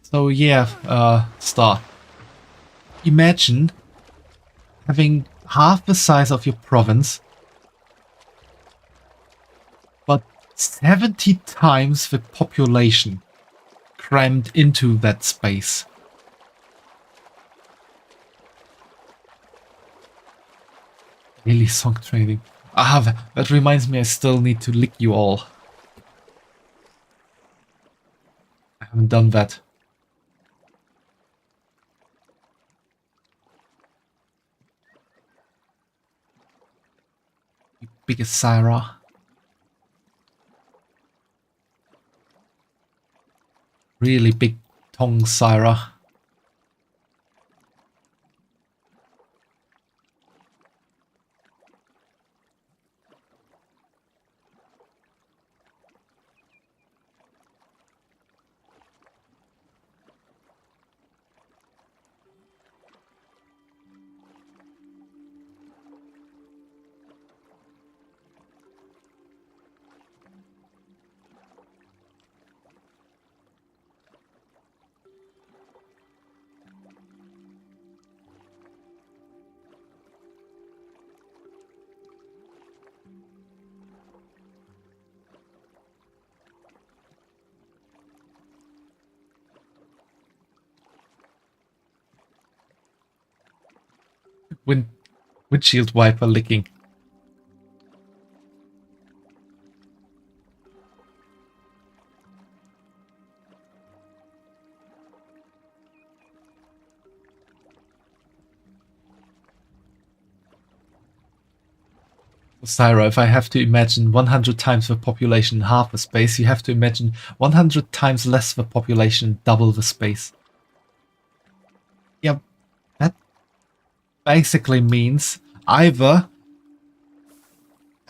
So yeah, Star. Imagine having half the size of your province, but 70 times the population crammed into that space. Really song training. Ah, that reminds me I still need to lick you all. I haven't done that. You biggest Syra. Really big tongue Syra. Windshield wiper licking. Syra, if I have to imagine 100 times the population in half the space, you have to imagine 100 times less the population, double the space. Yeah, that basically means either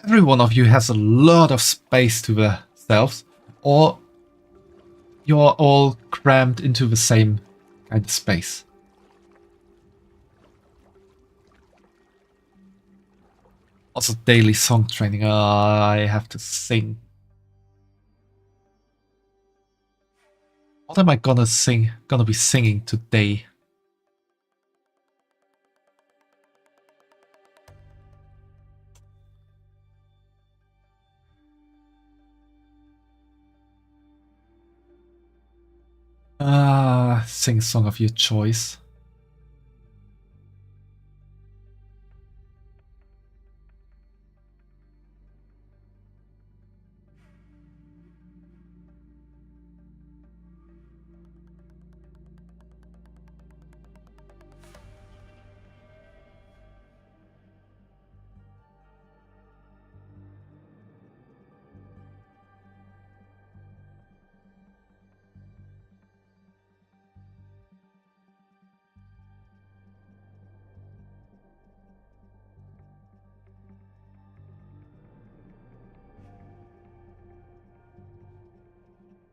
every one of you has a lot of space to themselves, or you're all crammed into the same kind of space. Also, daily song training. I have to sing. What am I gonna sing? Gonna be singing today? Sing a song of your choice.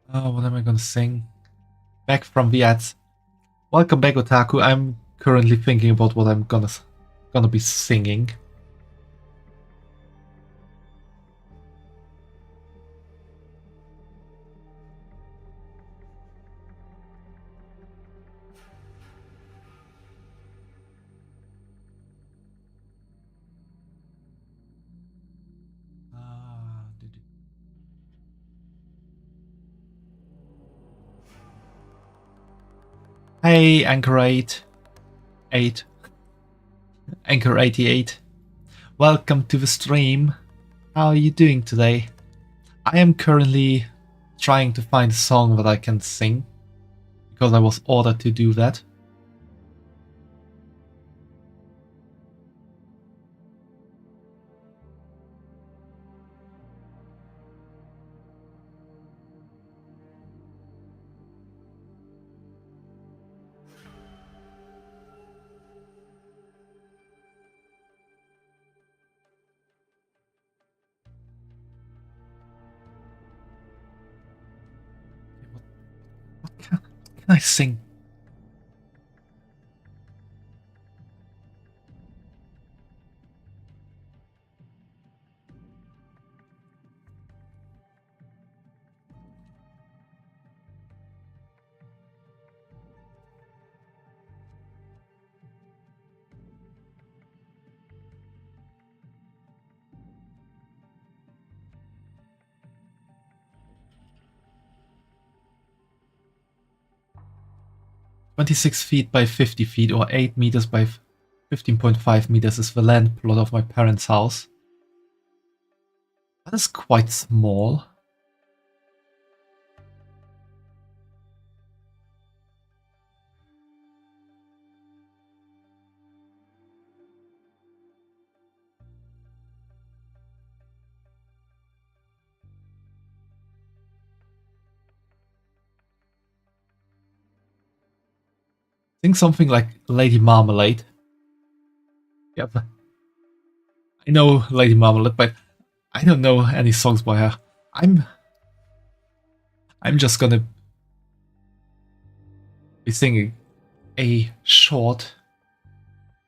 What am I gonna sing? back from the ads. Welcome back, Otaku. I'm currently thinking about what I'm gonna be singing. Hey, Anchor 8. Anchor 88. Welcome to the stream. How are you doing today? I am currently trying to find a song that I can sing, because I was ordered to do that. What can I sing? "26 feet by 50 feet or 8 meters by 15.5 meters is the land plot of my parents' house." That is quite small. Sing something like Lady Marmalade. Yep. I know Lady Marmalade, but I don't know any songs by her. I'm just gonna be singing a short,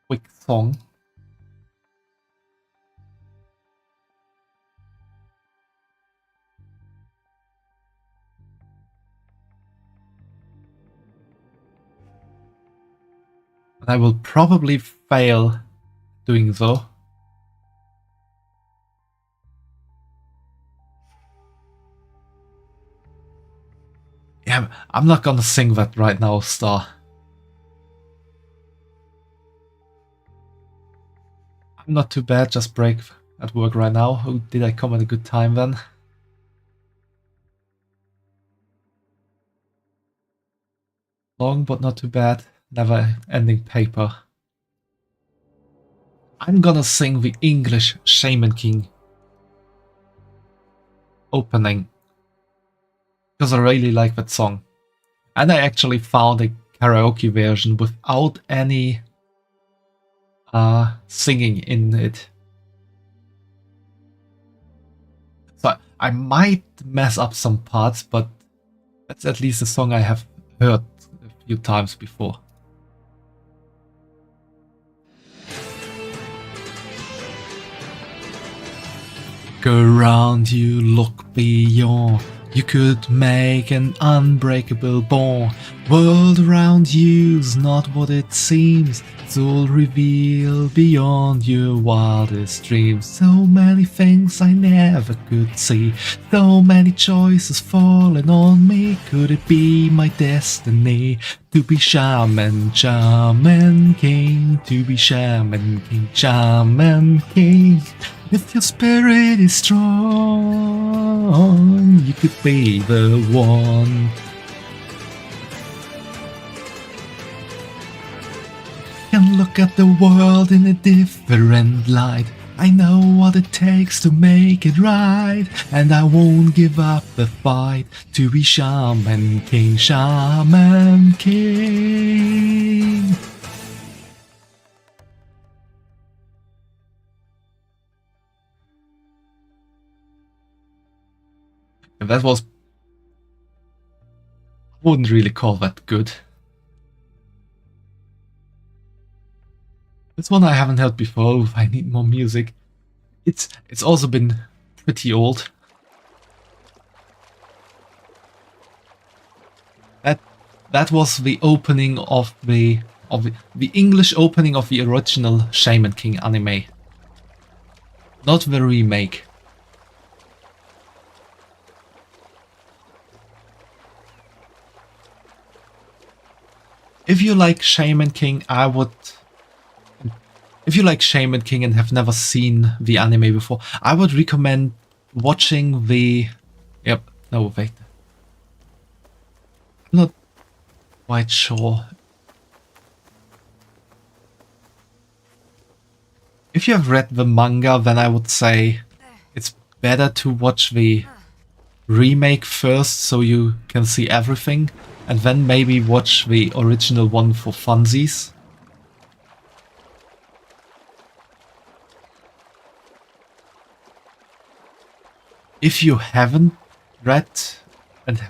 quick song. And I will probably fail doing so. Yeah, I'm not gonna sing that right now, Star. I'm not too bad, just break at work right now. Oh, did I come at a good time then? Long but not too bad. Never ending paper. I'm gonna sing the English Shaman King opening, because I really like that song. And I actually found a karaoke version without any singing in it. So I might mess up some parts, but that's at least a song I have heard a few times before. Go around you, look beyond. You could make an unbreakable bond. World around you's not what it seems. It's all revealed beyond your wildest dreams. So many things I never could see. So many choices falling on me. Could it be my destiny to be shaman, shaman king? To be shaman king, shaman king. If your spirit is strong, you could be the one. Can look at the world in a different light. I know what it takes to make it right, and I won't give up the fight to be shaman king, shaman king. That was Wouldn't really call that good. This one I haven't heard before. I need more music. It's also been pretty old. That was the opening of the English opening of the original Shaman King anime. Not the remake. If you like Shaman King, if you like Shaman King and have never seen the anime before, I would recommend watching the... Yep, no, wait. I'm not quite sure. If you have read the manga, then I would say it's better to watch the remake first so you can see everything, and then maybe watch the original one for funsies. If you haven't read and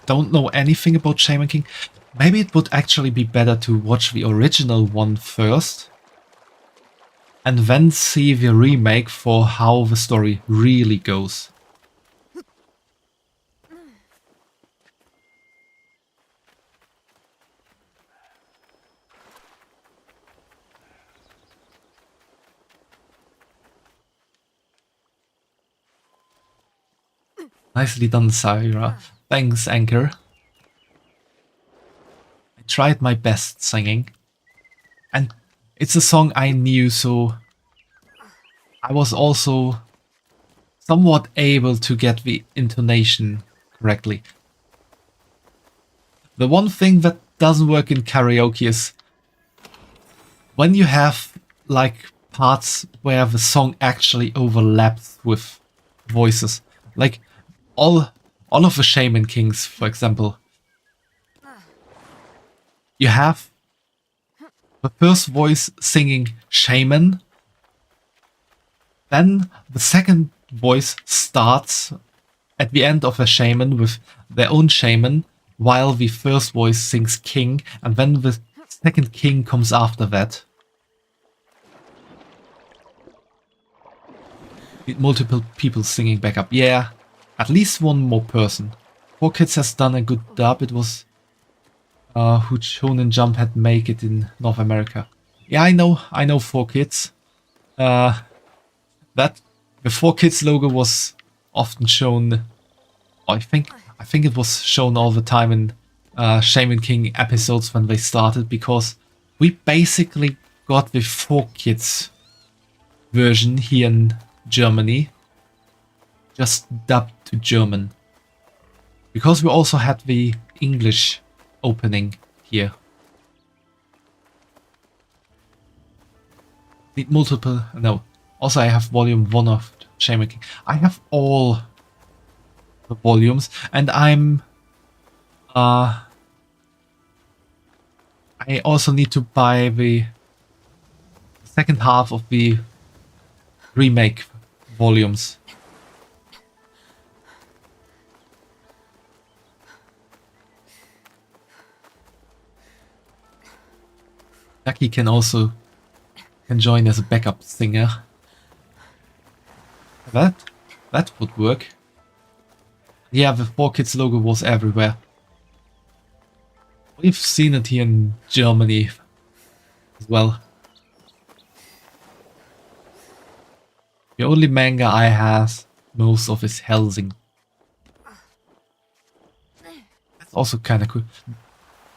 don't know anything about Shaman King, maybe it would actually be better to watch the original one first and then see the remake for how the story really goes. Nicely done, Saira. Thanks, Anchor. I tried my best singing. And it's a song I knew, so I was also somewhat able to get the intonation correctly. The one thing that doesn't work in karaoke is when you have like parts where the song actually overlaps with voices. Like all of the Shaman Kings, for example. You have the first voice singing Shaman, then the second voice starts at the end of a Shaman with their own Shaman, while the first voice sings King, and then the second King comes after that. With multiple people singing back up. Yeah, at least one more person. 4Kids has done a good dub. It was who Shonen Jump had make it in North America. Yeah, I know 4Kids. That the 4Kids logo was often shown. I think it was shown all the time in Shaman King episodes when they started, because we basically got the 4Kids version here in Germany, just dubbed to German, because we also had the English opening here. Need multiple... No. Also, I have volume 1 of Shaman King. I have all the volumes, and I also need to buy the second half of the remake volumes. Jackie can join as a backup singer. That would work. Yeah, the 4Kids logo was everywhere. We've seen it here in Germany as well. The only manga I have most of is Helsing. That's also kind of cool.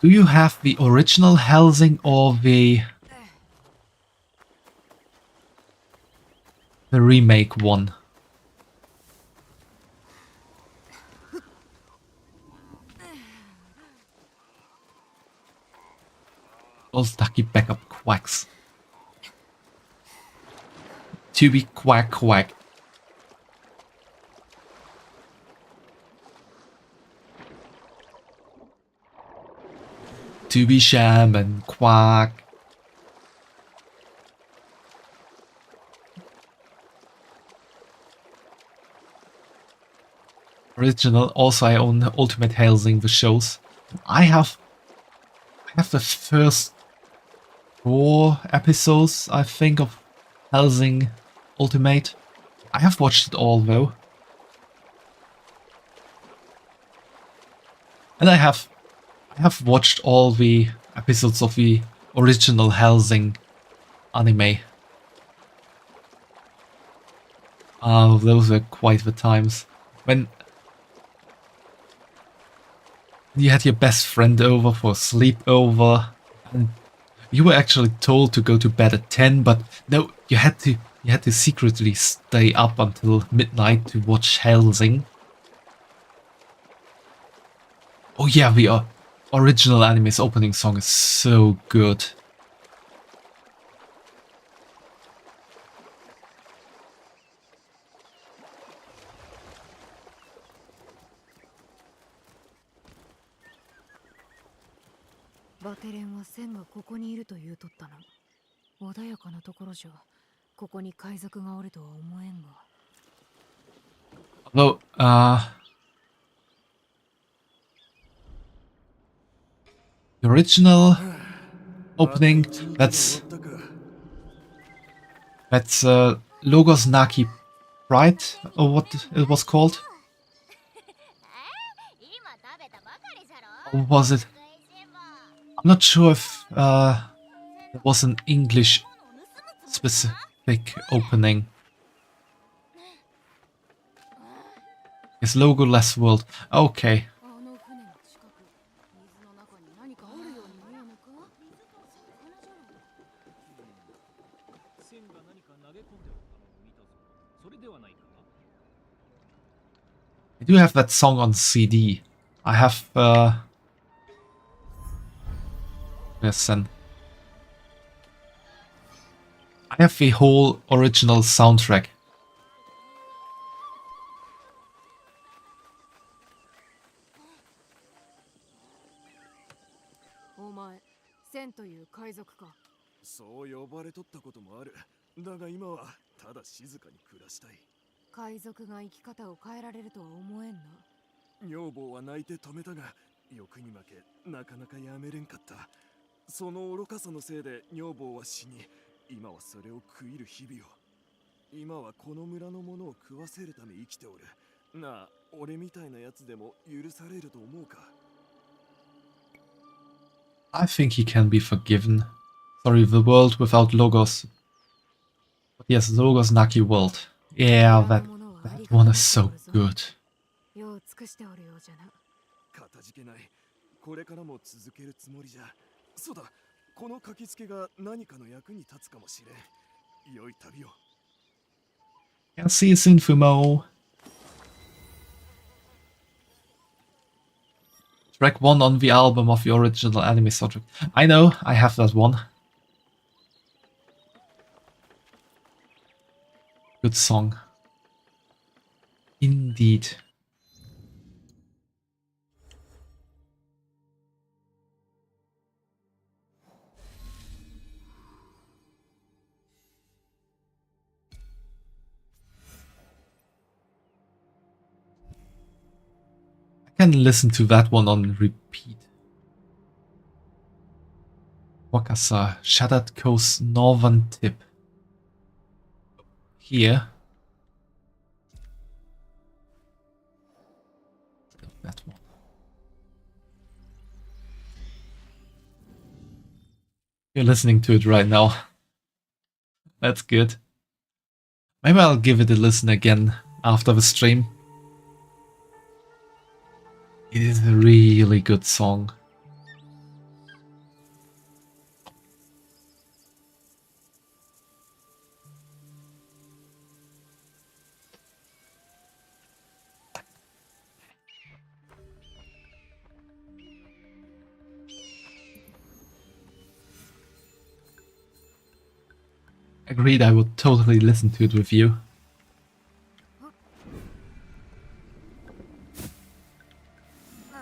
Do you have the original Helsing or the remake one? Those ducky backup quacks. To be quack quack. To be shaman quack. Original. Also, I own Ultimate Helsing, the shows. I have the first 4 episodes, I think, of Hellsing Ultimate. I have watched it all though. And I have watched all the episodes of the original Hellsing anime. Those were quite the times. When you had your best friend over for a sleepover, and you were actually told to go to bed at 10, but no, you had to secretly stay up until midnight to watch Hellsing. Oh yeah, the original anime's opening song is so good. Although, the original opening, that's Logos Naki Pride, or what it was called. Or was it? I'm not sure if there was an English specific opening. It's Logoless World. Okay. I do have that song on CD. I have listen. I have the whole original soundtrack. I think he can be forgiven. Sorry, the world without Logos. But yes, Logos Naki World. Yeah, that one is so good. Yeah, see you soon, Fumo. Track 1 on the album of the original anime soundtrack. I know, I have that one. Good song. Indeed. I can listen to that one on repeat. Wakasa, Shattered Coast Northern Tip. Here. That one. You're listening to it right now. That's good. Maybe I'll give it a listen again after the stream. It is a really good song. Agreed, I would totally listen to it with you.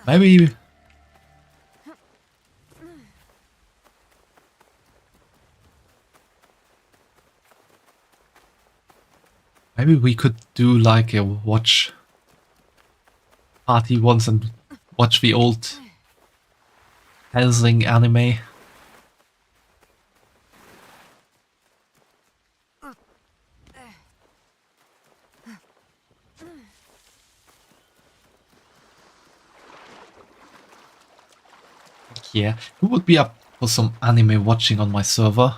Maybe we could do like a watch party once and watch the old Helsing anime. Yeah, who would be up for some anime watching on my server?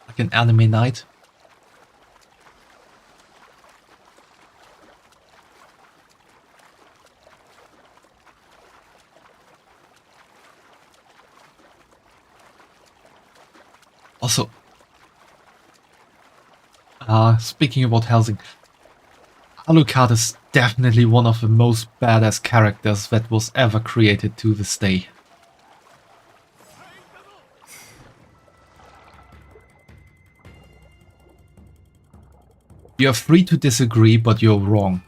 Like an anime night? Also, speaking about Helsing, Alucard is definitely one of the most badass characters that was ever created to this day. You're free to disagree, but you're wrong.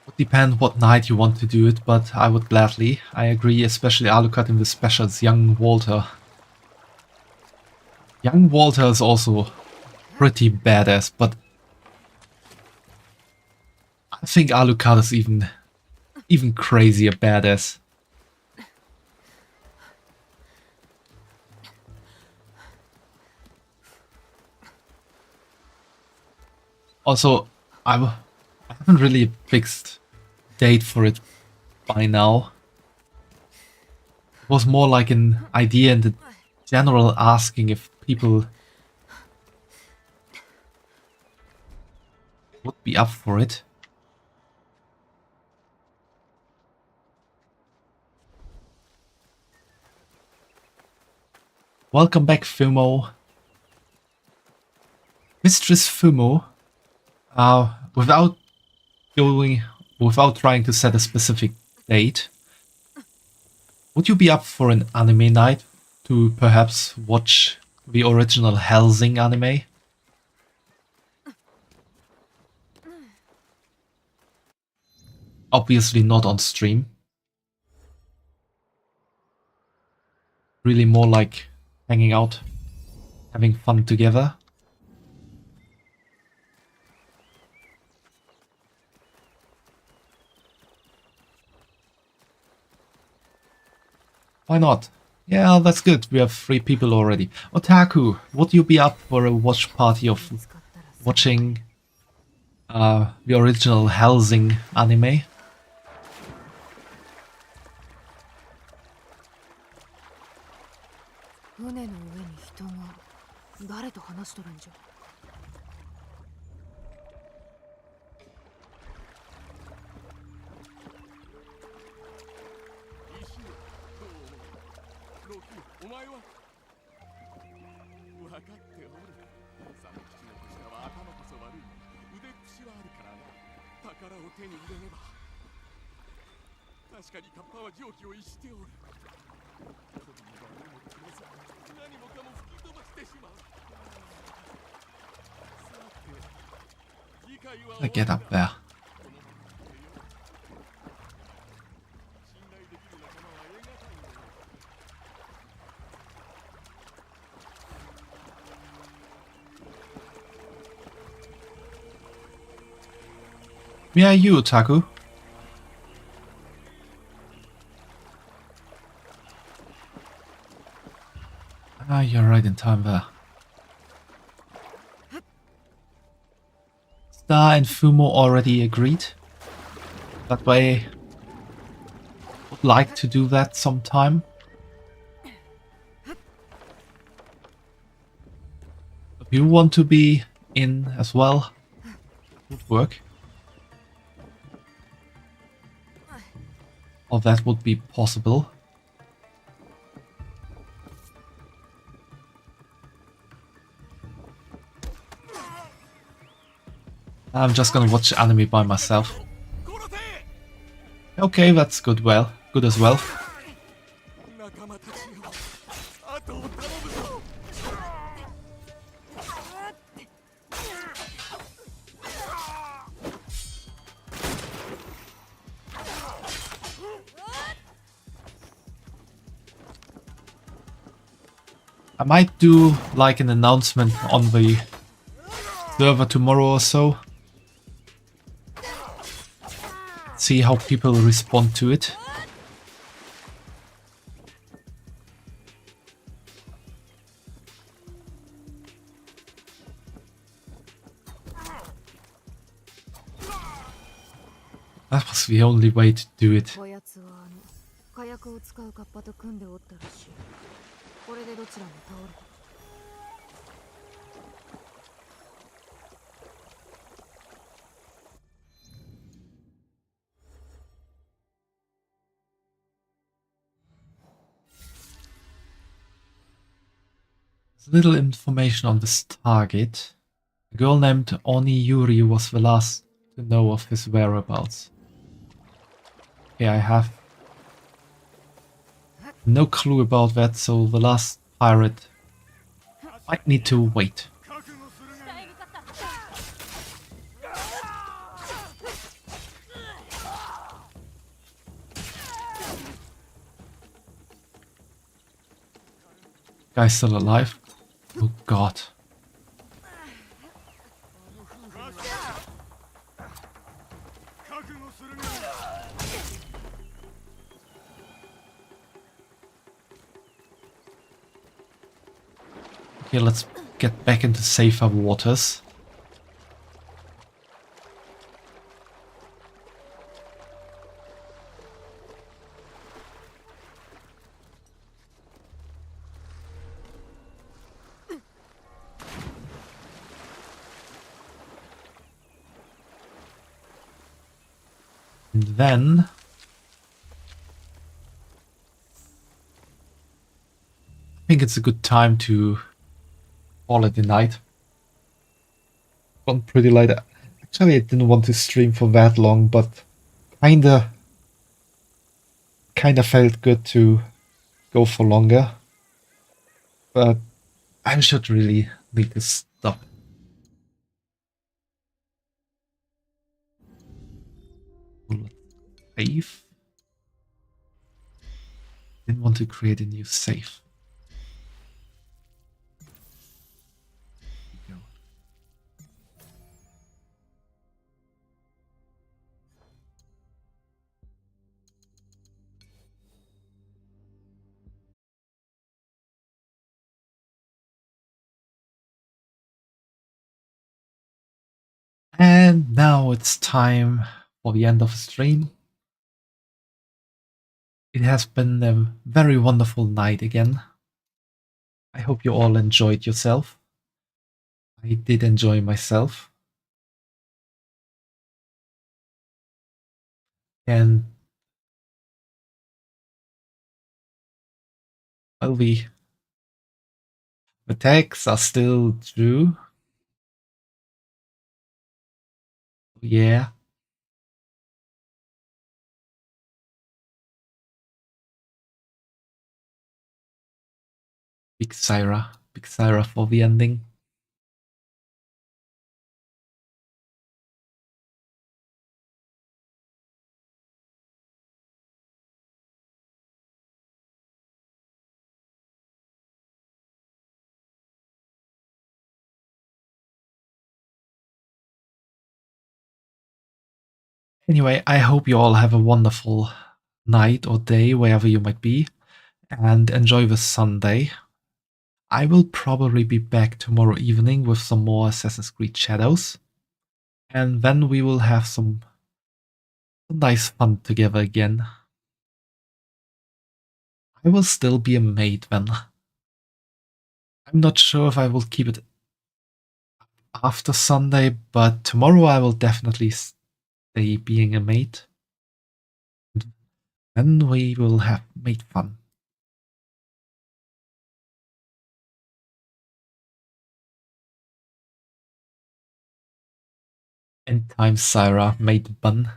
Would depend what night you want to do it, but I would gladly. I agree, especially Alucard in the specials, Young Walter. Young Walter is also pretty badass, but I think Alucard is even crazier badass. Also, I haven't really fixed date for it by now. It was more like an idea in the general asking if people would be up for it. Welcome back, Fumo. Mistress Fumo, without trying to set a specific date, would you be up for an anime night to perhaps watch the original Helsing anime? Obviously not on stream. Really more like hanging out, having fun together. Why not? Yeah, that's good. We have 3 people already. Otaku, would you be up for a watch party of watching the original Helsing anime? 船の上に人が誰と話しとるんじゃ。お前は分かっておる。さの口の口は頭こそ悪い。腕っぷしはあるからな。宝を手に入れねば。確かにカッパは常軌を逸しておる。子供が目もつぶさ何もかも吹き飛ばしてしまう。さて、次回は I get up there. Yeah, you, Otaku. Ah, you're right in time there. Star and Fumo already agreed. That way, would like to do that sometime. If you want to be in as well, would work. Or that would be possible. I'm just gonna watch anime by myself. Okay, that's good as well. I might do like an announcement on the server tomorrow or so. See how people respond to it. That was the only way to do it. こやつは火薬を使うカッパと組んでおったらしい。これでどちらも倒れた。 Little information on this target. A girl named Oni Yuri was the last to know of his whereabouts. Okay, I have no clue about that, so the last pirate might need to wait. Guy's still alive? Oh god. Okay, let's get back into safer waters. And then I think it's a good time to call it a night. Gone pretty late. Actually, I didn't want to stream for that long, but kinda felt good to go for longer. But I should really need to stop. Save. Didn't want to create a new save. There we go. And now it's time for the end of the stream. It has been a very wonderful night again. I hope you all enjoyed yourself. I did enjoy myself. And well, the tags are still true. Yeah. Big Syra for the ending. Anyway, I hope you all have a wonderful night or day, wherever you might be, and enjoy the Sunday. I will probably be back tomorrow evening with some more Assassin's Creed Shadows, and then we will have some nice fun together again. I will still be a maid then. I'm not sure if I will keep it after Sunday, but tomorrow I will definitely stay being a maid. Then we will have maid fun. End time Syra, maid bun.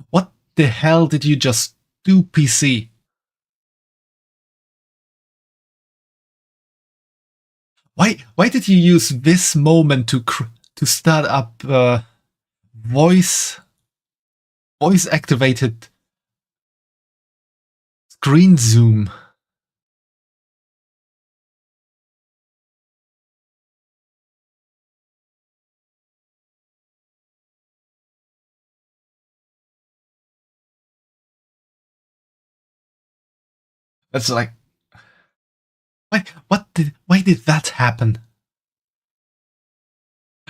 What the hell did you just do, PC? Why did you use this moment to start up voice voice activated screen zoom. That's like, why did that happen?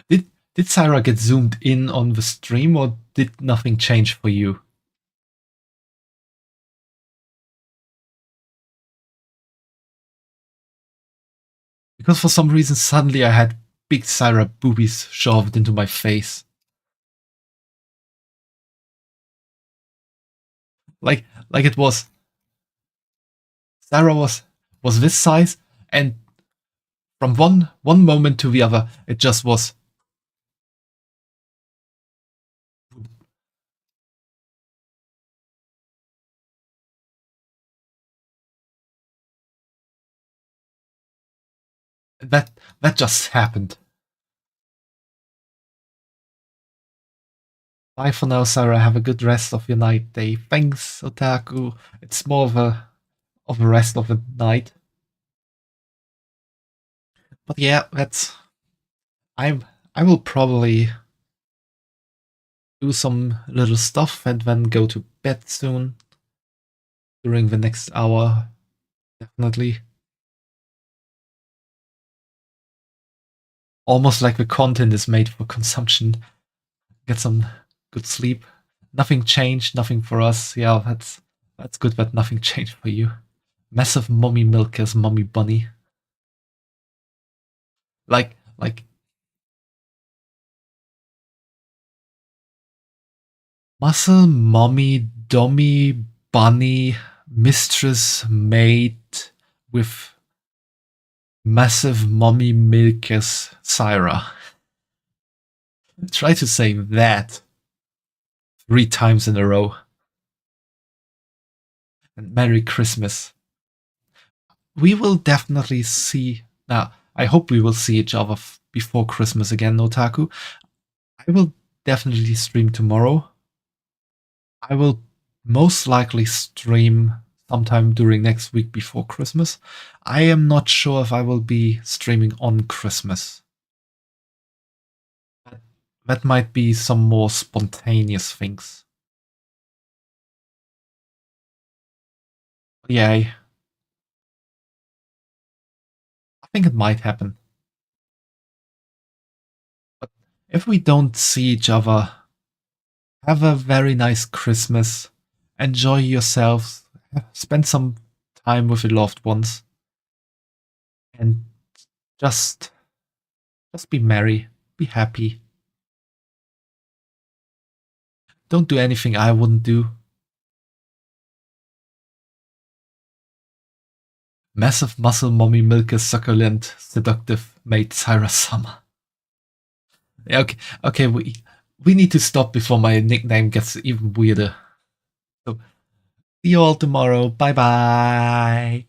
Did Syra get zoomed in on the stream, or did nothing change for you? Because for some reason suddenly I had big Syra boobies shoved into my face. Like it was Syra was this size, and from one moment to the other it just was. That just happened. Bye for now, Sarah. Have a good rest of your night day. Thanks, Otaku. It's more of a rest of the night. But yeah, I will probably do some little stuff and then go to bed soon. During the next hour, definitely. Almost like the content is made for consumption. Get some good sleep. Nothing changed, nothing for us. Yeah, that's good that nothing changed for you. Massive mommy milkers, mommy bunny. Like muscle mommy dummy bunny mistress maid with massive mommy milkers Syra. Try to say that 3 times in a row. And Merry Christmas. We will definitely see. Now, I hope we will see each other before Christmas again, Otaku. I will definitely stream tomorrow. I will most likely stream sometime during next week before Christmas. I am not sure if I will be streaming on Christmas. That might be some more spontaneous things. Yay. I think it might happen. But if we don't see each other, have a very nice Christmas. Enjoy yourselves. Spend some time with your loved ones. And just be merry. Be happy. Don't do anything I wouldn't do. Massive muscle mommy milker succulent seductive maid Syra Summer. Okay, we need to stop before my nickname gets even weirder. So see you all tomorrow. Bye bye.